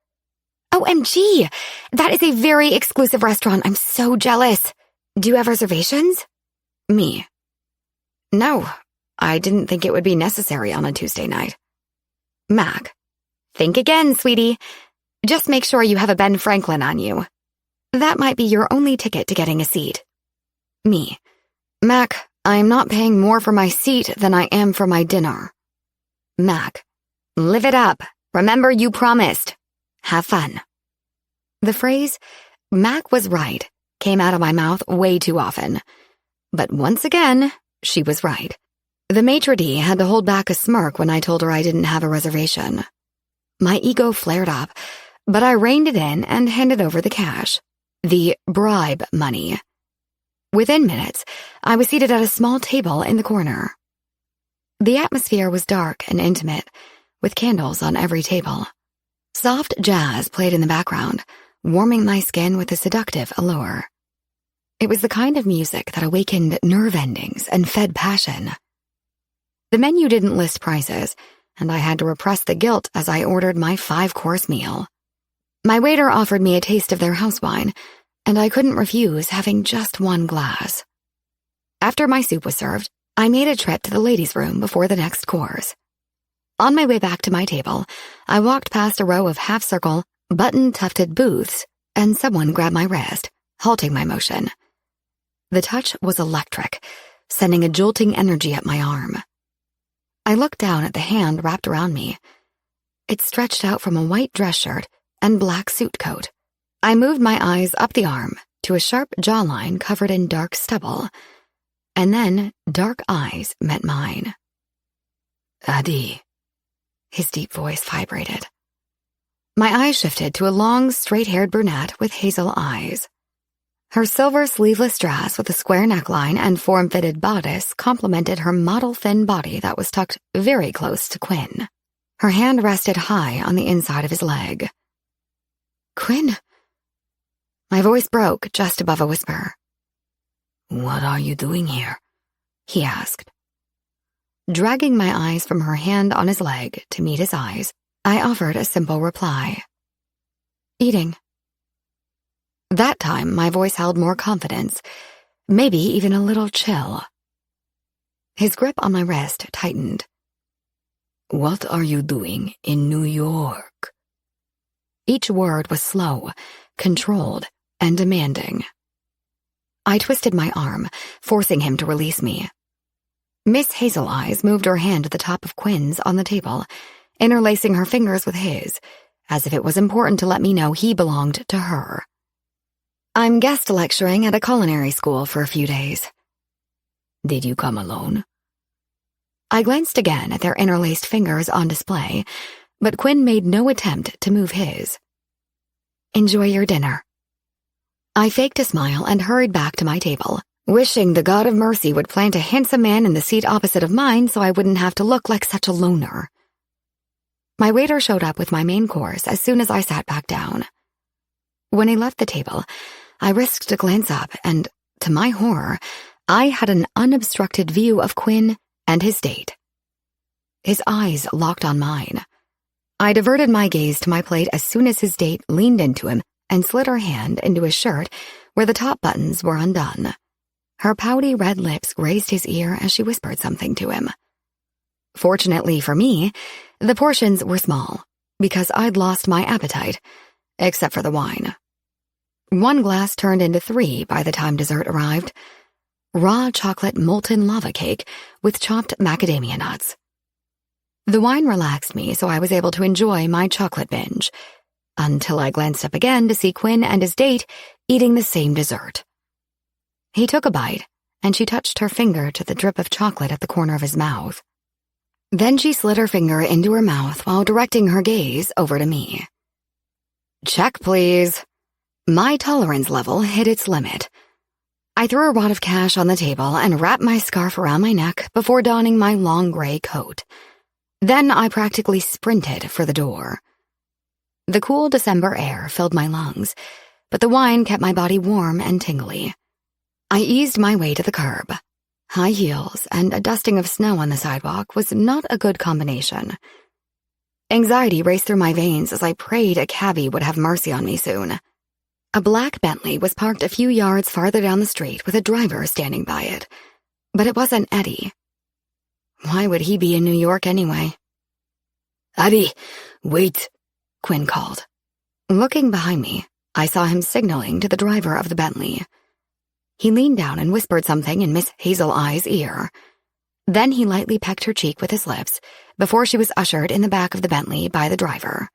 OMG! That is a very exclusive restaurant. I'm so jealous. Do you have reservations?" Me. "No, I didn't think it would be necessary on a Tuesday night." Mac. "Think again, sweetie. Just make sure you have a Ben Franklin on you. That might be your only ticket to getting a seat." Me. "Mac, I am not paying more for my seat than I am for my dinner." Mac. "Live it up. Remember you promised. Have fun." The phrase, "Mac was right," came out of my mouth way too often. But once again, she was right. The maitre d' had to hold back a smirk when I told her I didn't have a reservation. My ego flared up, but I reined it in and handed over the cash. The bribe money. Within minutes, I was seated at a small table in the corner. The atmosphere was dark and intimate, with candles on every table. Soft jazz played in the background, warming my skin with a seductive allure. It was the kind of music that awakened nerve endings and fed passion. The menu didn't list prices, and I had to repress the guilt as I ordered my 5-course meal. My waiter offered me a taste of their house wine, and I couldn't refuse having just one glass. After my soup was served, I made a trip to the ladies' room before the next course. On my way back to my table, I walked past a row of half-circle, button-tufted booths, and someone grabbed my wrist, halting my motion. The touch was electric, sending a jolting energy up my arm. I looked down at the hand wrapped around me. It stretched out from a white dress shirt and black suit coat. I moved my eyes up the arm to a sharp jawline covered in dark stubble, and then dark eyes met mine. "Adi." His deep voice vibrated. My eyes shifted to a long, straight-haired brunette with hazel eyes. Her silver sleeveless dress with a square neckline and form-fitted bodice complemented her model-thin body that was tucked very close to Quinn. Her hand rested high on the inside of his leg. "Quinn?" My voice broke just above a whisper. "What are you doing here?" he asked. Dragging my eyes from her hand on his leg to meet his eyes, I offered a simple reply. "Eating." That time, my voice held more confidence, maybe even a little chill. His grip on my wrist tightened. "What are you doing in New York?" Each word was slow, controlled, and demanding. I twisted my arm, forcing him to release me. Miss Hazel Eyes moved her hand to the top of Quinn's on the table, interlacing her fingers with his, as if it was important to let me know he belonged to her. "I'm guest lecturing at a culinary school for a few days." "Did you come alone?" I glanced again at their interlaced fingers on display, but Quinn made no attempt to move his. "Enjoy your dinner." I faked a smile and hurried back to my table, wishing the God of Mercy would plant a handsome man in the seat opposite of mine so I wouldn't have to look like such a loner. My waiter showed up with my main course as soon as I sat back down. When he left the table, I risked a glance up and, to my horror, I had an unobstructed view of Quinn and his date. His eyes locked on mine. I diverted my gaze to my plate as soon as his date leaned into him and slid her hand into his shirt where the top buttons were undone. Her pouty red lips grazed his ear as she whispered something to him. Fortunately for me, the portions were small, because I'd lost my appetite, except for the wine. 1 glass turned into 3 by the time dessert arrived. Raw chocolate molten lava cake with chopped macadamia nuts. The wine relaxed me so I was able to enjoy my chocolate binge, until I glanced up again to see Quinn and his date eating the same dessert. He took a bite, and she touched her finger to the drip of chocolate at the corner of his mouth. Then she slid her finger into her mouth while directing her gaze over to me. "Check, please." My tolerance level hit its limit. I threw a wad of cash on the table and wrapped my scarf around my neck before donning my long gray coat. Then I practically sprinted for the door. The cool December air filled my lungs, but the wine kept my body warm and tingly. I eased my way to the curb. High heels and a dusting of snow on the sidewalk was not a good combination. Anxiety raced through my veins as I prayed a cabbie would have mercy on me soon. A black Bentley was parked a few yards farther down the street with a driver standing by it, but it wasn't Eddie. Why would he be in New York anyway? "Eddie, wait," Quinn called. Looking behind me, I saw him signaling to the driver of the Bentley. He leaned down and whispered something in Miss Hazel Eye's ear. Then he lightly pecked her cheek with his lips before she was ushered in the back of the Bentley by the driver.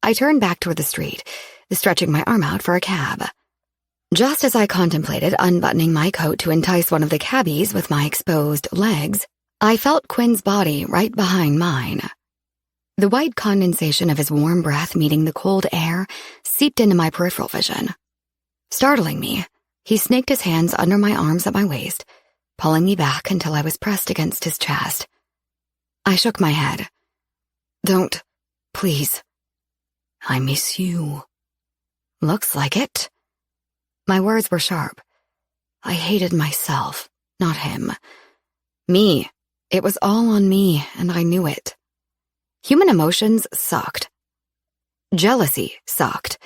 I turned back toward the street, stretching my arm out for a cab. Just as I contemplated unbuttoning my coat to entice one of the cabbies with my exposed legs, I felt Quinn's body right behind mine. The white condensation of his warm breath meeting the cold air seeped into my peripheral vision. Startling me, he snaked his hands under my arms at my waist, pulling me back until I was pressed against his chest. I shook my head. Don't, please. I miss you. Looks like it. My words were sharp. I hated myself, not him. Me. It was all on me, and I knew it. Human emotions sucked. Jealousy sucked.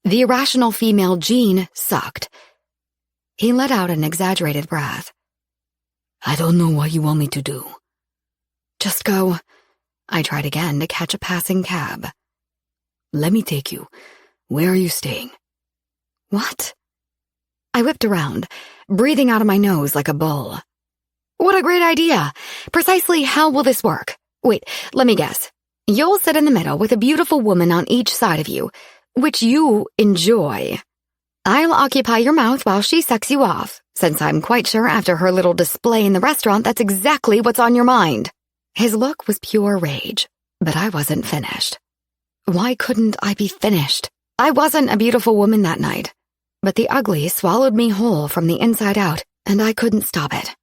The irrational female gene sucked. He let out an exaggerated breath. I don't know what you want me to do. Just go. I tried again to catch a passing cab. Let me take you. Where are you staying? What? I whipped around, breathing out of my nose like a bull. What a great idea! Precisely how will this work? Wait, let me guess. You'll sit in the middle with a beautiful woman on each side of you, which you enjoy. I'll occupy your mouth while she sucks you off, since I'm quite sure after her little display in the restaurant that's exactly what's on your mind. His look was pure rage, but I wasn't finished. Why couldn't I be finished? I wasn't a beautiful woman that night, but the ugly swallowed me whole from the inside out, and I couldn't stop it.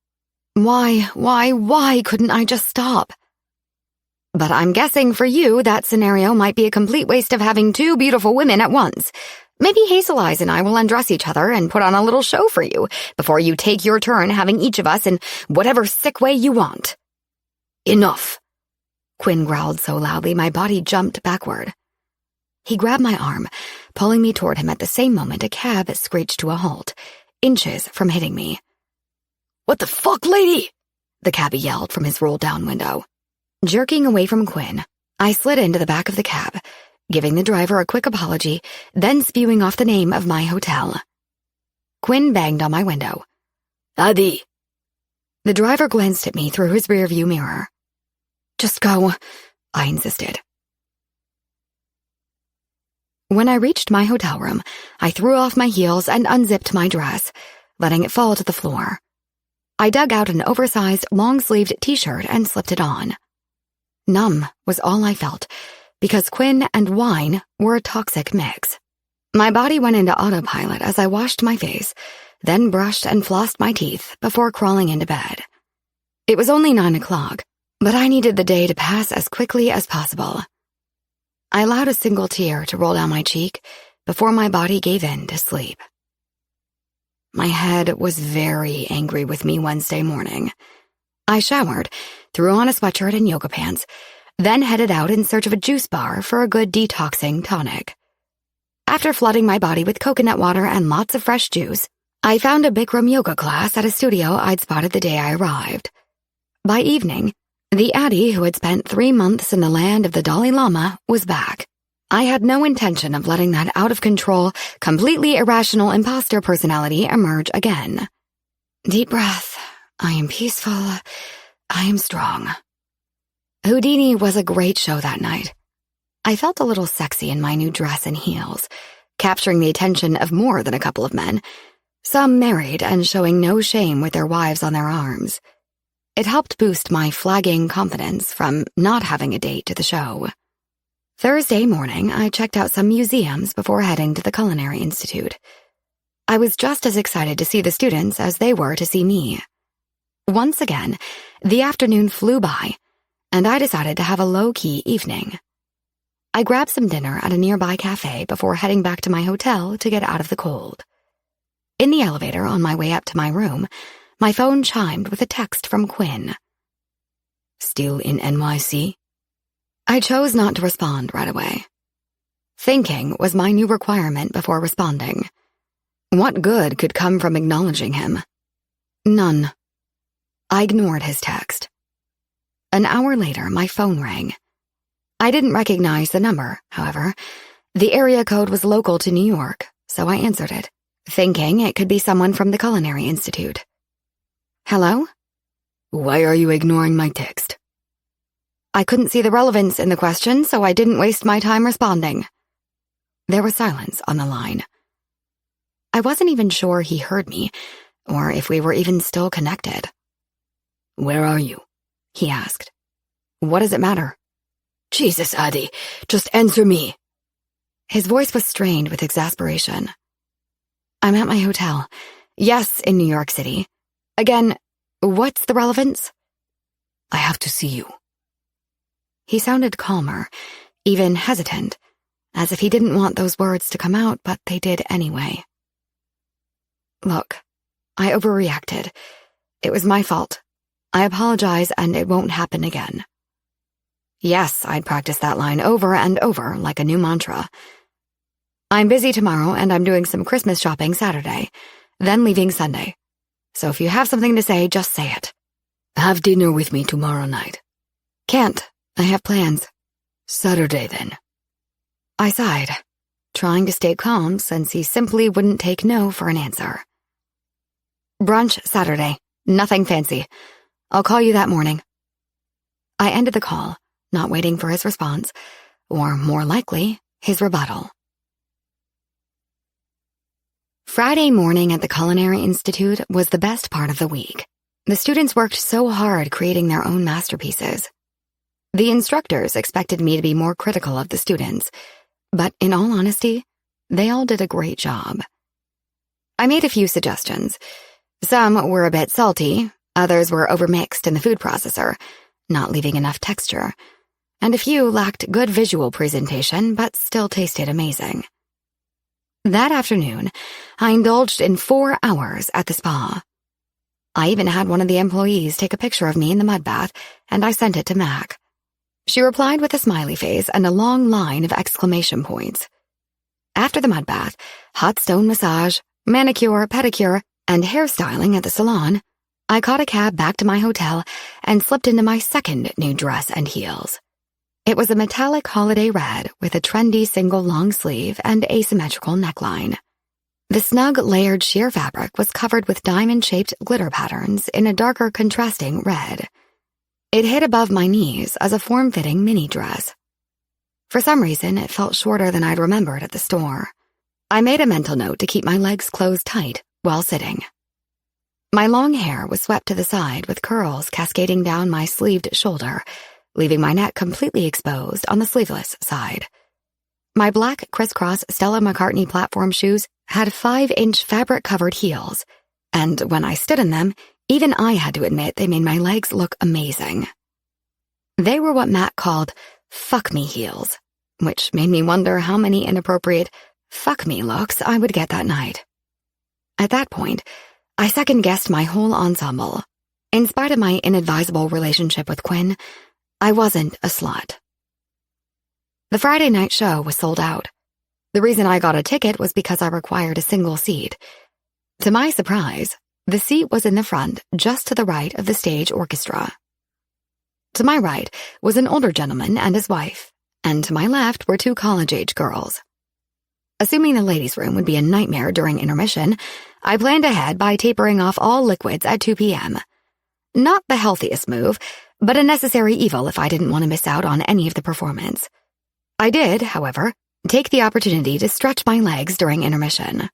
Why couldn't I just stop? But I'm guessing for you that scenario might be a complete waste of having two beautiful women at once. Maybe Hazel Eyes and I will undress each other and put on a little show for you before you take your turn having each of us in whatever sick way you want. Enough, Quinn growled so loudly my body jumped backward. He grabbed my arm, pulling me toward him at the same moment a cab screeched to a halt, inches from hitting me. What the fuck, lady? The cabbie yelled from his roll-down window. Jerking away from Quinn, I slid into the back of the cab, giving the driver a quick apology, then spewing off the name of my hotel. Quinn banged on my window. Adi. The driver glanced at me through his rearview mirror. Just go, I insisted. When I reached my hotel room, I threw off my heels and unzipped my dress, letting it fall to the floor. I dug out an oversized, long-sleeved t-shirt and slipped it on. Numb was all I felt, because Quinn and wine were a toxic mix. My body went into autopilot as I washed my face, then brushed and flossed my teeth before crawling into bed. It was only 9 o'clock, but I needed the day to pass as quickly as possible. I allowed a single tear to roll down my cheek before my body gave in to sleep. My head was very angry with me Wednesday morning. I showered, threw on a sweatshirt and yoga pants, then headed out in search of a juice bar for a good detoxing tonic. After flooding my body with coconut water and lots of fresh juice, I found a Bikram yoga class at a studio I'd spotted the day I arrived. By evening, the Addie who had spent 3 months in the land of the Dalai Lama was back. I had no intention of letting that out-of-control, completely irrational imposter personality emerge again. Deep breath. I am peaceful. I am strong. Houdini was a great show that night. I felt a little sexy in my new dress and heels, capturing the attention of more than a couple of men, some married and showing no shame with their wives on their arms. It helped boost my flagging confidence from not having a date to the show. Thursday morning, I checked out some museums before heading to the Culinary Institute. I was just as excited to see the students as they were to see me. Once again, the afternoon flew by, and I decided to have a low-key evening. I grabbed some dinner at a nearby cafe before heading back to my hotel to get out of the cold. In the elevator on my way up to my room, my phone chimed with a text from Quinn. Still in NYC? I chose not to respond right away. Thinking was my new requirement before responding. What good could come from acknowledging him? None. I ignored his text. An hour later, my phone rang. I didn't recognize the number, however. The area code was local to New York, so I answered it, thinking it could be someone from the Culinary Institute. Hello? Why are you ignoring my text? I couldn't see the relevance in the question, so I didn't waste my time responding. There was silence on the line. I wasn't even sure he heard me, or if we were even still connected. Where are you? He asked. What does it matter? Jesus, Adi, just answer me. His voice was strained with exasperation. I'm at my hotel. Yes, in New York City. Again, what's the relevance? I have to see you. He sounded calmer, even hesitant, as if he didn't want those words to come out, but they did anyway. Look, I overreacted. It was my fault. I apologize, and it won't happen again. Yes, I'd practice that line over and over like a new mantra. I'm busy tomorrow, and I'm doing some Christmas shopping Saturday, then leaving Sunday. So if you have something to say, just say it. Have dinner with me tomorrow night. Can't. I have plans. Saturday, then. I sighed, trying to stay calm since he simply wouldn't take no for an answer. Brunch Saturday. Nothing fancy. I'll call you that morning. I ended the call, not waiting for his response, or more likely, his rebuttal. Friday morning at the Culinary Institute was the best part of the week. The students worked so hard creating their own masterpieces. The instructors expected me to be more critical of the students, but in all honesty, they all did a great job. I made a few suggestions. Some were a bit salty, others were overmixed in the food processor, not leaving enough texture, and a few lacked good visual presentation but still tasted amazing. That afternoon, I indulged in 4 hours at the spa. I even had one of the employees take a picture of me in the mud bath, and I sent it to Mac. She replied with a smiley face and a long line of exclamation points. After the mud bath, hot stone massage, manicure, pedicure, and hairstyling at the salon, I caught a cab back to my hotel and slipped into my second new dress and heels. It was a metallic holiday red with a trendy single long sleeve and asymmetrical neckline. The snug layered sheer fabric was covered with diamond-shaped glitter patterns in a darker contrasting red. It hid above my knees as a form-fitting mini dress. For some reason, it felt shorter than I'd remembered at the store. I made a mental note to keep my legs closed tight while sitting. My long hair was swept to the side with curls cascading down my sleeved shoulder, leaving my neck completely exposed on the sleeveless side. My black crisscross Stella McCartney platform shoes had 5-inch fabric-covered heels, and when I stood in them, even I had to admit they made my legs look amazing. They were what Matt called fuck me heels, which made me wonder how many inappropriate fuck me looks I would get that night. At that point, I second-guessed my whole ensemble. In spite of my inadvisable relationship with Quinn, I wasn't a slut. The Friday night show was sold out. The reason I got a ticket was because I required a single seat. To my surprise, the seat was in the front, just to the right of the stage orchestra. To my right was an older gentleman and his wife, and to my left were 2 college-age girls. Assuming the ladies' room would be a nightmare during intermission, I planned ahead by tapering off all liquids at 2 p.m. Not the healthiest move, but a necessary evil if I didn't want to miss out on any of the performance. I did, however, take the opportunity to stretch my legs during intermission.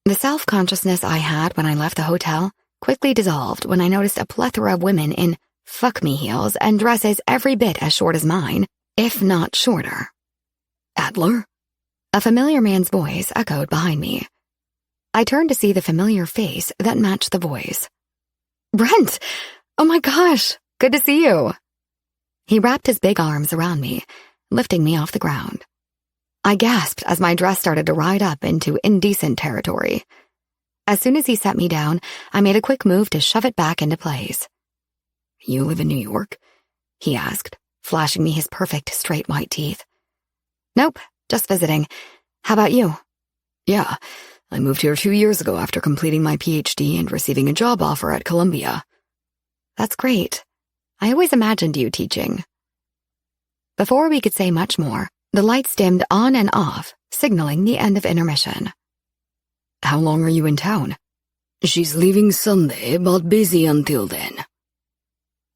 The self-consciousness I had when I left the hotel quickly dissolved when I noticed a plethora of women in fuck-me heels and dresses every bit as short as mine, if not shorter. Adler? A familiar man's voice echoed behind me. I turned to see the familiar face that matched the voice. Brent! Oh my gosh! Good to see you! He wrapped his big arms around me, lifting me off the ground. I gasped as my dress started to ride up into indecent territory. As soon as he set me down, I made a quick move to shove it back into place. You live in New York? He asked, flashing me his perfect straight white teeth. Nope, just visiting. How about you? Yeah, I moved here 2 years ago after completing my PhD and receiving a job offer at Columbia. That's great. I always imagined you teaching. Before we could say much more, the lights dimmed on and off, signaling the end of intermission. How long are you in town? She's leaving Sunday, but busy until then.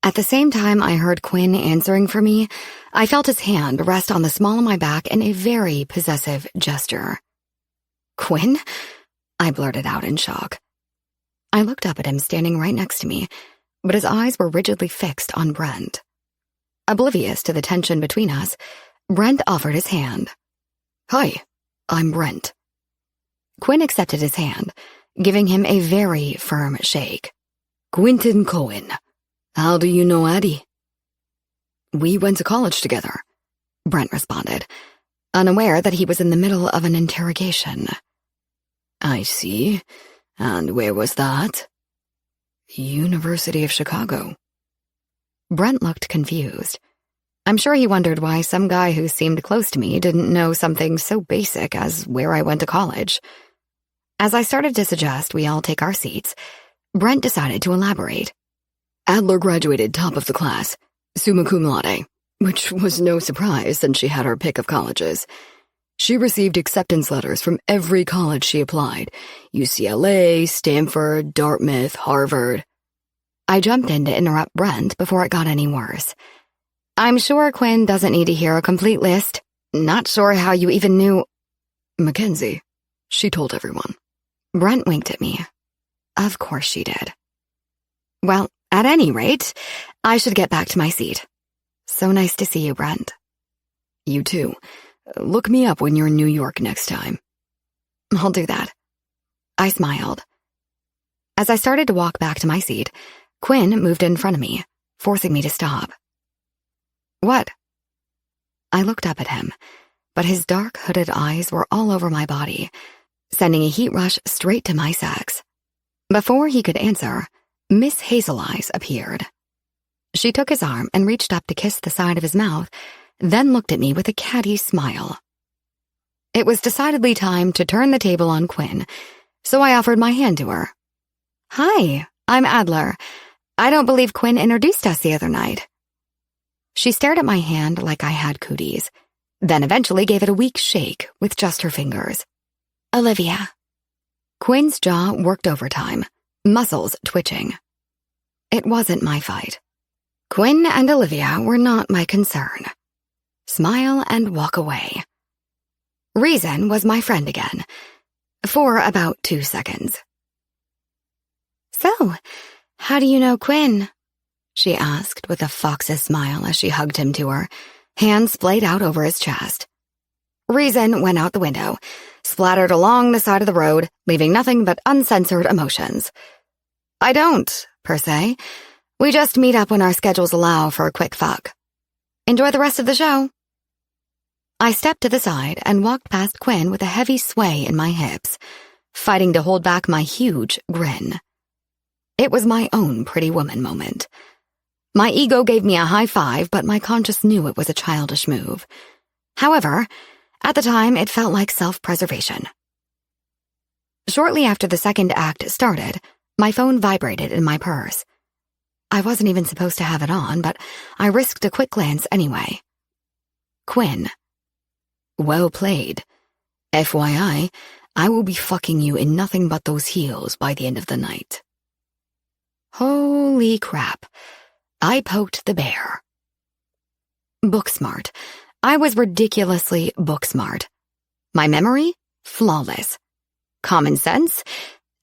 At the same time I heard Quinn answering for me, I felt his hand rest on the small of my back in a very possessive gesture. Quinn? I blurted out in shock. I looked up at him standing right next to me, but his eyes were rigidly fixed on Brent. Oblivious to the tension between us, Brent offered his hand. Hi, I'm Brent. Quinn accepted his hand, giving him a very firm shake. Quentin Cohen. How do you know Addie? We went to college together, Brent responded, unaware that he was in the middle of an interrogation. I see. And where was that? University of Chicago. Brent looked confused. I'm sure he wondered why some guy who seemed close to me didn't know something so basic as where I went to college. As I started to suggest we all take our seats, Brent decided to elaborate. Adler graduated top of the class, summa cum laude, which was no surprise since she had her pick of colleges. She received acceptance letters from every college she applied: UCLA, Stanford, Dartmouth, Harvard. I jumped in to interrupt Brent before it got any worse. I'm sure Quinn doesn't need to hear a complete list. Not sure how you even knew. Mackenzie. She told everyone. Brent winked at me. Of course she did. Well, at any rate, I should get back to my seat. So nice to see you, Brent. You too. Look me up when you're in New York next time. I'll do that. I smiled. As I started to walk back to my seat, Quinn moved in front of me, forcing me to stop. What? I looked up at him, but his dark, hooded eyes were all over my body, sending a heat rush straight to my sex. Before he could answer, Miss Hazel Eyes appeared. She took his arm and reached up to kiss the side of his mouth, then looked at me with a catty smile. It was decidedly time to turn the table on Quinn, so I offered my hand to her. Hi, I'm Adler. I don't believe Quinn introduced us the other night. She stared at my hand like I had cooties, then eventually gave it a weak shake with just her fingers. Olivia. Quinn's jaw worked overtime, muscles twitching. It wasn't my fight. Quinn and Olivia were not my concern. Smile and walk away. Reason was my friend again, for about 2 seconds. So, how do you know Quinn? She asked with a fox's smile as she hugged him to her, hands splayed out over his chest. Reason went out the window, splattered along the side of the road, leaving nothing but uncensored emotions. I don't, per se. We just meet up when our schedules allow for a quick fuck. Enjoy the rest of the show. I stepped to the side and walked past Quinn with a heavy sway in my hips, fighting to hold back my huge grin. It was my own Pretty Woman moment. My ego gave me a high five, but my conscience knew it was a childish move. However, at the time, it felt like self-preservation. Shortly after the second act started, my phone vibrated in my purse. I wasn't even supposed to have it on, but I risked a quick glance anyway. Quinn. Well played. FYI, I will be fucking you in nothing but those heels by the end of the night. Holy crap. I poked the bear. Book smart. I was ridiculously book smart. My memory? Flawless. Common sense?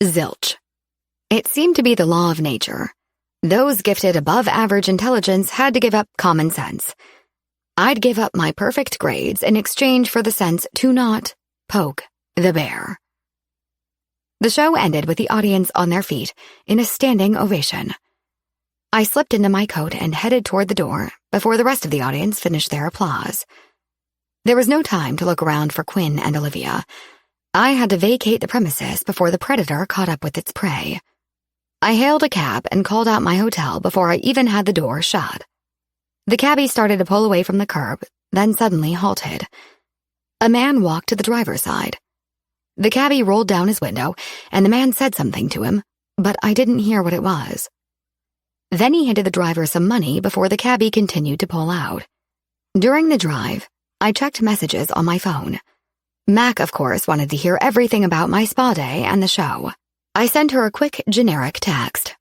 Zilch. It seemed to be the law of nature. Those gifted above average intelligence had to give up common sense. I'd give up my perfect grades in exchange for the sense to not poke the bear. The show ended with the audience on their feet in a standing ovation. I slipped into my coat and headed toward the door before the rest of the audience finished their applause. There was no time to look around for Quinn and Olivia. I had to vacate the premises before the predator caught up with its prey. I hailed a cab and called out my hotel before I even had the door shut. The cabbie started to pull away from the curb, then suddenly halted. A man walked to the driver's side. The cabbie rolled down his window, and the man said something to him, but I didn't hear what it was. Then he handed the driver some money before the cabbie continued to pull out. During the drive, I checked messages on my phone. Mac, of course, wanted to hear everything about my spa day and the show. I sent her a quick, generic text.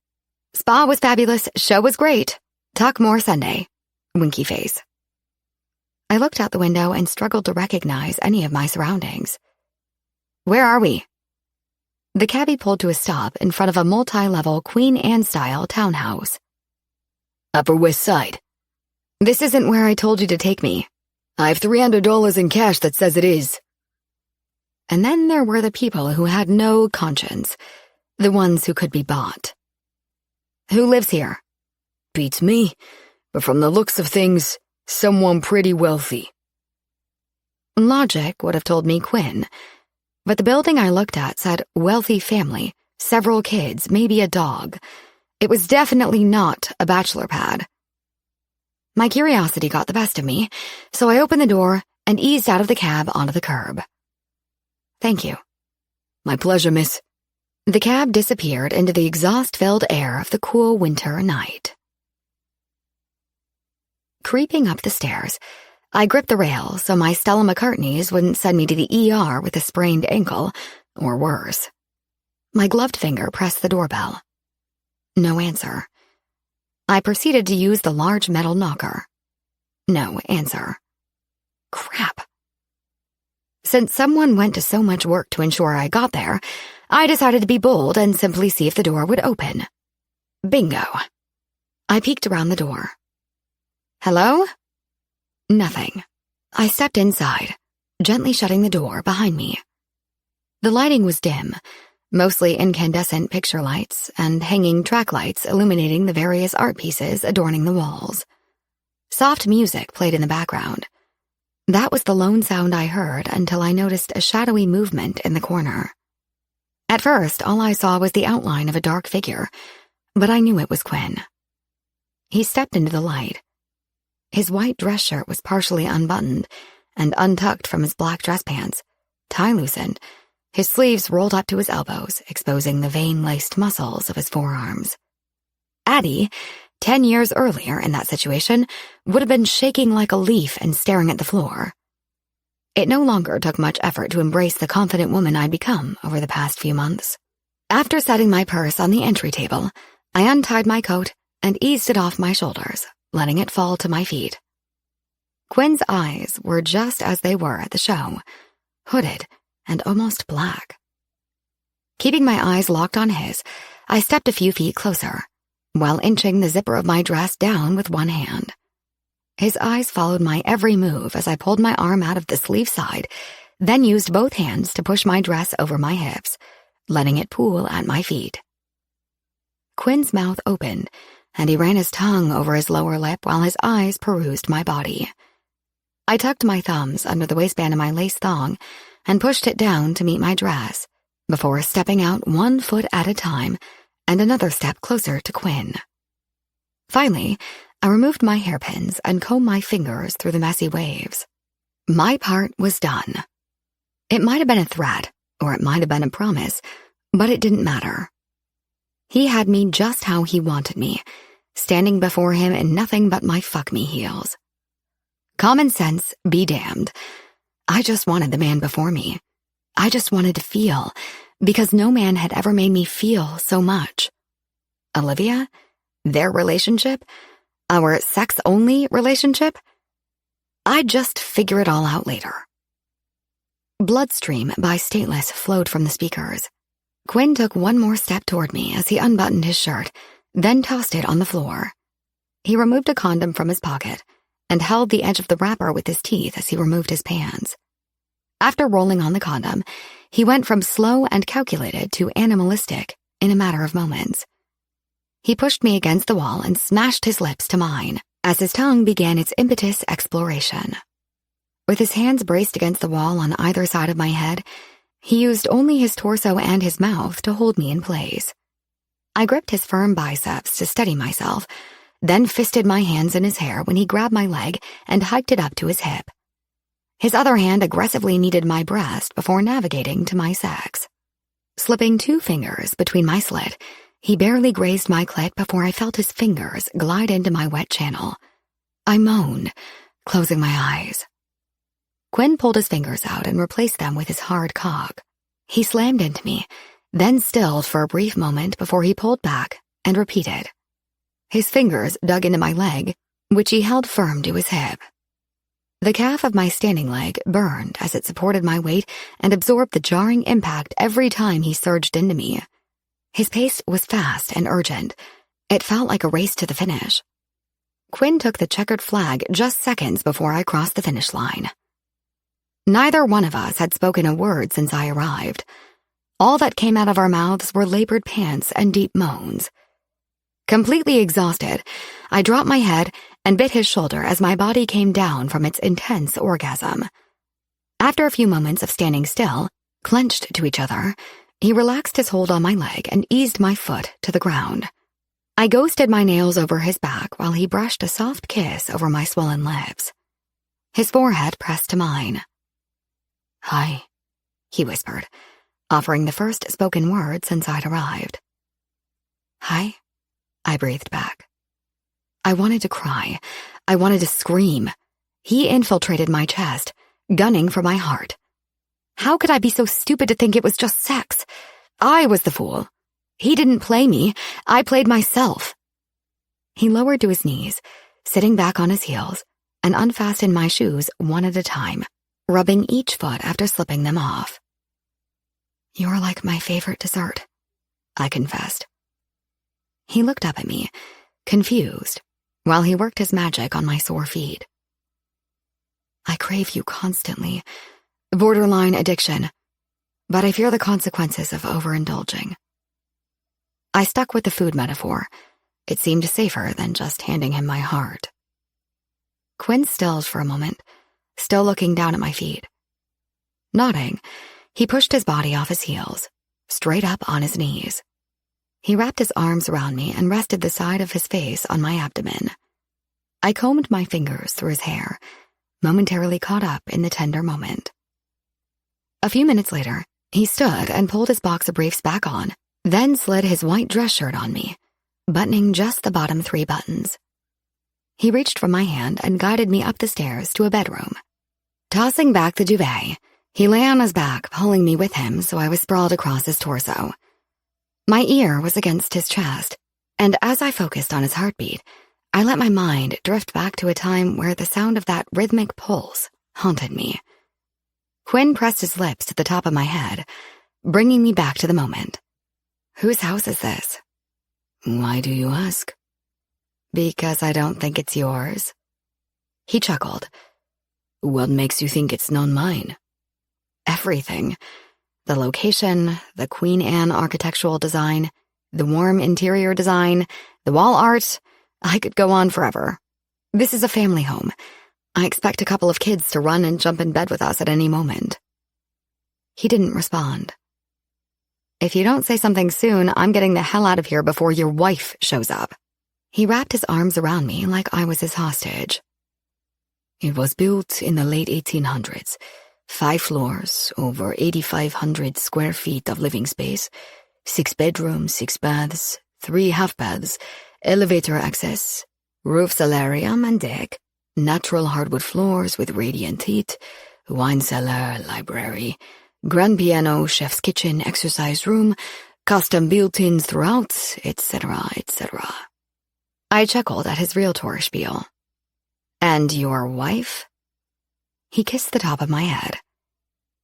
Spa was fabulous, show was great. Talk more Sunday. Winky face. I looked out the window and struggled to recognize any of my surroundings. Where are we? The cabbie pulled to a stop in front of a multi-level Queen Anne-style townhouse. Upper West Side. This isn't where I told you to take me. I have $300 in cash that says it is. And then there were the people who had no conscience, the ones who could be bought. Who lives here? Beats me, but from the looks of things, someone pretty wealthy. Logic would have told me Quinn, but the building I looked at said wealthy family, several kids, maybe a dog. It was definitely not a bachelor pad. My curiosity got the best of me, so I opened the door and eased out of the cab onto the curb. Thank you. My pleasure, miss. The cab disappeared into the exhaust-filled air of the cool winter night. Creeping up the stairs, I gripped the rail so my Stella McCartneys wouldn't send me to the ER with a sprained ankle, or worse. My gloved finger pressed the doorbell. No answer. I proceeded to use the large metal knocker. No answer. Crap. Since someone went to so much work to ensure I got there, I decided to be bold and simply see if the door would open. Bingo. I peeked around the door. Hello? Nothing. I stepped inside, gently shutting the door behind me. The lighting was dim, mostly incandescent picture lights and hanging track lights illuminating the various art pieces adorning the walls. Soft music played in the background. That was the lone sound I heard until I noticed a shadowy movement in the corner. At first, all I saw was the outline of a dark figure, but I knew it was Quinn. He stepped into the light. His white dress shirt was partially unbuttoned and untucked from his black dress pants, tie loosened, his sleeves rolled up to his elbows, exposing the vein-laced muscles of his forearms. Addie, 10 years earlier in that situation, would have been shaking like a leaf and staring at the floor. It no longer took much effort to embrace the confident woman I'd become over the past few months. After setting my purse on the entry table, I untied my coat and eased it off my shoulders, letting it fall to my feet. Quinn's eyes were just as they were at the show, hooded and almost black. Keeping my eyes locked on his, I stepped a few feet closer, while inching the zipper of my dress down with one hand. His eyes followed my every move as I pulled my arm out of the sleeve side, then used both hands to push my dress over my hips, letting it pool at my feet. Quinn's mouth opened, and he ran his tongue over his lower lip while his eyes perused my body. I tucked my thumbs under the waistband of my lace thong and pushed it down to meet my dress, before stepping out 1 foot at a time and another step closer to Quinn. Finally, I removed my hairpins and combed my fingers through the messy waves. My part was done. It might have been a threat, or it might have been a promise, but it didn't matter. He had me just how he wanted me, standing before him in nothing but my fuck-me heels. Common sense be damned. I just wanted the man before me. I just wanted to feel, because no man had ever made me feel so much. Olivia? Their relationship? Our sex-only relationship? I'd just figure it all out later. Bloodstream by Stateless flowed from the speakers. Quinn took one more step toward me as he unbuttoned his shirt, then tossed it on the floor. He removed a condom from his pocket and held the edge of the wrapper with his teeth as he removed his pants. After rolling on the condom, he went from slow and calculated to animalistic in a matter of moments. He pushed me against the wall and smashed his lips to mine as his tongue began its impetuous exploration. With his hands braced against the wall on either side of my head, he used only his torso and his mouth to hold me in place. I gripped his firm biceps to steady myself, then fisted my hands in his hair when he grabbed my leg and hiked it up to his hip. His other hand aggressively kneaded my breast before navigating to my sex. Slipping 2 fingers between my slit, he barely grazed my clit before I felt his fingers glide into my wet channel. I moaned, closing my eyes. Quinn pulled his fingers out and replaced them with his hard cock. He slammed into me, then stilled for a brief moment before he pulled back and repeated. His fingers dug into my leg, which he held firm to his hip. The calf of my standing leg burned as it supported my weight and absorbed the jarring impact every time he surged into me. His pace was fast and urgent. It felt like a race to the finish. Quinn took the checkered flag just seconds before I crossed the finish line. Neither one of us had spoken a word since I arrived. All that came out of our mouths were labored pants and deep moans. Completely exhausted, I dropped my head and bit his shoulder as my body came down from its intense orgasm. After a few moments of standing still, clenched to each other, he relaxed his hold on my leg and eased my foot to the ground. I ghosted my nails over his back while he brushed a soft kiss over my swollen lips. His forehead pressed to mine. "Hi," he whispered, offering the first spoken word since I'd arrived. "Hi," I breathed back. I wanted to cry. I wanted to scream. He infiltrated my chest, gunning for my heart. How could I be so stupid to think it was just sex? I was the fool. He didn't play me. I played myself. He lowered to his knees, sitting back on his heels, and unfastened my shoes one at a time, rubbing each foot after slipping them off. "You're like my favorite dessert," I confessed. He looked up at me, confused, while he worked his magic on my sore feet. "I crave you constantly. Borderline addiction. But I fear the consequences of overindulging." I stuck with the food metaphor. It seemed safer than just handing him my heart. Quinn stilled for a moment, still looking down at my feet. Nodding, he pushed his body off his heels, straight up on his knees. He wrapped his arms around me and rested the side of his face on my abdomen. I combed my fingers through his hair, momentarily caught up in the tender moment. A few minutes later, he stood and pulled his boxer briefs back on, then slid his white dress shirt on me, buttoning just the bottom 3 buttons. He reached for my hand and guided me up the stairs to a bedroom. Tossing back the duvet, he lay on his back, pulling me with him so I was sprawled across his torso. My ear was against his chest, and as I focused on his heartbeat, I let my mind drift back to a time where the sound of that rhythmic pulse haunted me. Quinn pressed his lips to the top of my head, bringing me back to the moment. "Whose house is this?" "Why do you ask?" "Because I don't think it's yours." He chuckled. "What makes you think it's not mine?" "Everything. The location, the Queen Anne architectural design, the warm interior design, the wall art. I could go on forever. This is a family home. I expect a couple of kids to run and jump in bed with us at any moment." He didn't respond. "If you don't say something soon, I'm getting the hell out of here before your wife shows up." He wrapped his arms around me like I was his hostage. "It was built in the late 1800s. 5 floors, over 8,500 square feet of living space, 6 bedrooms, 6 baths, 3 half baths, elevator access, roof solarium and deck, natural hardwood floors with radiant heat, wine cellar, library, grand piano, chef's kitchen, exercise room, custom built-ins throughout, etc., etc." I chuckled at his realtor spiel. "And your wife?" He kissed the top of my head.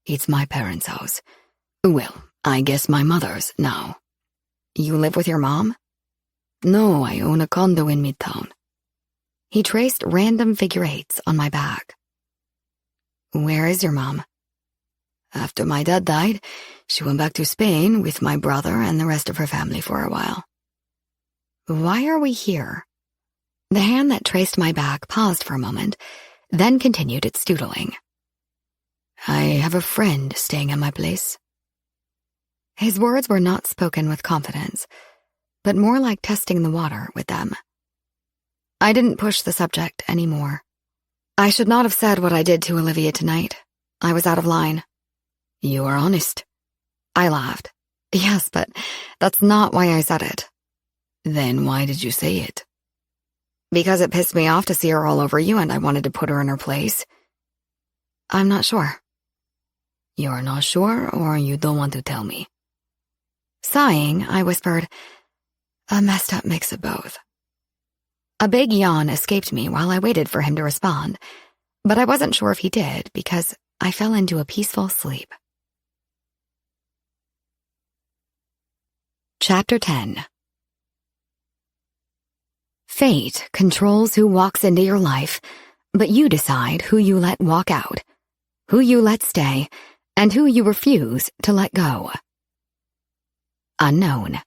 "It's my parents' house. Well, I guess my mother's now." "You live with your mom?" "No, I own a condo in Midtown." He traced random figure 8s on my back. "Where is your mom?" "After my dad died, she went back to Spain with my brother and the rest of her family for a while." "Why are we here?" The hand that traced my back paused for a moment, then continued its doodling. "I have a friend staying at my place." His words were not spoken with confidence, but more like testing the water with them. I didn't push the subject anymore. I should not have said what I did to Olivia tonight. I was out of line. "You are honest." I laughed. "Yes, but that's not why I said it." "Then why did you say it?" "Because it pissed me off to see her all over you and I wanted to put her in her place." "I'm not sure." "You're not sure, or you don't want to tell me?" Sighing, I whispered, "A messed up mix of both." A big yawn escaped me while I waited for him to respond, but I wasn't sure if he did because I fell into a peaceful sleep. Chapter 10. Fate controls who walks into your life, but you decide who you let walk out. who you let stay, and who you refuse to let go. Unknown.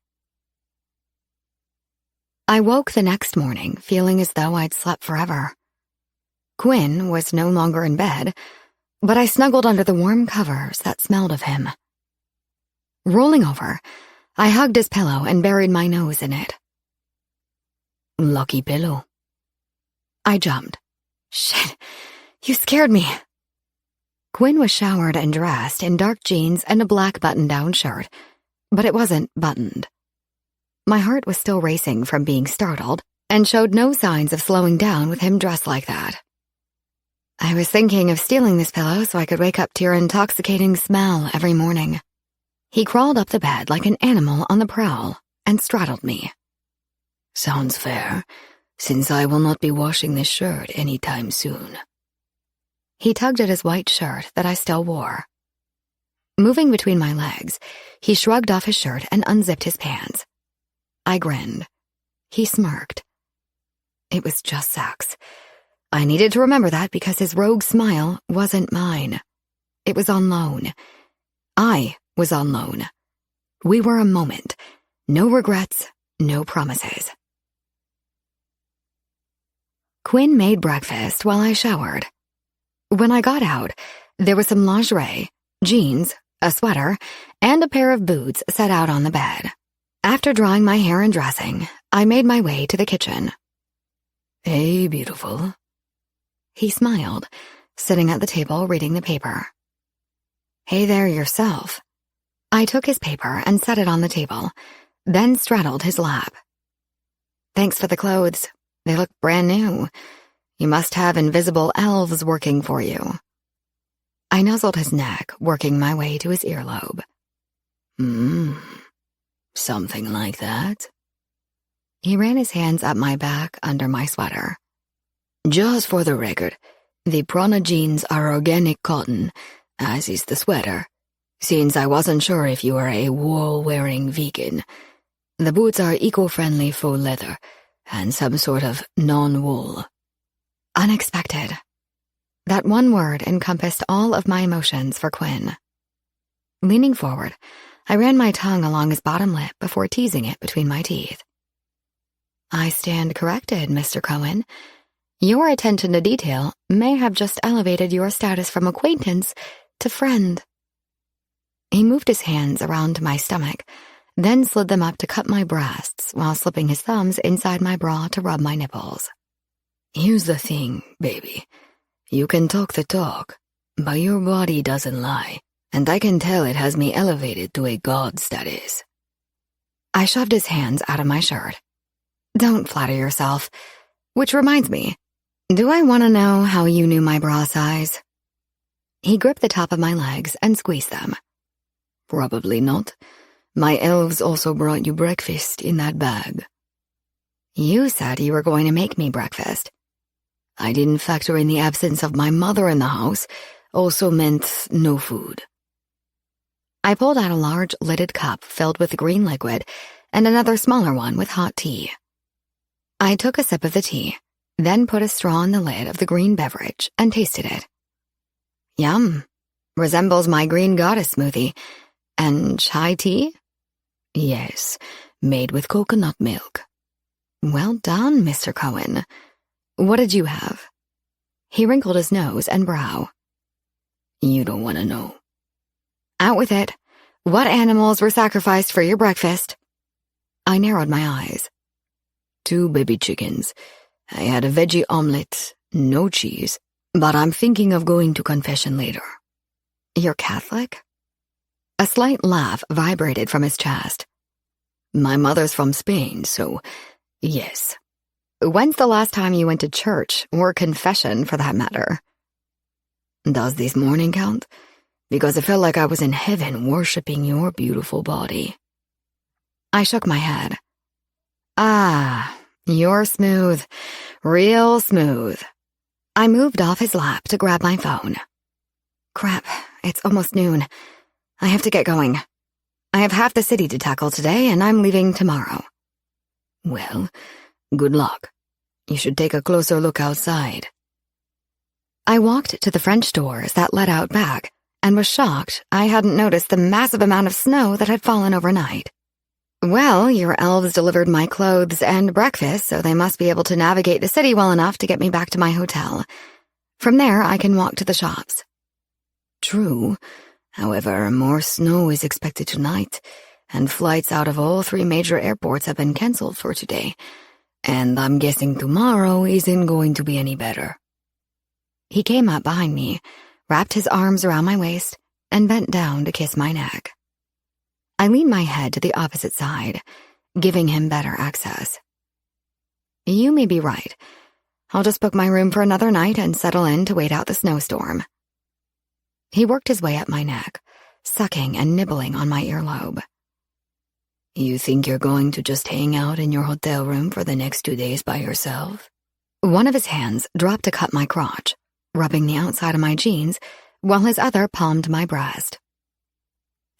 I woke the next morning feeling as though I'd slept forever. Quinn was no longer in bed, but I snuggled under the warm covers that smelled of him. Rolling over, I hugged his pillow and buried my nose in it. Lucky pillow. I jumped. Shit, you scared me. Quinn was showered and dressed in dark jeans and a black button-down shirt, but it wasn't buttoned. My heart was still racing from being startled and showed no signs of slowing down with him dressed like that. I was thinking of stealing this pillow so I could wake up to your intoxicating smell every morning. He crawled up the bed like an animal on the prowl and straddled me. Sounds fair, since I will not be washing this shirt anytime soon. He tugged at his white shirt that I still wore. Moving between my legs, he shrugged off his shirt and unzipped his pants. I grinned. He smirked. It was just sex. I needed to remember that because his rogue smile wasn't mine. It was on loan. I was on loan. We were a moment. No regrets, no promises. Quinn made breakfast while I showered. When I got out, there was some lingerie, jeans, a sweater, and a pair of boots set out on the bed. After drying my hair and dressing, I made my way to the kitchen. Hey, beautiful. He smiled, sitting at the table reading the paper. Hey there yourself. I took his paper and set it on the table, then straddled his lap. Thanks for the clothes. They look brand new. You must have invisible elves working for you. I nuzzled his neck, working my way to his earlobe. Something like that. He ran his hands up my back under my sweater. Just for the record, the prana jeans are organic cotton, as is the sweater, since I wasn't sure if you were a wool-wearing vegan. The boots are eco-friendly faux leather, and some sort of non-wool. Unexpected. That one word encompassed all of my emotions for Quinn. Leaning forward, I ran my tongue along his bottom lip before teasing it between my teeth. I stand corrected, Mr. Cohen. Your attention to detail may have just elevated your status from acquaintance to friend. He moved his hands around my stomach, then slid them up to cup my breasts while slipping his thumbs inside my bra to rub my nipples. Here's the thing, baby. You can talk the talk, but your body doesn't lie, and I can tell it has me elevated to a god status. I shoved his hands out of my shirt. Don't flatter yourself. Which reminds me, do I want to know how you knew my bra size? He gripped the top of my legs and squeezed them. Probably not. My elves also brought you breakfast in that bag. You said you were going to make me breakfast. I didn't factor in the absence of my mother in the house, also meant no food. I pulled out a large lidded cup filled with green liquid and another smaller one with hot tea. I took a sip of the tea, then put a straw in the lid of the green beverage and tasted it. Yum. Resembles my green goddess smoothie. And chai tea? Yes, made with coconut milk. Well done, Mr. Cohen. What did you have? He wrinkled his nose and brow. You don't want to know. Out with it. What animals were sacrificed for your breakfast? I narrowed my eyes. 2 baby chickens. I had a veggie omelet, no cheese, but I'm thinking of going to confession later. You're Catholic? A slight laugh vibrated from his chest. My mother's from Spain, so yes. When's the last time you went to church, or confession for that matter? Does this morning count? Because it felt like I was in heaven worshipping your beautiful body. I shook my head. Ah, you're smooth. Real smooth. I moved off his lap to grab my phone. Crap, it's almost noon. I have to get going. I have half the city to tackle today, and I'm leaving tomorrow. Well, good luck. You should take a closer look outside. I walked to the French doors that led out back and was shocked I hadn't noticed the massive amount of snow that had fallen overnight. Well, your elves delivered my clothes and breakfast, so they must be able to navigate the city well enough to get me back to my hotel. From there, I can walk to the shops. True. However, more snow is expected tonight, and flights out of all 3 major airports have been cancelled for today, and I'm guessing tomorrow isn't going to be any better. He came up behind me, wrapped his arms around my waist, and bent down to kiss my neck. I leaned my head to the opposite side, giving him better access. You may be right. I'll just book my room for another night and settle in to wait out the snowstorm. He worked his way up my neck, sucking and nibbling on my earlobe. You think you're going to just hang out in your hotel room for the next 2 days by yourself? One of his hands dropped to cut my crotch, rubbing the outside of my jeans, while his other palmed my breast.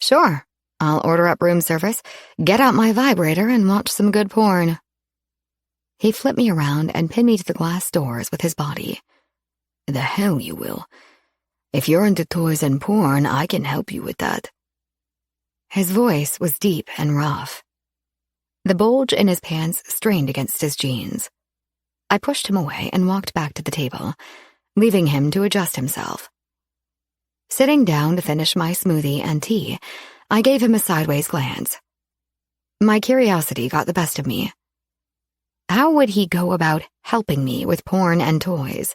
Sure, I'll order up room service, get out my vibrator, and watch some good porn. He flipped me around and pinned me to the glass doors with his body. The hell you will. If you're into toys and porn, I can help you with that. His voice was deep and rough. The bulge in his pants strained against his jeans. I pushed him away and walked back to the table, leaving him to adjust himself. Sitting down to finish my smoothie and tea, I gave him a sideways glance. My curiosity got the best of me. How would he go about helping me with porn and toys?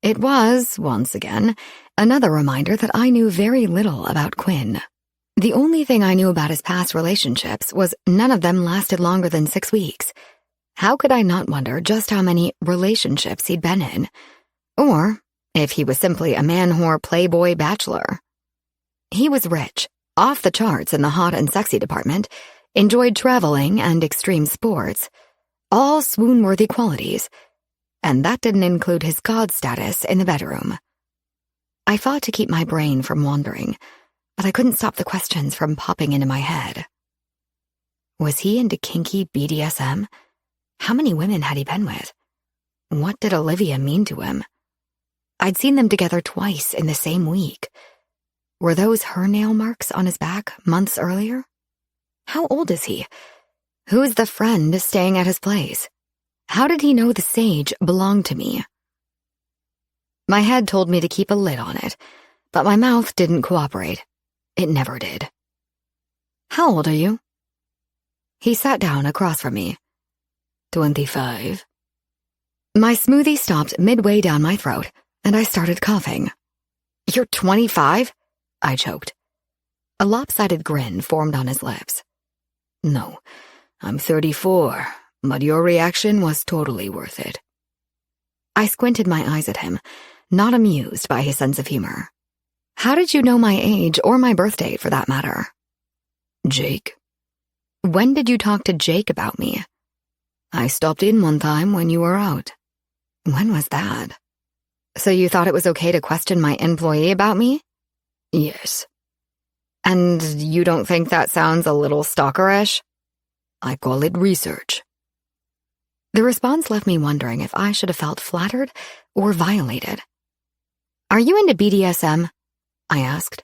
It was, once again, another reminder that I knew very little about Quinn. The only thing I knew about his past relationships was none of them lasted longer than 6 weeks. How could I not wonder just how many relationships he'd been in? Or if he was simply a man-whore playboy bachelor. He was rich, off the charts in the hot and sexy department, enjoyed traveling and extreme sports, all swoon-worthy qualities, and that didn't include his god status in the bedroom. I fought to keep my brain from wandering, but I couldn't stop the questions from popping into my head. Was he into kinky BDSM? How many women had he been with? What did Olivia mean to him? I'd seen them together twice in the same week. Were those her nail marks on his back months earlier? How old is he? Who's the friend staying at his place? How did he know the sage belonged to me? My head told me to keep a lid on it, but my mouth didn't cooperate. It never did. How old are you? He sat down across from me. 25. My smoothie stopped midway down my throat, and I started coughing. You're 25? I choked. A lopsided grin formed on his lips. No, I'm 34, but your reaction was totally worth it. I squinted my eyes at him, not amused by his sense of humor. How did you know my age or my birth date, for that matter? Jake. When did you talk to Jake about me? I stopped in one time when you were out. When was that? So you thought it was okay to question my employee about me? Yes. And you don't think that sounds a little stalkerish? I call it research. The response left me wondering if I should have felt flattered or violated. Are you into BDSM? I asked,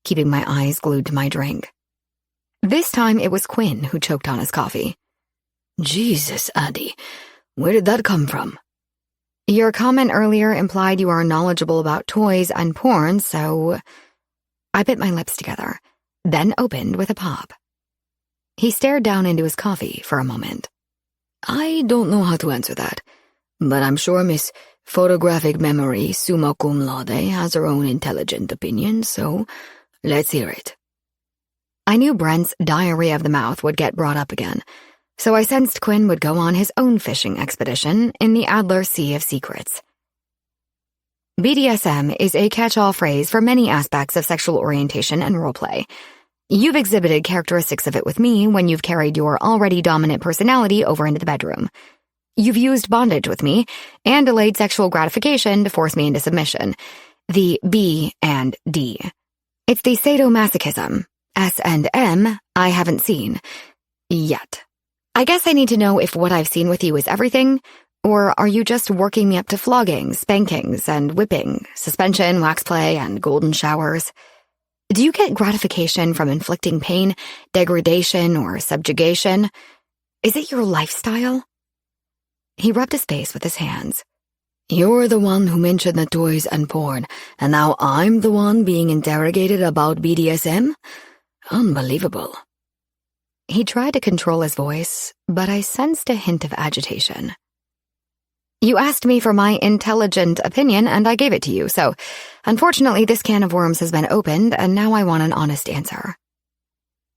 keeping my eyes glued to my drink. This time it was Quinn who choked on his coffee. Jesus, Addie, where did that come from? Your comment earlier implied you are knowledgeable about toys and porn, so... I bit my lips together, then opened with a pop. He stared down into his coffee for a moment. I don't know how to answer that, but I'm sure Miss Photographic Memory Summa Cum Laude has her own intelligent opinion, so let's hear it. I knew Brent's diarrhea of the mouth would get brought up again, so I sensed Quinn would go on his own fishing expedition in the Adler Sea of Secrets. BDSM is a catch-all phrase for many aspects of sexual orientation and roleplay. You've exhibited characteristics of it with me when you've carried your already dominant personality over into the bedroom. You've used bondage with me and delayed sexual gratification to force me into submission. The B and D. It's the sadomasochism. S and M I haven't seen. Yet. I guess I need to know if what I've seen with you is everything, Or are you just working me up to floggings, spankings, and whipping, suspension, wax play, and golden showers? Do you get gratification from inflicting pain, degradation, or subjugation? Is it your lifestyle? He rubbed his face with his hands. You're the one who mentioned the toys and porn, and now I'm the one being interrogated about BDSM? Unbelievable. He tried to control his voice, but I sensed a hint of agitation. You asked me for my intelligent opinion, and I gave it to you, so unfortunately this can of worms has been opened, and now I want an honest answer.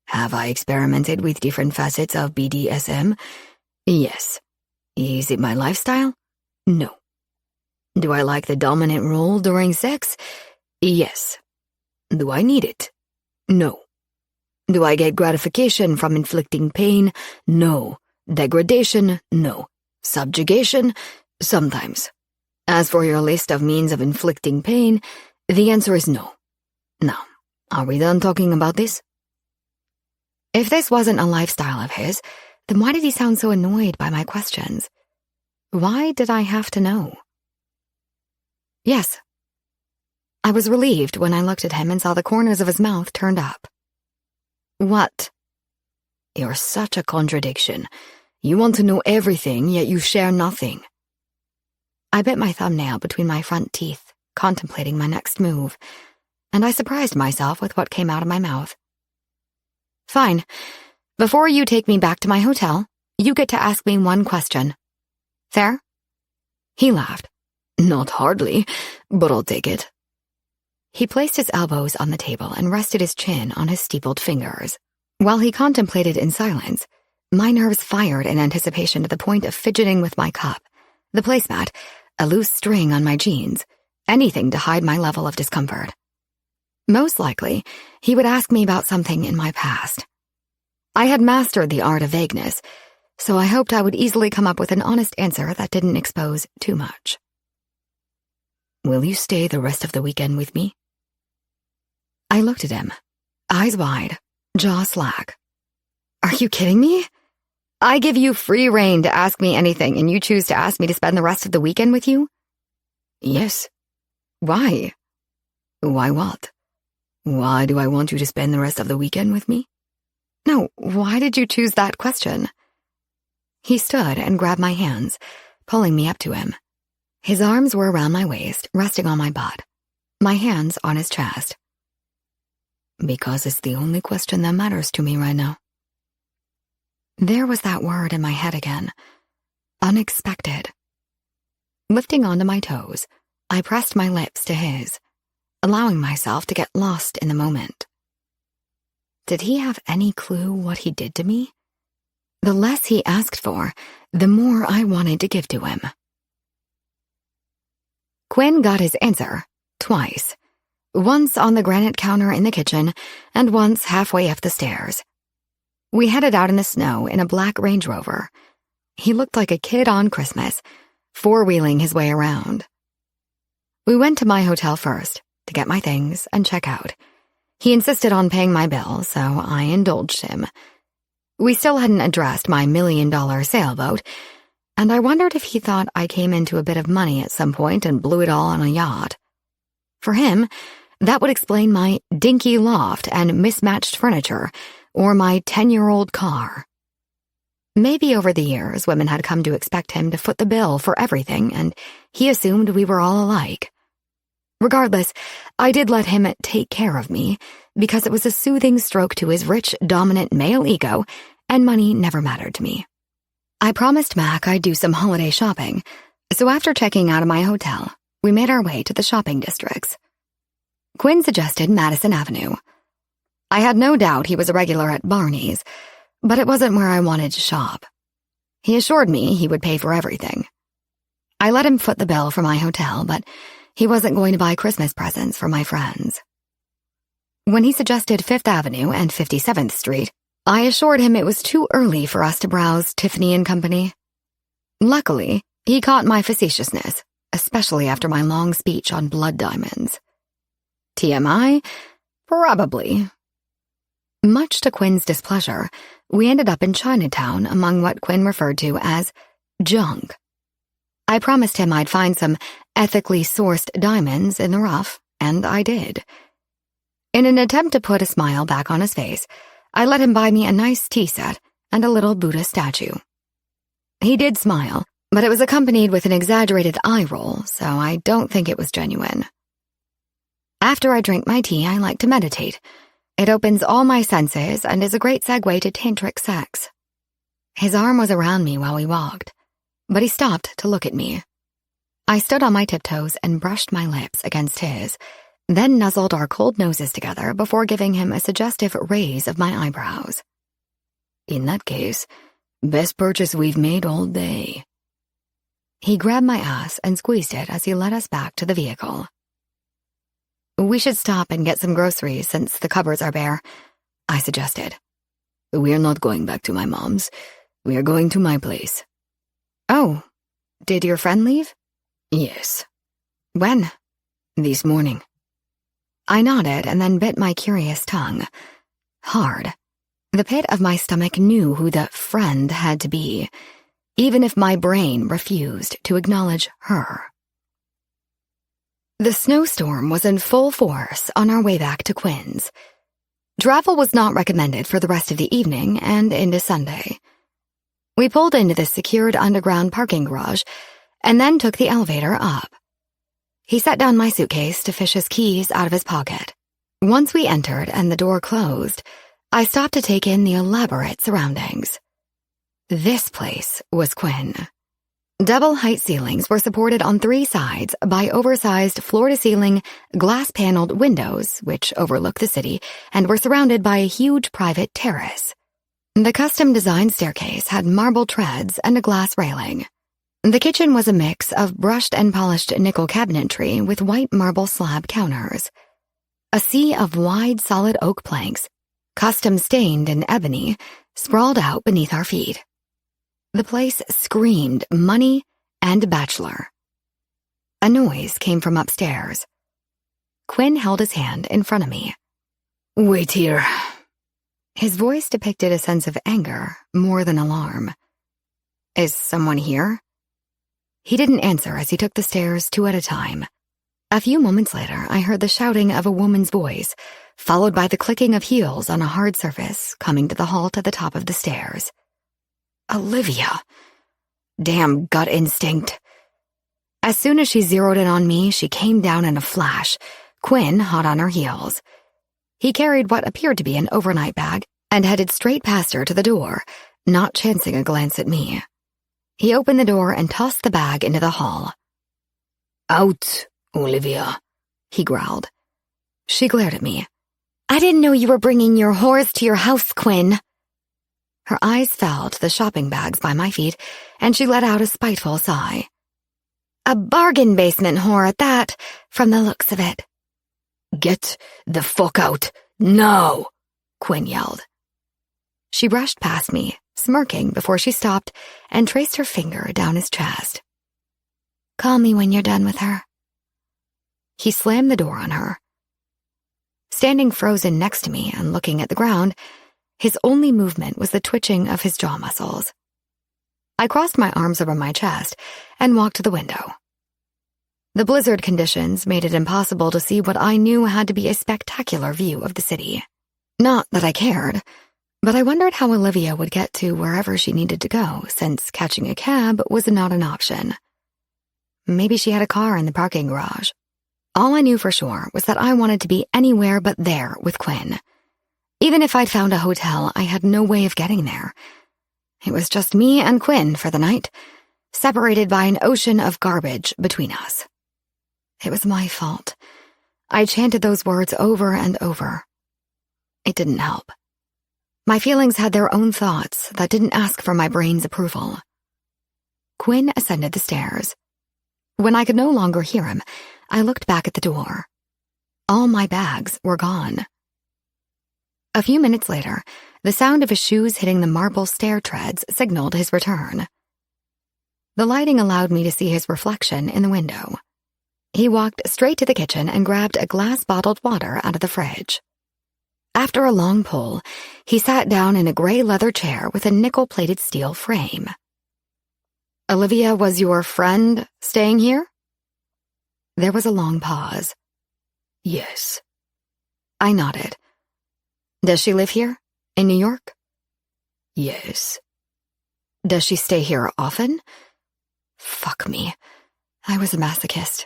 Have I experimented with different facets of BDSM? Yes. Is it my lifestyle? No. Do I like the dominant role during sex? Yes. Do I need it? No. Do I get gratification from inflicting pain? No. Degradation? No. Subjugation? Sometimes. As for your list of means of inflicting pain, the answer is no. Now, are we done talking about this? If this wasn't a lifestyle of his, then why did he sound so annoyed by my questions? Why did I have to know? Yes. I was relieved when I looked at him and saw the corners of his mouth turned up. What? You're such a contradiction. You want to know everything, yet you share nothing. I bit my thumbnail between my front teeth, contemplating my next move, and I surprised myself with what came out of my mouth. Fine. Before you take me back to my hotel, you get to ask me one question. Fair? He laughed. Not hardly, but I'll take it. He placed his elbows on the table and rested his chin on his steepled fingers. While he contemplated in silence, my nerves fired in anticipation to the point of fidgeting with my cup, the placemat, a loose string on my jeans, anything to hide my level of discomfort. Most likely, he would ask me about something in my past. I had mastered the art of vagueness, so I hoped I would easily come up with an honest answer that didn't expose too much. Will you stay the rest of the weekend with me? I looked at him, eyes wide, jaw slack. Are you kidding me? I give you free rein to ask me anything, and you choose to ask me to spend the rest of the weekend with you? Yes. Why? Why what? Why do I want you to spend the rest of the weekend with me? No, why did you choose that question? He stood and grabbed my hands, pulling me up to him. His arms were around my waist, resting on my butt, my hands on his chest. Because it's the only question that matters to me right now. There was that word in my head again. Unexpected. Lifting onto my toes, I pressed my lips to his, allowing myself to get lost in the moment. Did he have any clue what he did to me? The less he asked for, the more I wanted to give to him. Quinn got his answer, twice. Once on the granite counter in the kitchen, and once halfway up the stairs. We headed out in the snow in a black Range Rover. He looked like a kid on Christmas, four-wheeling his way around. We went to my hotel first, to get my things and check out. He insisted on paying my bill, so I indulged him. We still hadn't addressed my $1 million sailboat, and I wondered if he thought I came into a bit of money at some point and blew it all on a yacht. For him, that would explain my dinky loft and mismatched furniture, or my 10-year-old car. Maybe over the years, women had come to expect him to foot the bill for everything, and he assumed we were all alike. Regardless, I did let him take care of me, because it was a soothing stroke to his rich, dominant male ego, and money never mattered to me. I promised Mac I'd do some holiday shopping, so after checking out of my hotel, we made our way to the shopping districts. Quinn suggested Madison Avenue. I had no doubt he was a regular at Barney's, but it wasn't where I wanted to shop. He assured me he would pay for everything. I let him foot the bill for my hotel, but he wasn't going to buy Christmas presents for my friends. When he suggested Fifth Avenue and 57th Street, I assured him it was too early for us to browse Tiffany & Company. Luckily, he caught my facetiousness, especially after my long speech on blood diamonds. TMI? Probably. Much to Quinn's displeasure, we ended up in Chinatown among what Quinn referred to as junk. I promised him I'd find some ethically sourced diamonds in the rough, and I did. In an attempt to put a smile back on his face, I let him buy me a nice tea set and a little Buddha statue. He did smile, but it was accompanied with an exaggerated eye roll, so I don't think it was genuine. After I drink my tea, I like to meditate. It opens all my senses and is a great segue to tantric sex. His arm was around me while we walked, but he stopped to look at me. I stood on my tiptoes and brushed my lips against his, then nuzzled our cold noses together before giving him a suggestive raise of my eyebrows. In that case, best purchase we've made all day. He grabbed my ass and squeezed it as he led us back to the vehicle. We should stop and get some groceries since the cupboards are bare, I suggested. We're not going back to my mom's. We are going to my place. Oh, did your friend leave? Yes. When? This morning. I nodded and then bit my curious tongue. Hard. The pit of my stomach knew who the friend had to be, even if my brain refused to acknowledge her. The snowstorm was in full force on our way back to Quinn's. Travel was not recommended for the rest of the evening and into Sunday. We pulled into the secured underground parking garage and then took the elevator up. He set down my suitcase to fish his keys out of his pocket. Once we entered and the door closed, I stopped to take in the elaborate surroundings. This place was Quinn. Double height ceilings were supported on 3 sides by oversized floor-to-ceiling, glass-paneled windows which overlook the city and were surrounded by a huge private terrace. The custom-designed staircase had marble treads and a glass railing. The kitchen was a mix of brushed and polished nickel cabinetry with white marble slab counters. A sea of wide, solid oak planks, custom-stained in ebony, sprawled out beneath our feet. The place screamed money and bachelor. A noise came from upstairs. Quinn held his hand in front of me. Wait here. His voice depicted a sense of anger more than alarm. Is someone here? He didn't answer as he took the stairs 2 at a time. A few moments later, I heard the shouting of a woman's voice, followed by the clicking of heels on a hard surface, coming to the halt at the top of the stairs. Olivia. Damn gut instinct. As soon as she zeroed in on me, she came down in a flash, Quinn hot on her heels. He carried what appeared to be an overnight bag and headed straight past her to the door, not chancing a glance at me. He opened the door and tossed the bag into the hall. Out, Olivia, he growled. She glared at me. I didn't know you were bringing your whores to your house, Quinn. Her eyes fell to the shopping bags by my feet, and she let out a spiteful sigh. A bargain basement whore at that, from the looks of it. Get the fuck out, now, Quinn yelled. She brushed past me, smirking before she stopped and traced her finger down his chest. Call me when you're done with her. He slammed the door on her. Standing frozen next to me and looking at the ground, his only movement was the twitching of his jaw muscles. I crossed my arms over my chest and walked to the window. The blizzard conditions made it impossible to see what I knew had to be a spectacular view of the city. Not that I cared, but I wondered how Olivia would get to wherever she needed to go, since catching a cab was not an option. Maybe she had a car in the parking garage. All I knew for sure was that I wanted to be anywhere but there with Quinn. Even if I'd found a hotel, I had no way of getting there. It was just me and Quinn for the night, separated by an ocean of garbage between us. It was my fault. I chanted those words over and over. It didn't help. My feelings had their own thoughts that didn't ask for my brain's approval. Quinn ascended the stairs. When I could no longer hear him, I looked back at the door. All my bags were gone. A few minutes later, the sound of his shoes hitting the marble stair treads signaled his return. The lighting allowed me to see his reflection in the window. He walked straight to the kitchen and grabbed a glass-bottled water out of the fridge. After a long pull, he sat down in a gray leather chair with a nickel-plated steel frame. Olivia was your friend staying here? There was a long pause. Yes. I nodded. Does she live here, in New York? Yes. Does she stay here often? Fuck me. I was a masochist.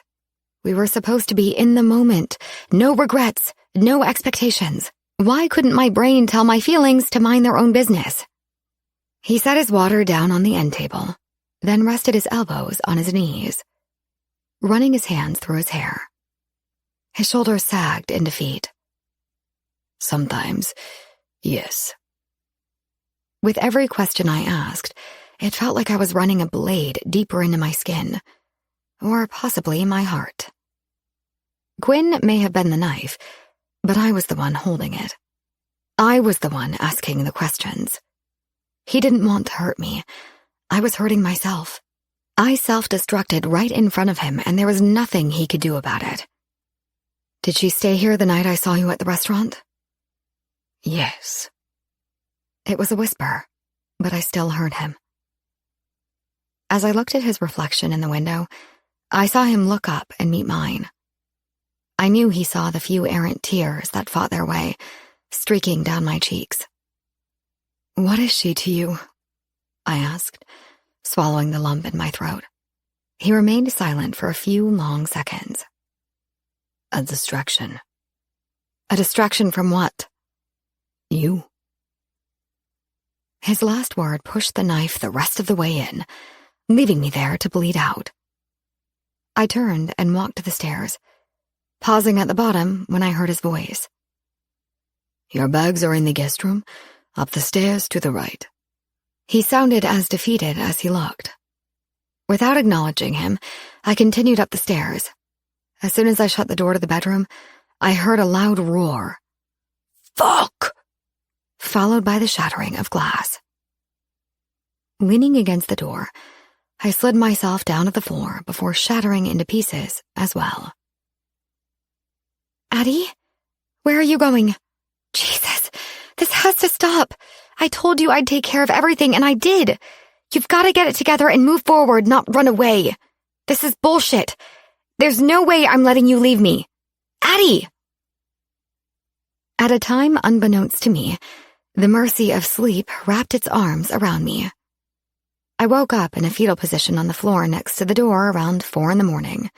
We were supposed to be in the moment. No regrets, no expectations. Why couldn't my brain tell my feelings to mind their own business? He set his water down on the end table, then rested his elbows on his knees, running his hands through his hair. His shoulders sagged in defeat. Sometimes, yes. With every question I asked, it felt like I was running a blade deeper into my skin, or possibly my heart. Quinn may have been the knife, but I was the one holding it. I was the one asking the questions. He didn't want to hurt me. I was hurting myself. I self-destructed right in front of him, and there was nothing he could do about it. Did she stay here the night I saw you at the restaurant? Yes. It was a whisper, but I still heard him. As I looked at his reflection in the window, I saw him look up and meet mine. I knew he saw the few errant tears that fought their way, streaking down my cheeks. "What is she to you?" I asked, swallowing the lump in my throat. He remained silent for a few long seconds. A distraction. A distraction from what? You. His last word pushed the knife the rest of the way in, leaving me there to bleed out. I turned and walked to the stairs, pausing at the bottom when I heard his voice. Your bags are in the guest room, up the stairs to the right. He sounded as defeated as he looked. Without acknowledging him, I continued up the stairs. As soon as I shut the door to the bedroom, I heard a loud roar. "Fuck!" followed by the shattering of glass. Leaning against the door, I slid myself down to the floor before shattering into pieces as well. "Addie? Where are you going? Jesus, this has to stop. I told you I'd take care of everything, and I did. You've got to get it together and move forward, not run away. This is bullshit. There's no way I'm letting you leave me. Addie!" At a time unbeknownst to me, the mercy of sleep wrapped its arms around me. I woke up in a fetal position on the floor next to the door around 4 a.m.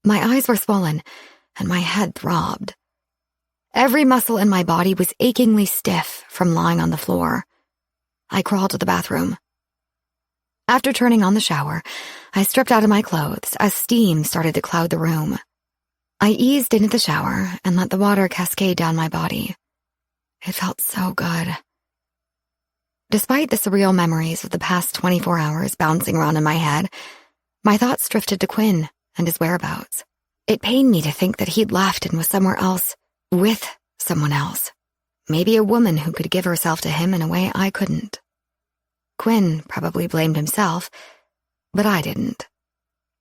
My eyes were swollen, and my head throbbed. Every muscle in my body was achingly stiff from lying on the floor. I crawled to the bathroom. After turning on the shower, I stripped out of my clothes as steam started to cloud the room. I eased into the shower and let the water cascade down my body. It felt so good. Despite the surreal memories of the past 24 hours bouncing around in my head, my thoughts drifted to Quinn and his whereabouts. It pained me to think that he'd left and was somewhere else, with someone else. Maybe a woman who could give herself to him in a way I couldn't. Quinn probably blamed himself, but I didn't.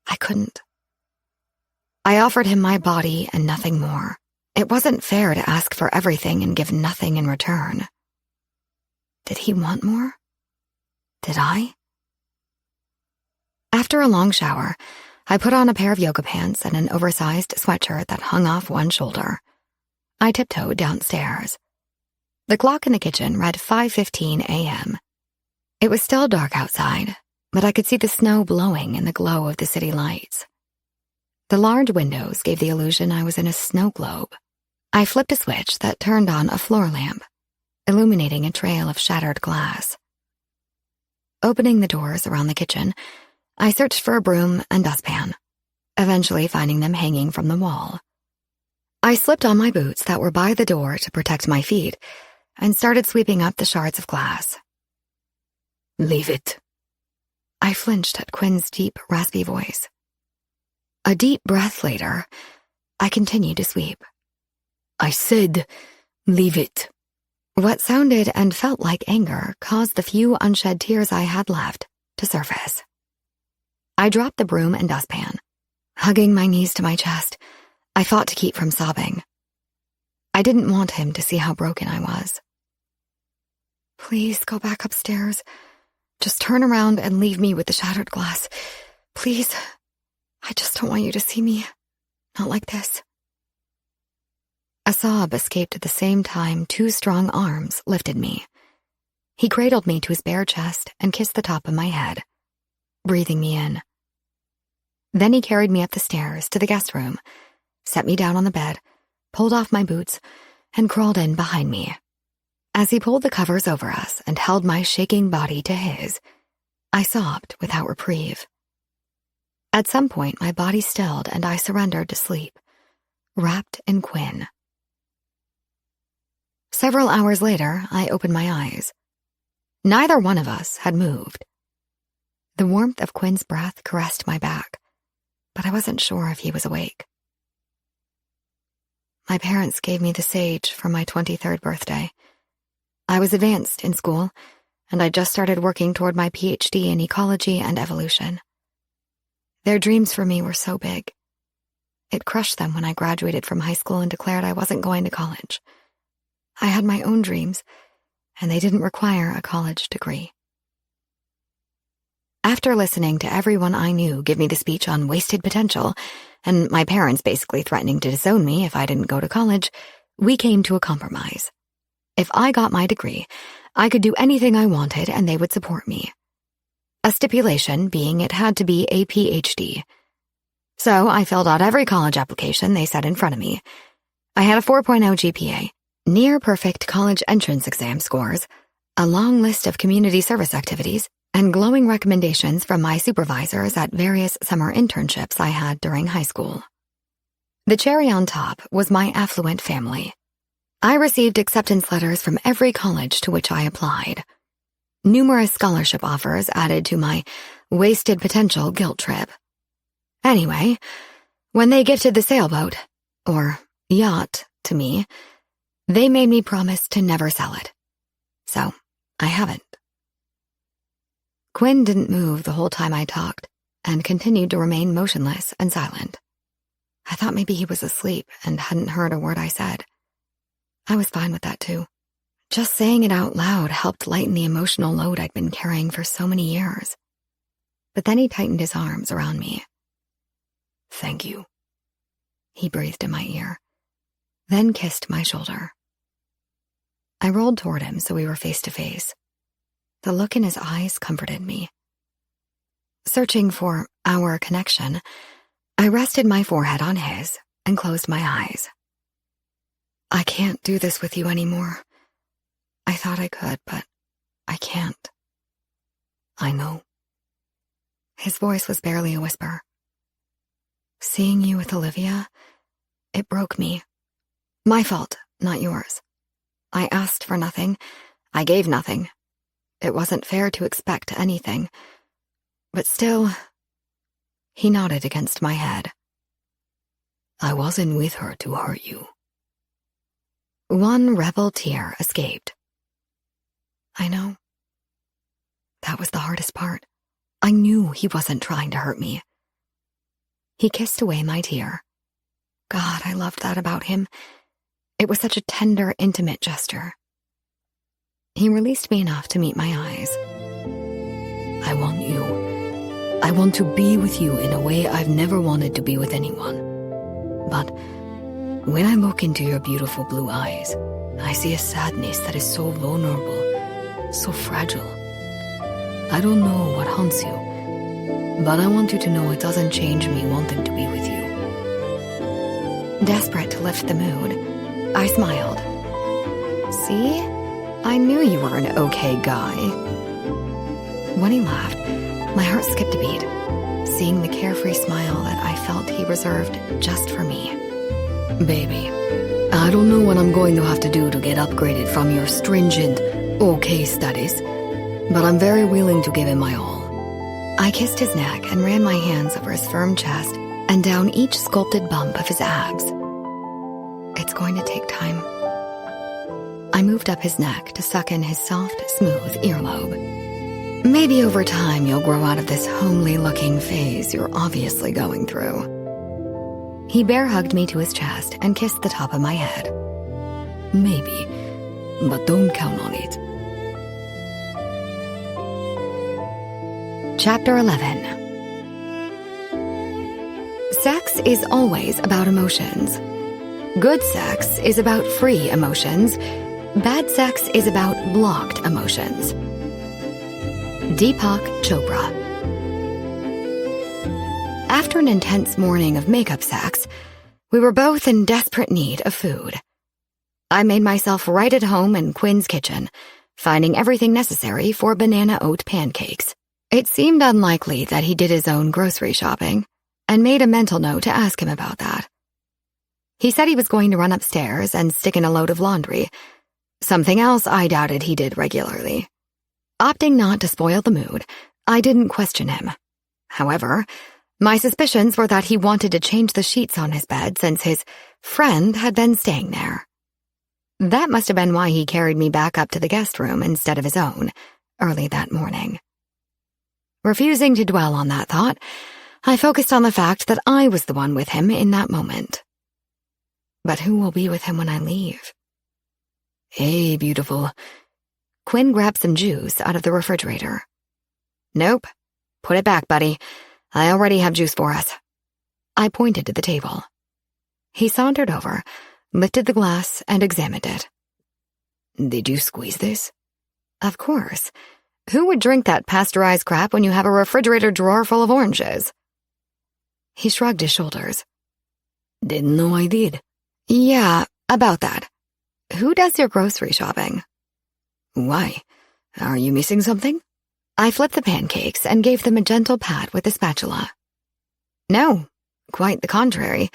I couldn't. I offered him my body and nothing more. It wasn't fair to ask for everything and give nothing in return. Did he want more? Did I? After a long shower, I put on a pair of yoga pants and an oversized sweatshirt that hung off one shoulder. I tiptoed downstairs. The clock in the kitchen read 5:15 a.m. It was still dark outside, but I could see the snow blowing in the glow of the city lights. The large windows gave the illusion I was in a snow globe. I flipped a switch that turned on a floor lamp, illuminating a trail of shattered glass. Opening the doors around the kitchen, I searched for a broom and dustpan, eventually finding them hanging from the wall. I slipped on my boots that were by the door to protect my feet and started sweeping up the shards of glass. Leave it. I flinched at Quinn's deep, raspy voice. A deep breath later, I continued to sweep. I said, leave it. What sounded and felt like anger caused the few unshed tears I had left to surface. I dropped the broom and dustpan. Hugging my knees to my chest, I fought to keep from sobbing. I didn't want him to see how broken I was. "Please go back upstairs. Just turn around and leave me with the shattered glass. Please. I just don't want you to see me. Not like this. A sob escaped at the same time 2 strong arms lifted me. He cradled me to his bare chest and kissed the top of my head, breathing me in. Then he carried me up the stairs to the guest room, set me down on the bed, pulled off my boots, and crawled in behind me. As he pulled the covers over us and held my shaking body to his, I sobbed without reprieve. At some point, my body stilled and I surrendered to sleep, wrapped in Quinn. Several hours later, I opened my eyes. Neither one of us had moved. The warmth of Quinn's breath caressed my back, but I wasn't sure if he was awake. My parents gave me the sage for my 23rd birthday. I was advanced in school, and I just started working toward my PhD in ecology and evolution. Their dreams for me were so big. It crushed them when I graduated from high school and declared I wasn't going to college. I had my own dreams, and they didn't require a college degree. After listening to everyone I knew give me the speech on wasted potential, and my parents basically threatening to disown me if I didn't go to college, we came to a compromise. If I got my degree, I could do anything I wanted and they would support me. A stipulation being it had to be a PhD. So I filled out every college application they set in front of me. I had a 4.0 GPA, near perfect college entrance exam scores, a long list of community service activities, and glowing recommendations from my supervisors at various summer internships I had during high school. The cherry on top was my affluent family. I received acceptance letters from every college to which I applied. Numerous scholarship offers added to my wasted potential guilt trip. Anyway, when they gifted the sailboat, or yacht, to me, they made me promise to never sell it. So, I haven't. Quinn didn't move the whole time I talked, and continued to remain motionless and silent. I thought maybe he was asleep and hadn't heard a word I said. I was fine with that too. Just saying it out loud helped lighten the emotional load I'd been carrying for so many years. But then he tightened his arms around me. "Thank you," he breathed in my ear, then kissed my shoulder. I rolled toward him so we were face to face. The look in his eyes comforted me. Searching for our connection, I rested my forehead on his and closed my eyes. "I can't do this with you anymore. I thought I could, but I can't." "I know." His voice was barely a whisper. "Seeing you with Olivia, it broke me. My fault, not yours. I asked for nothing. I gave nothing. It wasn't fair to expect anything. But still," he nodded against my head. "I wasn't with her to hurt you." One rebel tear escaped. I know. That was the hardest part. I knew he wasn't trying to hurt me. He kissed away my tear. God, I loved that about him. It was such a tender, intimate gesture. He released me enough to meet my eyes. "I want you. I want to be with you in a way I've never wanted to be with anyone. But when I look into your beautiful blue eyes, I see a sadness that is so vulnerable, so fragile. I don't know what haunts you, but I want you to know it doesn't change me wanting to be with you." Desperate to lift the mood, I smiled. "See? I knew you were an okay guy." When he laughed, my heart skipped a beat, seeing the carefree smile that I felt he reserved just for me. "Baby, I don't know what I'm going to have to do to get upgraded from your stringent, okay status, but I'm very willing to give it my all." I kissed his neck and ran my hands over his firm chest and down each sculpted bump of his abs. It's going to take time. I moved up his neck to suck in his soft, smooth earlobe. "Maybe over time you'll grow out of this homely-looking phase you're obviously going through." He bear-hugged me to his chest and kissed the top of my head. "Maybe, but don't count on it." Chapter 11. Sex is always about emotions. Good sex is about free emotions. Bad sex is about blocked emotions. Deepak Chopra. After an intense morning of makeup sex, we were both in desperate need of food. I made myself right at home in Quinn's kitchen, finding everything necessary for banana oat pancakes. It seemed unlikely that he did his own grocery shopping, and made a mental note to ask him about that. He said he was going to run upstairs and stick in a load of laundry, something else I doubted he did regularly. Opting not to spoil the mood, I didn't question him. However, my suspicions were that he wanted to change the sheets on his bed since his friend had been staying there. That must have been why he carried me back up to the guest room instead of his own, early that morning. Refusing to dwell on that thought, I focused on the fact that I was the one with him in that moment. But who will be with him when I leave? Hey, beautiful. Quinn grabbed some juice out of the refrigerator. Nope. Put it back, buddy. I already have juice for us. I pointed to the table. He sauntered over, lifted the glass, and examined it. Did you squeeze this? Of course. Who would drink that pasteurized crap when you have a refrigerator drawer full of oranges? He shrugged his shoulders. Didn't know I did. Yeah, about that. Who does your grocery shopping? Why? Are you missing something? I flipped the pancakes and gave them a gentle pat with the spatula. No, quite the contrary.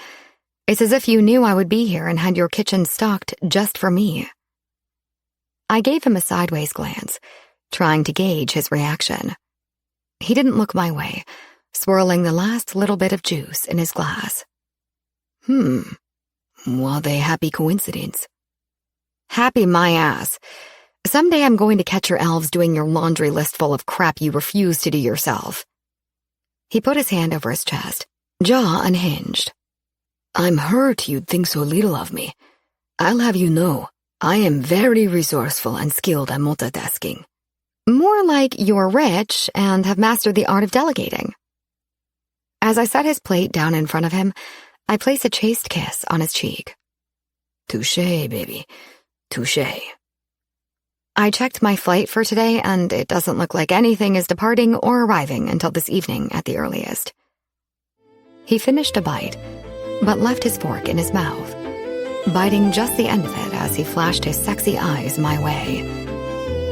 It's as if you knew I would be here and had your kitchen stocked just for me. I gave him a sideways glance, trying to gauge his reaction. He didn't look my way, swirling the last little bit of juice in his glass. What a happy coincidence. Happy my ass. Someday I'm going to catch your elves doing your laundry list full of crap you refuse to do yourself. He put his hand over his chest, jaw unhinged. I'm hurt you'd think so little of me. I'll have you know, I am very resourceful and skilled at multitasking. More like you're rich and have mastered the art of delegating. As I set his plate down in front of him, I placed a chaste kiss on his cheek. Touché, baby. Touché. I checked my flight for today, and it doesn't look like anything is departing or arriving until this evening at the earliest. He finished a bite, but left his fork in his mouth, biting just the end of it as he flashed his sexy eyes my way.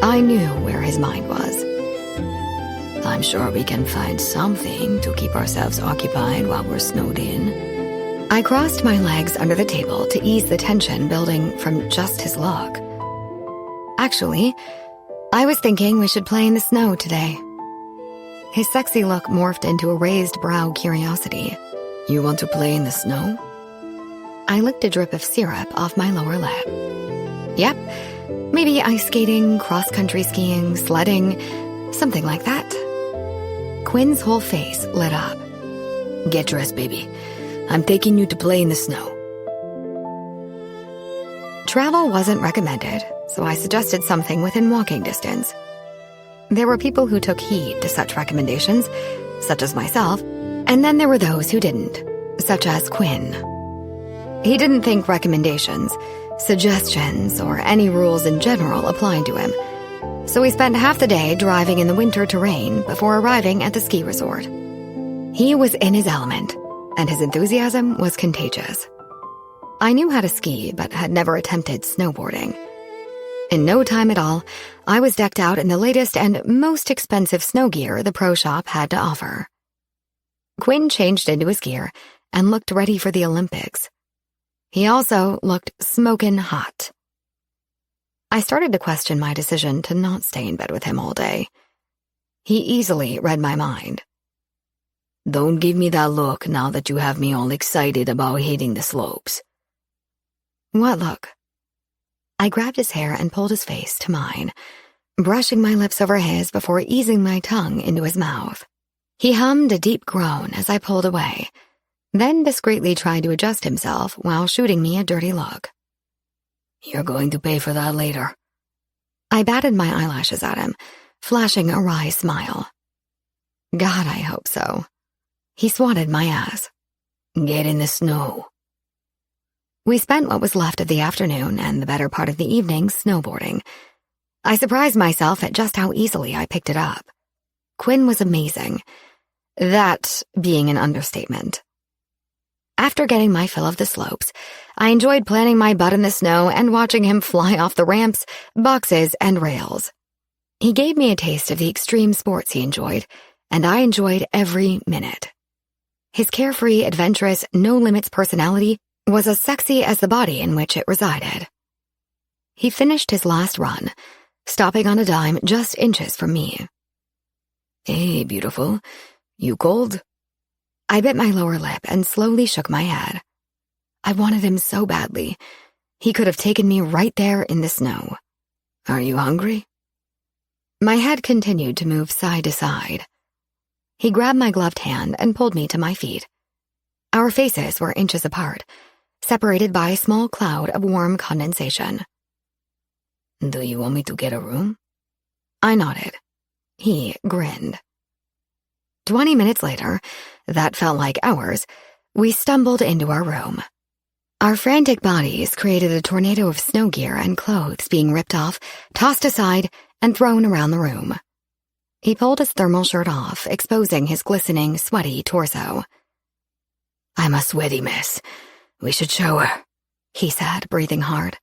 I knew where his mind was. I'm sure we can find something to keep ourselves occupied while we're snowed in. I crossed my legs under the table to ease the tension building from just his look. Actually, I was thinking we should play in the snow today. His sexy look morphed into a raised brow curiosity. You want to play in the snow? I licked a drip of syrup off my lower lip. Yep, maybe ice skating, cross-country skiing, sledding, something like that. Quinn's whole face lit up. Get dressed, baby. I'm taking you to play in the snow. Travel wasn't recommended, so I suggested something within walking distance. There were people who took heed to such recommendations, such as myself, and then there were those who didn't, such as Quinn. He didn't think recommendations, suggestions, or any rules in general applied to him, so we spent half the day driving in the winter terrain before arriving at the ski resort. He was in his element, and his enthusiasm was contagious. I knew how to ski, but had never attempted snowboarding. In no time at all, I was decked out in the latest and most expensive snow gear the pro shop had to offer. Quinn changed into his gear and looked ready for the Olympics. He also looked smokin' hot. I started to question my decision to not stay in bed with him all day. He easily read my mind. Don't give me that look now that you have me all excited about hitting the slopes. What look? I grabbed his hair and pulled his face to mine, brushing my lips over his before easing my tongue into his mouth. He hummed a deep groan as I pulled away, then discreetly tried to adjust himself while shooting me a dirty look. You're going to pay for that later. I batted my eyelashes at him, flashing a wry smile. God, I hope so. He swatted my ass. Get in the snow. We spent what was left of the afternoon and the better part of the evening snowboarding. I surprised myself at just how easily I picked it up. Quinn was amazing. That being an understatement. After getting my fill of the slopes, I enjoyed planting my butt in the snow and watching him fly off the ramps, boxes, and rails. He gave me a taste of the extreme sports he enjoyed, and I enjoyed every minute. His carefree, adventurous, no-limits personality was as sexy as the body in which it resided. He finished his last run, stopping on a dime just inches from me. Hey, beautiful. You cold? I bit my lower lip and slowly shook my head. I wanted him so badly. He could have taken me right there in the snow. Are you hungry? My head continued to move side to side. He grabbed my gloved hand and pulled me to my feet. Our faces were inches apart, separated by a small cloud of warm condensation. Do you want me to get a room? I nodded. He grinned. 20 minutes later, that felt like hours, we stumbled into our room. Our frantic bodies created a tornado of snow gear and clothes being ripped off, tossed aside, and thrown around the room. He pulled his thermal shirt off, exposing his glistening, sweaty torso. I'm a sweaty mess. We should shower, he said, breathing hard.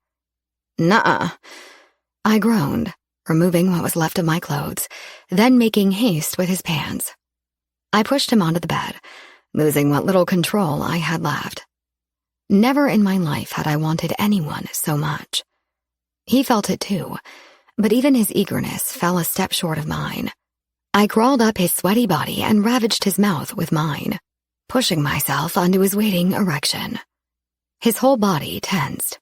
Nuh-uh. I groaned, removing what was left of my clothes, then making haste with his pants. I pushed him onto the bed, losing what little control I had left. Never in my life had I wanted anyone so much. He felt it too, but even his eagerness fell a step short of mine. I crawled up his sweaty body and ravaged his mouth with mine, pushing myself onto his waiting erection. His whole body tensed.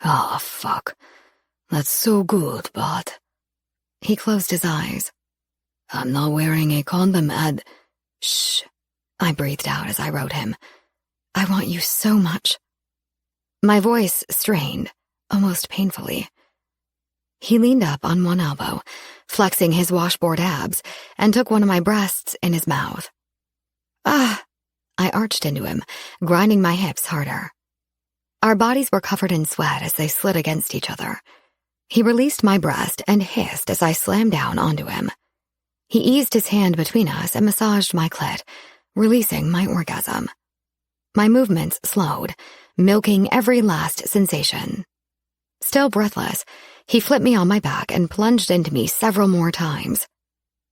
Oh, fuck. That's so good, but... He closed his eyes. I'm not wearing a condom and... Shh, I breathed out as I wrote him. I want you so much. My voice strained, almost painfully. He leaned up on one elbow, flexing his washboard abs, and took one of my breasts in his mouth. Ah! I arched into him, grinding my hips harder. Our bodies were covered in sweat as they slid against each other. He released my breast and hissed as I slammed down onto him. He eased his hand between us and massaged my clit, releasing my orgasm. My movements slowed, milking every last sensation. Still breathless, he flipped me on my back and plunged into me several more times.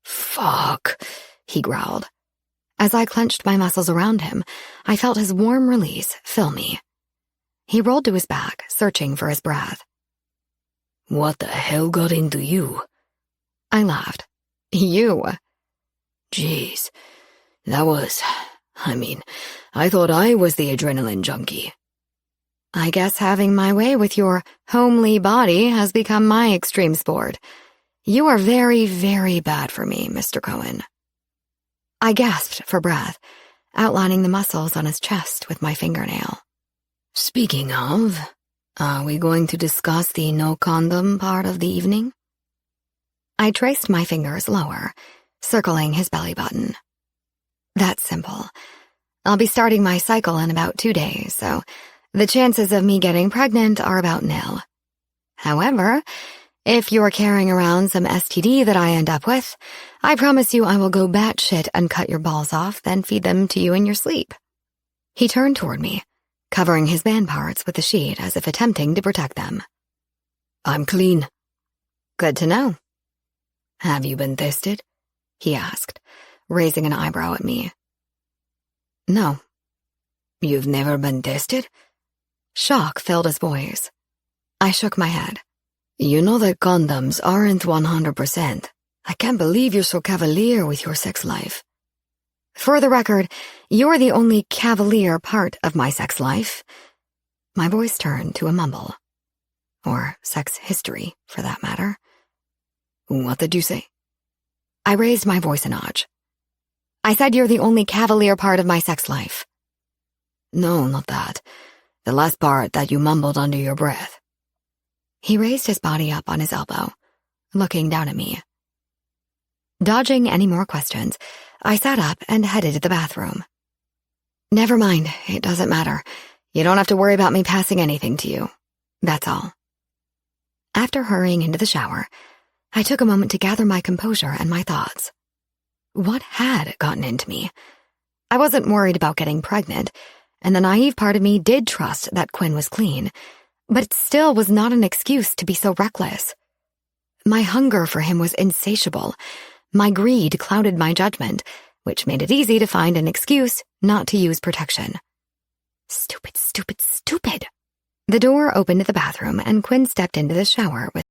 Fuck, he growled. As I clenched my muscles around him, I felt his warm release fill me. He rolled to his back, searching for his breath. What the hell got into you? I laughed. You. Jeez, that was... I thought I was the adrenaline junkie. I guess having my way with your homely body has become my extreme sport. You are very, very bad for me, Mr. Cohen. I gasped for breath, outlining the muscles on his chest with my fingernail. Speaking of, are we going to discuss the no condom part of the evening? I traced my fingers lower, circling his belly button. That's simple. I'll be starting my cycle in about 2 days, so the chances of me getting pregnant are about nil. However, if you're carrying around some STD that I end up with, I promise you I will go batshit and cut your balls off, then feed them to you in your sleep. He turned toward me, covering his man parts with the sheet as if attempting to protect them. I'm clean. Good to know. Have you been tested? He asked, raising an eyebrow at me. No. You've never been tested? Shock filled his voice. I shook my head. You know that condoms aren't 100%. I can't believe you're so cavalier with your sex life. For the record, you're the only cavalier part of my sex life. My voice turned to a mumble. Or sex history, for that matter. What did you say? I raised my voice a notch. I said you're the only cavalier part of my sex life. No, not that. The last part that you mumbled under your breath. He raised his body up on his elbow, looking down at me. Dodging any more questions, I sat up and headed to the bathroom. Never mind, it doesn't matter. You don't have to worry about me passing anything to you. That's all. After hurrying into the shower, I took a moment to gather my composure and my thoughts. What had gotten into me? I wasn't worried about getting pregnant, and the naive part of me did trust that Quinn was clean, but it still was not an excuse to be so reckless. My hunger for him was insatiable. My greed clouded my judgment, which made it easy to find an excuse not to use protection. Stupid, stupid, stupid. The door opened to the bathroom, and Quinn stepped into the shower with